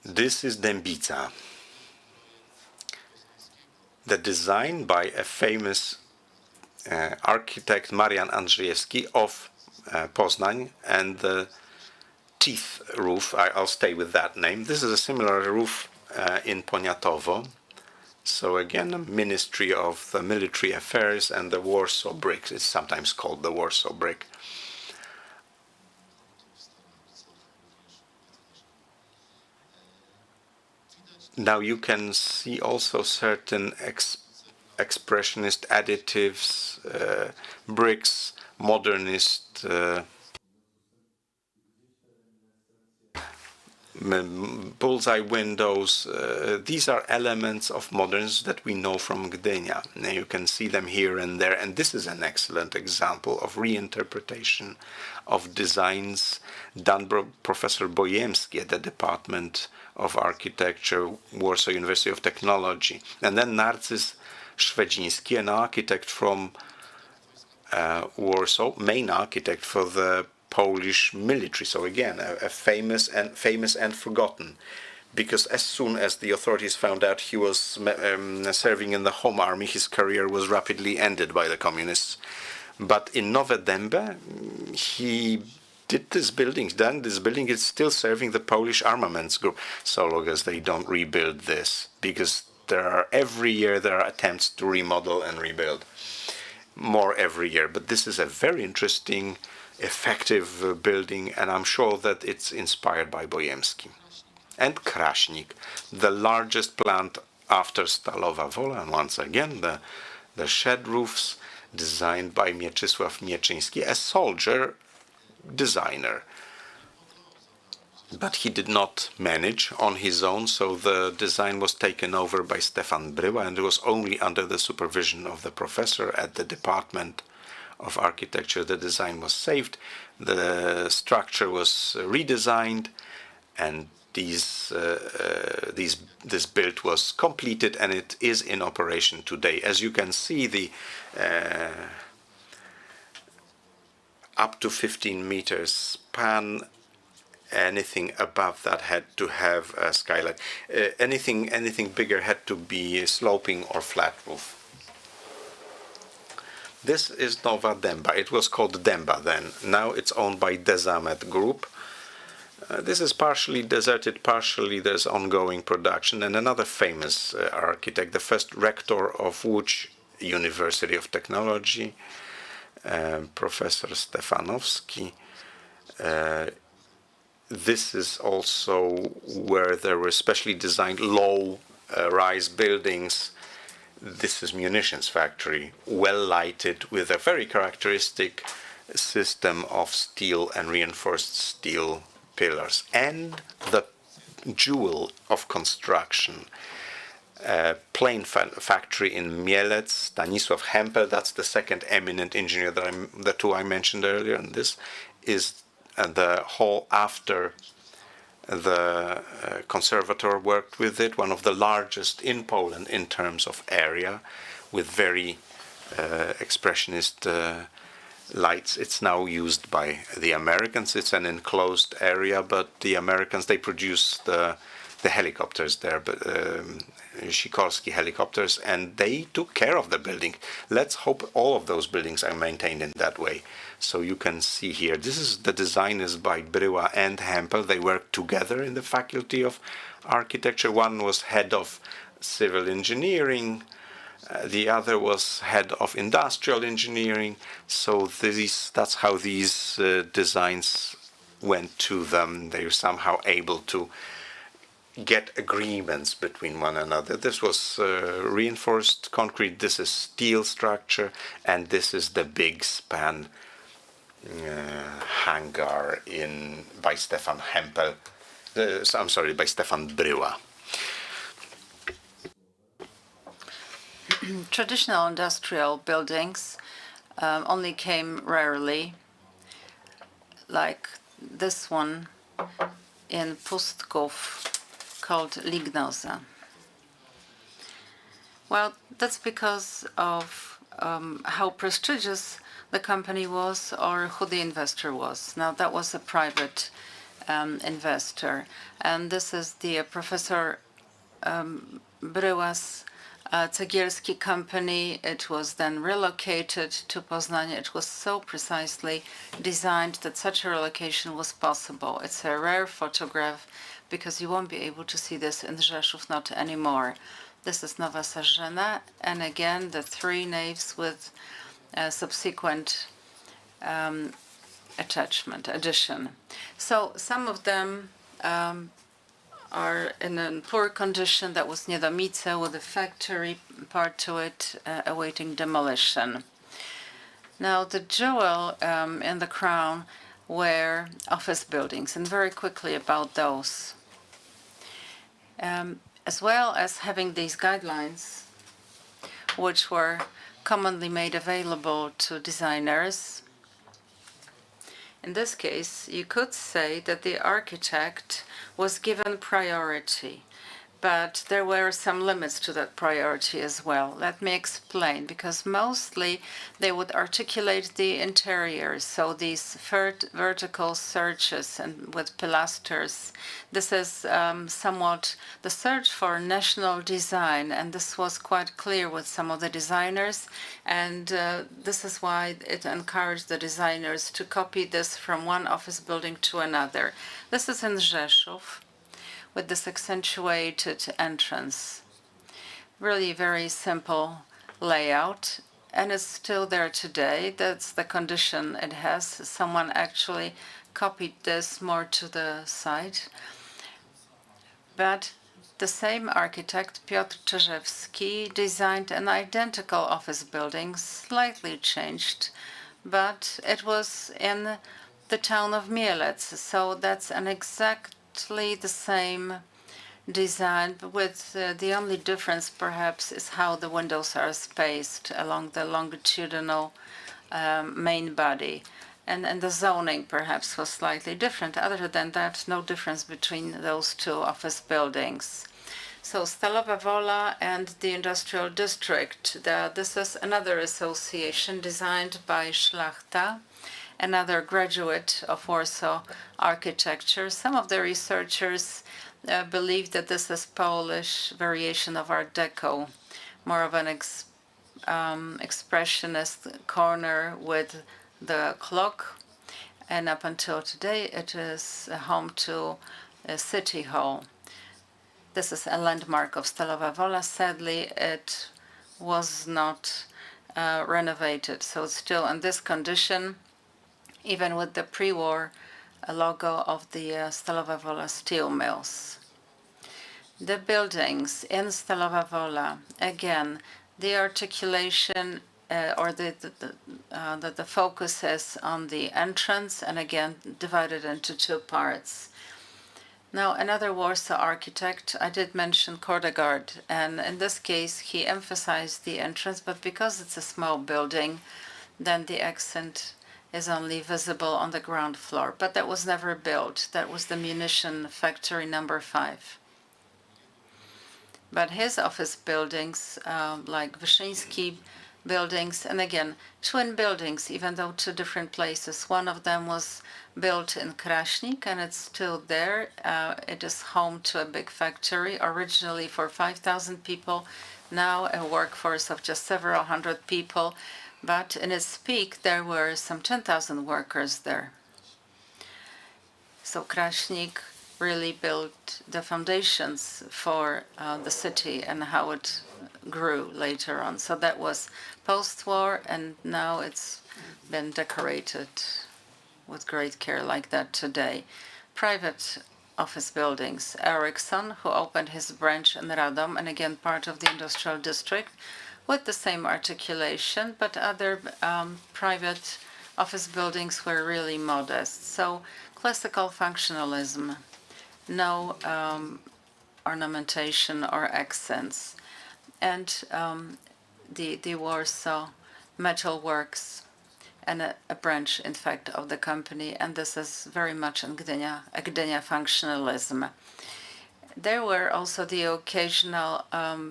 This is Dębica. The design by a famous architect Marian Andrzejewski of Poznań, and the teeth roof, I'll stay with that name. This is a similar roof in Poniatowo. So again, a Ministry of the Military Affairs and the Warsaw brick. It's sometimes called the Warsaw brick. Now you can see also certain expressionist additives, bricks, modernist bullseye windows. These are elements of modernism that we know from Gdynia. Now you can see them here and there, and this is an excellent example of reinterpretation of designs done by Professor Bojemski at the Department of Architecture, Warsaw University of Technology. And then Narcyz Szwedziński, an architect from Warsaw, main architect for the Polish military. So again, a famous and forgotten, because as soon as the authorities found out he was serving in the Home Army, his career was rapidly ended by the communists. But in Nowe Dębe, he did this building. Then this building is still serving the Polish armaments group, so long as they don't rebuild this, because every year there are attempts to remodel and rebuild more every year. But this is a very interesting, effective building, and I'm sure that it's inspired by Bojemski. And Kraśnik, the largest plant after Stalowa Wola, and once again the shed roofs designed by Mieczysław Mieczyński, a soldier designer. But he did not manage on his own, so the design was taken over by Stefan Bryła, and it was only under the supervision of the professor at the Department of Architecture the design was saved. The structure was redesigned, and this build was completed, and it is in operation today. As you can see, the up to 15 meters span. Anything above that had to have a skylight. Anything bigger had to be sloping or flat roof. This is Nowa Dęba. It was called Dęba then. Now it's owned by Dezamet Group. This is partially deserted, partially there's ongoing production. And another famous architect, the first rector of Łódź University of Technology, Professor Stefanowski. This is also where there were specially designed low-rise buildings. This is munitions factory, well lighted with a very characteristic system of steel and reinforced steel pillars. And the jewel of construction, plane factory in Mielec, Stanisław Hempel, that's the second eminent engineer the two I mentioned earlier, and this is the hall after the conservator worked with it, one of the largest in Poland in terms of area, with very expressionist lights. It's now used by the Americans. It's an enclosed area, but the Americans, they produce the the helicopters there, but Sikorski helicopters, and they took care of the building. Let's hope all of those buildings are maintained in that way. So you can see here, this is the designers by Bryła and Hempel. They worked together in the Faculty of Architecture. One was head of civil engineering, the other was head of industrial engineering. So that's how these designs went to them. They were somehow able to get agreements between one another. This was reinforced concrete, this is steel structure, and this is the big span hangar by Stefan Hempel. I'm sorry, by Stefan Bryła. Traditional industrial buildings only came rarely, like this one in Pustkov called Lignoza. Well, that's because of how prestigious the company was or who the investor was. Now, that was a private investor, and this is the Professor Bryła's Cegielski company. It was then relocated to Poznań. It was so precisely designed that such a relocation was possible. It's a rare photograph because you won't be able to see this in Rzeszów, not anymore. This is Nowa Sarzyna, and again the three naves with subsequent addition. So some of them are in a poor condition. That was Niedomice with a factory part to it awaiting demolition. Now the jewel in the crown were office buildings, and very quickly about those. As well as having these guidelines, which were commonly made available to designers, in this case, you could say that the architect was given priority, but there were some limits to that priority as well. Let me explain, because mostly they would articulate the interiors, so these vertical searches and with pilasters. This is somewhat the search for national design, and this was quite clear with some of the designers, and this is why it encouraged the designers to copy this from one office building to another. This is in Rzeszów, with this accentuated entrance. Really very simple layout, and it's still there today. That's the condition it has. Someone actually copied this more to the side. But the same architect, Piotr Fiuk, designed an identical office building, slightly changed, but it was in the town of Mielec, so that's an exactly the same design, but with the only difference perhaps is how the windows are spaced along the longitudinal main body, and the zoning perhaps was slightly different. Other than that, no difference between those two office buildings. So Stalowa Wola and the industrial district, this is another association designed by Szlachta, another graduate of Warsaw architecture. Some of the researchers believe that this is Polish variation of Art Deco, more of an expressionist corner with the clock. And up until today, it is home to a city hall. This is a landmark of Stalowa Wola. Sadly, it was not renovated, so it's still in this condition, even with the pre-war logo of the Stalowa Wola steel mills. The buildings in Stalowa Wola, again, the articulation or the focus is on the entrance, and again, divided into two parts. Now, another Warsaw architect, I did mention Kordegard, and in this case, he emphasized the entrance, but because it's a small building, then the accent is only visible on the ground floor. But that was never built. That was the munition factory number 5. But his office buildings, like Wyszyński buildings, and again, twin buildings, even though two different places. One of them was built in Kraśnik, and it's still there. It is home to a big factory, originally for 5,000 people, now a workforce of just several hundred people. But in its peak, there were some 10,000 workers there. So Kraśnik really built the foundations for the city and how it grew later on. So that was post-war, and now it's been decorated with great care like that today. Private office buildings. Ericsson, who opened his branch in Radom, and again part of the industrial district, with the same articulation, but other private office buildings were really modest. So classical functionalism, no ornamentation or accents. And the Warsaw Metal Works, and a branch, in fact, of the company, and this is very much in Gdynia, a Gdynia functionalism. There were also the occasional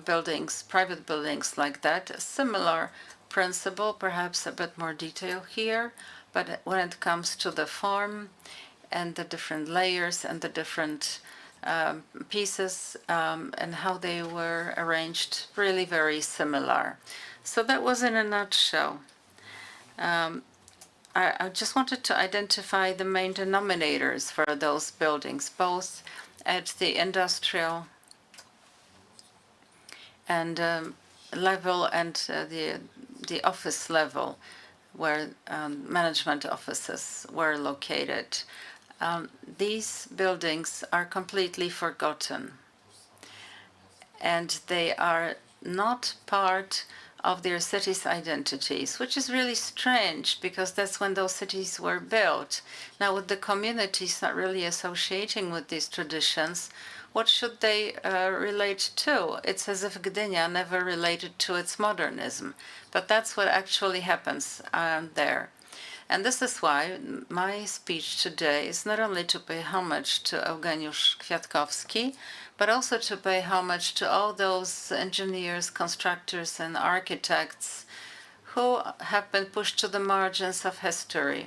buildings, private buildings like that, a similar principle, perhaps a bit more detail here, but when it comes to the form and the different layers and the different pieces and how they were arranged, really very similar. So that was in a nutshell. I just wanted to identify the main denominators for those buildings, both at the industrial and level and the office level, where management offices were located. These buildings are completely forgotten, and they are not part of their cities' identities, which is really strange because that's when those cities were built. Now, with the communities not really associating with these traditions, what should they relate to? It's as if Gdynia never related to its modernism, but that's what actually happens there. And this is why my speech today is not only to pay homage to Eugeniusz Kwiatkowski, but also to pay homage to all those engineers, constructors, and architects who have been pushed to the margins of history.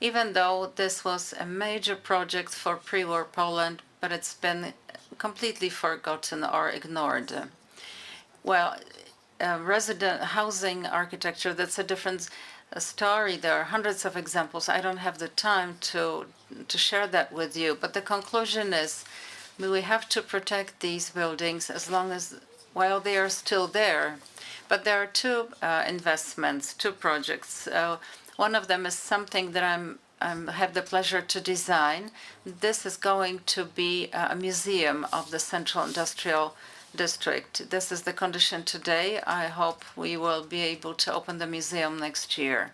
Even though this was a major project for pre-war Poland, but it's been completely forgotten or ignored. Well, resident housing architecture, that's a different story. There are hundreds of examples. I don't have the time to share that with you, but the conclusion is we have to protect these buildings as long as, while they are still there. But there are two investments, two projects. One of them is something that I have the pleasure to design. This is going to be a museum of the Central Industrial District. This is the condition today. I hope we will be able to open the museum next year.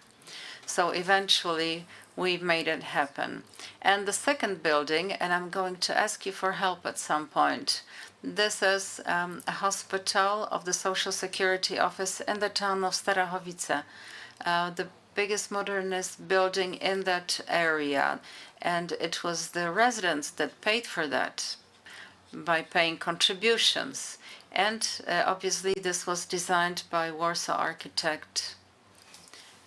So eventually, we've made it happen. And the second building, and I'm going to ask you for help at some point, this is a hospital of the Social Security Office in the town of Starachowice, the biggest modernist building in that area. And it was the residents that paid for that by paying contributions. And obviously this was designed by Warsaw architect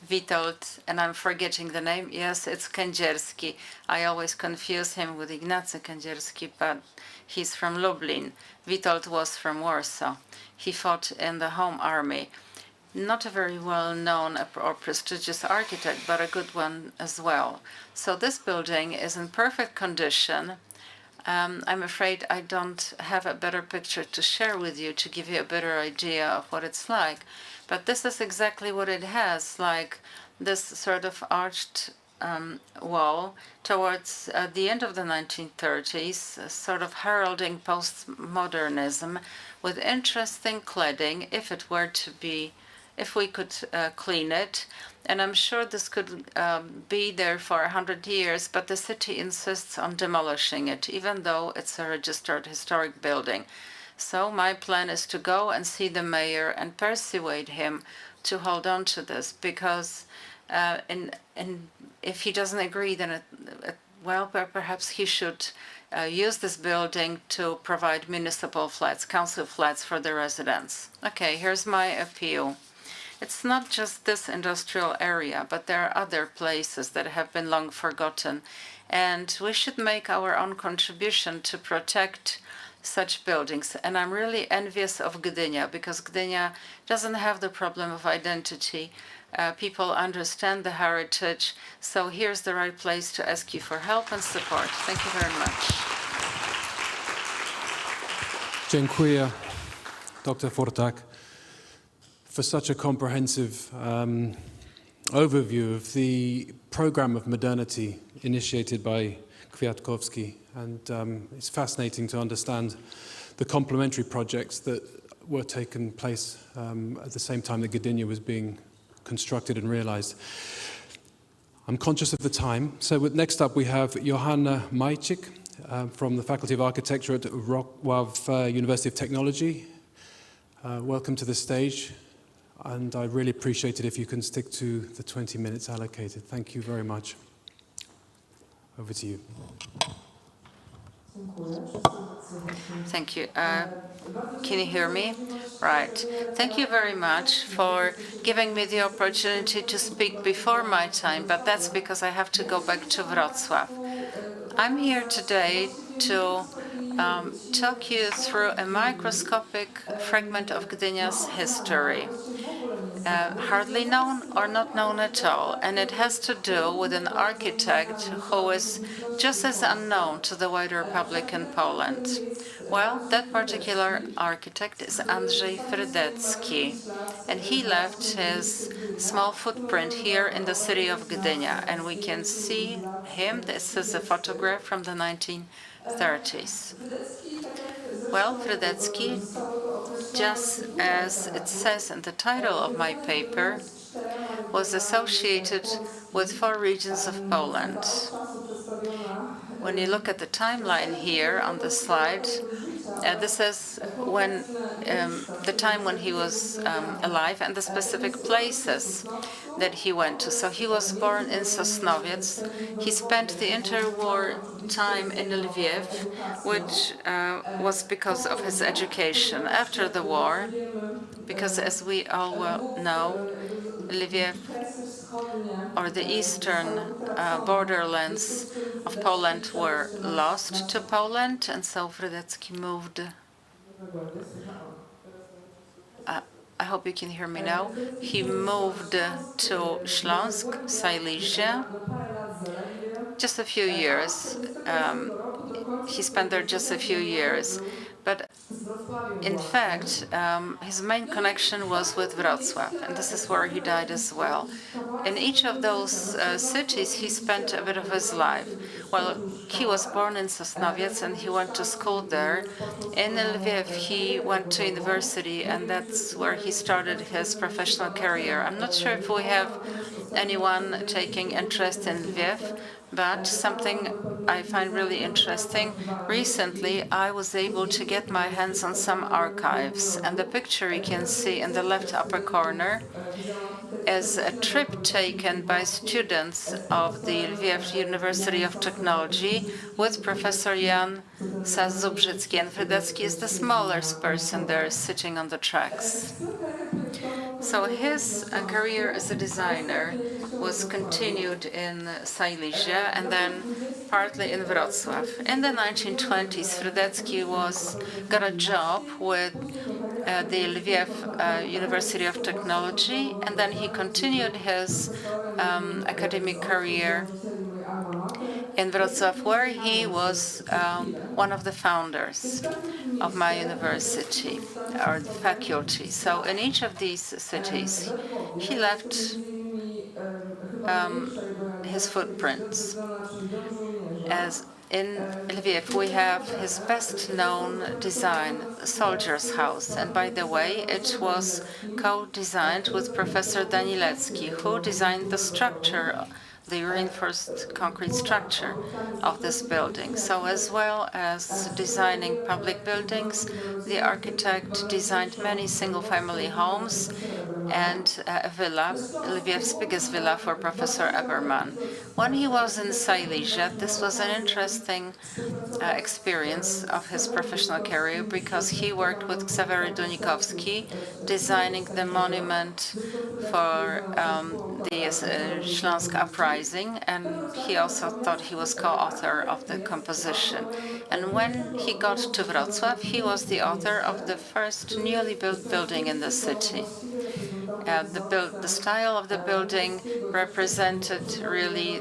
Witold, and I'm forgetting the name. Yes, it's Kędzierski. I always confuse him with Ignacy Kędzierski, but he's from Lublin. Witold was from Warsaw. He fought in the Home Army. Not a very well-known or prestigious architect, but a good one as well. So this building is in perfect condition. I'm afraid I don't have a better picture to share with you to give you a better idea of what it's like. But this is exactly what it has, like this sort of arched wall towards the end of the 1930s, sort of heralding postmodernism with interesting cladding, if we could clean it. And I'm sure this could be there for 100 years, but the city insists on demolishing it, even though it's a registered historic building. So my plan is to go and see the mayor and persuade him to hold on to this, because if he doesn't agree, then well, perhaps he should use this building to provide municipal flats, council flats for the residents. Okay, here's my appeal. It's not just this industrial area, but there are other places that have been long forgotten. And we should make our own contribution to protect such buildings. And I'm really envious of Gdynia, because Gdynia doesn't have the problem of identity. People understand the heritage. So here's the right place to ask you for help and support. Thank you very much. Dziękuję, Dr. Furtak, for such a comprehensive overview of the program of modernity initiated by Kwiatkowski. And it's fascinating to understand the complementary projects that were taking place at the same time that Gdynia was being constructed and realized. I'm conscious of the time. So next up we have Johanna Majcik from the Faculty of Architecture at Wrocław University of Technology. Welcome to the stage. And I really appreciate it if you can stick to the 20 minutes allocated. Thank you very much. Over to you. Thank you. Can you hear me? Right. Thank you very much for giving me the opportunity to speak before my time, but that's because I have to go back to Wrocław. I'm here today to talk you through a microscopic fragment of Gdynia's history. Hardly known or not known at all, and it has to do with an architect who is just as unknown to the wider public in Poland. Well, that particular architect is Andrzej Frydetzki, and he left his small footprint here in the city of Gdynia, and we can see him. This is a photograph from the 1930s. Well, Frydetzki, just as it says in the title of my paper, was associated with 4 regions of Poland. When you look at the timeline here on the slide, this is when the time when he was alive and the specific places that he went to. So he was born in Sosnowiec. He spent the interwar time in Lviv, which was because of his education. After the war, because as we all well know, Lviv, or the eastern borderlands of Poland, were lost to Poland, and so Frydetzki moved. I hope you can hear me now. He moved to Śląsk, Silesia, just a few years. He spent there just a few years. But in fact, his main connection was with Wrocław, and this is where he died as well. In each of those cities, he spent a bit of his life. Well, he was born in Sosnowiec, and he went to school there. In Lviv, he went to university, and that's where he started his professional career. I'm not sure if we have anyone taking interest in Lviv, but something I find really interesting. Recently, I was able to get my hands on some archives, and the picture you can see in the left upper corner is a trip taken by students of the Lviv University of Technology with Professor Jan Sazubrzycki, and Frydetzki is the smallest person there sitting on the tracks. So his career as a designer was continued in Silesia and then partly in Wrocław. In the 1920s, Frydetzki got a job with the Lviv University of Technology, and then he continued his academic career in Wrocław, where he was one of the founders of my university, or the faculty. So in each of these cities, he left his footprints. As in Lviv, we have his best-known design, the Soldier's House. And by the way, it was co-designed with Professor Danilecki, who designed the structure, the reinforced concrete structure of this building. So as well as designing public buildings, the architect designed many single-family homes and a villa, Lviev's biggest villa for Professor Ebermann. When he was in Silesia, this was an interesting experience of his professional career because he worked with Ksawery Dunikowski, designing the monument for the Śląsk Uprising, and he also thought he was co-author of the composition. And when he got to Wrocław, he was the author of the first newly built building in the city. The style of the building represented really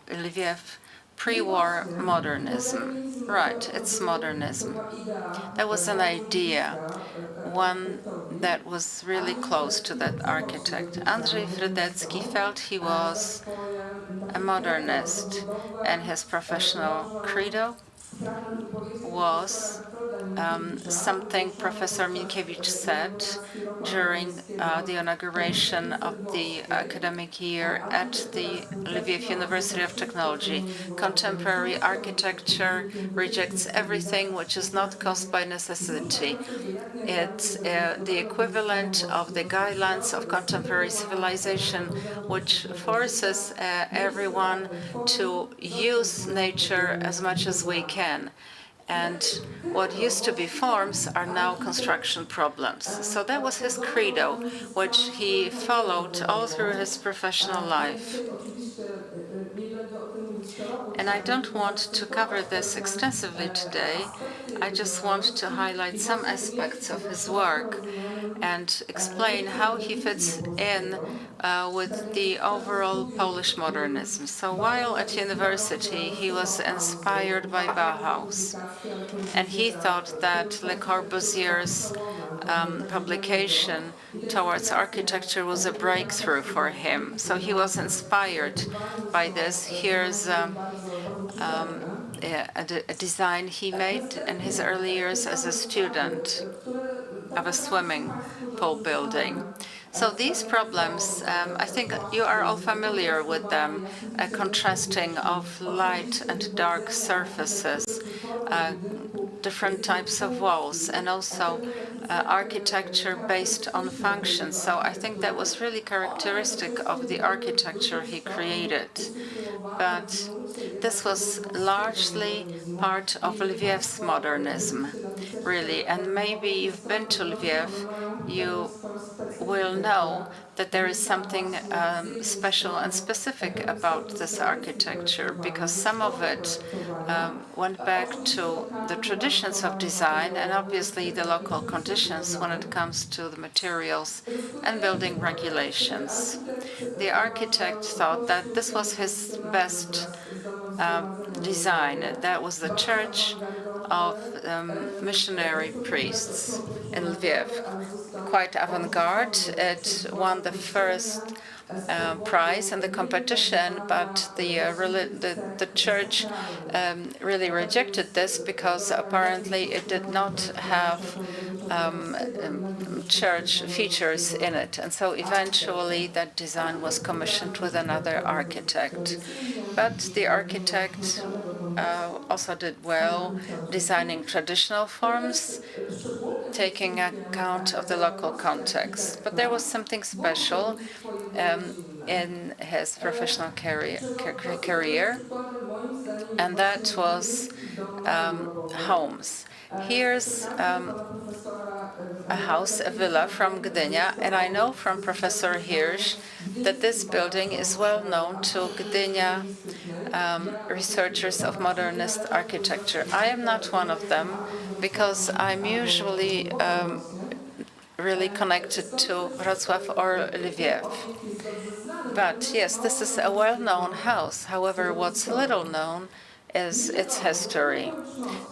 Lviv pre-war modernism. Right, it's modernism. That was an idea, one that was really close to that architect. Andrzej Frydecki felt he was a modernist, and his professional credo was something Professor Minkiewicz said during the inauguration of the academic year at the Lviv University of Technology. Contemporary architecture rejects everything which is not caused by necessity. It's the equivalent of the guidelines of contemporary civilization, which forces everyone to use nature as much as we can. And what used to be forms are now construction problems. So that was his credo, which he followed all through his professional life. And I don't want to cover this extensively today. I just want to highlight some aspects of his work and explain how he fits in with the overall Polish modernism. So while at university, he was inspired by Bauhaus, and he thought that Le Corbusier's publication towards architecture was a breakthrough for him. So he was inspired by this. Here's a design he made in his early years as a student of a swimming pool building. So these problems, I think you are all familiar with them, a contrasting of light and dark surfaces, different types of walls, and also architecture based on function. So I think that was really characteristic of the architecture he created. But this was largely part of Lviev's modernism, really. And maybe you've been to Lviv, you will know that there is something special and specific about this architecture, because some of it went back to the traditions of design and obviously the local conditions when it comes to the materials and building regulations. The architect thought that this was his best design. That was the church of missionary priests in Lviv. Quite avant-garde. It won the first prize in the competition, but the church really rejected this because apparently it did not have church features in it. And so eventually that design was commissioned with another architect. But the architect also did well designing traditional forms, taking account of the local context. But there was something special in his professional career, and that was homes. Here's a house, a villa from Gdynia, and I know from Professor Hirsch that this building is well known to Gdynia researchers of modernist architecture. I am not one of them because I'm usually really connected to Wrocław or Lviv. But yes, this is a well-known house. However, what's little known is its history.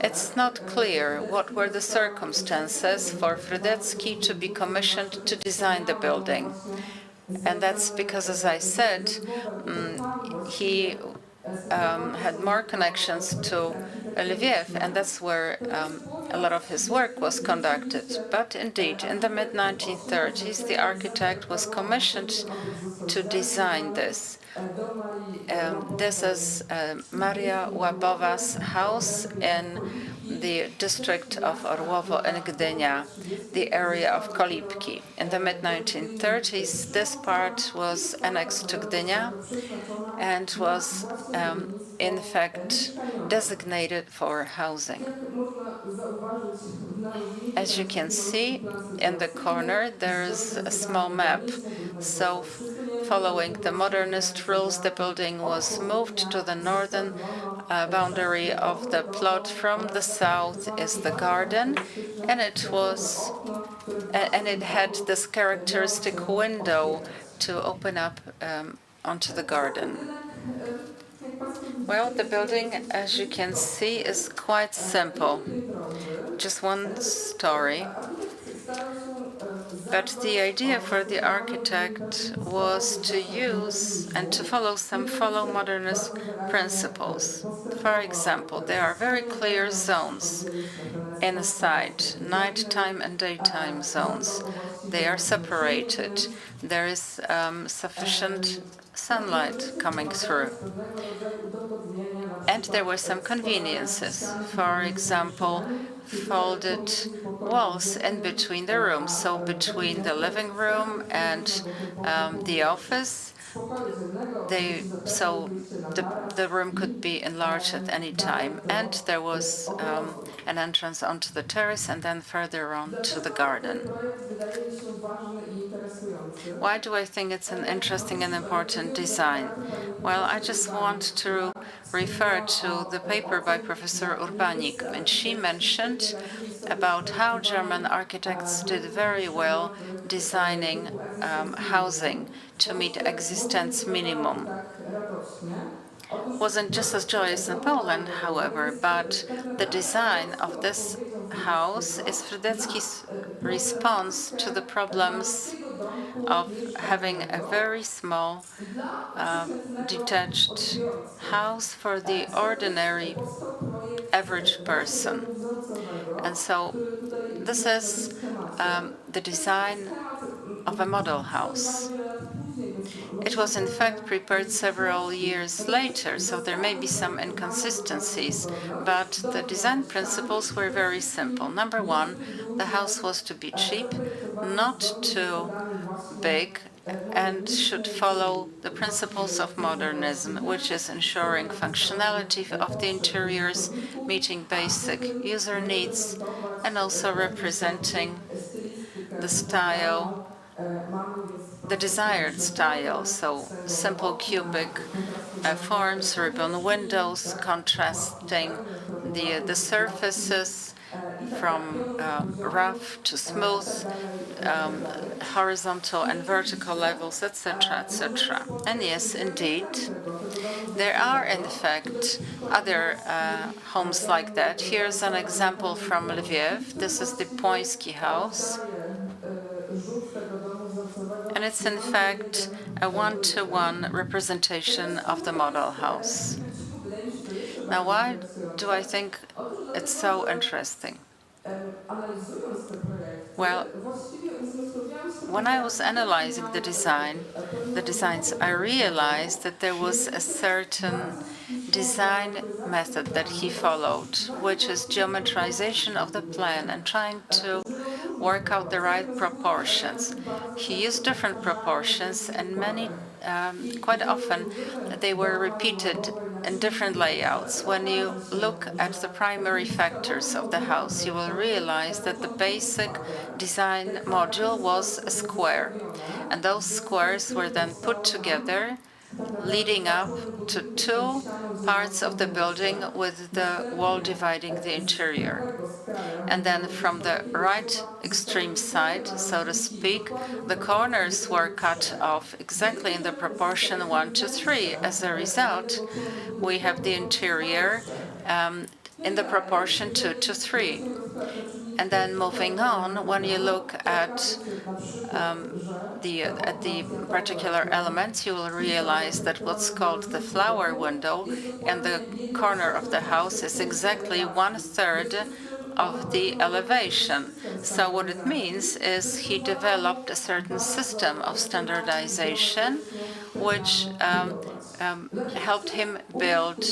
It's not clear what were the circumstances for Frydecki to be commissioned to design the building. And that's because, as I said, he had more connections to Lviv, and that's where a lot of his work was conducted. But indeed, in the mid-1930s, the architect was commissioned to design this. This is Maria Łabowa's house in the district of Orłowo in Gdynia, the area of Kolibki. In the mid-1930s, this part was annexed to Gdynia and was, in fact, designated for housing. As you can see, in the corner, there is a small map. So, following the modernist rules, the building was moved to the northern boundary of the plot. From the south is the garden, and it had this characteristic window to open up onto the garden. Well, the building, as you can see, is quite simple. Just one story. But the idea for the architect was to use and to follow modernist principles. For example, there are very clear zones inside, nighttime and daytime zones. They are separated. There is sufficient sunlight coming through. And there were some conveniences. For example, folded walls in between the rooms. So between the living room and the office, the room could be enlarged at any time. And there was an entrance onto the terrace and then further on to the garden. Why do I think it's an interesting and important design? Well, I just want to refer to the paper by Professor Urbanik, and she mentioned about how German architects did very well designing housing to meet existence minimum. Wasn't just as joyous in Poland, however, but the design of this house is Frydeckis' response to the problems of having a very small, detached house for the ordinary, average person. And so this is the design of a model house. It was in fact prepared several years later, so there may be some inconsistencies, but the design principles were very simple. Number one, the house was to be cheap, not too big, and should follow the principles of modernism, which is ensuring functionality of the interiors, meeting basic user needs, and also representing the style, the desired style, so simple cubic forms, ribbon windows, contrasting the surfaces from rough to smooth, horizontal and vertical levels, etc., etc. And yes, indeed, there are, in fact, other homes like that. Here's an example from Lviv. This is the Poński house. And it's, in fact, a one-to-one representation of the model house. Now, why do I think it's so interesting? Well, when I was analyzing the designs, I realized that there was a certain design method that he followed, which is geometrization of the plan and trying to work out the right proportions. He used different proportions, and quite often, they were repeated in different layouts. When you look at the primary factors of the house, you will realize that the basic design module was a square, and those squares were then put together, leading up to two parts of the building with the wall dividing the interior. And then from the right extreme side, so to speak, the corners were cut off exactly in the proportion 1:3. As a result, we have the interior in the proportion 2:3. And then moving on, when you look at the particular elements, you will realize that what's called the flower window in the corner of the house is exactly 1/3 of the elevation. So what it means is he developed a certain system of standardization which helped him build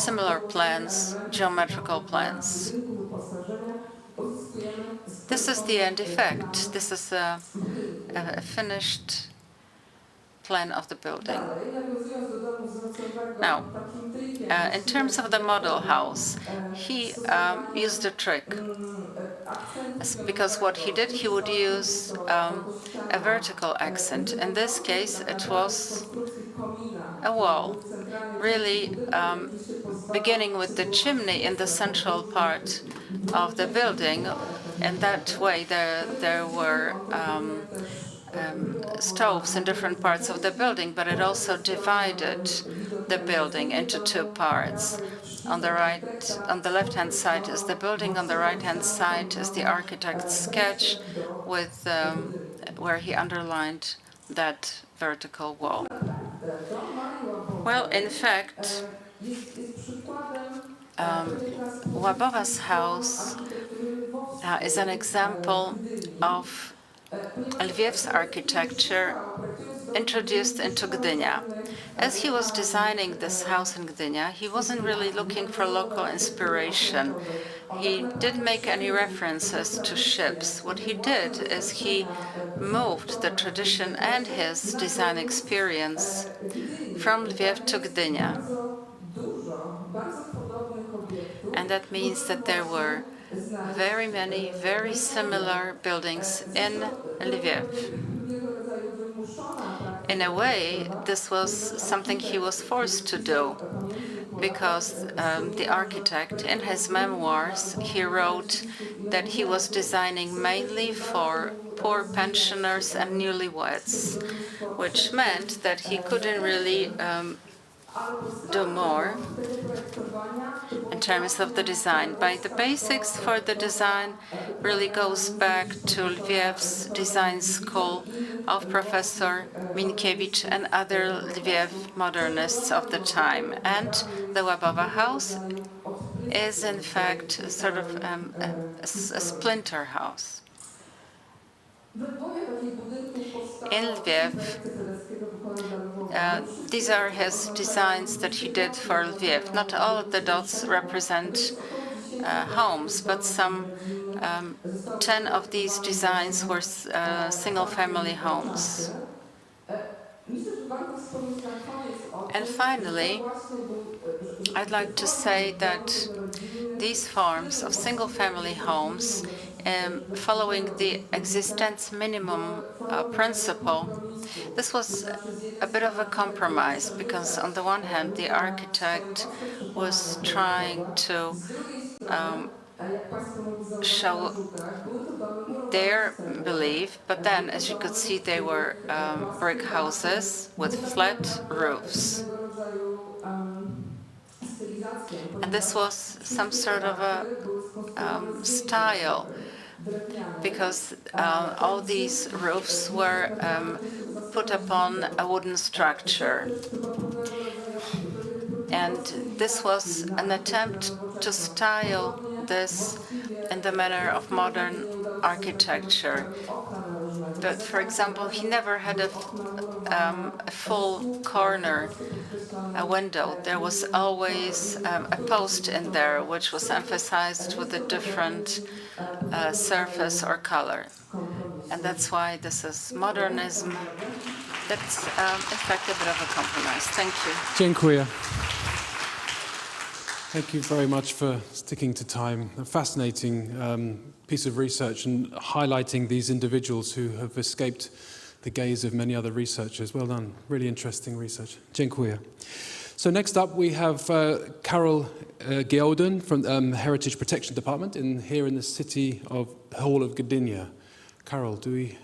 similar plans, geometrical plans. This is the end effect. This is a finished plan of the building. Now, in terms of the model house, he used a trick. Because what he did, he would use a vertical accent. In this case, it was a wall, really beginning with the chimney in the central part of the building. And that way, there were stoves in different parts of the building, but it also divided the building into two parts. On the left-hand side is the building. On the right-hand side is the architect's sketch, with where he underlined that vertical wall. Well, in fact, Łabowa's house is an example of Lviev's architecture introduced into Gdynia. As he was designing this house in Gdynia, he wasn't really looking for local inspiration. He didn't make any references to ships. What he did is he moved the tradition and his design experience from Lviv to Gdynia. And that means that there were very many, very similar buildings in Lviv. In a way, this was something he was forced to do, because the architect, in his memoirs, he wrote that he was designing mainly for poor pensioners and newlyweds, which meant that he couldn't really do more in terms of the design. But the basics for the design really goes back to Lviev's design school of Professor Minkiewicz and other Lviev modernists of the time. And the Łabowa house is, in fact, sort of a splinter house. In Lviv, these are his designs that he did for Lviv. Not all of the dots represent homes, but some 10 of these designs were single-family homes. And finally, I'd like to say that these forms of single-family homes, following the existence minimum principle, this was a bit of a compromise, because on the one hand, the architect was trying to show their belief, but then, as you could see, they were brick houses with flat roofs. And this was some sort of a style, because all these roofs were put upon a wooden structure. And this was an attempt to style this in the manner of modern architecture. But, for example, he never had a full corner, a window. There was always a post in there, which was emphasized with a different surface or color. And that's why this is modernism. That's, in fact, a bit of a compromise. Thank you. Dziękuję. Thank you very much for sticking to time. A fascinating piece of research and highlighting these individuals who have escaped the gaze of many other researchers. Well done. Really interesting research. Dziękuję. So next up we have Karol Giełdon from Heritage Protection Department here in the city of Hall of Gdynia. Karol, do we...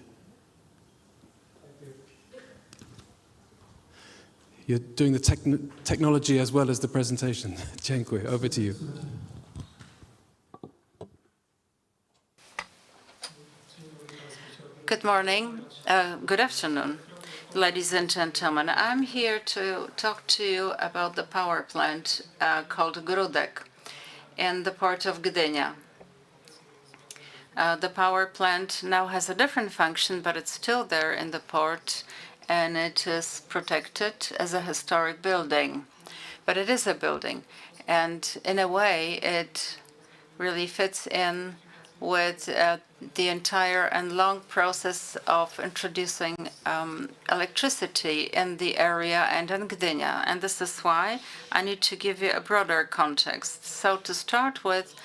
You're doing the technology as well as the presentation. Dziękuję. Over to you. Good morning. Good afternoon, ladies and gentlemen. I'm here to talk to you about the power plant called Gródek in the port of Gdynia. The power plant now has a different function, but it's still there in the port, and it is protected as a historic building. But it is a building, and in a way, it really fits in with the entire and long process of introducing electricity in the area and in Gdynia. And this is why I need to give you a broader context. So to start with,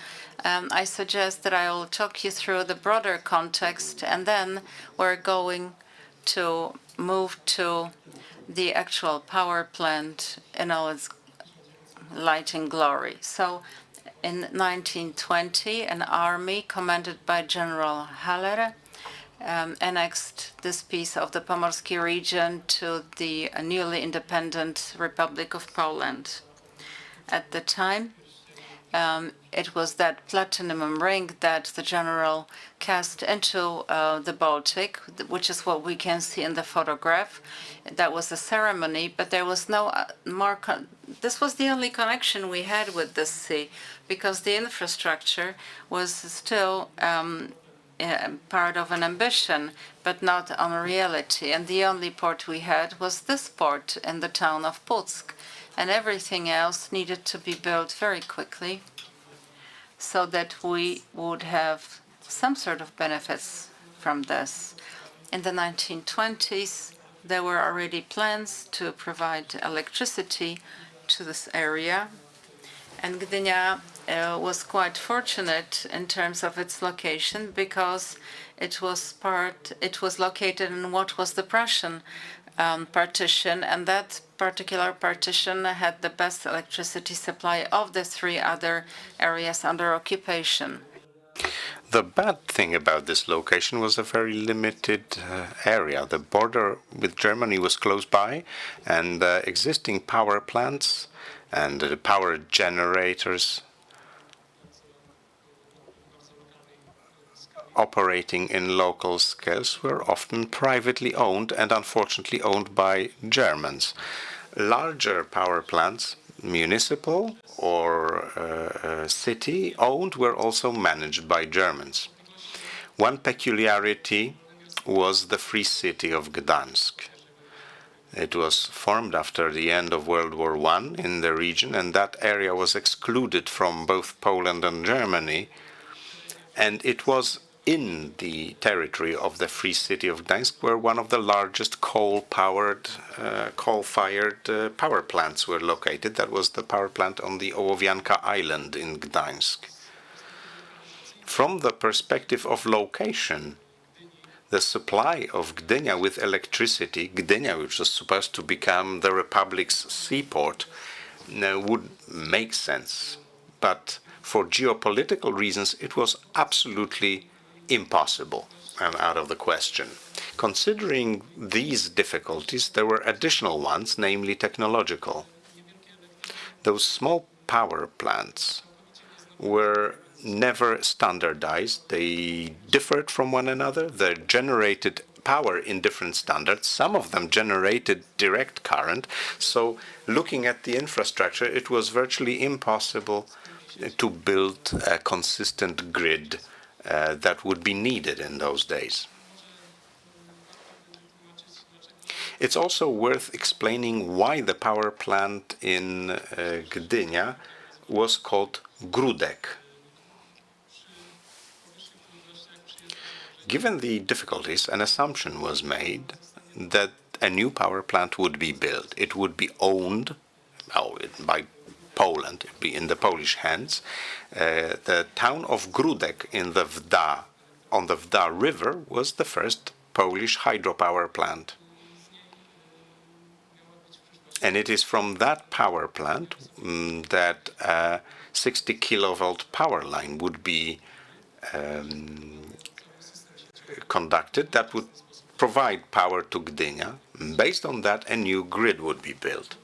I suggest that I will talk you through the broader context, and then we're going to move to the actual power plant in all its light and glory. So in 1920, an army commanded by General Haller annexed this piece of the Pomorski region to the newly independent Republic of Poland. At the time, it was that platinum ring that the general cast into the Baltic, which is what we can see in the photograph. That was a ceremony, but there was no more. This was the only connection we had with the sea, because the infrastructure was still part of an ambition, but not on reality. And the only port we had was this port in the town of Puck, and everything else needed to be built very quickly, so that we would have some sort of benefits from this. In the 1920s, there were already plans to provide electricity to this area, and Gdynia was quite fortunate in terms of its location, because it was located in what was the Prussian partition, and that particular partition had the best electricity supply of the three other areas under occupation. The bad thing about this location was a very limited area. The border with Germany was close by, and existing power plants and the power generators operating in local scales were often privately owned, and unfortunately owned by Germans. Larger power plants, municipal or city-owned, were also managed by Germans. One peculiarity was the Free City of Gdańsk. It was formed after the end of World War I in the region, and that area was excluded from both Poland and Germany, and it was in the territory of the Free City of Gdańsk, where one of the largest coal-fired power plants were located. That was the power plant on the Ołowianka Island in Gdańsk. From the perspective of location, the supply of Gdynia with electricity, Gdynia, which was supposed to become the Republic's seaport, would make sense. But for geopolitical reasons, it was absolutely impossible and out of the question. Considering these difficulties, there were additional ones, namely technological. Those small power plants were never standardized. They differed from one another. They generated power in different standards. Some of them generated direct current. So looking at the infrastructure, it was virtually impossible to build a consistent grid that would be needed in those days. It's also worth explaining why the power plant in Gdynia was called Grudek. Given the difficulties, an assumption was made that a new power plant would be built. It would be owned by Poland, it'd be in the Polish hands. The town of Grudek in the Vda, on the Vda River, was the first Polish hydropower plant. And it is from that power plant that a 60 kilovolt power line would be conducted that would provide power to Gdynia. Based on that, a new grid would be built.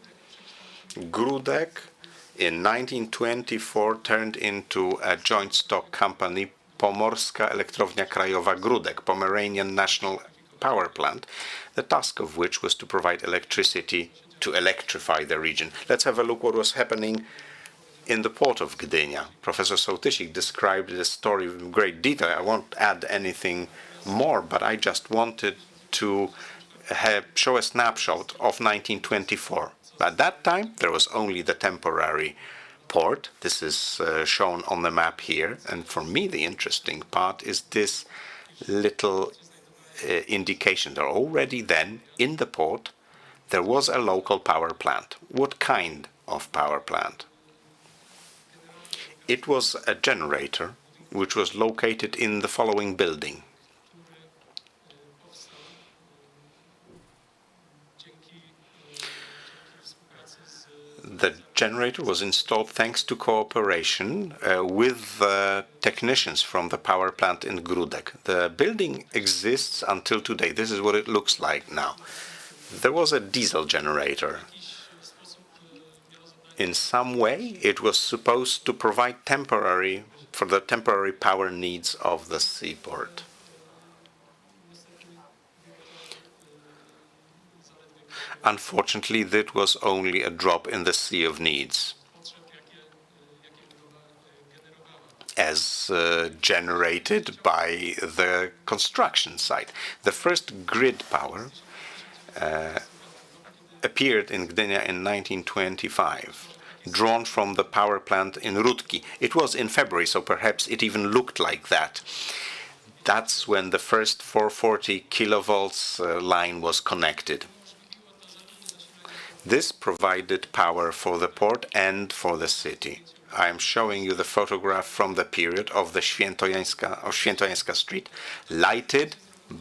Grudek in 1924 turned into a joint stock company, Pomorska Elektrownia Krajowa Grudek, Pomeranian National Power Plant, the task of which was to provide electricity to electrify the region. Let's have a look what was happening in the port of Gdynia. Professor Sołtysik described the story in great detail. I won't add anything more, but I just wanted to show a snapshot of 1924. At that time, there was only the temporary port. This is shown on the map here. And for me, the interesting part is this little indication that already then, in the port, there was a local power plant. What kind of power plant? It was a generator which was located in the following building. The generator was installed thanks to cooperation with technicians from the power plant in Gródek. The building exists until today. This is what it looks like now. There was a diesel generator. In some way, it was supposed to provide for the temporary power needs of the seaport. Unfortunately, that was only a drop in the sea of needs, as generated by the construction site. The first grid power appeared in Gdynia in 1925, drawn from the power plant in Rudki. It was in February, so perhaps it even looked like that. That's when the first 440 kilovolts line was connected. This provided power for the port and for the city. I am showing you the photograph from the period of the Świętojańska Street, lighted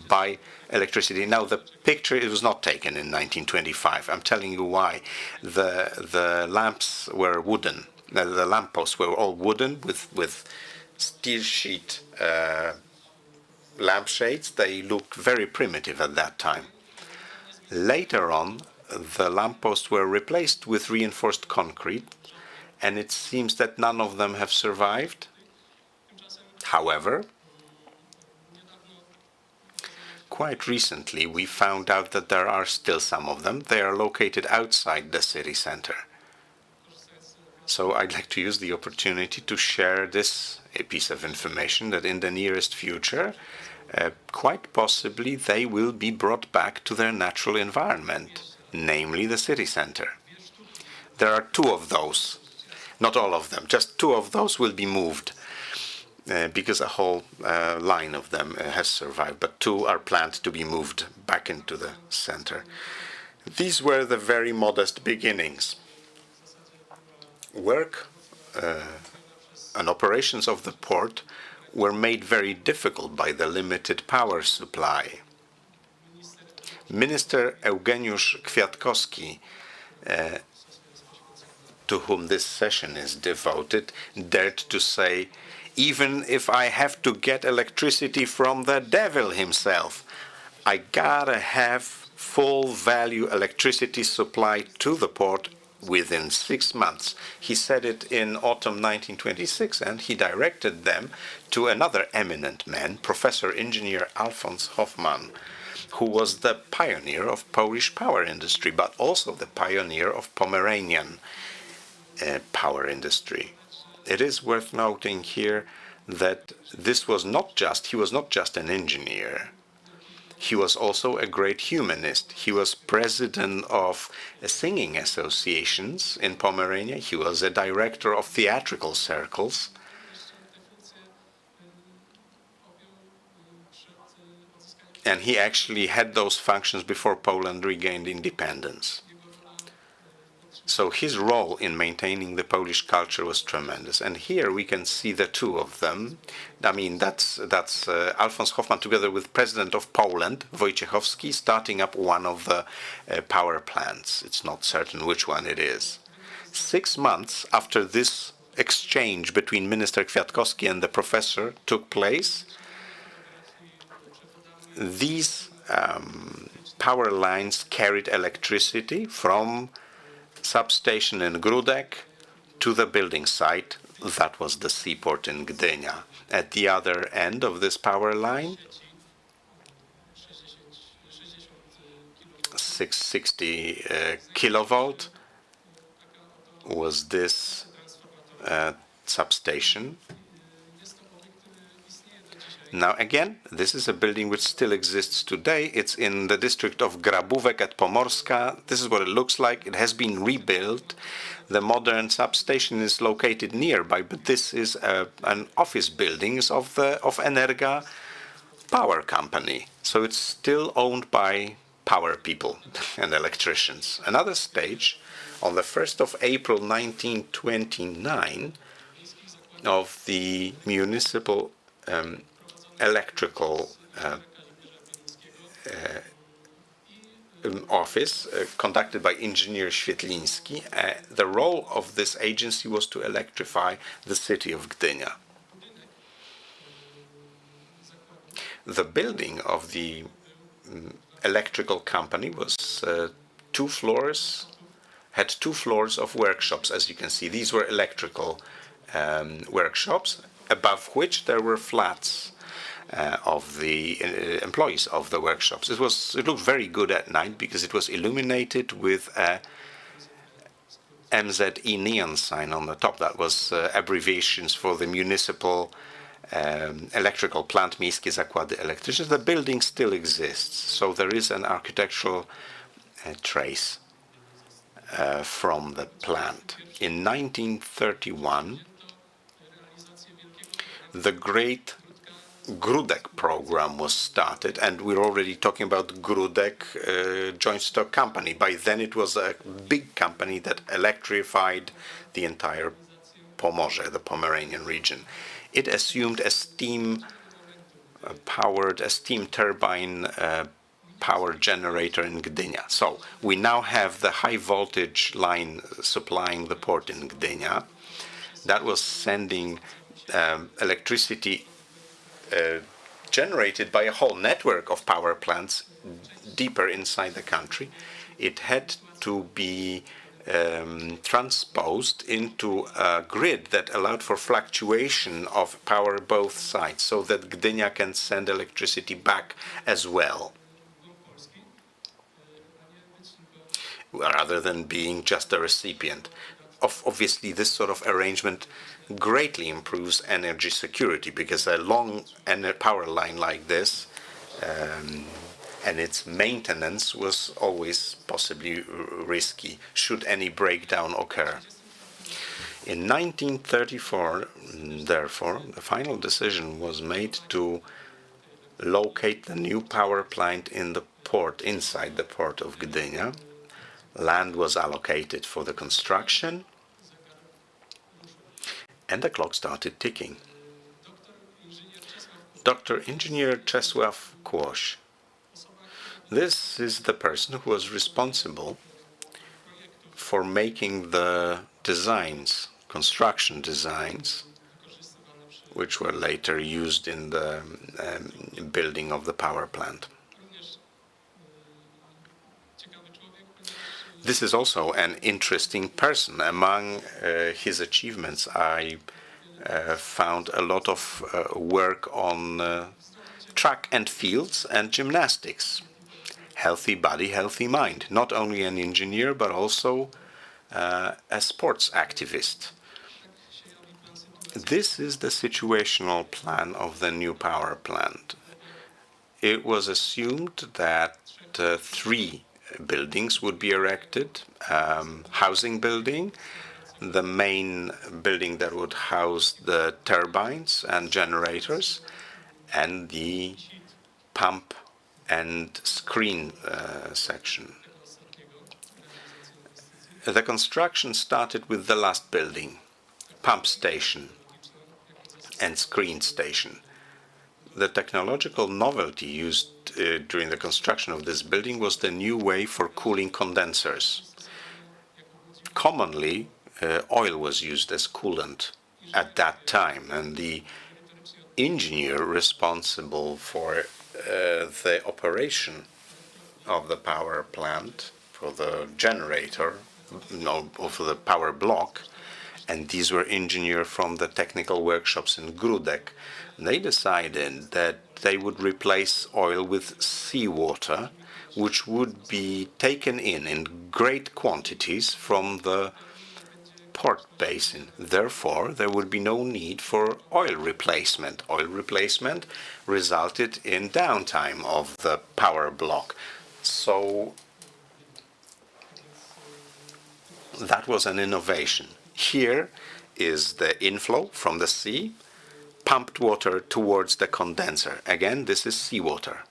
by electricity. Now, the picture, it was not taken in 1925. I'm telling you why. The lamps were wooden. The lampposts were all wooden with steel sheet lampshades. They looked very primitive at that time. Later on, the lampposts were replaced with reinforced concrete, and it seems that none of them have survived. However, quite recently we found out that there are still some of them. They are located outside the city center. So I'd like to use the opportunity to share this piece of information that in the nearest future, quite possibly they will be brought back to their natural environment, namely the city center. There are two of those, not all of them, just two of those will be moved because a whole line of them has survived, but two are planned to be moved back into the center. These were the very modest beginnings. Work and operations of the port were made very difficult by the limited power supply. Minister Eugeniusz Kwiatkowski, to whom this session is devoted, dared to say, even if I have to get electricity from the devil himself, I gotta have full value electricity supply to the port within 6 months. He said it in autumn 1926, and he directed them to another eminent man, Professor Engineer Alfons Hoffman, who was the pioneer of Polish power industry, but also the pioneer of Pomeranian power industry. It is worth noting here that he was not just an engineer. He was also a great humanist. He was president of singing associations in Pomerania. He was a director of theatrical circles. And he actually had those functions before Poland regained independence. So his role in maintaining the Polish culture was tremendous. And here we can see the two of them. I mean, that's Alfons Hoffman together with President of Poland, Wojciechowski, starting up one of the power plants. It's not certain which one it is. 6 months after this exchange between Minister Kwiatkowski and the professor took place, these power lines carried electricity from substation in Gródek to the building site. That was the seaport in Gdynia. At the other end of this power line, 660 kilovolt was this substation. Now again, this is a building which still exists today. It's in the district of Grabówek at Pomorska. This is what it looks like. It has been rebuilt. The modern substation is located nearby, but this is an office building of Energa power company. So it's still owned by power people and electricians. Another stage, on the 1st of April 1929, of the municipal electrical office conducted by engineer Świetliński. The role of this agency was to electrify the city of Gdynia. The building of the electrical company was had 2 floors of workshops, as you can see. These were electrical workshops, above which there were flats of the employees of the workshops. It looked very good at night because it was illuminated with a MZE neon sign on the top. That was abbreviations for the municipal electrical plant Miejskie Zakłady Elektryczne. The building still exists, so there is an architectural trace from the plant. In 1931, the great Grudek program was started, and we're already talking about Grudek joint stock company. By then it was a big company that electrified the entire Pomorze, the Pomeranian region. It assumed a steam turbine power generator in Gdynia. So we now have the high voltage line supplying the port in Gdynia. That was sending electricity generated by a whole network of power plants deeper inside the country. It had to be transposed into a grid that allowed for fluctuation of power both sides, so that Gdynia can send electricity back as well, rather than being just a recipient. Obviously, this sort of arrangement greatly improves energy security, because a long power line like this and its maintenance was always possibly risky should any breakdown occur. In 1934, therefore, the final decision was made to locate the new power plant in the port, inside the port of Gdynia. Land was allocated for the construction, and the clock started ticking. Dr. Engineer Czesław Kłoś. This is the person who was responsible for making the designs, construction designs, which were later used in the building of the power plant. This is also an interesting person. Among his achievements, I found a lot of work on track and fields and gymnastics. Healthy body, healthy mind. Not only an engineer, but also a sports activist. This is the situational plan of the new power plant. It was assumed that 3 buildings would be erected. Housing building, the main building that would house the turbines and generators, and the pump and screen section. The construction started with the last building, pump station and screen station. The technological novelty used during the construction of this building was the new way for cooling condensers. Commonly, oil was used as coolant at that time, and the engineer responsible for the operation of the power plant, for the generator, or for the power block, and these were engineers from the technical workshops in Grudek. They decided that they would replace oil with seawater, which would be taken in great quantities from the port basin. Therefore, there would be no need for oil replacement. Oil replacement resulted in downtime of the power block. So that was an innovation. Here is the inflow from the sea, pumped water towards the condenser. Again, this is seawater.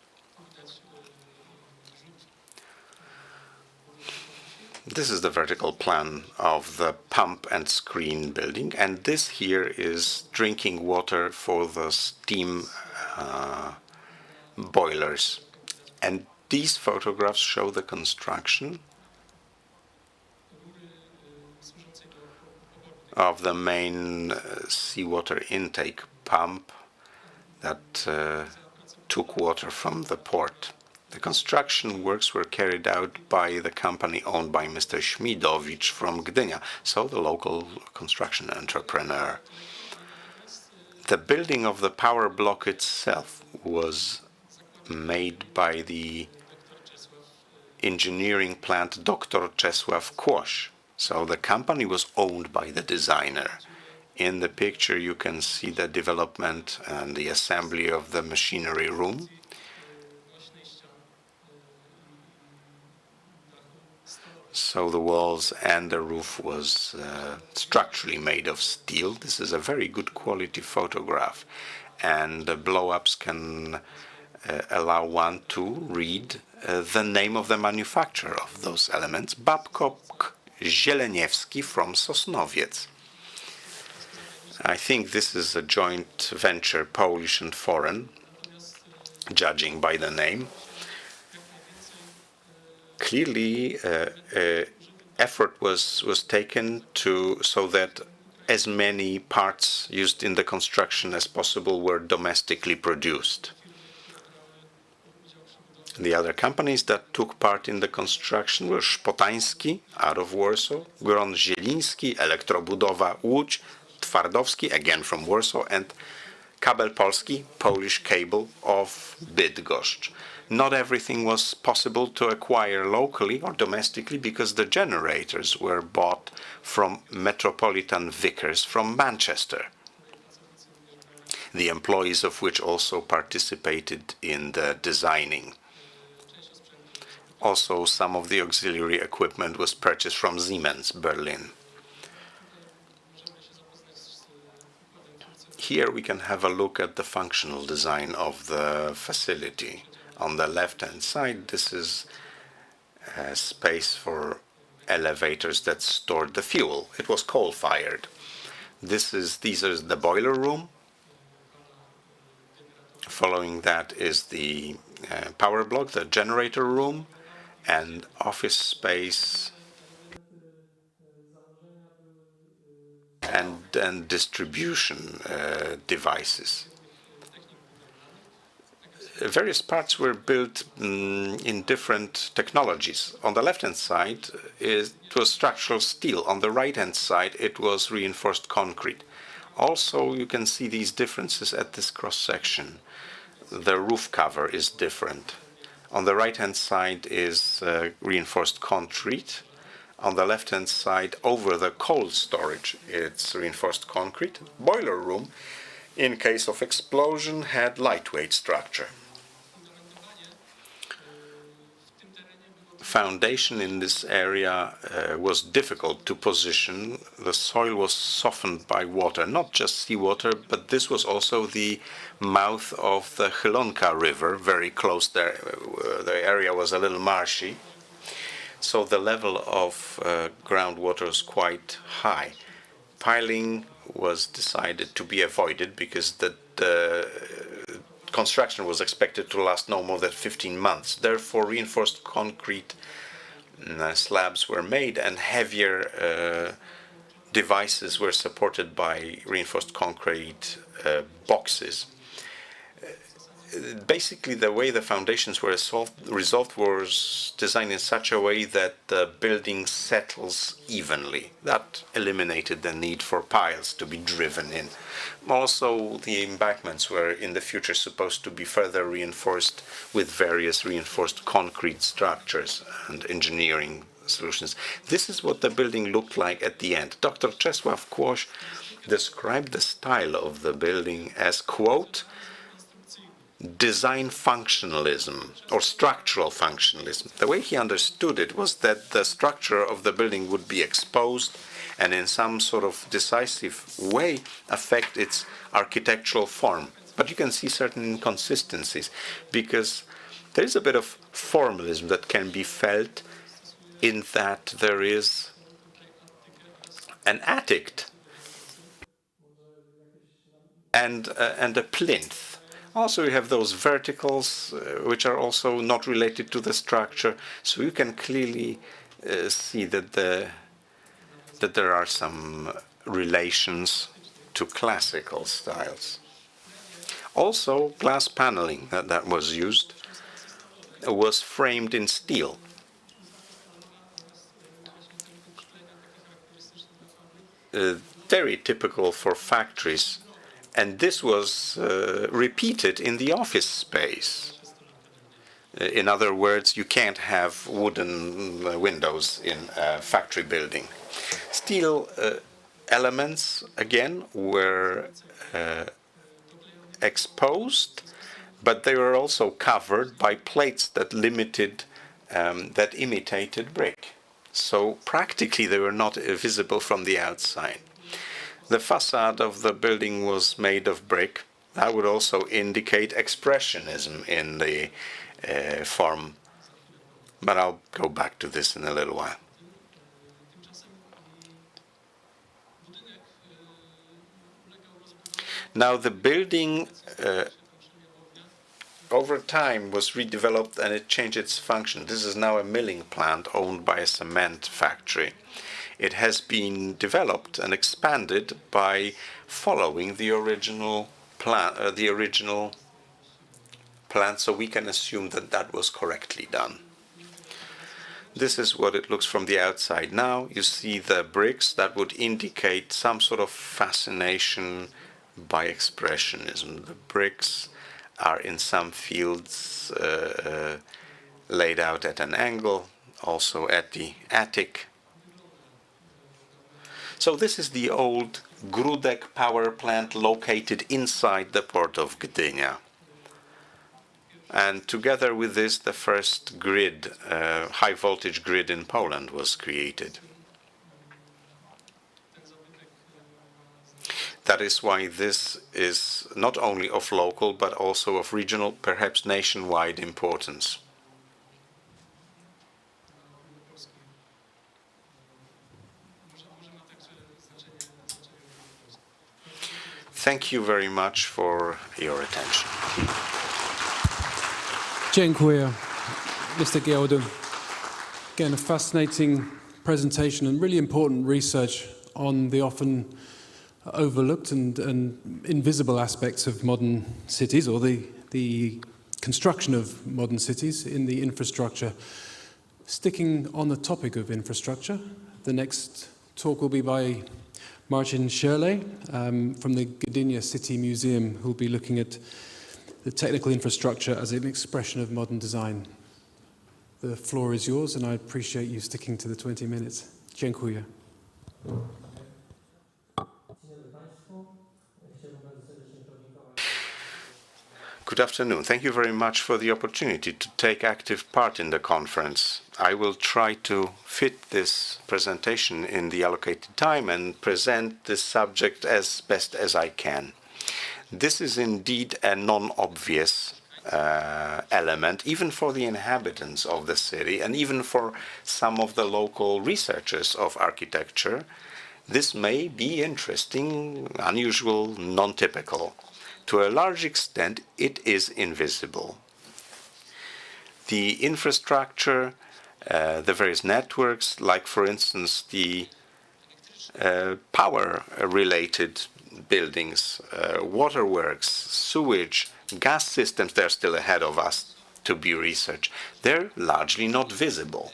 This is the vertical plan of the pump and screen building, and this here is drinking water for the steam boilers. And these photographs show the construction of the main seawater intake pump that took water from the port. The construction works were carried out by the company owned by Mr. Śmidowicz from Gdynia, so the local construction entrepreneur. The building of the power block itself was made by the engineering plant Dr. Czesław Kłoś. So the company was owned by the designer. In the picture you can see the development and the assembly of the machinery room. So the walls and the roof was structurally made of steel. This is a very good quality photograph. And the blow-ups can allow one to read the name of the manufacturer of those elements, Babcock Zieleniewski from Sosnowiec. I think this is a joint venture, Polish and foreign, judging by the name. Clearly, effort was taken so that as many parts used in the construction as possible were domestically produced. The other companies that took part in the construction were Szpotański, out of Warsaw, Gron-Zieliński, Elektrobudowa Łódź, Twardowski, again from Warsaw, and Kabel Polski, Polish cable of Bydgoszcz. Not everything was possible to acquire locally or domestically because the generators were bought from Metropolitan Vickers from Manchester, the employees of which also participated in the designing. Also, some of the auxiliary equipment was purchased from Siemens, Berlin. Here we can have a look at the functional design of the facility. On the left-hand side, this is a space for elevators that stored the fuel. It was coal-fired. These are the boiler room. Following that is the power block, the generator room, and office space and distribution devices. Various parts were built in different technologies. On the left-hand side, it was structural steel. On the right-hand side, it was reinforced concrete. Also, you can see these differences at this cross-section. The roof cover is different. On the right-hand side is reinforced concrete. On the left-hand side, over the coal storage, it's reinforced concrete. Boiler room, in case of explosion, had lightweight structure. Foundation in this area was difficult to position. The soil was softened by water, not just seawater, but this was also the mouth of the Chylonka River, very close there. The area was a little marshy, so the level of groundwater was quite high. Piling was decided to be avoided because the construction was expected to last no more than 15 months. Therefore, reinforced concrete slabs were made and heavier devices were supported by reinforced concrete boxes. Basically, the way the foundations were resolved was designed in such a way that the building settles evenly. That eliminated the need for piles to be driven in. Also, the embankments were in the future supposed to be further reinforced with various reinforced concrete structures and engineering solutions. This is what the building looked like at the end. Dr. Czesław Kłoś described the style of the building as, quote, design functionalism or structural functionalism. The way he understood it was that the structure of the building would be exposed and in some sort of decisive way affect its architectural form. But you can see certain inconsistencies because there is a bit of formalism that can be felt in that there is an attic and a plinth. Also, you have those verticals, which are also not related to the structure. So you can clearly see that there are some relations to classical styles. Also, glass paneling that was used was framed in steel. Very typical for factories. And this was repeated in the office space. In other words, you can't have wooden windows in a factory building. Steel elements, again, were exposed, but they were also covered by plates that that imitated brick. So practically they were not visible from the outside. The facade of the building was made of brick. That would also indicate expressionism in the form. But I'll go back to this in a little while. Now the building over time was redeveloped and it changed its function. This is now a milling plant owned by a cement factory. It has been developed and expanded by following the original plan, so we can assume that that was correctly done. This is what it looks from the outside. Now you see the bricks that would indicate some sort of fascination by expressionism. The bricks are in some fields laid out at an angle, also at the attic. So this is the old Grudek power plant located inside the port of Gdynia. And together with this, the first grid, high voltage grid in Poland was created. That is why this is not only of local, but also of regional, perhaps nationwide importance. Thank you very much for your attention. Dziękuję, Mr. Giełdon. Again, a fascinating presentation and really important research on the often overlooked and invisible aspects of modern cities, or the construction of modern cities in the infrastructure. Sticking on the topic of infrastructure, the next talk will be by Marcin Furtak from the Gdynia City Museum, who will be looking at the technical infrastructure as an expression of modern design. The floor is yours, and I appreciate you sticking to the 20 minutes. Dziękuję. Good afternoon. Thank you very much for the opportunity to take active part in the conference. I will try to fit this presentation in the allocated time and present this subject as best as I can. This is indeed a non-obvious element, even for the inhabitants of the city and even for some of the local researchers of architecture. This may be interesting, unusual, non-typical. To a large extent, it is invisible. The infrastructure, the various networks, like for instance the power-related buildings, waterworks, sewage, gas systems, they're still ahead of us to be researched. They're largely not visible.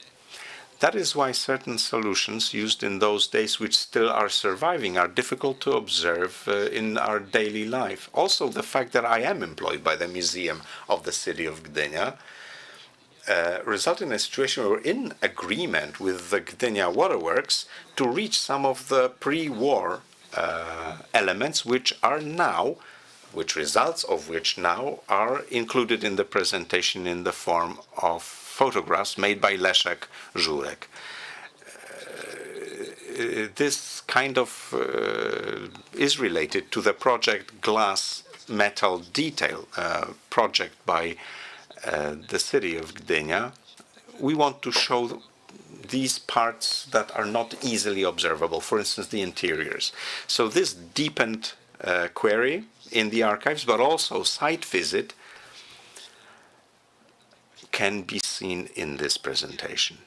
That is why certain solutions used in those days, which still are surviving, are difficult to observe in our daily life. Also, the fact that I am employed by the Museum of the City of Gdynia resulted in a situation where we're in agreement with the Gdynia waterworks to reach some of the pre-war elements which results of which now are included in the presentation in the form of photographs made by Leszek Żurek. This kind of is related to the project Glass Metal Detail project by the city of Gdynia. We want to show these parts that are not easily observable, for instance, the interiors. So this deepened query in the archives, but also site visit, can be seen in this presentation.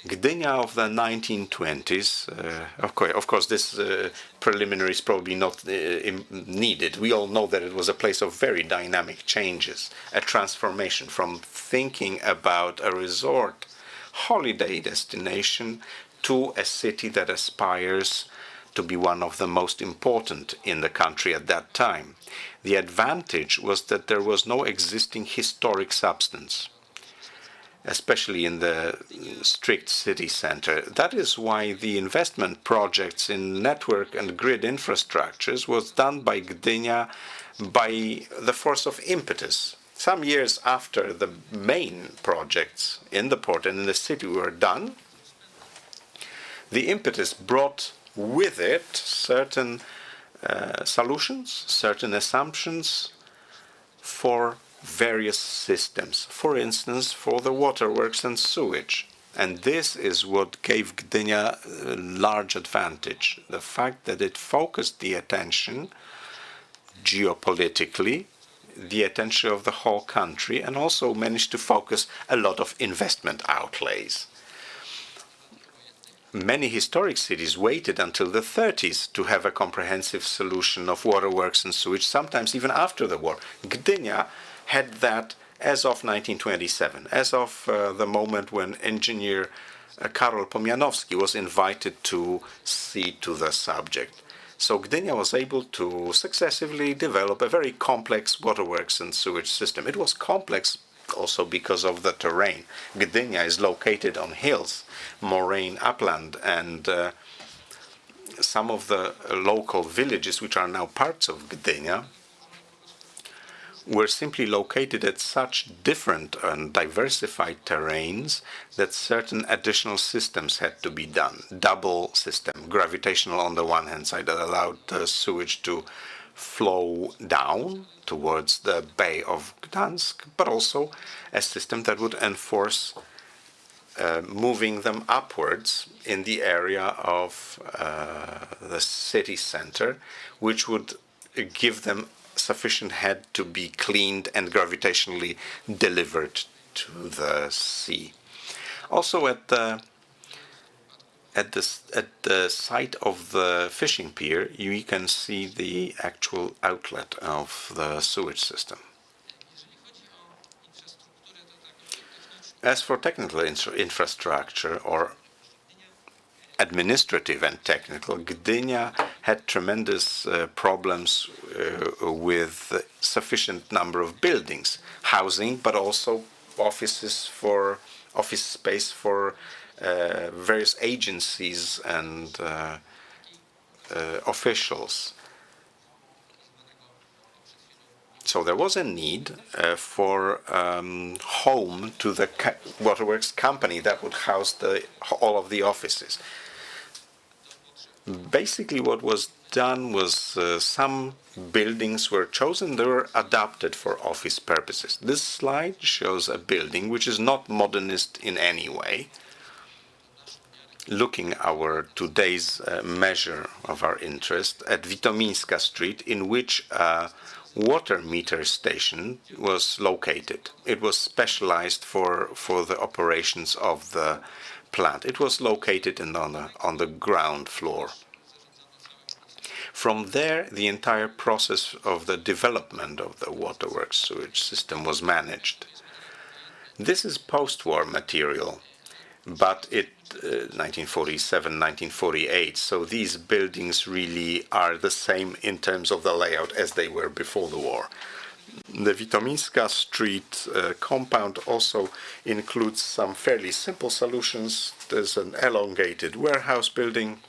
Gdynia of the 1920s, of course this preliminary is probably not needed. We all know that it was a place of very dynamic changes, a transformation from thinking about a resort holiday destination to a city that aspires to be one of the most important in the country at that time. The advantage was that there was no existing historic substance, especially in the strict city center. That is why the investment projects in network and grid infrastructures was done by Gdynia by the force of impetus. Some years after the main projects in the port and in the city were done, the impetus brought with it certain solutions, certain assumptions for various systems, for instance, for the waterworks and sewage. And this is what gave Gdynia a large advantage, the fact that it focused the attention geopolitically, the attention of the whole country, and also managed to focus a lot of investment outlays. Many historic cities waited until the 30s to have a comprehensive solution of waterworks and sewage, sometimes even after the war. Gdynia had that as of 1927, as of the moment when engineer Karol Pomianowski was invited to see to the subject. So Gdynia was able to successively develop a very complex waterworks and sewage system. It was complex also because of the terrain. Gdynia is located on hills, moraine upland, and some of the local villages, which are now parts of Gdynia, were simply located at such different and diversified terrains that certain additional systems had to be done. Double system, gravitational on the one hand side, that allowed the sewage to flow down towards the Bay of Gdansk, but also a system that would enforce moving them upwards in the area of the city center, which would give them sufficient head to be cleaned and gravitationally delivered to the sea. Also at the site of the fishing pier, you can see the actual outlet of the sewage system. As for technical infrastructure, or administrative and technical, Gdynia had tremendous problems with sufficient number of buildings, housing, but also office space for various agencies and officials. So there was a need for home to the waterworks company that would house all of the offices. Basically what was done was some buildings were chosen, they were adapted for office purposes. This slide shows a building which is not modernist in any way. Looking our today's measure of our interest at Witomińska Street, in which a water meter station was located. It was specialized for the operations of the plant. It was located on the ground floor. From there, the entire process of the development of the waterworks sewage system was managed. This is post-war material, but 1947, 1948, so these buildings really are the same in terms of the layout as they were before the war. The Witomińska Street compound also includes some fairly simple solutions. There's an elongated warehouse building.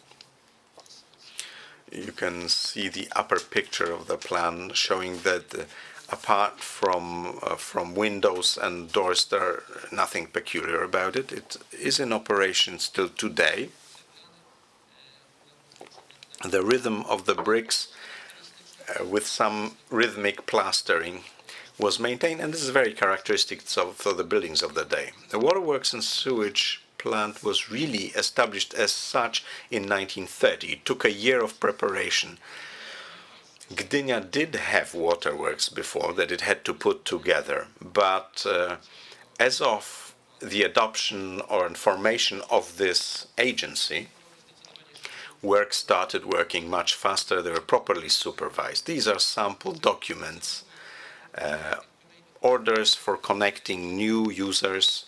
You can see the upper picture of the plan showing that apart from windows and doors, there's nothing peculiar about it. It is in operation still today. The rhythm of the bricks with some rhythmic plastering was maintained, and this is very characteristic of the buildings of the day. The waterworks and sewage plant was really established as such in 1930. It took a year of preparation. Gdynia did have waterworks before that it had to put together, but as of the adoption or formation of this agency, work started working much faster. They were properly supervised. These are sample documents, orders for connecting new users,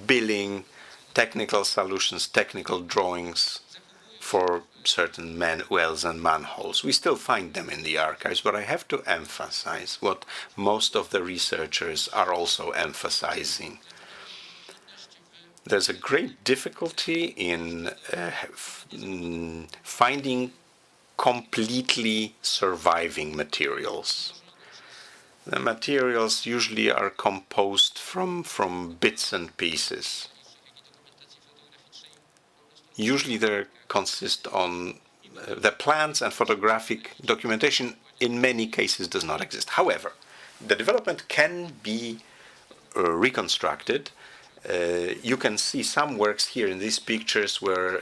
billing, technical solutions, technical drawings for certain wells and manholes. We still find them in the archives, but I have to emphasize what most of the researchers are also emphasizing. There's a great difficulty in finding completely surviving materials. The materials usually are composed from bits and pieces. Usually they consist on the plans and photographic documentation in many cases does not exist. However, the development can be reconstructed. You can see some works here in these pictures where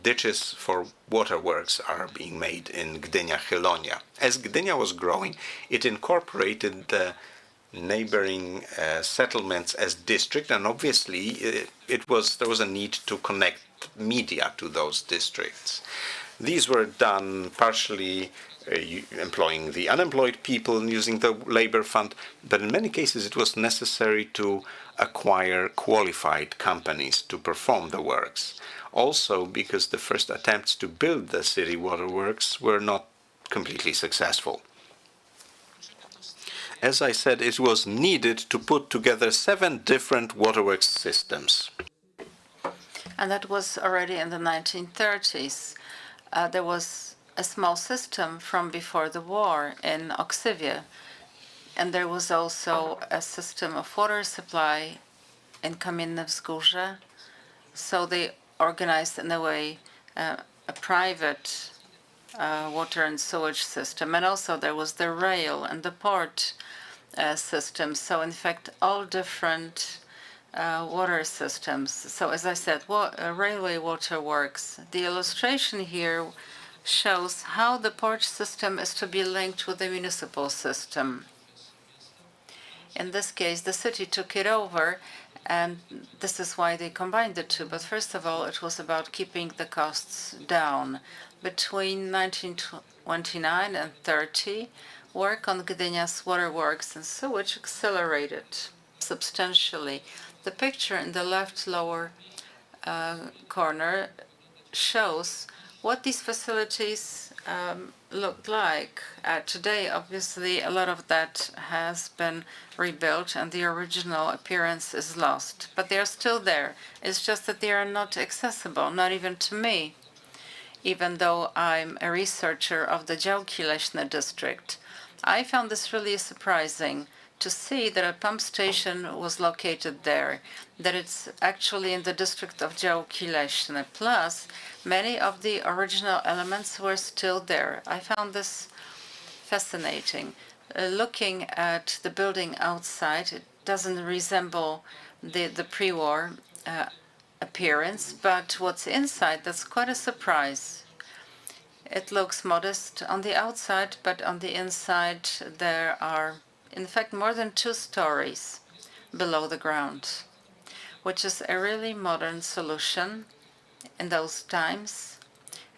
ditches for waterworks are being made in Gdynia, Chylonia. As Gdynia was growing, it incorporated the neighboring settlements as district, and obviously there was a need to connect media to those districts. These were done partially employing the unemployed people and using the labor fund, but in many cases it was necessary to acquire qualified companies to perform the works. Also because the first attempts to build the city waterworks were not completely successful. As I said, it was needed to put together 7 different waterworks systems. And that was already in the 1930s. There was a small system from before the war in Oksywie. And there was also a system of water supply in Kamienne Wzgórze. So they organized in a way a private water and sewage system. And also there was the rail and the port system. So in fact, all different water systems. So as I said, railway waterworks. The illustration here shows how the port system is to be linked with the municipal system. In this case, the city took it over, and this is why they combined the two. But first of all, it was about keeping the costs down. Between 1929 and 30, work on Gdynia's waterworks and sewage accelerated substantially. The picture in the left lower corner shows what these facilities looked like. Today, obviously, a lot of that has been rebuilt and the original appearance is lost. But they are still there. It's just that they are not accessible, not even to me, even though I'm a researcher of the Działki Leśne district. I found this really surprising to see that a pump station was located there, that it's actually in the district of Działki Leśne. Plus, many of the original elements were still there. I found this fascinating. Looking at the building outside, it doesn't resemble the pre-war appearance, but what's inside, that's quite a surprise. It looks modest on the outside, but on the inside there are, in fact, more than 2 stories below the ground, which is a really modern solution in those times,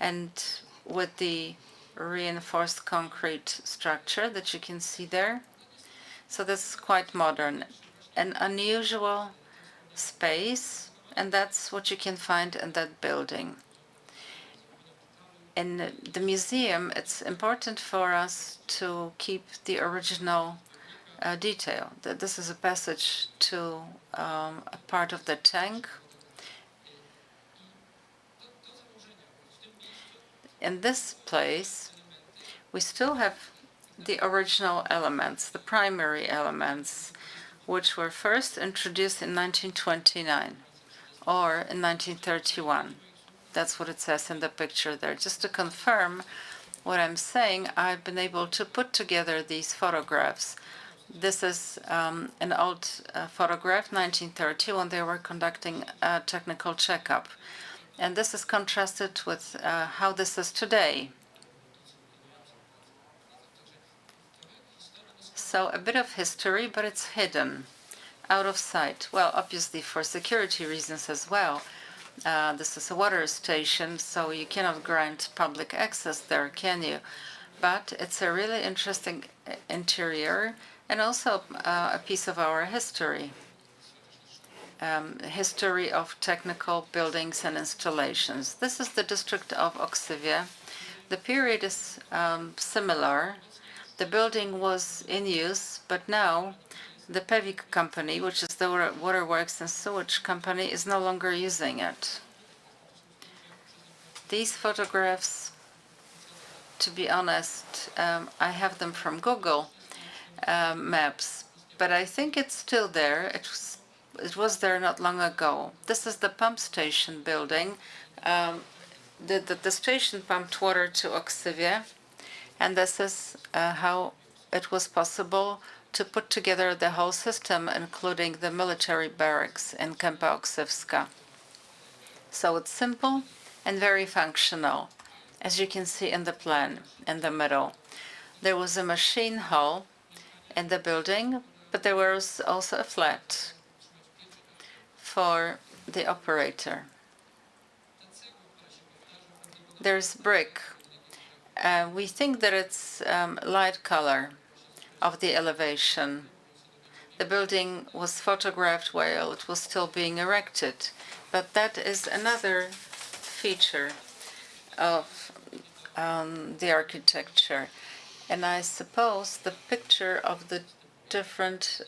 and with the reinforced concrete structure that you can see there. So that's quite modern. An unusual space, and that's what you can find in that building. In the museum, it's important for us to keep the original detail. This is a passage to a part of the tank. In this place, we still have the original elements, the primary elements, which were first introduced in 1929 or in 1931. That's what it says in the picture there. Just to confirm what I'm saying, I've been able to put together these photographs. This is an old photograph, 1930, when they were conducting a technical checkup. And this is contrasted with how this is today. So a bit of history, but it's hidden, out of sight. Well, obviously for security reasons as well. This is a water station, so you cannot grant public access there, can you? But it's a really interesting interior and also a piece of our history. History of technical buildings and installations. This is the district of Oksywie. The period is similar. The building was in use, but now the Piety company, which is the waterworks and sewage company, is no longer using it. These photographs, to be honest, I have them from Google Maps, but I think it's still there. It was there not long ago. This is the pump station building. The station pumped water to Oksywie, and this is how it was possible to put together the whole system, including the military barracks in Kępa Oksywska. So it's simple and very functional, as you can see in the plan in the middle. There was a machine hall in the building, but there was also a flat for the operator. There's brick. We think that it's light color of the elevation. The building was photographed while it was still being erected, but that is another feature of the architecture. And I suppose the picture of the different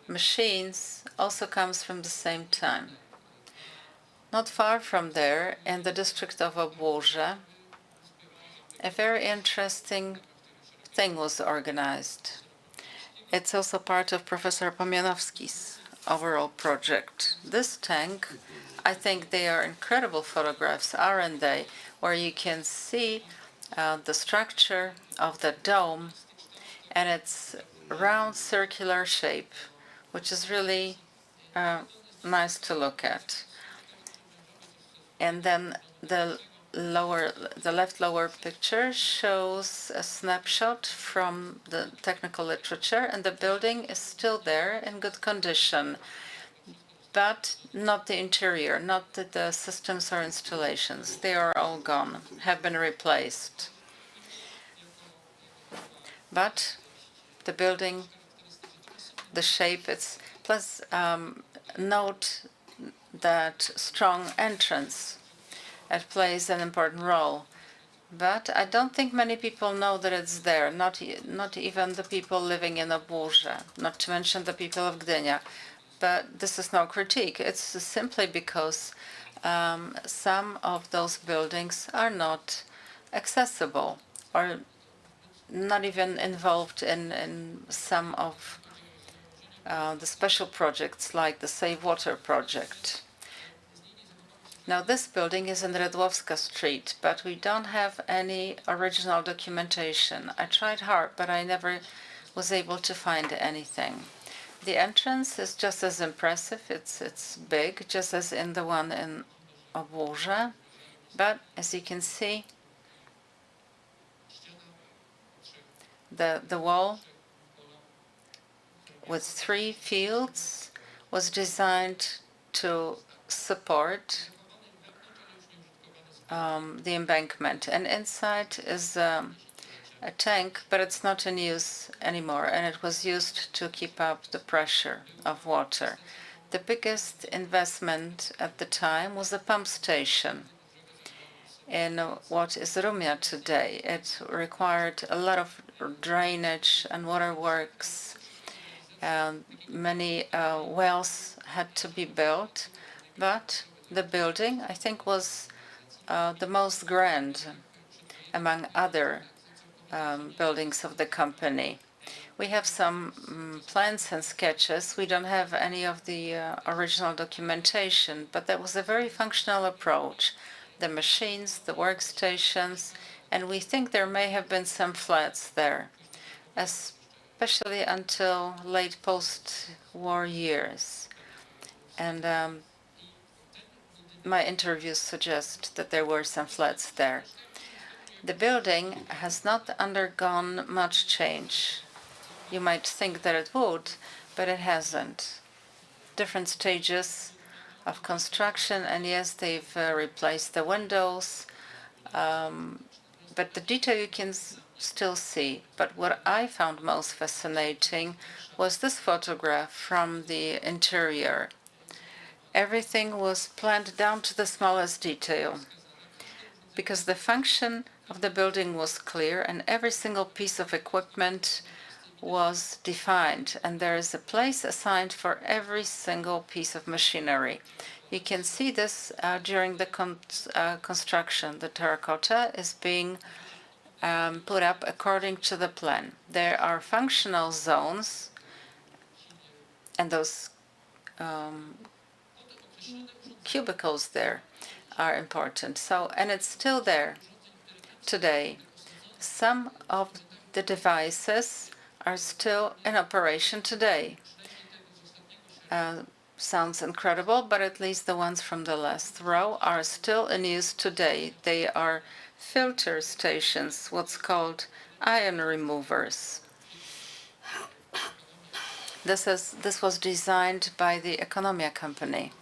machines also comes from the same time. Not far from there, in the district of Obłoże, a very interesting thing was organized. It's also part of Professor Pomianowski's overall project. This tank, I think they are incredible photographs, aren't they? Where you can see the structure of the dome and its round circular shape, which is really nice to look at. And then the left lower picture shows a snapshot from the technical literature, and the building is still there in good condition, but not the interior, not the systems or installations. They are all gone, have been replaced. But the building, the shape, it's plus note that strong entrance. It plays an important role. But I don't think many people know that it's there, not even the people living in Obłoże, not to mention the people of Gdynia. But this is no critique. It's simply because some of those buildings are not accessible or not even involved in some of the special projects like the Save Water project. Now this building is in Redłowska Street, but we don't have any original documentation. I tried hard, but I never was able to find anything. The entrance is just as impressive. It's big, just as in the one in Obłoże. But as you can see, the wall with 3 fields was designed to support the embankment. And inside is a tank, but it's not in use anymore, and it was used to keep up the pressure of water. The biggest investment at the time was a pump station. in what is Rumia today. It required a lot of drainage and waterworks. Many wells had to be built, but the building, I think, was the most grand among other buildings of the company. We have some plans and sketches. We don't have any of the original documentation, but that was a very functional approach. The machines, the workstations, and we think there may have been some flats there, especially until late post-war years. And my interviews suggest that there were some flats there. The building has not undergone much change. You might think that it would, but it hasn't. Different stages of construction, and yes, they've replaced the windows, but the detail you can still see. But what I found most fascinating was this photograph from the interior. Everything was planned down to the smallest detail, because the function of the building was clear and every single piece of equipment was defined, and there is a place assigned for every single piece of machinery. You can see this during the construction. The terracotta is being put up according to the plan. There are functional zones, and those cubicles there are important. So, and it's still there today. Some of the devices are still in operation today. Sounds incredible, but at least the ones from the last row are still in use today. They are filter stations, what's called iron removers. This was designed by the Economia company.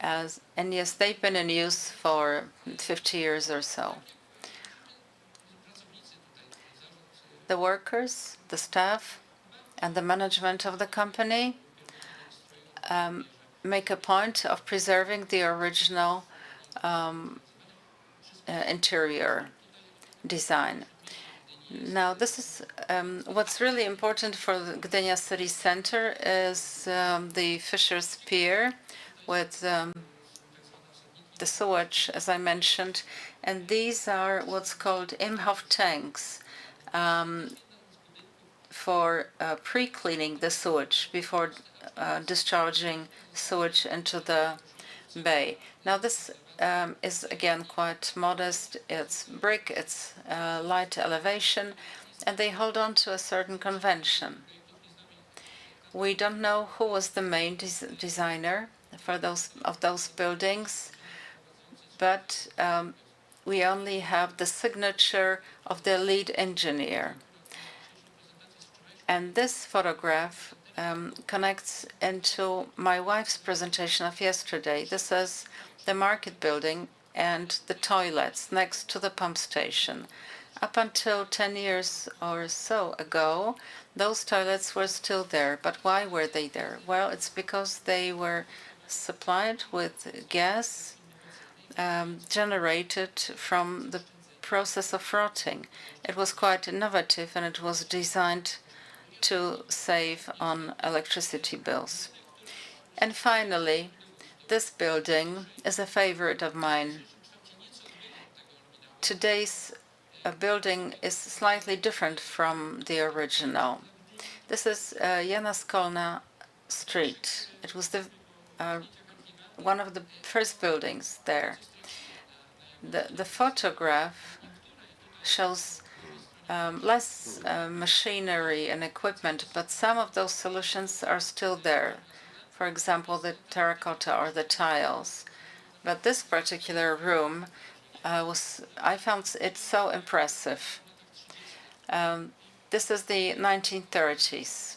And yes, they've been in use for 50 years or so. The workers, the staff, and the management of the company make a point of preserving the original interior design. Now, this is what's really important for the Gdynia city center is the Fisher's Pier with the sewage, as I mentioned, and these are what's called Imhoff tanks for pre-cleaning the sewage before discharging sewage into the bay. Now, this is again quite modest. It's brick, it's light elevation, and they hold on to a certain convention. We don't know who was the main designer for those buildings, but we only have the signature of the lead engineer. And this photograph connects into my wife's presentation of yesterday. This is the market building and the toilets next to the pump station. Up until 10 years or so ago, those toilets were still there. But why were they there? Well, it's because they were supplied with gas generated from the process of rotting. It was quite innovative, and it was designed to save on electricity bills. And finally, this building is a favorite of mine. Today's building is slightly different from the original. This is Jana Skolna Street. It was the one of the first buildings there. The photograph shows less machinery and equipment, but some of those solutions are still there. For example, the terracotta or the tiles. But this particular room I found it so impressive. This is the 1930s.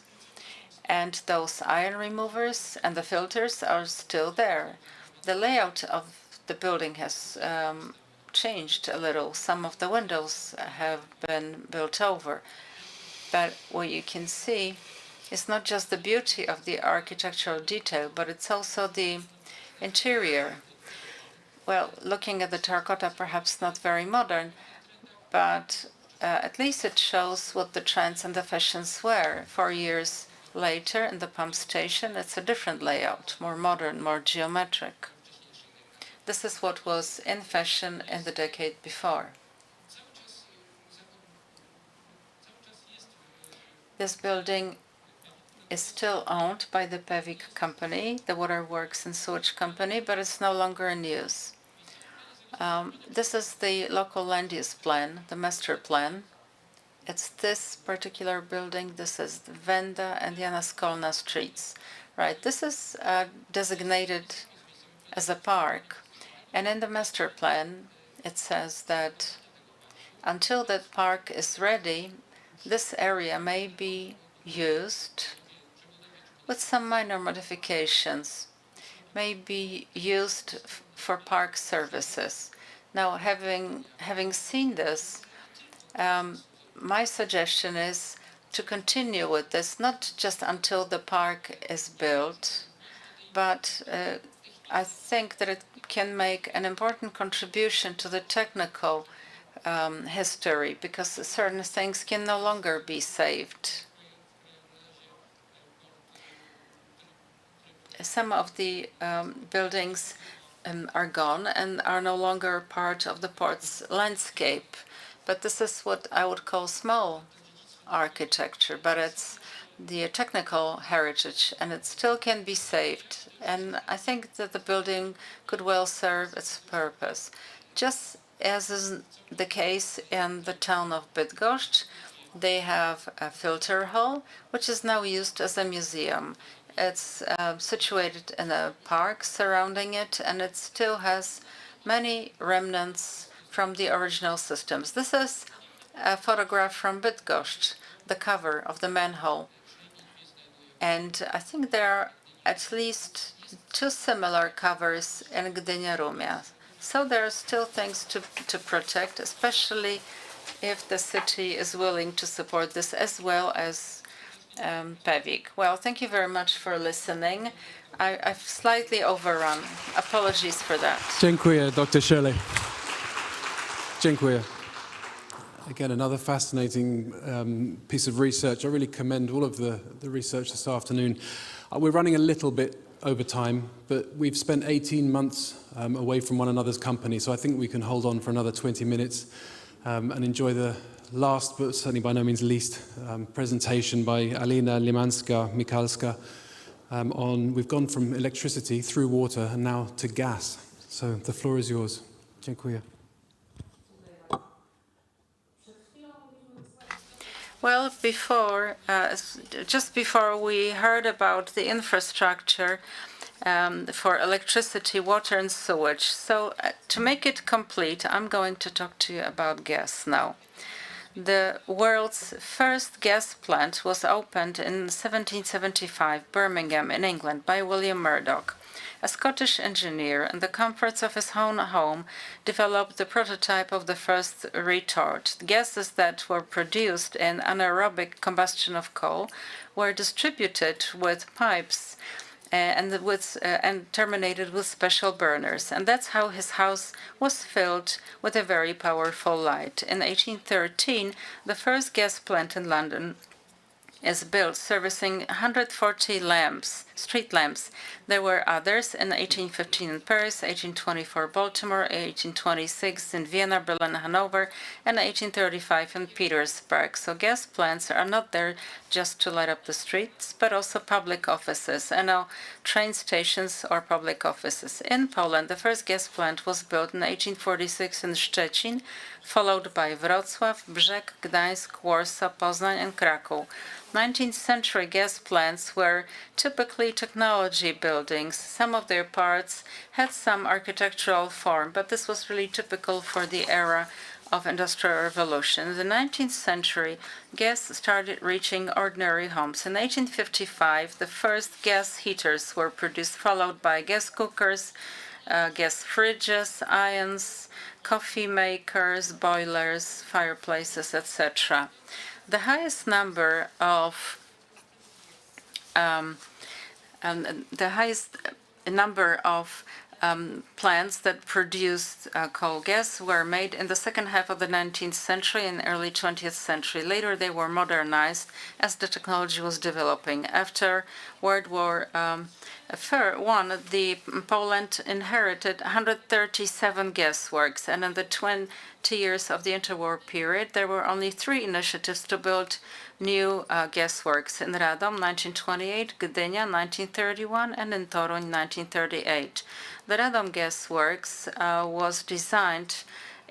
And those iron removers and the filters are still there. The layout of the building has changed a little. Some of the windows have been built over. But what you can see is not just the beauty of the architectural detail, but it's also the interior. Well, looking at the terracotta, perhaps not very modern, but at least it shows what the trends and the fashions were. 4 years later, in the pump station, it's a different layout, more modern, more geometric. This is what was in fashion in the decade before. This building is still owned by the Fiuk company, the waterworks and sewage company, but it's no longer in use. This is the local land use plan, the master plan. It's this particular building. This is the Wenda and Jana Skolna streets. Right, this is designated as a park. And in the master plan, it says that until that park is ready, this area may be used with some minor modifications, may be used for park services. Now, having seen this, my suggestion is to continue with this, not just until the park is built, but I think that it can make an important contribution to the technical history, because certain things can no longer be saved. Some of the buildings are gone and are no longer part of the port's landscape. But this is what I would call small architecture, but it's the technical heritage, and it still can be saved. And I think that the building could well serve its purpose. Just as is the case in the town of Bydgoszcz, they have a filter hall, which is now used as a museum. It's situated in a park surrounding it, and it still has many remnants from the original systems. This is a photograph from Bydgoszcz, the cover of the manhole. And I think there are at least 2 similar covers in Gdynia, Rumia. So there are still things to protect, especially if the city is willing to support this, as well as Fiuk. Well, thank you very much for listening. I've slightly overrun. Apologies for that. Dziękuję, Dr. Shirley. Dziękuję. Again, another fascinating piece of research. I really commend all of the research this afternoon. We're running a little bit over time, but we've spent 18 months away from one another's company, so I think we can hold on for another 20 minutes and enjoy the last, but certainly by no means least, presentation by Alina Limańska-Michalska on, we've gone from electricity through water and now to gas. So the floor is yours. Dziękuję. Well, just before we heard about the infrastructure for electricity, water, and sewage. So to make it complete, I'm going to talk to you about gas now. The world's first gas plant was opened in 1775, Birmingham, in England, by William Murdoch. A Scottish engineer, in the comforts of his own home, developed the prototype of the first retort. The gases that were produced in anaerobic combustion of coal were distributed with pipes and terminated with special burners. And that's how his house was filled with a very powerful light. In 1813, the first gas plant in London is built, servicing 140 lamps, street lamps. There were others in 1815 in Paris, 1824 Baltimore, 1826 in Vienna, Berlin, Hanover, and 1835 in Petersburg. So gas plants are not there just to light up the streets, but also public offices, and now train stations or public offices. In Poland, the first gas plant was built in 1846 in Szczecin, followed by Wrocław, Brzeg, Gdańsk, Warsaw, Poznań, and Kraków. 19th century gas plants were typically technology buildings. Some of their parts had some architectural form, but this was really typical for the era of Industrial Revolution. In the 19th century, gas started reaching ordinary homes. In 1855, the first gas heaters were produced, followed by gas cookers, gas fridges, irons, coffee makers, boilers, fireplaces, etc. The highest number of plants that produced coal gas were made in the second half of the 19th century and early 20th century. Later, they were modernized as the technology was developing. After World War I, Poland inherited 137 gas works, and in the 20 years of the interwar period, there were only 3 initiatives to build new gas works in Radom, 1928, Gdynia, 1931, and in Toruń, 1938. The Radom gas works was designed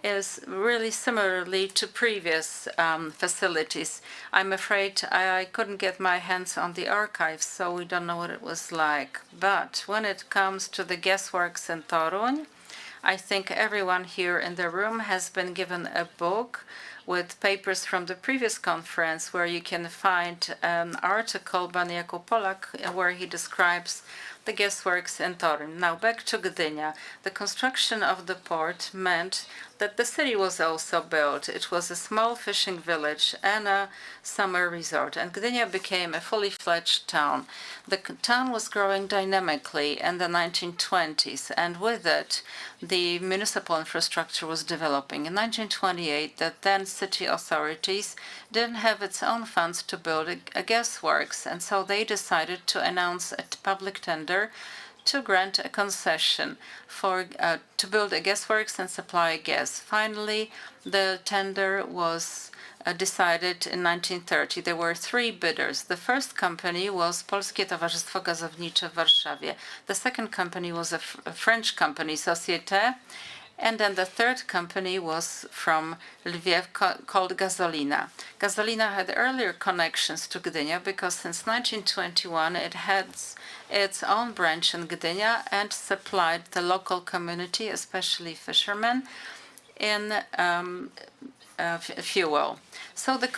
is really similarly to previous facilities. I'm afraid I couldn't get my hands on the archives, so we don't know what it was like. But when it comes to the gasworks in Toruń, I think everyone here in the room has been given a book with papers from the previous conference where you can find an article by Jakub where he describes the gasworks in Toruń. Now back to Gdynia. The construction of the port meant that the city was also built. It was a small fishing village and a summer resort, and Gdynia became a fully fledged town. The town was growing dynamically in the 1920s, and with it, the municipal infrastructure was developing. In 1928, the then city authorities didn't have its own funds to build a gasworks, and so they decided to announce a public tender to grant a concession for to build a gasworks and supply gas. Finally, the tender was decided in 1930. There were 3 bidders. The first company was Polskie Towarzystwo Gazownicze w Warszawie. The second company was a French company, Société. And then the third company was from Lviv called Gazolina. Gazolina had earlier connections to Gdynia because since 1921 it had its own branch in Gdynia and supplied the local community, especially fishermen, in fuel. So the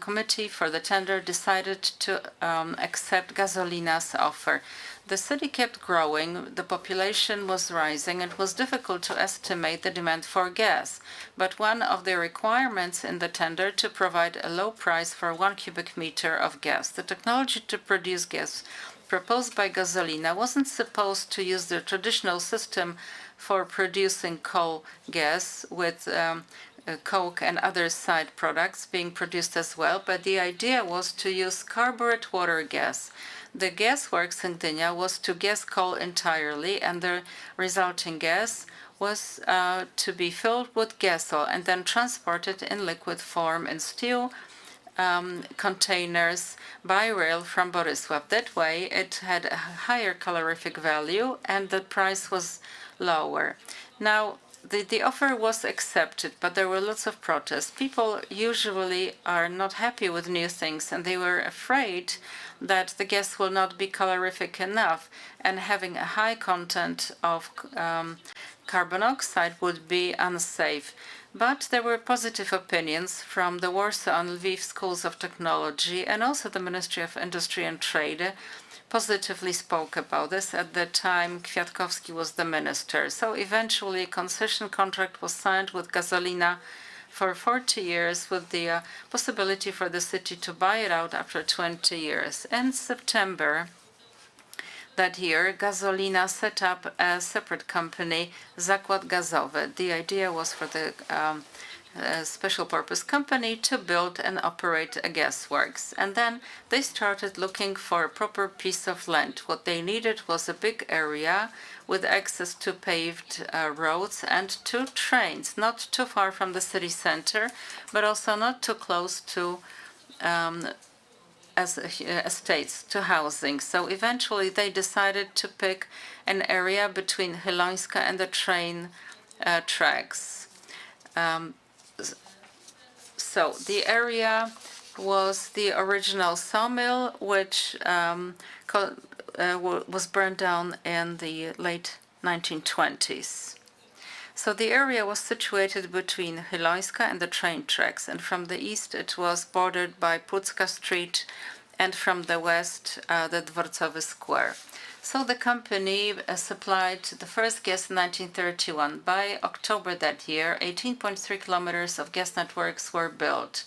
committee for the tender decided to accept Gazolina's offer. The city kept growing, the population was rising, and it was difficult to estimate the demand for gas. But one of the requirements in the tender to provide a low price for 1 cubic meter of gas. The technology to produce gas proposed by Gazolina wasn't supposed to use the traditional system for producing coal gas with coke and other side products being produced as well, but the idea was to use carburet water gas. The gasworks in Gdynia was to gas coal entirely, and the resulting gas was to be filled with gas oil and then transported in liquid form in steel containers by rail from Bolesław. That way, it had a higher calorific value and the price was lower. Now, the offer was accepted, but there were lots of protests. People usually are not happy with new things, and they were afraid that the gas will not be calorific enough, and having a high content of carbon oxide would be unsafe. But there were positive opinions from the Warsaw and Lviv schools of technology, and also the Ministry of Industry and Trade positively spoke about this. At the time, Kwiatkowski was the minister. So eventually, a concession contract was signed with Gazolina for 40 years with the possibility for the city to buy it out after 20 years. In September that year, Gazolina set up a separate company, Zakład Gazowy. The idea was for the special purpose company to build and operate a gasworks. And then they started looking for a proper piece of land. What they needed was a big area with access to paved roads and 2 trains, not too far from the city center, but also not too close to estates, to housing. So eventually they decided to pick an area between Chylońska and the train tracks. So the area was the original sawmill, which was burned down in the late 1920s. So the area was situated between Chylońska and the train tracks, and from the east it was bordered by Pucka Street, and from the west the Dworcowy Square. So the company supplied the first gas in 1931. By October that year, 18.3 kilometers of gas networks were built.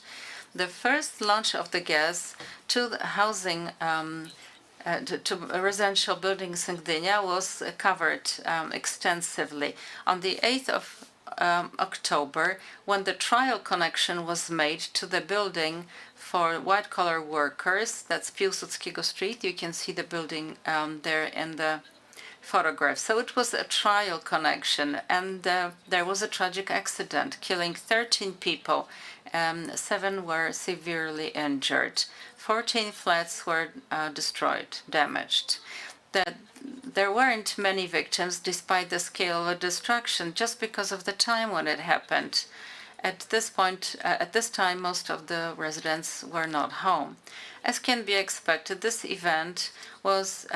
The first launch of the gas to the housing to residential buildings in Gdynia was covered extensively. On the 8th of October, when the trial connection was made to the building for white-collar workers, that's Piłsudskiego Street. You can see the building there in the photograph. So it was a trial connection, and there was a tragic accident, killing 13 people. 7 were severely injured. 14 flats were destroyed, damaged. There weren't many victims despite the scale of the destruction, just because of the time when it happened. At this time, most of the residents were not home. As can be expected, this event was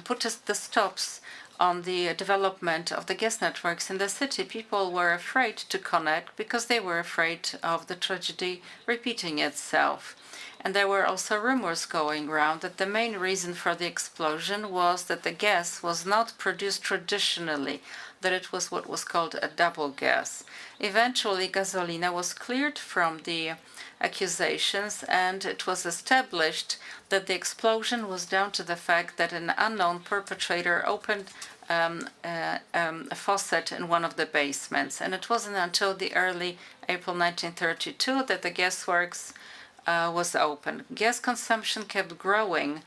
put the stops on the development of the gas networks in the city. People were afraid to connect because they were afraid of the tragedy repeating itself. And there were also rumors going around that the main reason for the explosion was that the gas was not produced traditionally, that it was what was called a double gas. Eventually, Gasolina was cleared from the accusations, and it was established that the explosion was down to the fact that an unknown perpetrator opened a faucet in one of the basements. And it wasn't until the early April 1932 that the gasworks was opened. Gas consumption kept growing.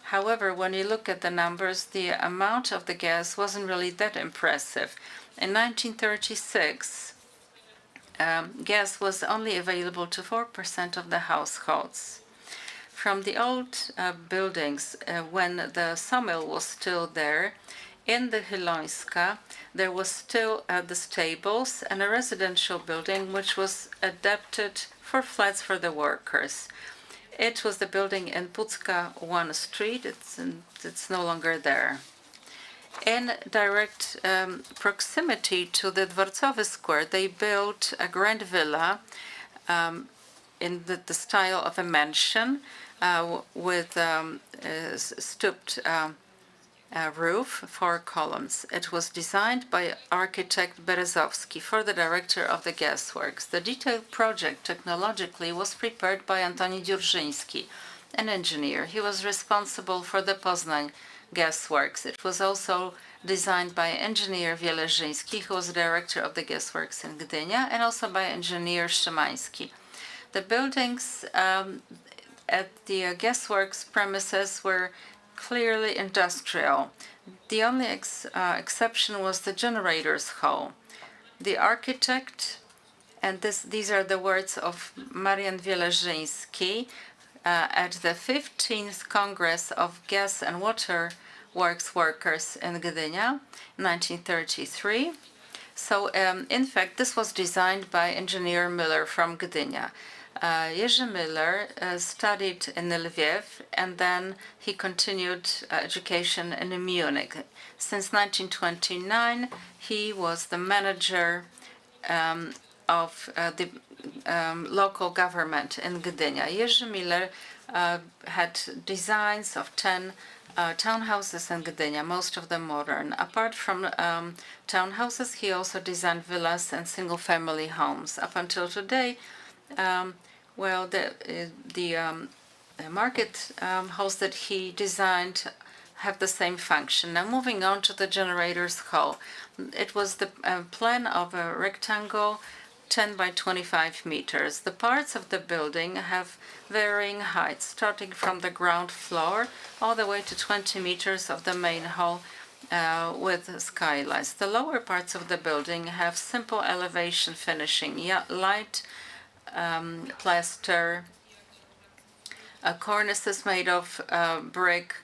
However, when you look at the numbers, the amount of the gas wasn't really that impressive. In 1936, gas was only available to 4% of the households. From the old buildings, when the sawmill was still there, in the Hylońska, there was still the stables and a residential building which was adapted for flats for the workers. It was the building in Pucka 1 Street. It's no longer there. In direct proximity to the Dworcowy Square, they built a grand villa in the style of a mansion with stooped roof, 4 columns. It was designed by architect Berezowski for the director of the gasworks. The detailed project technologically was prepared by Antoni Dziurzyński, an engineer. He was responsible for the Poznań gasworks. It was also designed by engineer Wieleżyński, who was director of the gasworks in Gdynia, and also by engineer Szymański. The buildings at the gasworks premises were clearly industrial. The only exception was the generator's hall. The architect, and these are the words of Marian Wieleżyński at the 15th Congress of Gas and Water Works Workers in Gdynia, 1933. So, in fact, this was designed by engineer Miller from Gdynia. Jerzy Miller studied in Lviv, and then he continued education in Munich. Since 1929, he was the manager of the local government in Gdynia. Jerzy Miller had designs of 10 townhouses in Gdynia, most of them modern. Apart from townhouses, he also designed villas and single-family homes. Up until today, well, the market halls that he designed have the same function. Now, moving on to the generator's hall. It was the plan of a rectangle 10 by 25 meters. The parts of the building have varying heights, starting from the ground floor all the way to 20 meters of the main hall with skylights. The lower parts of the building have simple elevation finishing, light plaster, cornices made of brick.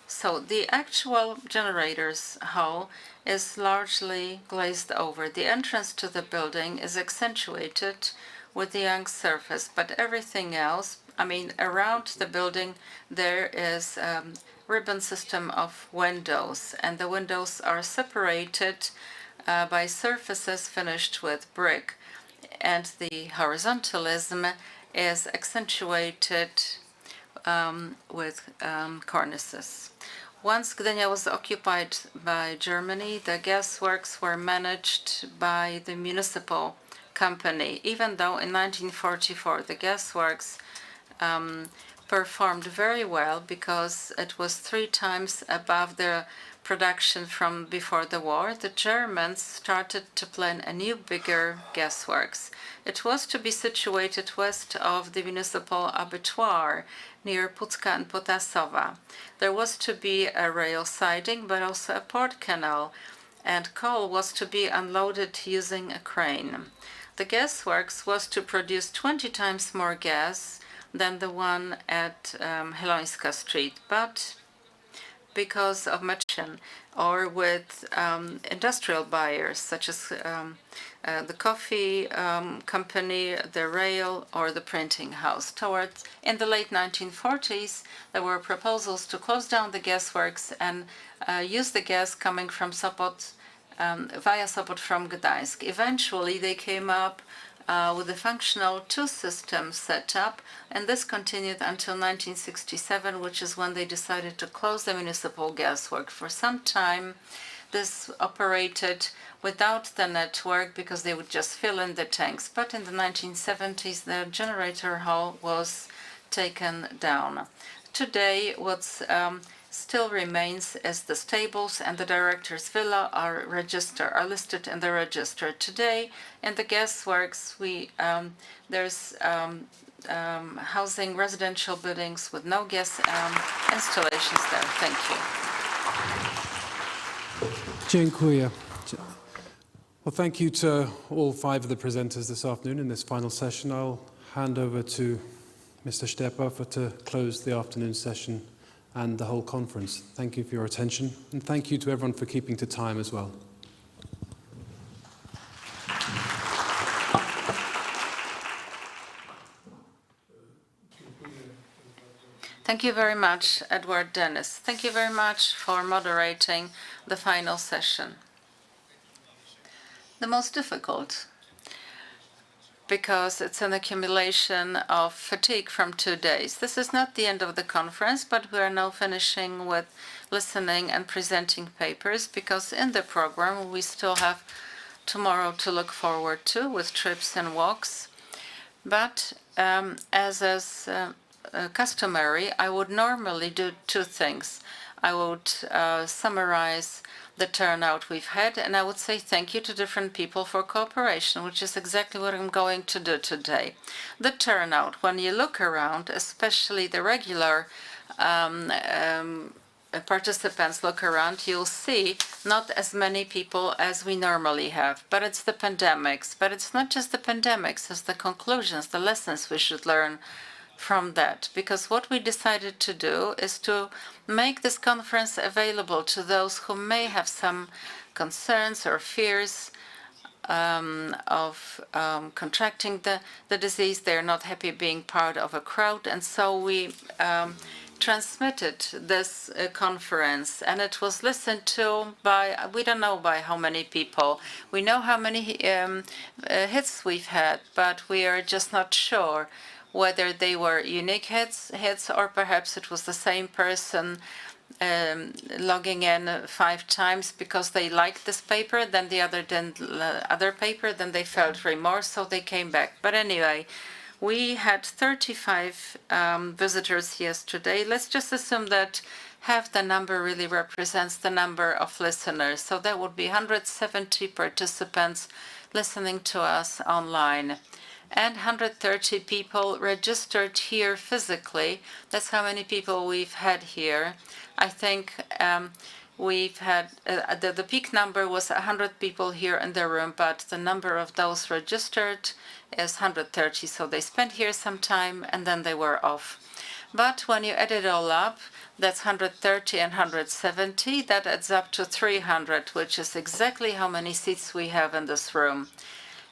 So the actual generator's hall is largely glazed over. The entrance to the building is accentuated with the young surface, but everything else, I mean, around the building there is a ribbon system of windows, and the windows are separated by surfaces finished with brick, and the horizontalism is accentuated with cornices. Once Gdynia was occupied by Germany, the gasworks were managed by the municipal company, even though in 1944 the gasworks performed very well because it was 3 times above the production from before the war. The Germans started to plan a new, bigger gasworks. It was to be situated west of the municipal abattoir near Pucka and Potasowa. There was to be a rail siding, but also a port canal, and coal was to be unloaded using a crane. The gasworks was to produce 20 times more gas than the one at Helońska Street, but because of machine or with industrial buyers such as the coffee company, the rail, or the printing house. In the late 1940s, there were proposals to close down the gasworks and use the gas coming from Sopot, via Sopot from Gdańsk. Eventually, they came up with a functional 2-system setup, and this continued until 1967, which is when they decided to close the municipal gaswork. For some time, this operated without the network because they would just fill in the tanks. But in the 1970s, the generator hall was taken down. Today, what's still remains as the stables and the director's villa are listed in the register. Today, in the gasworks, there's housing residential buildings with no gas installations there. Thank you. Dziękuję. Well, thank you to all 5 of the presenters this afternoon in this final session. I'll hand over to Mr. Stepa to close the afternoon session and the whole conference. Thank you for your attention, and thank you to everyone for keeping to time as well. Thank you very much, Edward Dennis. Thank you very much for moderating the final session. The most difficult, because it's an accumulation of fatigue from 2 days. This is not the end of the conference, but we are now finishing with listening and presenting papers, because in the program we still have tomorrow to look forward to with trips and walks. But as is customary, I would normally do 2 things. I would summarize the turnout we've had, and I would say thank you to different people for cooperation, which is exactly what I'm going to do today. The turnout, when you look around, especially the regular participants look around, you'll see not as many people as we normally have. But it's the pandemics. But it's not just the pandemics, it's the conclusions, the lessons we should learn from that. Because what we decided to do is to make this conference available to those who may have some concerns or fears of contracting the disease. They're not happy being part of a crowd. And so we transmitted this conference, and it was listened to by, we don't know by how many people. We know how many hits we've had, but we are just not sure whether they were unique hits or perhaps it was the same person logging in 5 times because they liked this paper, then the other paper, then they felt remorse, so they came back. But anyway, we had 35 visitors yesterday. Let's just assume that half the number really represents the number of listeners. So that would be 170 participants listening to us online. And 130 people registered here physically. That's how many people we've had here. I think we've had, the peak number was 100 people here in the room, but the number of those registered is 130. So they spent here some time and then they were off. But when you add it all up, that's 130 and 170. That adds up to 300, which is exactly how many seats we have in this room.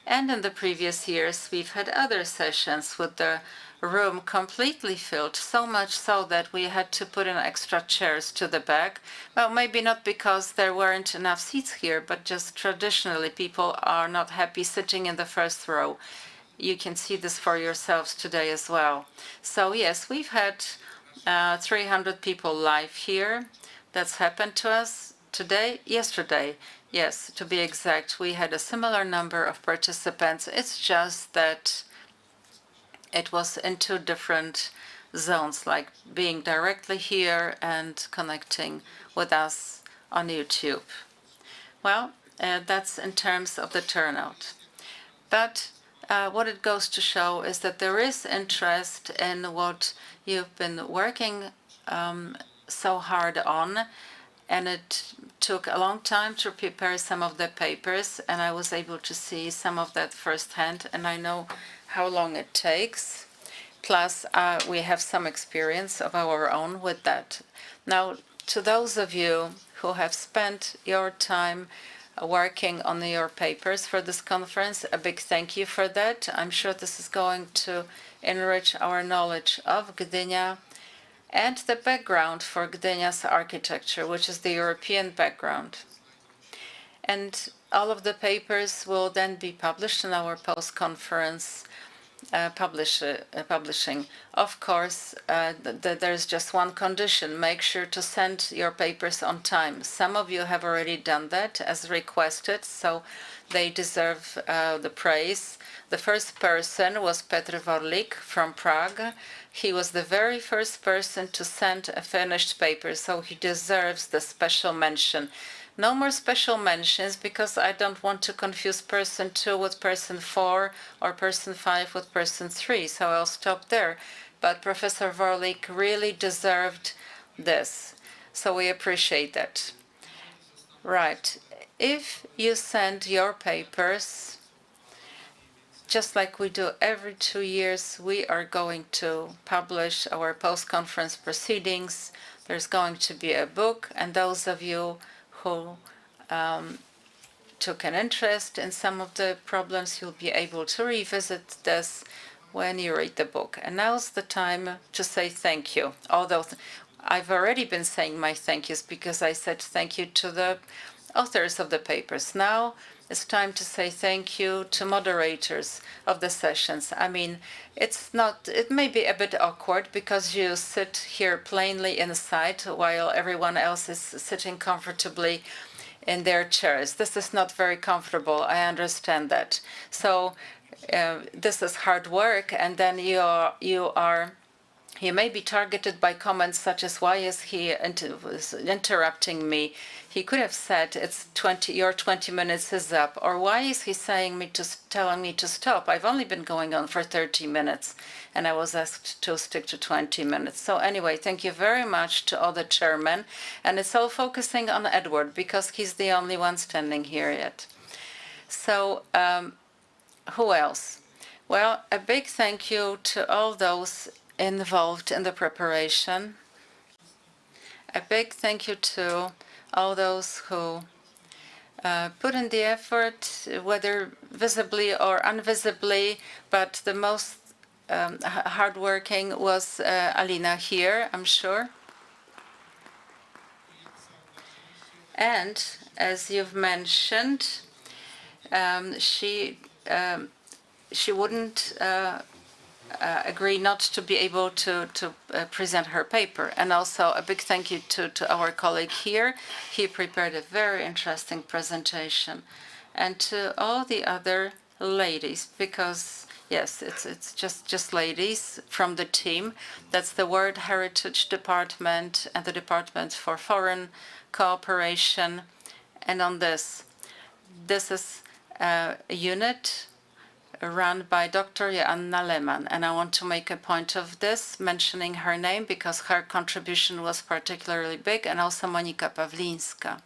And in the previous years, we've had other sessions with the room completely filled, so much so that we had to put in extra chairs to the back. Well, maybe not because there weren't enough seats here, but just traditionally people are not happy sitting in the first row. You can see this for yourselves today as well. So yes, we've had 300 people live here. That's happened to us yesterday. Yes, to be exact, we had a similar number of participants. It's just that it was in two different zones, like being directly here and connecting with us on YouTube. Well, that's in terms of the turnout. But what it goes to show is that there is interest in what you've been working so hard on, and it took a long time to prepare some of the papers, and I was able to see some of that firsthand, and I know how long it takes. Plus, we have some experience of our own with that. Now, to those of you who have spent your time working on your papers for this conference, a big thank you for that. I'm sure this is going to enrich our knowledge of Gdynia and the background for Gdynia's architecture, which is the European background. And all of the papers will then be published in our post-conference publishing. Of course, there's just one condition: make sure to send your papers on time. Some of you have already done that as requested, so they deserve the praise. The first person was Piotr Fiuk from Prague. He was the very first person to send a finished paper, so he deserves the special mention. No more special mentions, because I don't want to confuse person 2 with person 4 or person 5 with person 3, so I'll stop there. But Professor Fiuk really deserved this, so we appreciate that. Right. If you send your papers, just like we do every 2 years, we are going to publish our post-conference proceedings. There's going to be a book, and those of you who took an interest in some of the problems, you'll be able to revisit this when you read the book. And now's the time to say thank you. Although I've already been saying my thank yous, because I said thank you to the authors of the papers. Now it's time to say thank you to moderators of the sessions. I mean, it may be a bit awkward because you sit here plainly inside while everyone else is sitting comfortably in their chairs. This is not very comfortable, I understand that. So this is hard work, and then you may be targeted by comments such as, why is he interrupting me? He could have said, your 20 minutes is up. Or why is he telling me to stop? I've only been going on for 30 minutes, and I was asked to stick to 20 minutes. So anyway, thank you very much to all the chairmen. And it's all focusing on Edward, because he's the only one standing here yet. So who else? Well, a big thank you to all those involved in the preparation. A big thank you to all those who put in the effort, whether visibly or invisibly, but the most hardworking was Alina here, I'm sure. And as you've mentioned, she wouldn't agree not to be able to present her paper. And also a big thank you to our colleague here. He prepared a very interesting presentation. And to all the other ladies, because yes, it's just ladies from the team. That's the World Heritage Department and the Department for Foreign Cooperation. And on this is a unit run by Dr. Joanna Lehmann, and I want to make a point of this, mentioning her name, because her contribution was particularly big, and also Monika Pawlińska.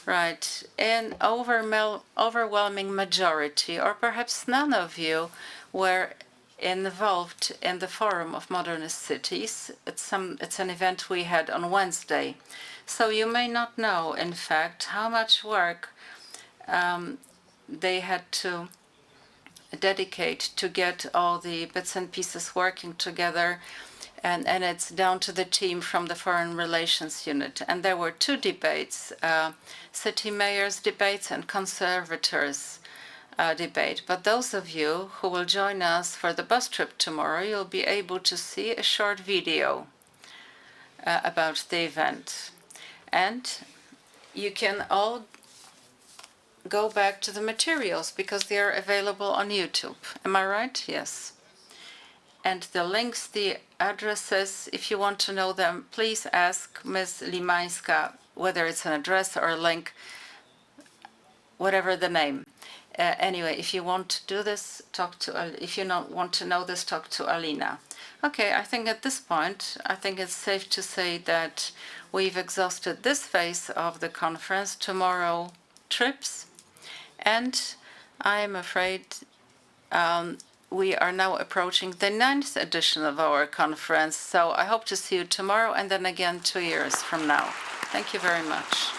Right, an overwhelming majority, or perhaps none of you, were involved in the Forum of Modernist Cities. It's an event we had on Wednesday. So you may not know, in fact, how much work they had to dedicate to get all the bits and pieces working together, and it's down to the team from the Foreign Relations Unit. And there were 2 debates, city mayors debates and conservators debate. But those of you who will join us for the bus trip tomorrow, you'll be able to see a short video about the event. And you can all go back to the materials, because they are available on YouTube. Am I right? Yes. And the links, the addresses, if you want to know them, please ask Ms. Limańska whether it's an address or a link, whatever the name. Anyway, if you want to do this, if you don't want to know this, talk to Alina. Okay, I think at this point, I think it's safe to say that we've exhausted this phase of the conference. Tomorrow, trips. And I am afraid we are now approaching the 9th edition of our conference. So I hope to see you tomorrow and then again 2 years from now. Thank you very much.